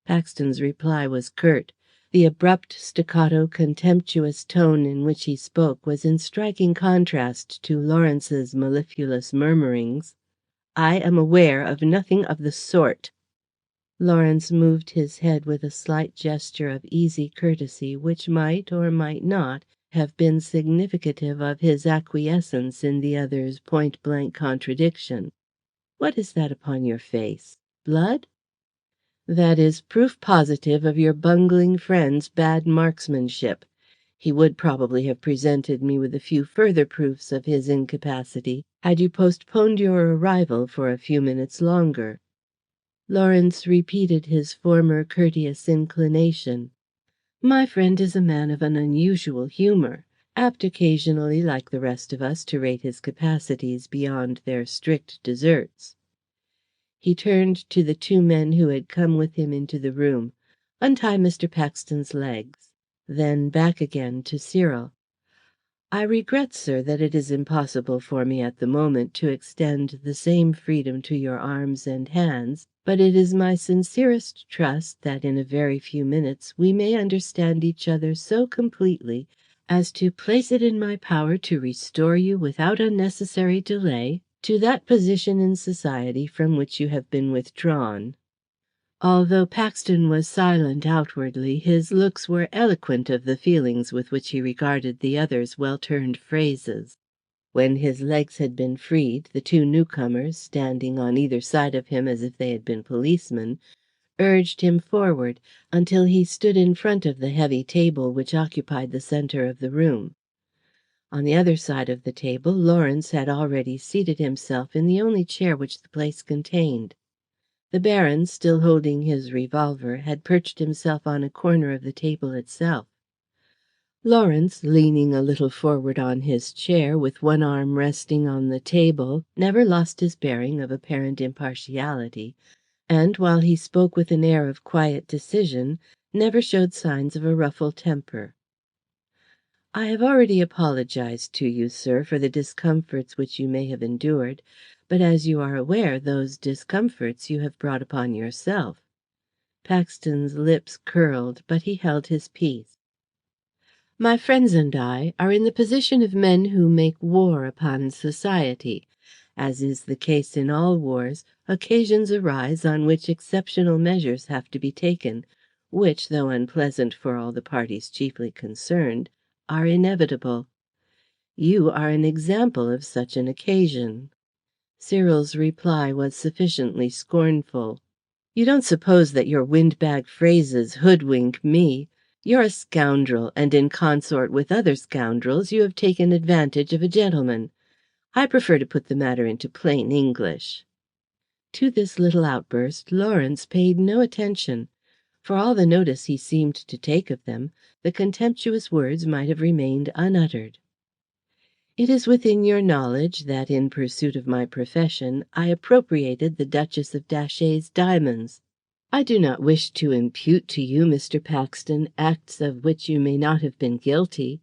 Paxton's reply was curt. The abrupt, staccato, contemptuous tone in which he spoke was in striking contrast to Lawrence's mellifluous murmurings. "I am aware of nothing of the sort." Lawrence moved his head with a slight gesture of easy courtesy which might or might not have been significative of his acquiescence in the other's point-blank contradiction. "What is that upon your face? Blood?" "That is proof positive of your bungling friend's bad marksmanship. He would probably have presented me with a few further proofs of his incapacity had you postponed your arrival for a few minutes longer." Lawrence repeated his former courteous inclination. "My friend is a man of an unusual humour, apt occasionally, like the rest of us, to rate his capacities beyond their strict deserts." He turned to the two men who had come with him into the room. "Untie Mr. Paxton's legs." Then back again to Cyril. "I regret, sir, that it is impossible for me at the moment to extend the same freedom to your arms and hands, but it is my sincerest trust that in a very few minutes we may understand each other so completely as to place it in my power to restore you without unnecessary delay to that position in society from which you have been withdrawn." Although Paxton was silent outwardly, his looks were eloquent of the feelings with which he regarded the other's well-turned phrases. When his legs had been freed, the two newcomers, standing on either side of him as if they had been policemen, urged him forward until he stood in front of the heavy table which occupied the centre of the room. On the other side of the table Lawrence had already seated himself in the only chair which the place contained. The Baron, still holding his revolver, had perched himself on a corner of the table itself. Lawrence, leaning a little forward on his chair, with one arm resting on the table, never lost his bearing of apparent impartiality, and, while he spoke with an air of quiet decision, never showed signs of a ruffled temper. "I have already apologized to you, sir, for the discomforts which you may have endured, but as you are aware, those discomforts you have brought upon yourself." Paxton's lips curled, but he held his peace. "My friends and I are in the position of men who make war upon society. As is the case in all wars, occasions arise on which exceptional measures have to be taken, which, though unpleasant for all the parties chiefly concerned, are inevitable. You are an example of such an occasion." Cyril's reply was sufficiently scornful. "You don't suppose that your windbag phrases hoodwink me? You're a scoundrel, and in consort with other scoundrels you have taken advantage of a gentleman. I prefer to put the matter into plain English." To this little outburst Lawrence paid no attention. For all the notice he seemed to take of them, the contemptuous words might have remained unuttered. "It is within your knowledge that, in pursuit of my profession, I appropriated the Duchess of Datchet's diamonds. I do not wish to impute to you, Mr. Paxton, acts of which you may not have been guilty.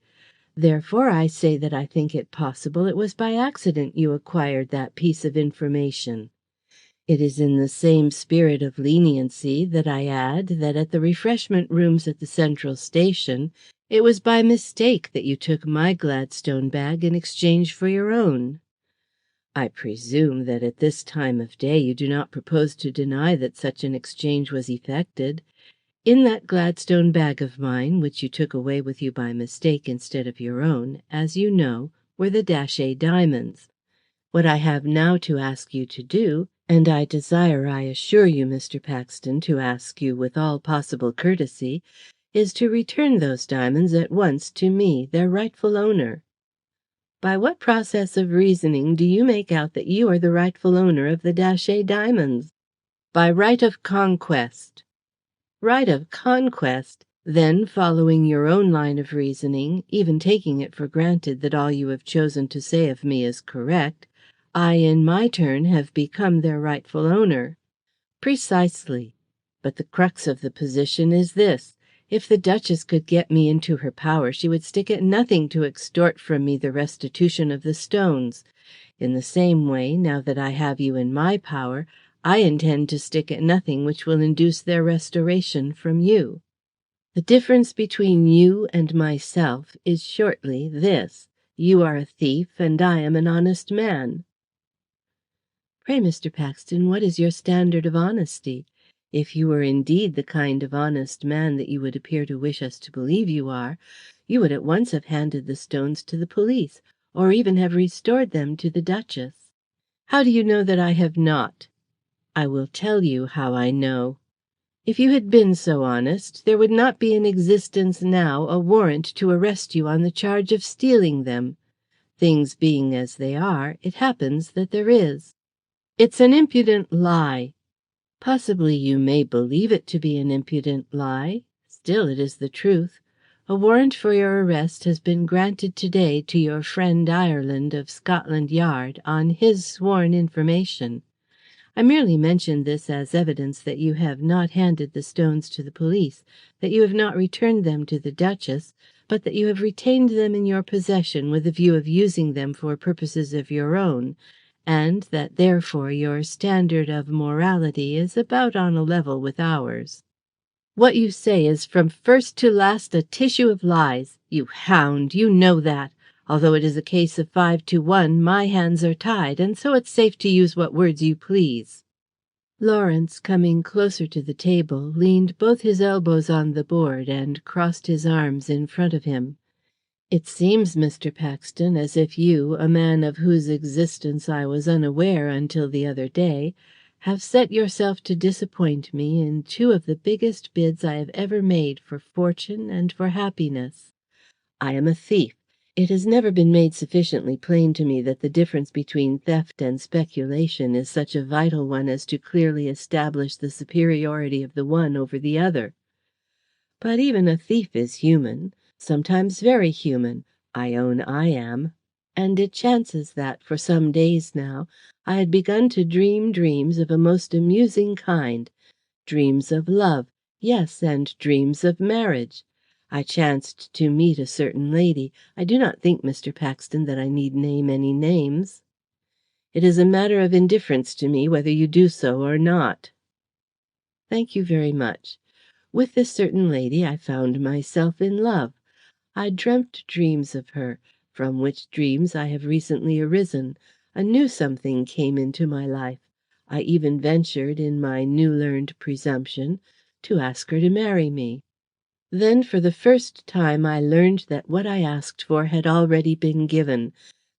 Therefore I say that I think it possible it was by accident you acquired that piece of information. It is in the same spirit of leniency that I add that at the refreshment rooms at the Central Station it was by mistake that you took my Gladstone bag in exchange for your own. I presume that at this time of day you do not propose to deny that such an exchange was effected. In that Gladstone bag of mine, which you took away with you by mistake instead of your own, as you know, were the Datchet diamonds. What I have now to ask you to do, and I desire, I assure you, Mr. Paxton, to ask you with all possible courtesy, is to return those diamonds at once to me, their rightful owner." "By what process of reasoning do you make out that you are the rightful owner of the Datchet diamonds?" "By right of conquest." "Right of conquest! Then, following your own line of reasoning, even taking it for granted that all you have chosen to say of me is correct, I in my turn have become their rightful owner." "Precisely. But the crux of the position is this. If the Duchess could get me into her power, she would stick at nothing to extort from me the restitution of the stones. In the same way, now that I have you in my power, I intend to stick at nothing which will induce their restoration from you. The difference between you and myself is shortly this. You are a thief, and I am an honest man." "Pray, Mr. Paxton, what is your standard of honesty? If you were indeed the kind of honest man that you would appear to wish us to believe you are, you would at once have handed the stones to the police, or even have restored them to the Duchess." "How do you know that I have not?" "I will tell you how I know. If you had been so honest, there would not be in existence now a warrant to arrest you on the charge of stealing them. Things being as they are, it happens that there is." "It's an impudent lie." "Possibly you may believe it to be an impudent lie. Still, it is the truth. A warrant for your arrest has been granted to-day to your friend Ireland of Scotland Yard on his sworn information. I merely mention this as evidence that you have not handed the stones to the police, that you have not returned them to the Duchess, but that you have retained them in your possession with a view of using them for purposes of your own, and that therefore your standard of morality is about on a level with ours. What you say is from first to last a tissue of lies. You hound, you know that. Although it is a case of 5-1, my hands are tied, and so it's safe to use what words you please." Lawrence, coming closer to the table, leaned both his elbows on the board and crossed his arms in front of him. "It seems, Mr. Paxton, as if you, a man of whose existence I was unaware until the other day, have set yourself to disappoint me in two of the biggest bids I have ever made for fortune and for happiness. I am a thief. It has never been made sufficiently plain to me that the difference between theft and speculation is such a vital one as to clearly establish the superiority of the one over the other. But even a thief is human, sometimes very human. I own I am. And it chances that, for some days now, I had begun to dream dreams of a most amusing kind, dreams of love, yes, and dreams of marriage. I chanced to meet a certain lady. I do not think, Mr. Paxton, that I need name any names. It is a matter of indifference to me whether you do so or not. Thank you very much. With this certain lady I found myself in love. I dreamt dreams of her, from which dreams I have recently arisen. A new something came into my life. I even ventured, in my new-learned presumption, to ask her to marry me. Then for the first time I learned that what I asked for had already been given,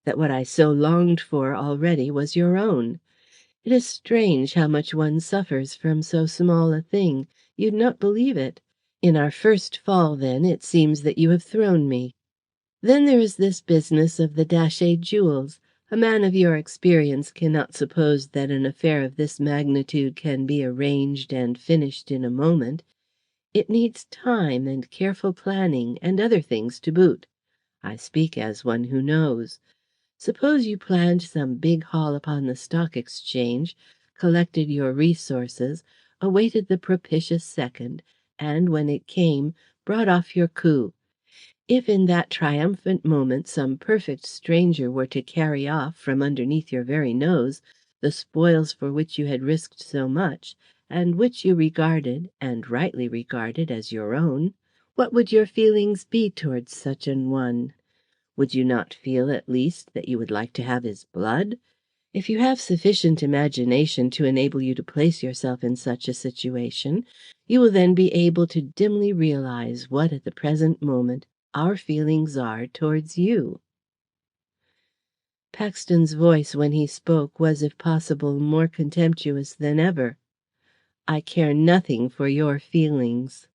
that what I so longed for already was your own. It is strange how much one suffers from so small a thing. You'd not believe it. In our first fall, then, it seems that you have thrown me. Then there is this business of the Datchet jewels. A man of your experience cannot suppose that an affair of this magnitude can be arranged and finished in a moment. It needs time and careful planning, and other things to boot. I speak as one who knows. Suppose you planned some big haul upon the Stock Exchange, collected your resources, awaited the propitious second, and, when it came, brought off your coup. If in that triumphant moment some perfect stranger were to carry off, from underneath your very nose, the spoils for which you had risked so much, and which you regarded, and rightly regarded, as your own, what would your feelings be towards such an one? Would you not feel, at least, that you would like to have his blood? If you have sufficient imagination to enable you to place yourself in such a situation, you will then be able to dimly realize what, at the present moment, our feelings are towards you." Paxton's voice, when he spoke, was, if possible, more contemptuous than ever. "I care nothing for your feelings."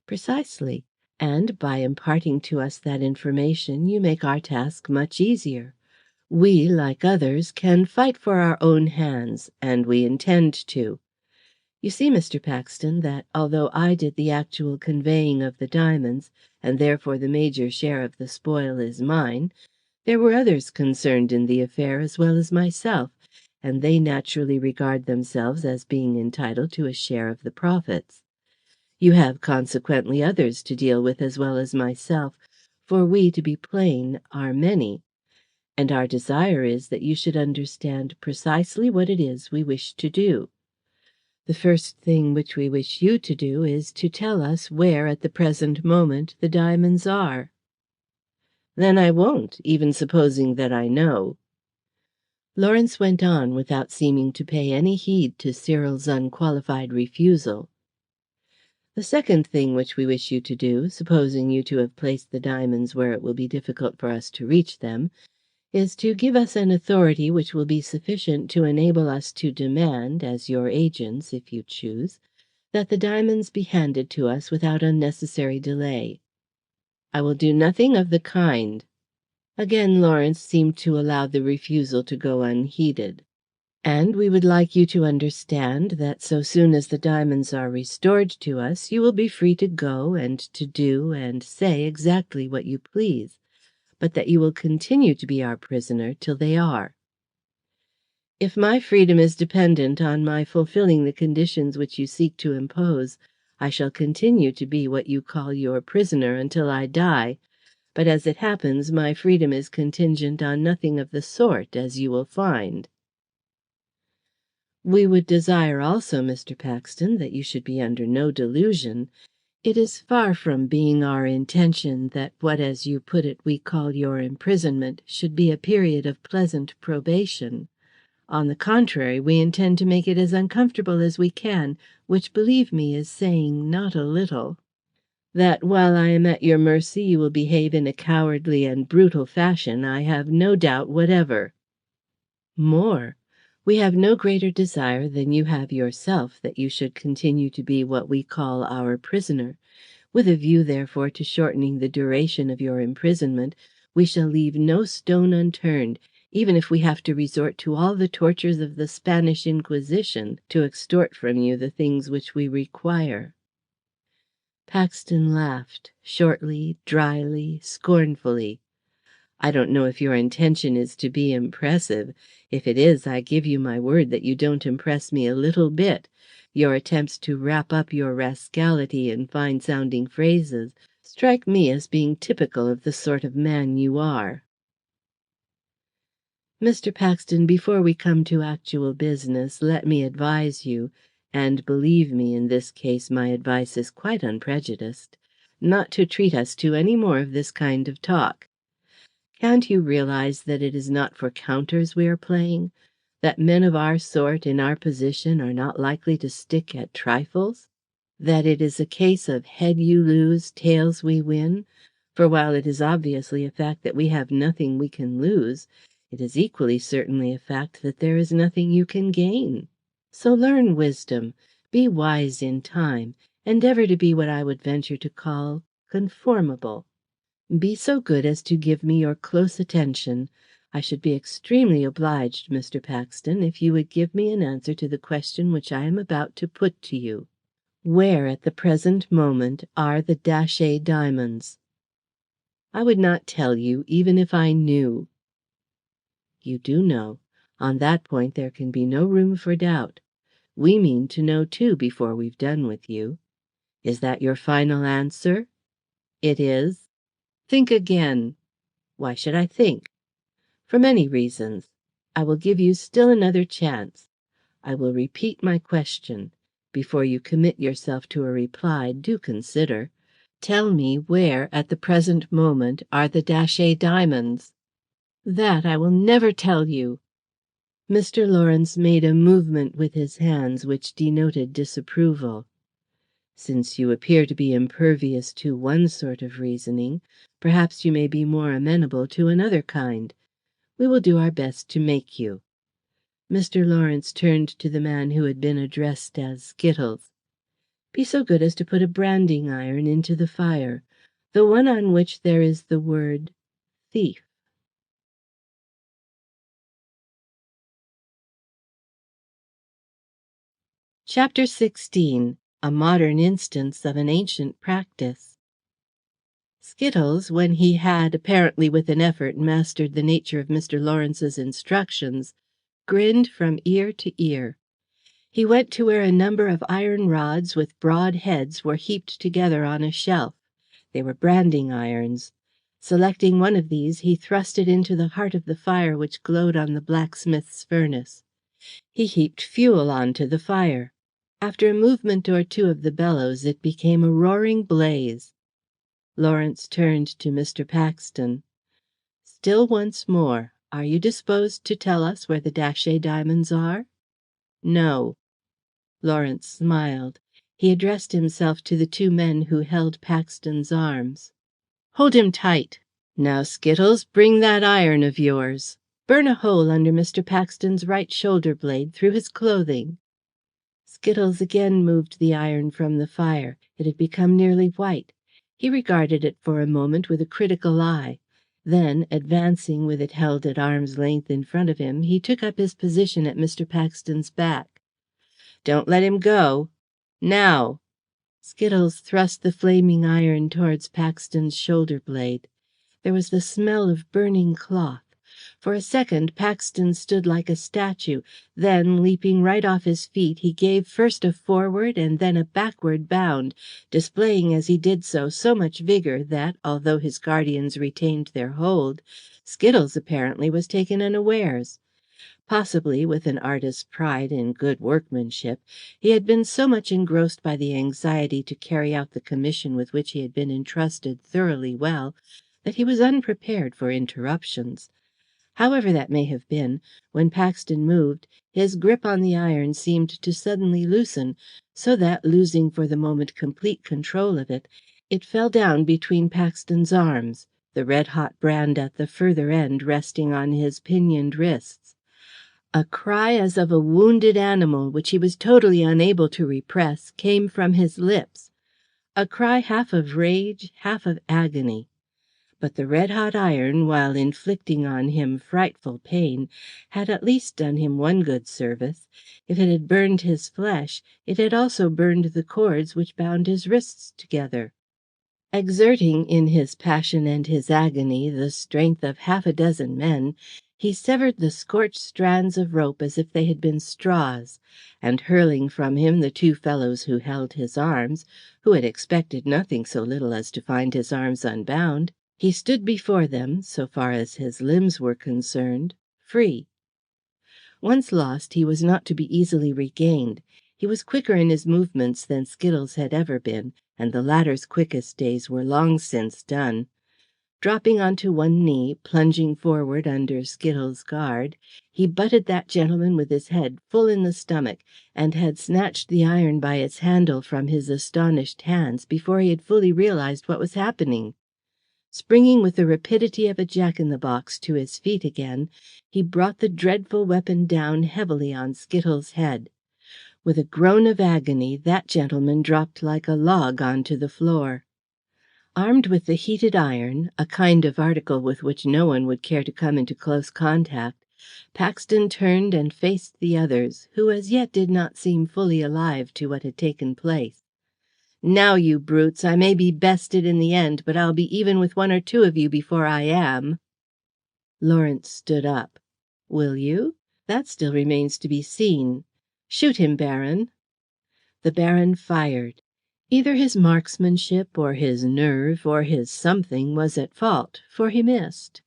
"Precisely. And by imparting to us that information, you make our task much easier. We, like others, can fight for our own hands, and we intend to. You see, Mr. Paxton, that although I did the actual conveying of the diamonds, and therefore the major share of the spoil is mine, there were others concerned in the affair as well as myself, and they naturally regard themselves as being entitled to a share of the profits. You have consequently others to deal with as well as myself, for we, to be plain, are many. And our desire is that you should understand precisely what it is we wish to do. The first thing which we wish you to do is to tell us where at the present moment the diamonds are." "Then I won't, even supposing that I know." Lawrence went on without seeming to pay any heed to Cyril's unqualified refusal. "The second thing which we wish you to do, supposing you to have placed the diamonds where it will be difficult for us to reach them, is to give us an authority which will be sufficient to enable us to demand, as your agents, if you choose, that the diamonds be handed to us without unnecessary delay." "I will do nothing of the kind." Again Lawrence seemed to allow the refusal to go unheeded. "And we would like you to understand that so soon as the diamonds are restored to us, you will be free to go and to do and say exactly what you please, but that you will continue to be our prisoner till they are." If my freedom is dependent on my fulfilling the conditions which you seek to impose, I shall continue to be what you call your prisoner until I die, but as it happens, my freedom is contingent on nothing of the sort, as you will find. We would desire also, Mr. Paxton, that you should be under no delusion. It is far from being our intention that what, as you put it, we call your imprisonment should be a period of pleasant probation. On the contrary, we intend to make it as uncomfortable as we can, which, believe me, is saying not a little. That while I am at your mercy you will behave in a cowardly and brutal fashion, I have no doubt whatever. More, we have no greater desire than you have yourself that you should continue to be what we call our prisoner. With a view, therefore, to shortening the duration of your imprisonment, we shall leave no stone unturned, even if we have to resort to all the tortures of the Spanish Inquisition to extort from you the things which we require." Paxton laughed, shortly, dryly, scornfully. "I don't know if your intention is to be impressive. If it is, I give you my word that you don't impress me a little bit. Your attempts to wrap up your rascality in fine-sounding phrases strike me as being typical of the sort of man you are." "Mr. Paxton, before we come to actual business, let me advise you, and believe me, in this case my advice is quite unprejudiced, not to treat us to any more of this kind of talk. Can't you realize that it is not for counters we are playing? That men of our sort, in our position, are not likely to stick at trifles? That it is a case of head you lose, tails we win? For while it is obviously a fact that we have nothing we can lose, it is equally certainly a fact that there is nothing you can gain. So learn wisdom, be wise in time, endeavour to be what I would venture to call conformable. Be so good as to give me your close attention. I should be extremely obliged, Mr. Paxton, if you would give me an answer to the question which I am about to put to you. Where, at the present moment, are the Datchet diamonds?" "I would not tell you, even if I knew." "You do know. On that point there can be no room for doubt. We mean to know, too, before we've done with you. Is that your final answer?" "It is." "Think again." "Why should I think?" "For many reasons. I will give you still another chance. I will repeat my question. Before you commit yourself to a reply, do consider. Tell me where, at the present moment, are the Datchet diamonds?" "That I will never tell you." Mr. Lawrence made a movement with his hands which denoted disapproval. "Since you appear to be impervious to one sort of reasoning, perhaps you may be more amenable to another kind. We will do our best to make you." Mr. Lawrence turned to the man who had been addressed as Skittles. "Be so good as to put a branding iron into the fire, the one on which there is the word thief." Chapter 16. A modern instance of an ancient practice. Skittles, when he had, apparently with an effort, mastered the nature of Mr. Lawrence's instructions, grinned from ear to ear. He went to where a number of iron rods with broad heads were heaped together on a shelf. They were branding irons. Selecting one of these, he thrust it into the heart of the fire which glowed on the blacksmith's furnace. He heaped fuel on to the fire. After a movement or two of the bellows, it became a roaring blaze. Lawrence turned to Mr. Paxton. "Still once more, are you disposed to tell us where the Datchet diamonds are?" "No." Lawrence smiled. He addressed himself to the two men who held Paxton's arms. "Hold him tight. Now, Skittles, bring that iron of yours. Burn a hole under Mr. Paxton's right shoulder blade, through his clothing." Skittles again moved the iron from the fire. It had become nearly white. He regarded it for a moment with a critical eye. Then, advancing with it held at arm's length in front of him, he took up his position at Mr. Paxton's back. "Don't let him go. Now!" Skittles thrust the flaming iron towards Paxton's shoulder blade. There was the smell of burning cloth. For a second Paxton stood like a statue, then, leaping right off his feet, he gave first a forward and then a backward bound, displaying as he did so so much vigour that, although his guardians retained their hold, Skittles apparently was taken unawares. Possibly, with an artist's pride in good workmanship, he had been so much engrossed by the anxiety to carry out the commission with which he had been entrusted thoroughly well, that he was unprepared for interruptions. However that may have been, when Paxton moved, his grip on the iron seemed to suddenly loosen, so that, losing for the moment complete control of it, it fell down between Paxton's arms, the red-hot brand at the further end resting on his pinioned wrists. A cry as of a wounded animal, which he was totally unable to repress, came from his lips, a cry half of rage, half of agony. But the red-hot iron, while inflicting on him frightful pain, had at least done him one good service. If it had burned his flesh, it had also burned the cords which bound his wrists together. Exerting in his passion and his agony the strength of half a dozen men, he severed the scorched strands of rope as if they had been straws, and hurling from him the two fellows who held his arms, who had expected nothing so little as to find his arms unbound, he stood before them, so far as his limbs were concerned, free. Once lost, he was not to be easily regained. He was quicker in his movements than Skittles had ever been, and the latter's quickest days were long since done. Dropping onto one knee, plunging forward under Skittles' guard, he butted that gentleman with his head full in the stomach, and had snatched the iron by its handle from his astonished hands before he had fully realized what was happening. Springing with the rapidity of a jack-in-the-box to his feet again, he brought the dreadful weapon down heavily on Skittles' head. With a groan of agony, that gentleman dropped like a log on to the floor. Armed with the heated iron, a kind of article with which no one would care to come into close contact, Paxton turned and faced the others, who as yet did not seem fully alive to what had taken place. "Now, you brutes, I may be bested in the end, but I'll be even with one or two of you before I am." Lawrence stood up. "Will you? That still remains to be seen. Shoot him, Baron." The Baron fired. Either his marksmanship or his nerve or his something was at fault, for he missed.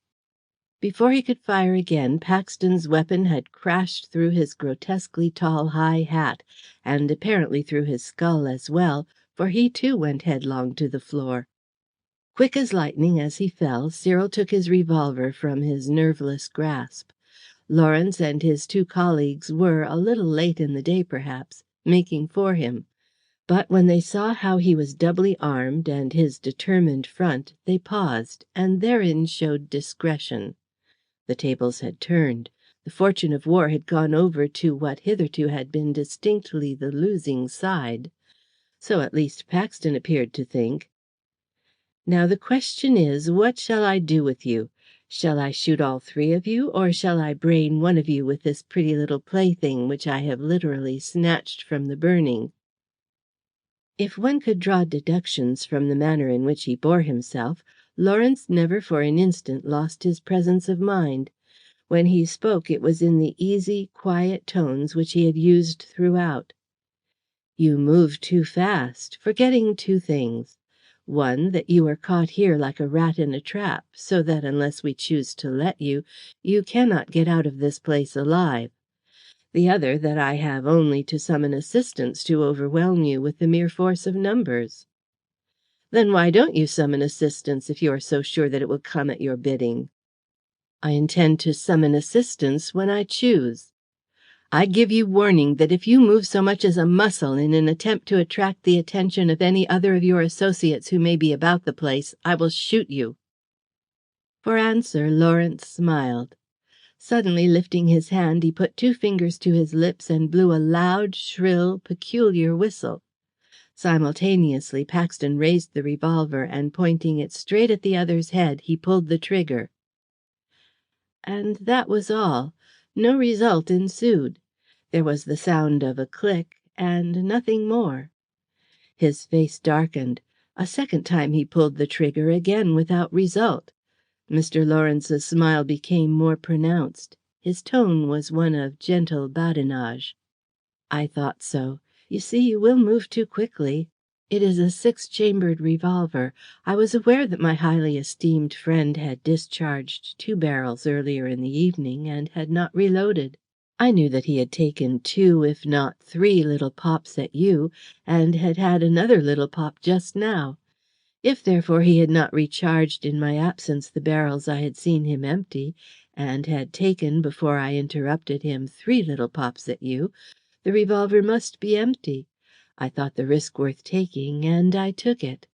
Before he could fire again, Paxton's weapon had crashed through his grotesquely tall high hat, and apparently through his skull as well, for he too went headlong to the floor. Quick as lightning as he fell, Cyril took his revolver from his nerveless grasp. Lawrence and his two colleagues were, a little late in the day perhaps, making for him. But when they saw how he was doubly armed and his determined front, they paused, and therein showed discretion. The tables had turned. The fortune of war had gone over to what hitherto had been distinctly the losing side. So at least Paxton appeared to think. "Now the question is, what shall I do with you? Shall I shoot all three of you, or shall I brain one of you with this pretty little plaything which I have literally snatched from the burning?" If one could draw deductions from the manner in which he bore himself, Lawrence never for an instant lost his presence of mind. When he spoke, it was in the easy, quiet tones which he had used throughout. "You move too fast, forgetting two things. One, that you are caught here like a rat in a trap, so that unless we choose to let you, you cannot get out of this place alive. The other, that I have only to summon assistance to overwhelm you with the mere force of numbers." "Then why don't you summon assistance if you are so sure that it will come at your bidding?" "I intend to summon assistance when I choose. I give you warning that if you move so much as a muscle in an attempt to attract the attention of any other of your associates who may be about the place, I will shoot you." For answer, Lawrence smiled. Suddenly lifting his hand, he put two fingers to his lips and blew a loud, shrill, peculiar whistle. Simultaneously, Paxton raised the revolver, and pointing it straight at the other's head, he pulled the trigger. And that was all. No result ensued. There was the sound of a click, and nothing more. His face darkened. A second time he pulled the trigger, again without result. Mr. Lawrence's smile became more pronounced. His tone was one of gentle badinage. "I thought so. You see, you will move too quickly. It is a six-chambered revolver. I was aware that my highly esteemed friend had discharged 2 barrels earlier in the evening and had not reloaded. I knew that he had taken 2, if not 3, little pops at you, and had had another little pop just now. If, therefore, he had not recharged in my absence the barrels I had seen him empty, and had taken, before I interrupted him, 3 little pops at you, the revolver must be empty. I thought the risk worth taking, and I took it."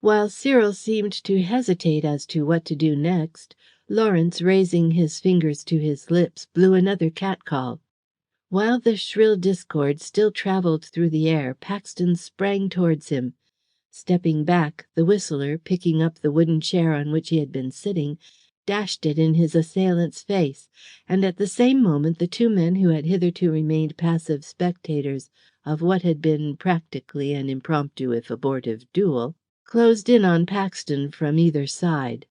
While Cyril seemed to hesitate as to what to do next, Lawrence, raising his fingers to his lips, blew another catcall. While the shrill discord still travelled through the air, Paxton sprang towards him. Stepping back, the whistler, picking up the wooden chair on which he had been sitting, dashed it in his assailant's face, and at the same moment the 2 men who had hitherto remained passive spectators of what had been practically an impromptu if abortive duel, closed in on Paxton from either side.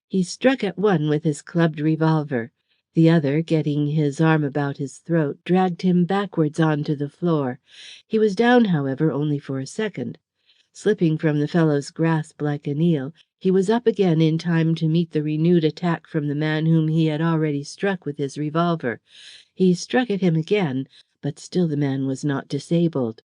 He struck at one with his clubbed revolver. The other, getting his arm about his throat, dragged him backwards on to the floor. He was down, however, only for a second. Slipping from the fellow's grasp like an eel, he was up again in time to meet the renewed attack from the man whom he had already struck with his revolver. He struck at him again, but still the man was not disabled.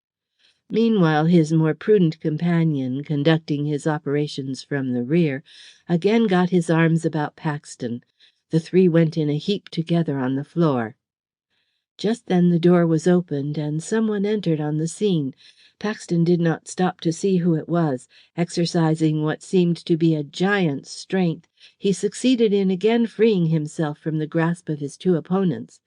Meanwhile, his more prudent companion, conducting his operations from the rear, again got his arms about Paxton. The 3 went in a heap together on the floor. Just then the door was opened, and someone entered on the scene. Paxton did not stop to see who it was. Exercising what seemed to be a giant's strength, he succeeded in again freeing himself from the grasp of his 2 opponents.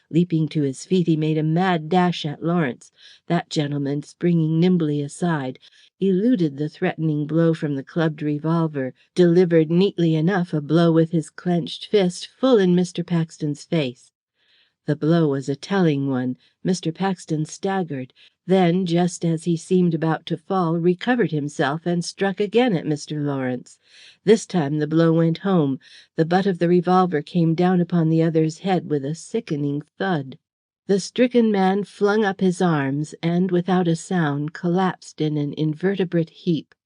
Leaping to his feet, he made a mad dash at Lawrence. That gentleman, springing nimbly aside, eluded the threatening blow from the clubbed revolver, delivered neatly enough a blow with his clenched fist full in Mr. Paxton's face. The blow was a telling one. Mr. Paxton staggered, then, just as he seemed about to fall, recovered himself and struck again at Mr. Lawrence. This time the blow went home. The butt of the revolver came down upon the other's head with a sickening thud. The stricken man flung up his arms and, without a sound, collapsed in an invertebrate heap.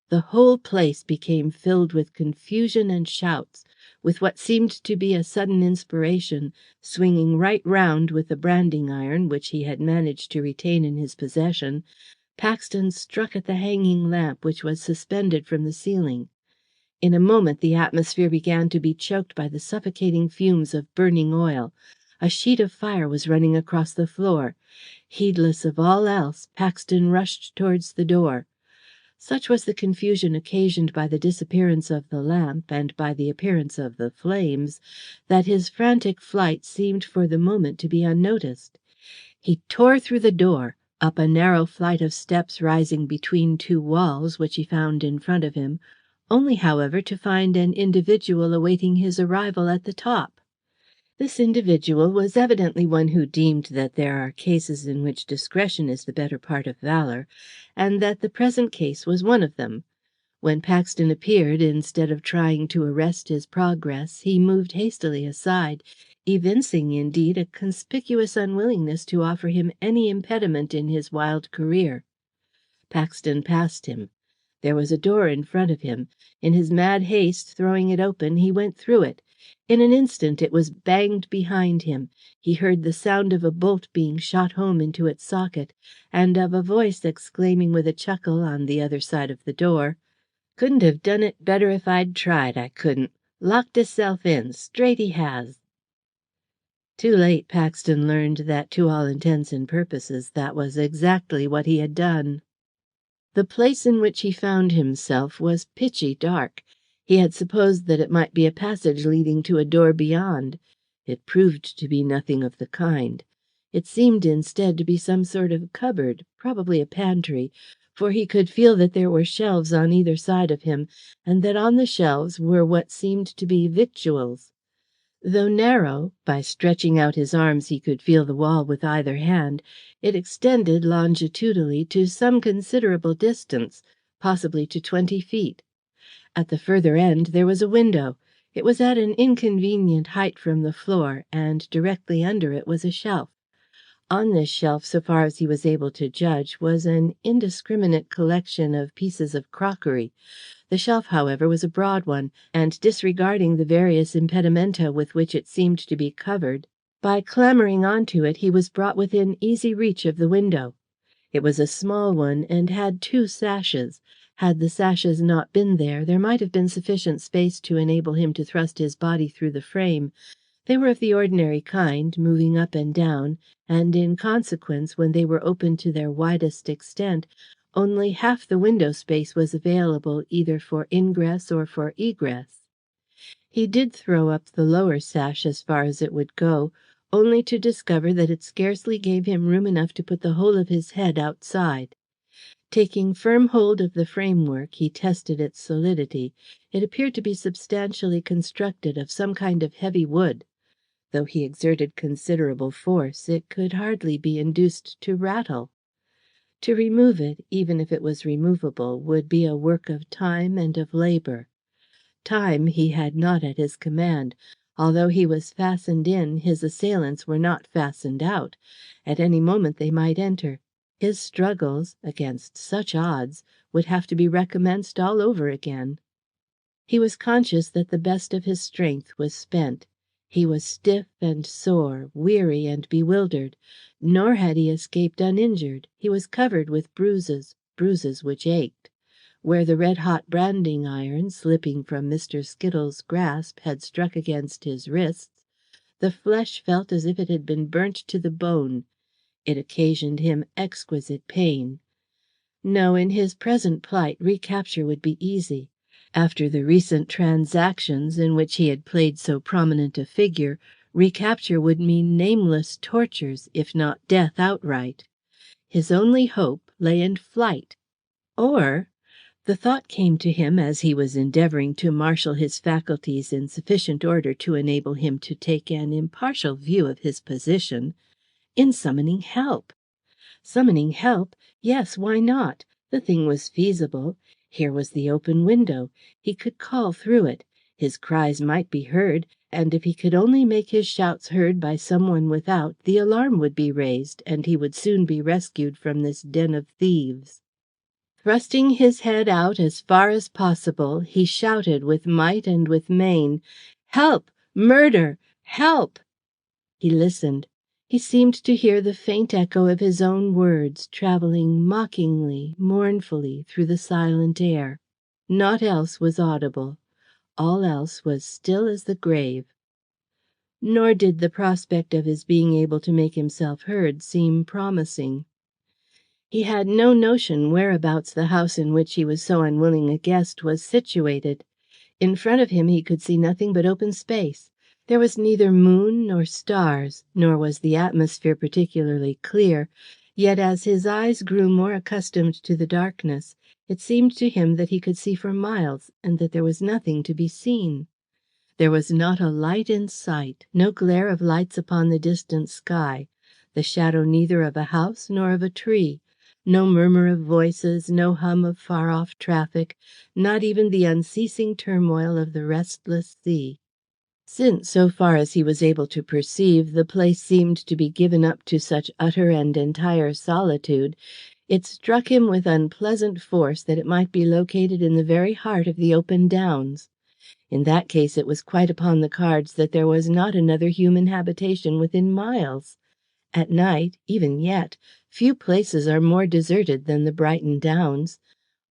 The whole place became filled with confusion and shouts. With what seemed to be a sudden inspiration, swinging right round with the branding iron, which he had managed to retain in his possession, Paxton struck at the hanging lamp which was suspended from the ceiling. In a moment the atmosphere began to be choked by the suffocating fumes of burning oil. A sheet of fire was running across the floor. Heedless of all else, Paxton rushed towards the door. Such was the confusion occasioned by the disappearance of the lamp and by the appearance of the flames, that his frantic flight seemed for the moment to be unnoticed. He tore through the door, up a narrow flight of steps rising between 2 walls which he found in front of him, only, however, to find an individual awaiting his arrival at the top. This individual was evidently one who deemed that there are cases in which discretion is the better part of valour, and that the present case was one of them. When Paxton appeared, instead of trying to arrest his progress, he moved hastily aside, evincing, indeed, a conspicuous unwillingness to offer him any impediment in his wild career. Paxton passed him. There was a door in front of him. In his mad haste, throwing it open, he went through it. In an instant it was banged behind him. He heard the sound of a bolt being shot home into its socket, and of a voice exclaiming with a chuckle on the other side of the door, "Couldn't have done it better if I'd tried, I couldn't. Locked hisself in, straight he has." Too late Paxton learned that to all intents and purposes that was exactly what he had done. The place in which he found himself was pitchy dark. He had supposed that it might be a passage leading to a door beyond. It proved to be nothing of the kind. It seemed instead to be some sort of cupboard, probably a pantry, for he could feel that there were shelves on either side of him, and that on the shelves were what seemed to be victuals. Though narrow, by stretching out his arms he could feel the wall with either hand, it extended longitudinally to some considerable distance, possibly to 20 feet. At the further end there was a window. It was at an inconvenient height from the floor, and directly under it was a shelf. On this shelf, so far as he was able to judge, was an indiscriminate collection of pieces of crockery. The shelf, however, was a broad one, and disregarding the various impedimenta with which it seemed to be covered, by clambering on to it he was brought within easy reach of the window. It was a small one, and had 2 sashes. Had the sashes not been there, there might have been sufficient space to enable him to thrust his body through the frame. They were of the ordinary kind, moving up and down, and in consequence, when they were open to their widest extent, only half the window space was available either for ingress or for egress. He did throw up the lower sash as far as it would go, only to discover that it scarcely gave him room enough to put the whole of his head outside. Taking firm hold of the framework, he tested its solidity. It appeared to be substantially constructed of some kind of heavy wood. Though he exerted considerable force, it could hardly be induced to rattle. To remove it, even if it was removable, would be a work of time and of labour. Time he had not at his command. Although he was fastened in, his assailants were not fastened out. At any moment they might enter. His struggles, against such odds, would have to be recommenced all over again. He was conscious that the best of his strength was spent. He was stiff and sore, weary and bewildered. Nor had he escaped uninjured. He was covered with bruises, bruises which ached. Where the red-hot branding iron, slipping from Mr. Skittles' grasp, had struck against his wrists, the flesh felt as if it had been burnt to the bone. It occasioned him exquisite pain. No, in his present plight, recapture would be easy. After the recent transactions in which he had played so prominent a figure, recapture would mean nameless tortures, if not death outright. His only hope lay in flight. Or the thought came to him as he was endeavouring to marshal his faculties in sufficient order to enable him to take an impartial view of his position, in summoning help. Summoning help? Yes, why not? The thing was feasible. Here was the open window. He could call through it. His cries might be heard, and if he could only make his shouts heard by someone without, the alarm would be raised, and he would soon be rescued from this den of thieves. Thrusting his head out as far as possible, he shouted with might and with main, "Help! Murder! Help!" He listened. He seemed to hear the faint echo of his own words travelling mockingly, mournfully through the silent air. Naught else was audible. All else was still as the grave. Nor did the prospect of his being able to make himself heard seem promising. He had no notion whereabouts the house in which he was so unwilling a guest was situated. In front of him he could see nothing but open space. There was neither moon nor stars, nor was the atmosphere particularly clear, yet as his eyes grew more accustomed to the darkness, it seemed to him that he could see for miles, and that there was nothing to be seen. There was not a light in sight, no glare of lights upon the distant sky, the shadow neither of a house nor of a tree, no murmur of voices, no hum of far-off traffic, not even the unceasing turmoil of the restless sea. Since, so far as he was able to perceive, the place seemed to be given up to such utter and entire solitude, it struck him with unpleasant force that it might be located in the very heart of the open downs. In that case it was quite upon the cards that there was not another human habitation within miles. At night, even yet, few places are more deserted than the Brighton Downs.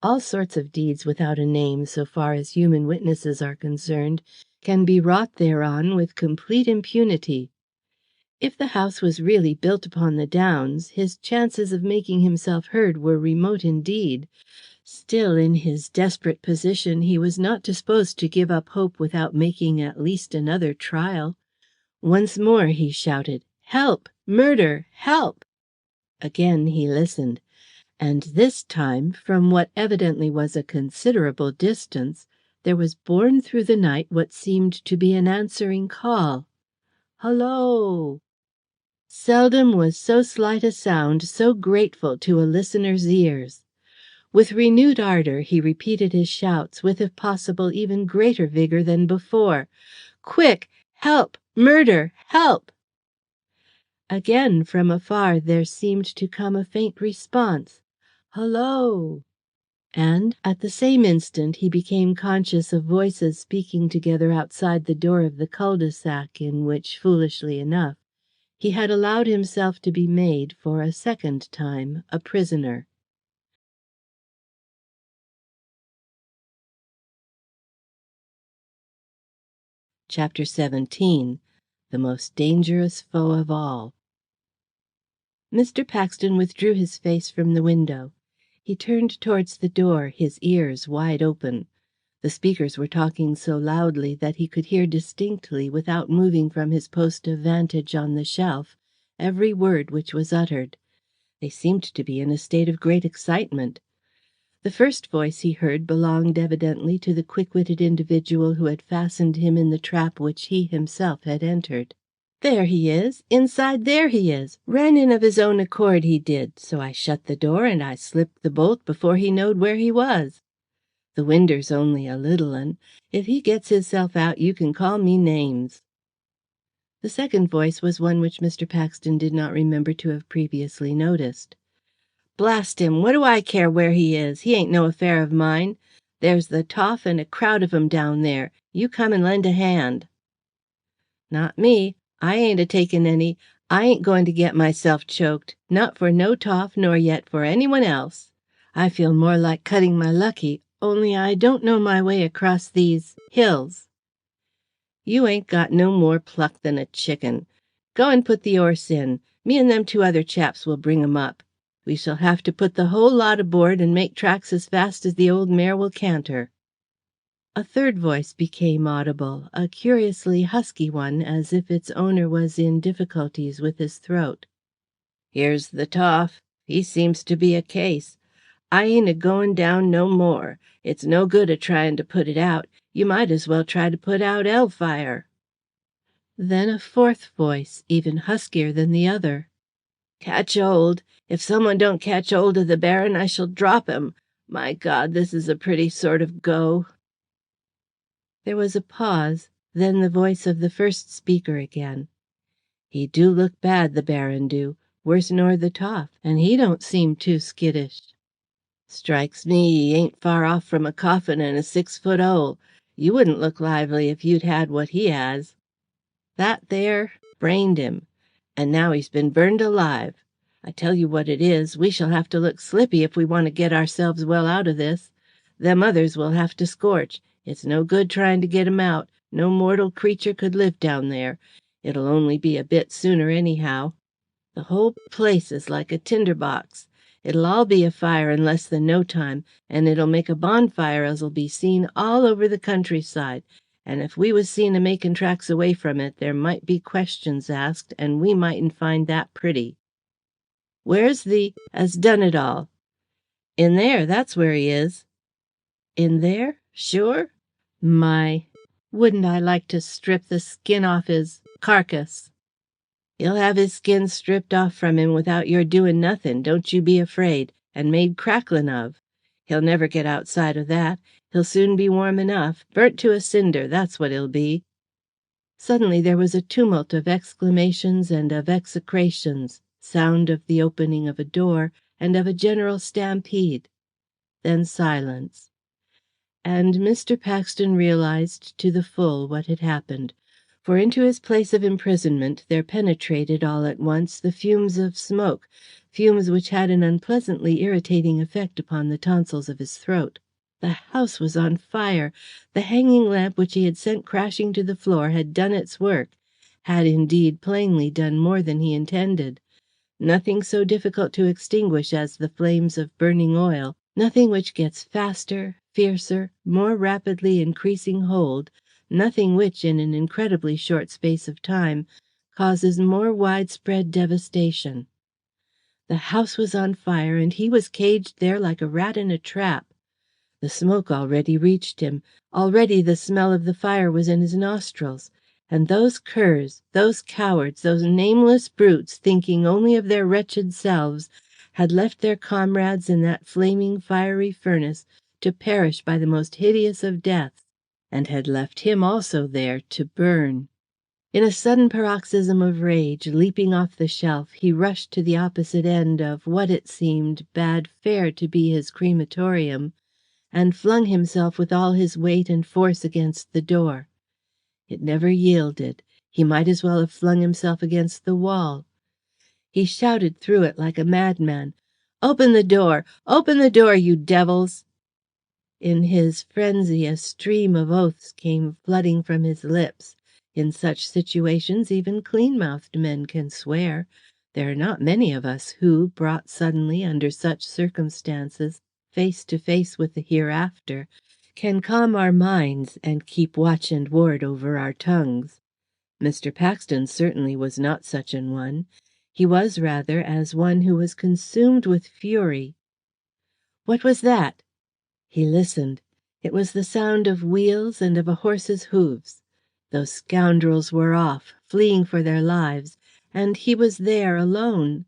All sorts of deeds without a name, so far as human witnesses are concerned, can be wrought thereon with complete impunity. If the house was really built upon the downs, his chances of making himself heard were remote indeed. Still, in his desperate position, he was not disposed to give up hope without making at least another trial. Once more he shouted, "Help! Murder! Help!" Again he listened, and this time, from what evidently was a considerable distance, there was borne through the night what seemed to be an answering call. "Hullo!" Seldom was so slight a sound so grateful to a listener's ears. With renewed ardour he repeated his shouts, with if possible even greater vigour than before. "Quick! Help! Murder! Help!" Again from afar there seemed to come a faint response. "Hullo!" And at the same instant he became conscious of voices speaking together outside the door of the cul-de-sac in which, foolishly enough, he had allowed himself to be made, for a second time, a prisoner. Chapter 17. The Most Dangerous Foe of All. Mr. Paxton withdrew his face from the window. He turned towards the door, his ears wide open. The speakers were talking so loudly that he could hear distinctly, without moving from his post of vantage on the shelf, every word which was uttered. They seemed to be in a state of great excitement. The first voice he heard belonged evidently to the quick-witted individual who had fastened him in the trap which he himself had entered. "There he is! Inside there he is! Ran in of his own accord, he did, so I shut the door and I slipped the bolt before he knowed where he was. The winder's only a little un. If he gets hisself out you can call me names." The second voice was one which Mr. Paxton did not remember to have previously noticed. "Blast him, what do I care where he is? He ain't no affair of mine. There's the toff and a crowd of 'em down there. You come and lend a hand." "Not me. I ain't a-taking any. I ain't going to get myself choked, not for no toff nor yet for anyone else. I feel more like cutting my lucky, only I don't know my way across these hills." "You ain't got no more pluck than a chicken. Go and put the 'orse in. Me and them two other chaps will bring 'em up. We shall have to put the whole lot aboard and make tracks as fast as the old mare will canter." A third voice became audible, a curiously husky one, as if its owner was in difficulties with his throat. "Here's the toff. He seems to be a case. I ain't a-going down no more. It's no good a-trying to put it out. You might as well try to put out 'ell-fire." Then a fourth voice, even huskier than the other. "Catch 'old. If someone don't catch 'old of the Baron, I shall drop him. My God, this is a pretty sort of go." There was a pause, then the voice of the first speaker again. "He do look bad, the Baron do. Worse nor the toff, and he don't seem too skittish. Strikes me he ain't far off from a coffin and a 6-foot 'ole. You wouldn't look lively if you'd had what he has. That there brained him, and now he's been burned alive. I tell you what it is, we shall have to look slippy if we want to get ourselves well out of this. Them others will have to scorch. It's no good trying to get 'em out. No mortal creature could live down there. It'll only be a bit sooner anyhow. The whole place is like a tinder box. It'll all be afire in less than no time, and it'll make a bonfire as'll be seen all over the countryside, and if we was seen a-making tracks away from it, there might be questions asked, and we mightn't find that pretty. Where's the as done it all? In there, that's where he is." "In there? Sure? My, wouldn't I like to strip the skin off his carcass." "He'll have his skin stripped off from him without your doing nothing, don't you be afraid, and made cracklin' of. He'll never get outside of that. He'll soon be warm enough, burnt to a cinder, that's what he'll be." Suddenly there was a tumult of exclamations and of execrations, sound of the opening of a door, and of a general stampede. Then silence. And Mr. Paxton realized to the full what had happened, for into his place of imprisonment there penetrated all at once the fumes of smoke, fumes which had an unpleasantly irritating effect upon the tonsils of his throat. The house was on fire. The hanging lamp which he had sent crashing to the floor had done its work, had indeed plainly done more than he intended. Nothing so difficult to extinguish as the flames of burning oil, nothing which gets faster, fiercer, more rapidly increasing hold, nothing which, in an incredibly short space of time, causes more widespread devastation. The house was on fire, and he was caged there like a rat in a trap. The smoke already reached him. Already the smell of the fire was in his nostrils. And those curs, those cowards, those nameless brutes, thinking only of their wretched selves, had left their comrades in that flaming fiery furnace to perish by the most hideous of deaths, and had left him also there to burn. In a sudden paroxysm of rage, leaping off the shelf, he rushed to the opposite end of what it seemed bade fair to be his crematorium, and flung himself with all his weight and force against the door. It never yielded. He might as well have flung himself against the wall. He shouted through it like a madman, "Open the door! Open the door, you devils!" In his frenzy a stream of oaths came flooding from his lips. In such situations even clean-mouthed men can swear. There are not many of us who, brought suddenly under such circumstances, face to face with the hereafter, can calm our minds and keep watch and ward over our tongues. Mr. Paxton certainly was not such an one. He was rather as one who was consumed with fury. What was that? He listened. It was the sound of wheels and of a horse's hoofs. Those scoundrels were off, fleeing for their lives, and he was there alone.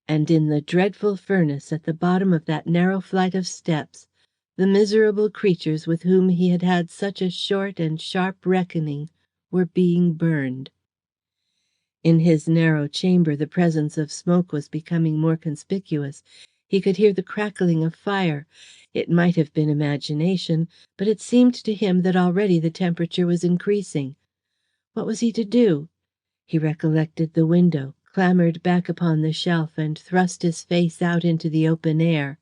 And in the dreadful furnace at the bottom of that narrow flight of steps, the miserable creatures with whom he had had such a short and sharp reckoning were being burned. In his narrow chamber the presence of smoke was becoming more conspicuous. He could hear the crackling of fire. It might have been imagination, but it seemed to him that already the temperature was increasing. What was he to do? He recollected the window, clambered back upon the shelf, and thrust his face out into the open air.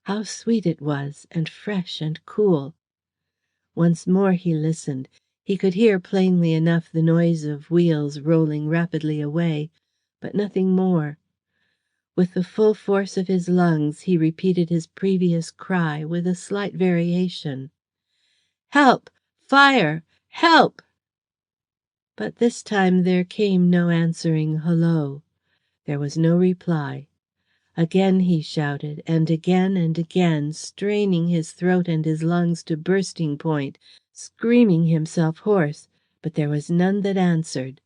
How sweet it was, and fresh and cool! Once more he listened. He could hear plainly enough the noise of wheels rolling rapidly away, but nothing more. With the full force of his lungs he repeated his previous cry with a slight variation. "Help! Fire! Help!" But this time there came no answering hullo. There was no reply. Again he shouted, and again, straining his throat and his lungs to bursting point, screaming himself hoarse, but there was none that answered.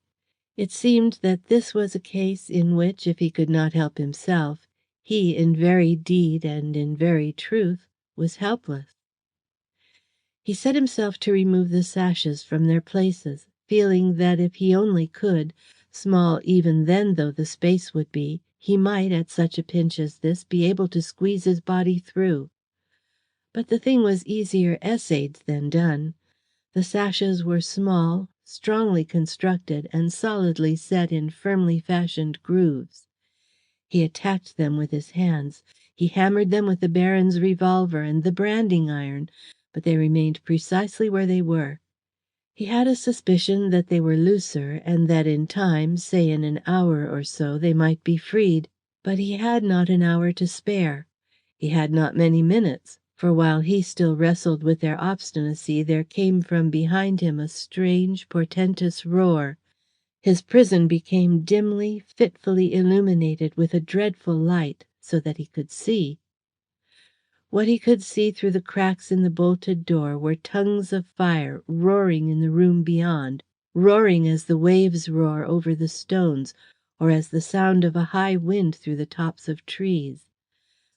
It seemed that this was a case in which, if he could not help himself, he in very deed and in very truth was helpless. He set himself to remove the sashes from their places, feeling that if he only could, small even then though the space would be, he might, at such a pinch as this, be able to squeeze his body through. But the thing was easier essayed than done. The sashes were small, strongly constructed, and solidly set in firmly fashioned grooves. He attacked them with his hands. He hammered them with the Baron's revolver and the branding iron, but they remained precisely where they were. He had a suspicion that they were looser, and that in time, say in an hour or so, they might be freed, but he had not an hour to spare. He had not many minutes, for while he still wrestled with their obstinacy, there came from behind him a strange, portentous roar. His prison became dimly, fitfully illuminated with a dreadful light, so that he could see. What he could see through the cracks in the bolted door were tongues of fire roaring in the room beyond, roaring as the waves roar over the stones, or as the sound of a high wind through the tops of trees.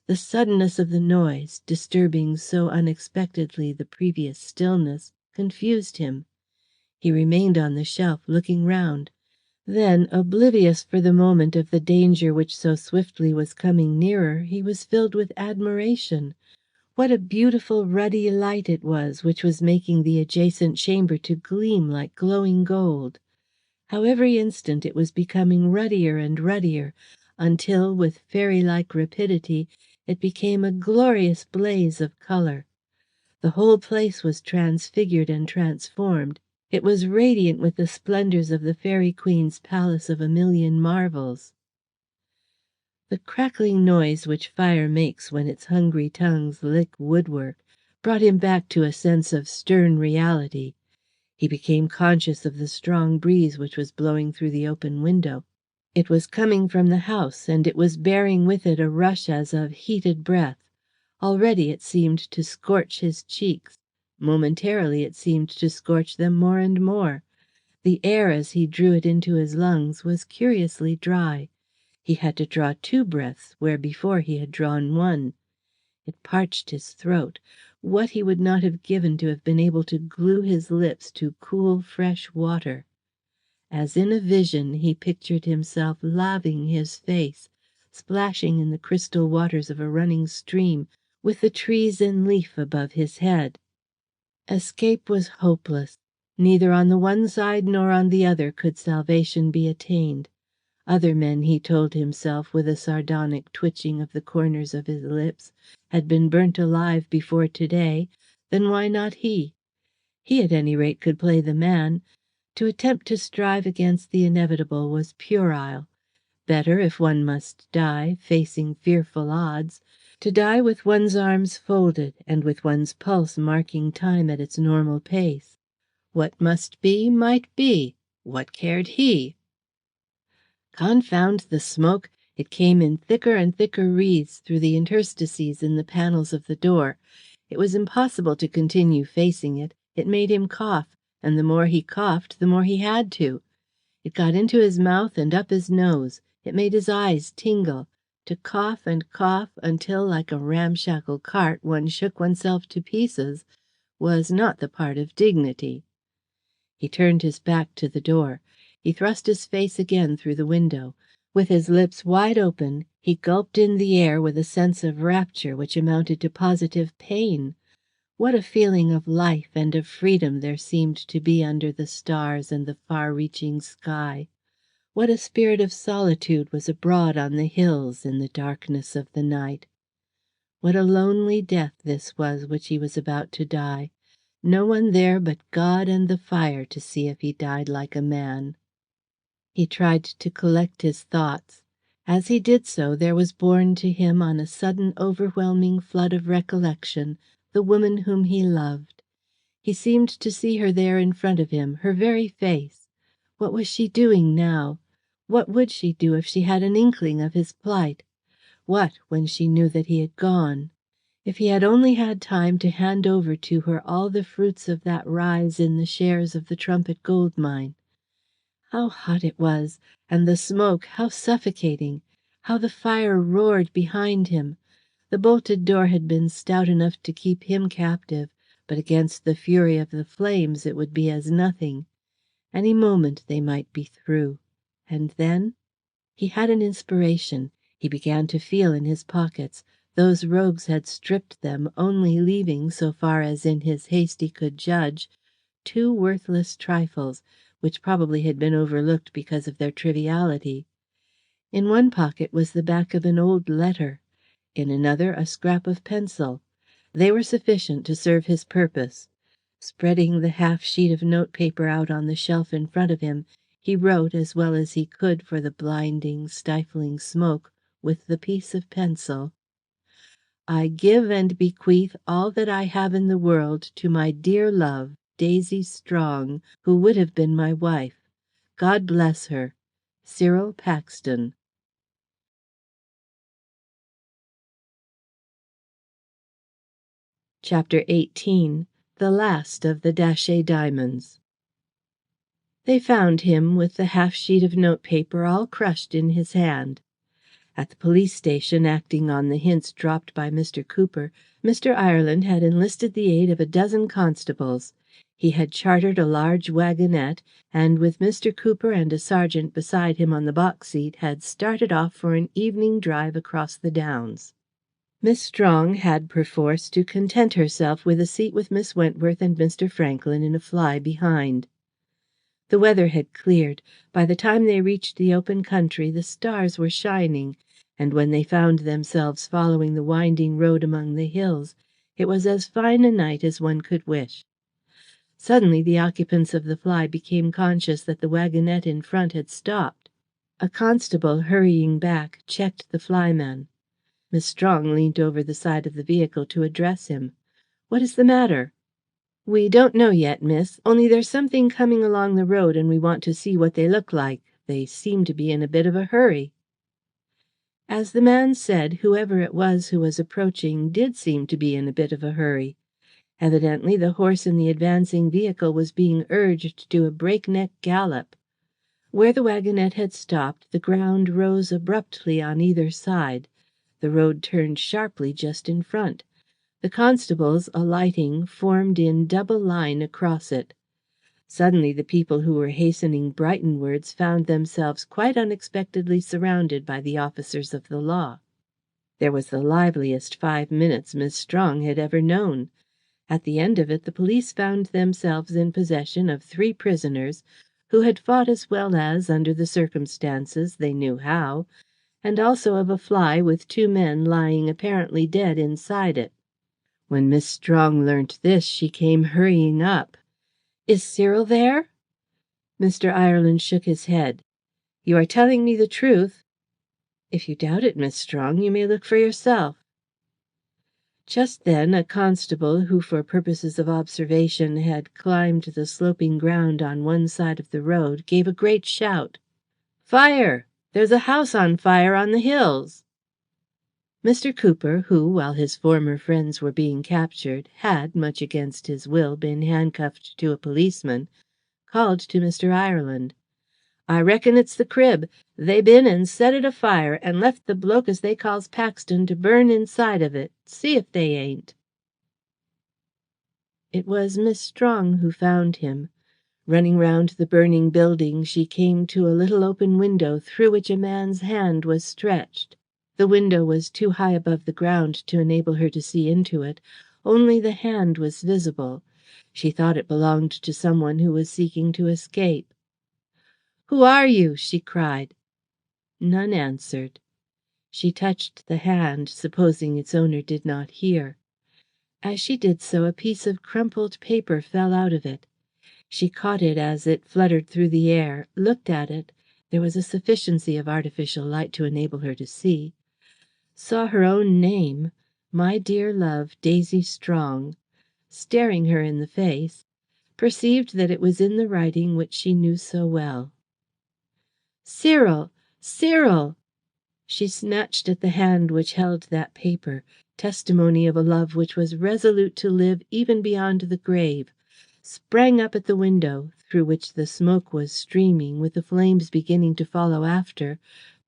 The suddenness of the noise, disturbing so unexpectedly the previous stillness, confused him. He remained on the shelf, looking round. Then, oblivious for the moment of the danger which so swiftly was coming nearer, he was filled with admiration. What a beautiful ruddy light it was which was making the adjacent chamber to gleam like glowing gold. How every instant it was becoming ruddier and ruddier, until, with fairy-like rapidity, it became a glorious blaze of colour. The whole place was transfigured and transformed. It was radiant with the splendours of the Fairy Queen's palace of a million marvels. The crackling noise which fire makes when its hungry tongues lick woodwork brought him back to a sense of stern reality. He became conscious of the strong breeze which was blowing through the open window. It was coming from the house, and it was bearing with it a rush as of heated breath. Already it seemed to scorch his cheeks. Momentarily it seemed to scorch them more and more. The air, as he drew it into his lungs, was curiously dry. He had to draw 2 breaths where before he had drawn 1. It parched his throat. What he would not have given to have been able to glue his lips to cool, fresh water. As in a vision, he pictured himself laving his face, splashing in the crystal waters of a running stream, with the trees in leaf above his head. Escape was hopeless. Neither on the one side nor on the other could salvation be attained. Other men, he told himself with a sardonic twitching of the corners of his lips, had been burnt alive before today, then why not he? He at any rate could play the man. To attempt to strive against the inevitable was puerile. Better, if one must die, facing fearful odds, to die with one's arms folded and with one's pulse marking time at its normal pace. What must be, might be. What cared he? Confound the smoke! It came in thicker and thicker wreaths through the interstices in the panels of the door. It was impossible to continue facing it. It made him cough, and the more he coughed, the more he had to. It got into his mouth and up his nose. It made his eyes tingle. To cough and cough until, like a ramshackle cart, one shook oneself to pieces, was not the part of dignity. He turned his back to the door. He thrust his face again through the window. With his lips wide open, he gulped in the air with a sense of rapture which amounted to positive pain. What a feeling of life and of freedom there seemed to be under the stars and the far-reaching sky! What a spirit of solitude was abroad on the hills in the darkness of the night! What a lonely death this was which he was about to die! No one there but God and the fire to see if he died like a man. He tried to collect his thoughts. As he did so, there was borne to him on a sudden overwhelming flood of recollection the woman whom he loved. He seemed to see her there in front of him, her very face. What was she doing now? What would she do if she had an inkling of his plight? What, when she knew that he had gone? If he had only had time to hand over to her all the fruits of that rise in the shares of the Trumpet Gold Mine. How hot it was, and the smoke, how suffocating! How the fire roared behind him! The bolted door had been stout enough to keep him captive, but against the fury of the flames it would be as nothing. Any moment they might be through. And then? He had an inspiration. He began to feel in his pockets. Those rogues had stripped them, only leaving, so far as in his haste he could judge, 2 worthless trifles, which probably had been overlooked because of their triviality. In one pocket was the back of an old letter, in another a scrap of pencil. They were sufficient to serve his purpose. Spreading the half sheet of notepaper out on the shelf in front of him, he wrote as well as he could for the blinding, stifling smoke, with the piece of pencil: I give and bequeath all that I have in the world to my dear love, Daisy Strong, who would have been my wife. God bless her. Cyril Paxton. Chapter 18. The Last of the Datchet Diamonds. They found him with the half sheet of notepaper all crushed in his hand. At the police station, acting on the hints dropped by Mr. Cooper, Mr. Ireland had enlisted the aid of a dozen constables. He had chartered a large wagonette, and with Mr. Cooper and a sergeant beside him on the box seat, had started off for an evening drive across the Downs. Miss Strong had perforce to content herself with a seat with Miss Wentworth and Mr. Franklin in a fly behind. The weather had cleared. By the time they reached the open country the stars were shining, and when they found themselves following the winding road among the hills, it was as fine a night as one could wish. Suddenly the occupants of the fly became conscious that the wagonette in front had stopped. A constable, hurrying back, checked the flyman. Miss Strong leant over the side of the vehicle to address him. "What is the matter?" "We don't know yet, miss. Only there's something coming along the road, and we want to see what they look like. They seem to be in a bit of a hurry." As the man said, whoever it was who was approaching did seem to be in a bit of a hurry. Evidently the horse in the advancing vehicle was being urged to a breakneck gallop. Where the wagonette had stopped, the ground rose abruptly on either side. The road turned sharply just in front. The constables, alighting, formed in double line across it. Suddenly the people who were hastening Brightonwards found themselves quite unexpectedly surrounded by the officers of the law. There was the liveliest 5 minutes Miss Strong had ever known. At the end of it the police found themselves in possession of 3 prisoners who had fought as well as, under the circumstances, they knew how, and also of a fly with 2 men lying apparently dead inside it. When Miss Strong learnt this, she came hurrying up. "Is Cyril there?" Mr. Ireland shook his head. "You are telling me the truth?" "If you doubt it, Miss Strong, you may look for yourself." Just then a constable, who for purposes of observation had climbed the sloping ground on one side of the road, gave a great shout. "Fire! There's a house on fire on the hills!" Mr. Cooper, who, while his former friends were being captured, had, much against his will, been handcuffed to a policeman, called to Mr. Ireland. "I reckon it's the crib. They been and set it afire, and left the bloke as they calls Paxton to burn inside of it. See if they ain't." It was Miss Strong who found him. Running round the burning building, she came to a little open window through which a man's hand was stretched. The window was too high above the ground to enable her to see into it. Only the hand was visible. She thought it belonged to someone who was seeking to escape. "Who are you?" she cried. None answered. She touched the hand, supposing its owner did not hear. As she did so, a piece of crumpled paper fell out of it. She caught it as it fluttered through the air, looked at it there was a sufficiency of artificial light to enable her to see, saw her own name, "My dear love, Daisy Strong," staring her in the face, perceived that it was in the writing which she knew so well. "Cyril! Cyril!" She snatched at the hand which held that paper, testimony of a love which was resolute to live even beyond the grave, sprang up at the window, through which the smoke was streaming, with the flames beginning to follow after,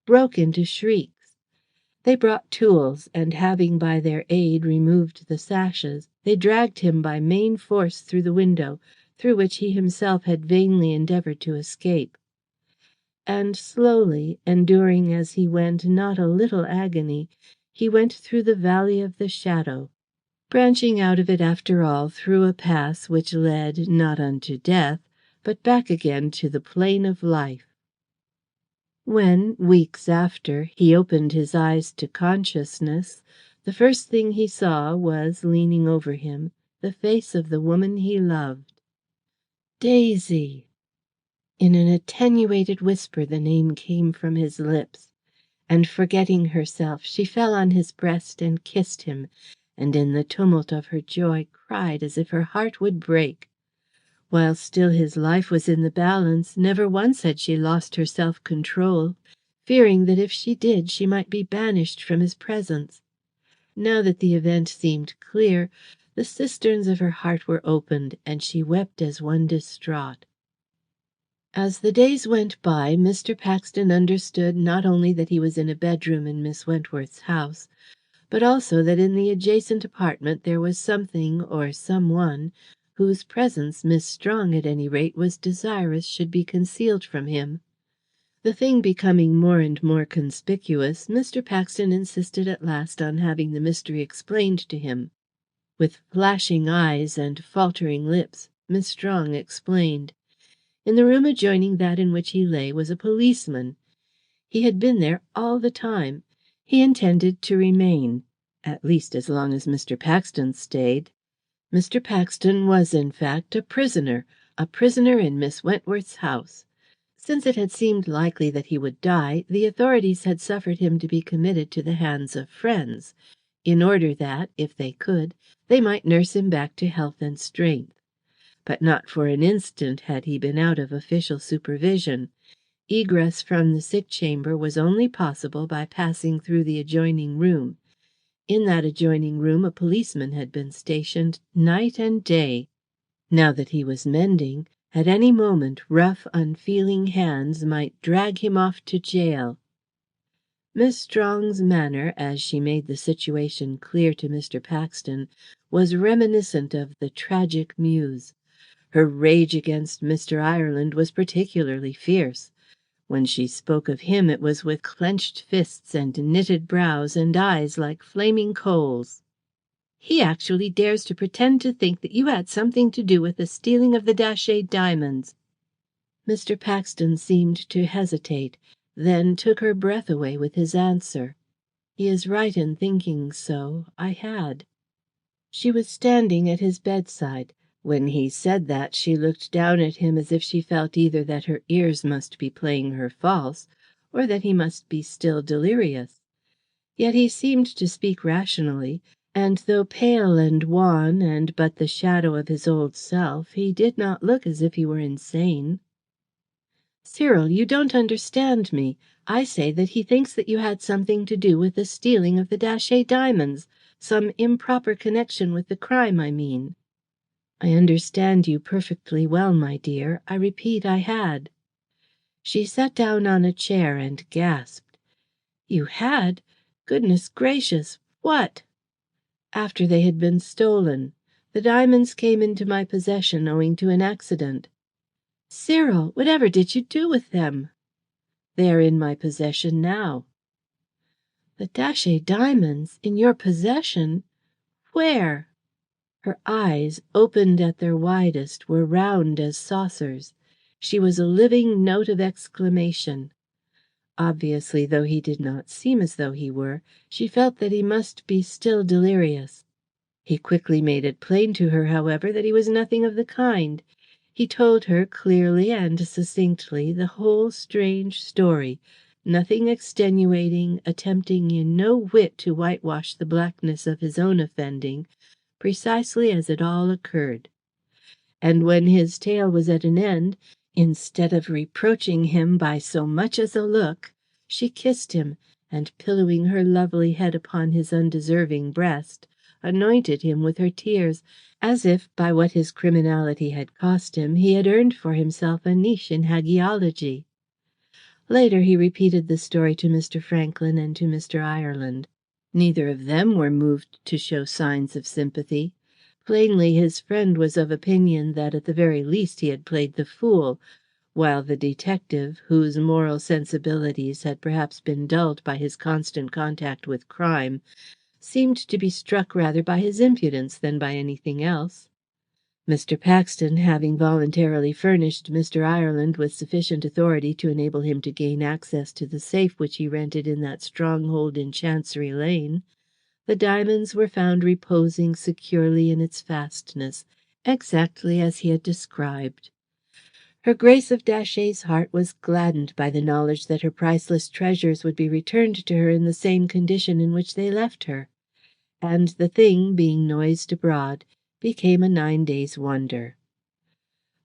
broke into shrieks. They brought tools, and having by their aid removed the sashes, they dragged him by main force through the window, through which he himself had vainly endeavoured to escape. And slowly, enduring as he went not a little agony, he went through the valley of the shadow, branching out of it after all through a pass which led, not unto death, but back again to the plain of life. When, weeks after, he opened his eyes to consciousness, the first thing he saw was, leaning over him, the face of the woman he loved. "Daisy!" In an attenuated whisper the name came from his lips, and forgetting herself, she fell on his breast and kissed him, and in the tumult of her joy cried as if her heart would break. While still his life was in the balance, never once had she lost her self-control, fearing that if she did she might be banished from his presence. Now that the event seemed clear, the cisterns of her heart were opened, and she wept as one distraught. As the days went by, Mr. Paxton understood not only that he was in a bedroom in Miss Wentworth's house, but also that in the adjacent apartment there was something or someone whose presence Miss Strong, at any rate, was desirous should be concealed from him. The thing becoming more and more conspicuous, Mr. Paxton insisted at last on having the mystery explained to him. With flashing eyes and faltering lips, Miss Strong explained. In the room adjoining that in which he lay was a policeman. He had been there all the time. He intended to remain, at least as long as Mr. Paxton stayed. Mr. Paxton was, in fact, a prisoner in Miss Wentworth's house. Since it had seemed likely that he would die, the authorities had suffered him to be committed to the hands of friends, in order that, if they could, they might nurse him back to health and strength. But not for an instant had he been out of official supervision. Egress from the sick chamber was only possible by passing through the adjoining room. In that adjoining room a policeman had been stationed night and day. Now that he was mending, At any moment rough, unfeeling hands might drag him off to jail. Miss Strong's manner, as she made the situation clear to Mr. Paxton, was reminiscent of the tragic muse. Her rage against Mr. Ireland was particularly fierce. When she spoke of him it was with clenched fists and knitted brows and eyes like flaming coals. "He actually dares to pretend to think that you had something to do with the stealing of the Datchet diamonds." Mr. Paxton seemed to hesitate, then took her breath away with his answer. "He is right in thinking so. I had." She was standing at his bedside. When he said that, she looked down at him as if she felt either that her ears must be playing her false, or that he must be still delirious. Yet he seemed to speak rationally, and though pale and wan, and but the shadow of his old self, he did not look as if he were insane. "Cyril, you don't understand me. I say that he thinks that you had something to do with the stealing of the Datchet diamonds. Some improper connection with the crime, I mean." "I understand you perfectly well, my dear. I repeat, I had." She sat down on a chair and gasped. "You had? Goodness gracious! What?" "After they had been stolen. The diamonds came into my possession owing to an accident." "Cyril, whatever did you do with them?" "They are in my possession now." "The Datchet diamonds? In your possession? Where?" Her eyes, opened at their widest, were round as saucers. She was a living note of exclamation. Obviously, though he did not seem as though he were, she felt that he must be still delirious. He quickly made it plain to her, however, that he was nothing of the kind. He told her clearly and succinctly the whole strange story, nothing extenuating, attempting in no whit to whitewash the blackness of his own offending, precisely as it all occurred. And when his tale was at an end, instead of reproaching him by so much as a look, she kissed him, and pillowing her lovely head upon his undeserving breast, anointed him with her tears, as if, by what his criminality had cost him, he had earned for himself a niche in hagiology. Later he repeated the story to Mr. Franklin and to Mr. Ireland. Neither of them were moved to show signs of sympathy. Plainly his friend was of opinion that at the very least he had played the fool, while the detective, whose moral sensibilities had perhaps been dulled by his constant contact with crime, seemed to be struck rather by his impudence than by anything else. Mr. Paxton, having voluntarily furnished Mr. Ireland with sufficient authority to enable him to gain access to the safe which he rented in that stronghold in Chancery Lane, the diamonds were found reposing securely in its fastness, exactly as he had described. Her Grace of Datchet's heart was gladdened by the knowledge that her priceless treasures would be returned to her in the same condition in which they left her, and the thing, being noised abroad, became a 9 days' wonder.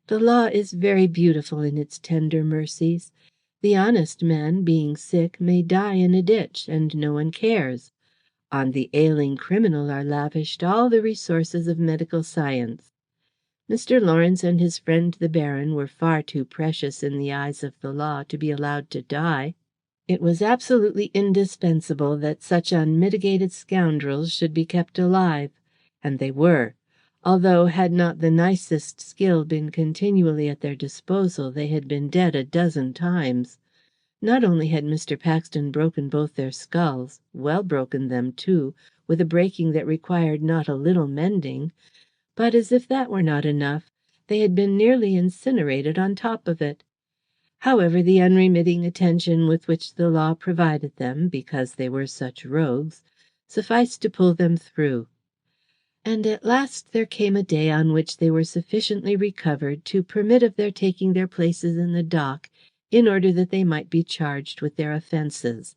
The law is very beautiful in its tender mercies. The honest man, being sick, may die in a ditch, and no one cares. On the ailing criminal are lavished all the resources of medical science. Mr. Lawrence and his friend the Baron were far too precious in the eyes of the law to be allowed to die. It was absolutely indispensable that such unmitigated scoundrels should be kept alive, and they were, although had not the nicest skill been continually at their disposal they had been dead a dozen times. Not only had Mr. Paxton broken both their skulls, well broken them too, with a breaking that required not a little mending, but, as if that were not enough, they had been nearly incinerated on top of it. However, the unremitting attention with which the law provided them, because they were such rogues, sufficed to pull them through. And at last there came a day on which they were sufficiently recovered to permit of their taking their places in the dock, in order that they might be charged with their offences.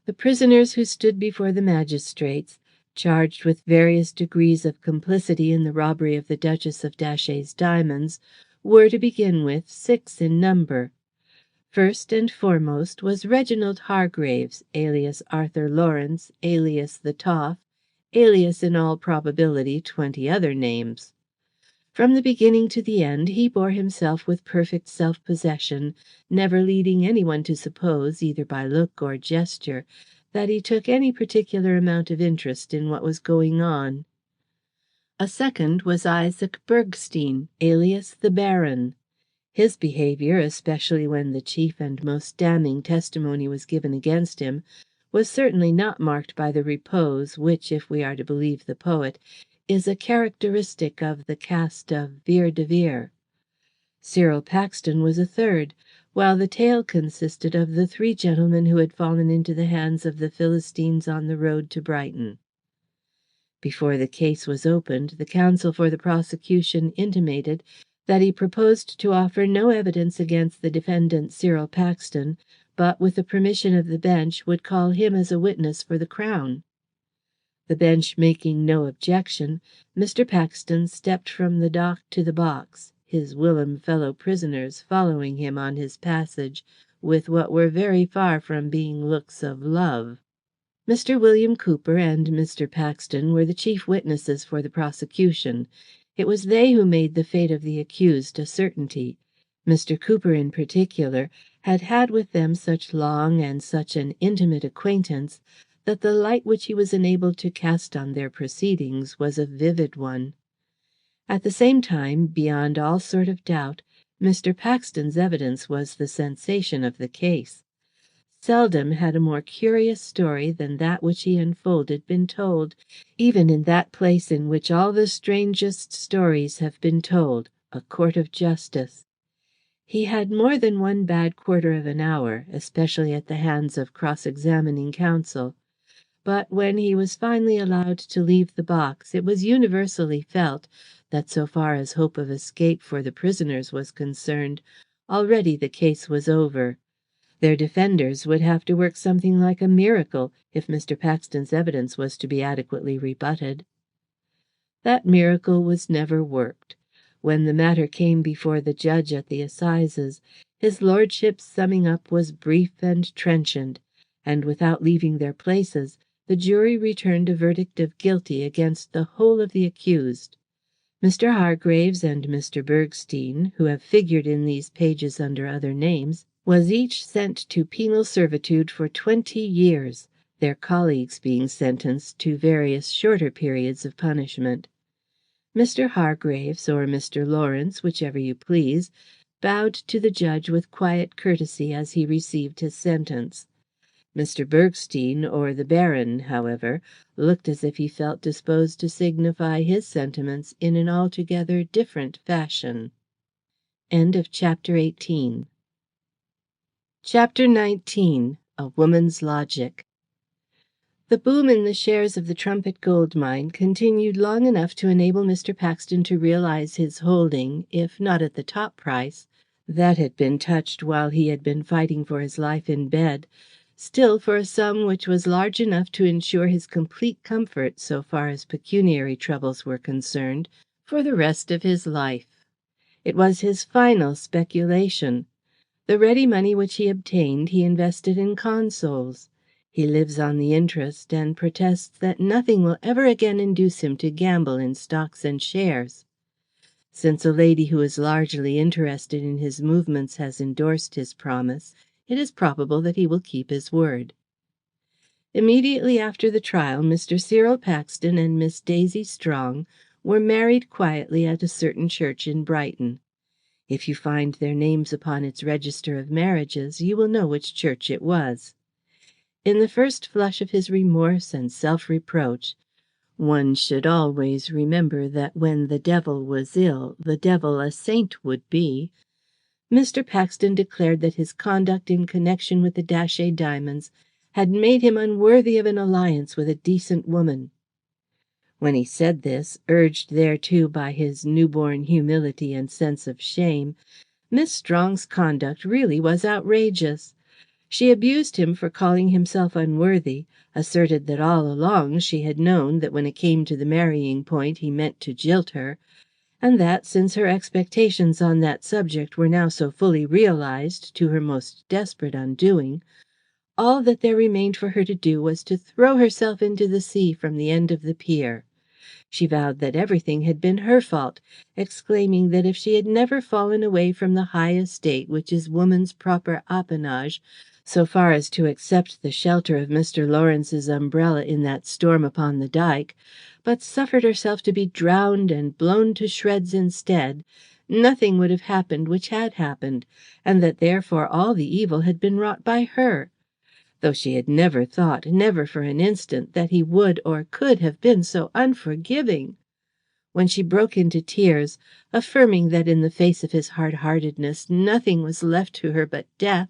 The prisoners who stood before the magistrates, charged with various degrees of complicity in the robbery of the Duchess of Datchet's diamonds, were, to begin with, 6 in number. First and foremost was Reginald Hargraves, alias Arthur Lawrence, alias the Toff, alias in all probability 20 other names. From the beginning to the end he bore himself with perfect self-possession, never leading anyone to suppose, either by look or gesture, that he took any particular amount of interest in what was going on. A second was Isaac Bergstein, alias the Baron. His behaviour, especially when the chief and most damning testimony was given against him, was certainly not marked by the repose which, if we are to believe the poet, is a characteristic of the caste of Vere de Vere. Cyril Paxton was a third, while the tale consisted of the three gentlemen who had fallen into the hands of the Philistines on the road to Brighton. Before the case was opened, the counsel for the prosecution intimated that he proposed to offer no evidence against the defendant Cyril Paxton, but, with the permission of the bench, would call him as a witness for the Crown. The bench making no objection, Mr. Paxton stepped from the dock to the box, his whilom fellow prisoners following him on his passage with what were very far from being looks of love. Mr. William Cooper and Mr. Paxton were the chief witnesses for the prosecution. It was they who made the fate of the accused a certainty. Mr. Cooper, in particular, had had with them such long and such an intimate acquaintance that the light which he was enabled to cast on their proceedings was a vivid one. At the same time, beyond all sort of doubt, Mr. Paxton's evidence was the sensation of the case. Seldom had a more curious story than that which he unfolded been told, even in that place in which all the strangest stories have been told, a court of justice. He had more than one bad quarter of an hour, especially at the hands of cross-examining counsel. But when he was finally allowed to leave the box, it was universally felt that, so far as hope of escape for the prisoners was concerned, already the case was over. Their defenders would have to work something like a miracle if Mr. Paxton's evidence was to be adequately rebutted. That miracle was never worked. When the matter came before the judge at the assizes, his lordship's summing up was brief and trenchant, and without leaving their places, the jury returned a verdict of guilty against the whole of the accused. Mr. Hargraves and Mr. Bergstein, who have figured in these pages under other names, was each sent to penal servitude for 20 years, their colleagues being sentenced to various shorter periods of punishment. Mr. Hargraves, or Mr. Lawrence, whichever you please, bowed to the judge with quiet courtesy as he received his sentence. Mr. Bergstein, or the Baron, however, looked as if he felt disposed to signify his sentiments in an altogether different fashion. End of chapter 18. Chapter 19. A Woman's Logic. The boom in the shares of the Trumpet Gold Mine continued long enough to enable Mr. Paxton to realize his holding, if not at the top price that had been touched while he had been fighting for his life in bed, still for a sum which was large enough to ensure his complete comfort, so far as pecuniary troubles were concerned, for the rest of his life. It was his final speculation. The ready money which he obtained he invested in consols. He lives on the interest, and protests that nothing will ever again induce him to gamble in stocks and shares. Since a lady who is largely interested in his movements has endorsed his promise, it is probable that he will keep his word. Immediately after the trial, Mr. Cyril Paxton and Miss Daisy Strong were married quietly at a certain church in Brighton. If you find their names upon its register of marriages, you will know which church it was. In the first flush of his remorse and self-reproach, one should always remember that when the devil was ill, the devil a saint would be, Mr. Paxton declared that his conduct in connection with the Datchet diamonds had made him unworthy of an alliance with a decent woman. When he said this, urged thereto by his newborn humility and sense of shame, Miss Strong's conduct really was outrageous. She abused him for calling himself unworthy, asserted that all along she had known that when it came to the marrying point he meant to jilt her, and that, since her expectations on that subject were now so fully realized to her most desperate undoing, all that there remained for her to do was to throw herself into the sea from the end of the pier. She vowed that everything had been her fault, exclaiming that if she had never fallen away from the high estate which is woman's proper appanage, so far as to accept the shelter of Mr. Lawrence's umbrella in that storm upon the dyke, but suffered herself to be drowned and blown to shreds instead, nothing would have happened which had happened, and that therefore all the evil had been wrought by her, though she had never thought, never for an instant, that he would or could have been so unforgiving. When she broke into tears, affirming that in the face of his hard-heartedness nothing was left to her but death,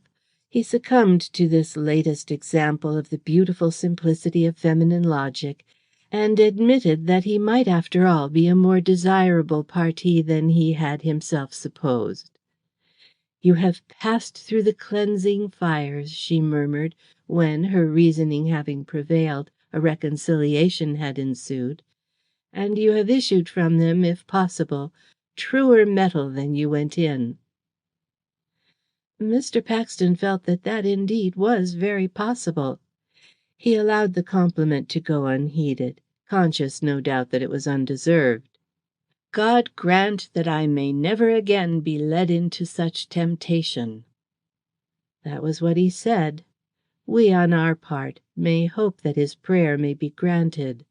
he succumbed to this latest example of the beautiful simplicity of feminine logic, and admitted that he might after all be a more desirable parti than he had himself supposed. "You have passed through the cleansing fires," she murmured, when, her reasoning having prevailed, a reconciliation had ensued, "and you have issued from them, if possible, truer metal than you went in." Mr. Paxton felt that that indeed was very possible. He allowed the compliment to go unheeded, conscious, no doubt, that it was undeserved. "God grant that I may never again be led into such temptation." That was what he said. We, on our part, may hope that his prayer may be granted.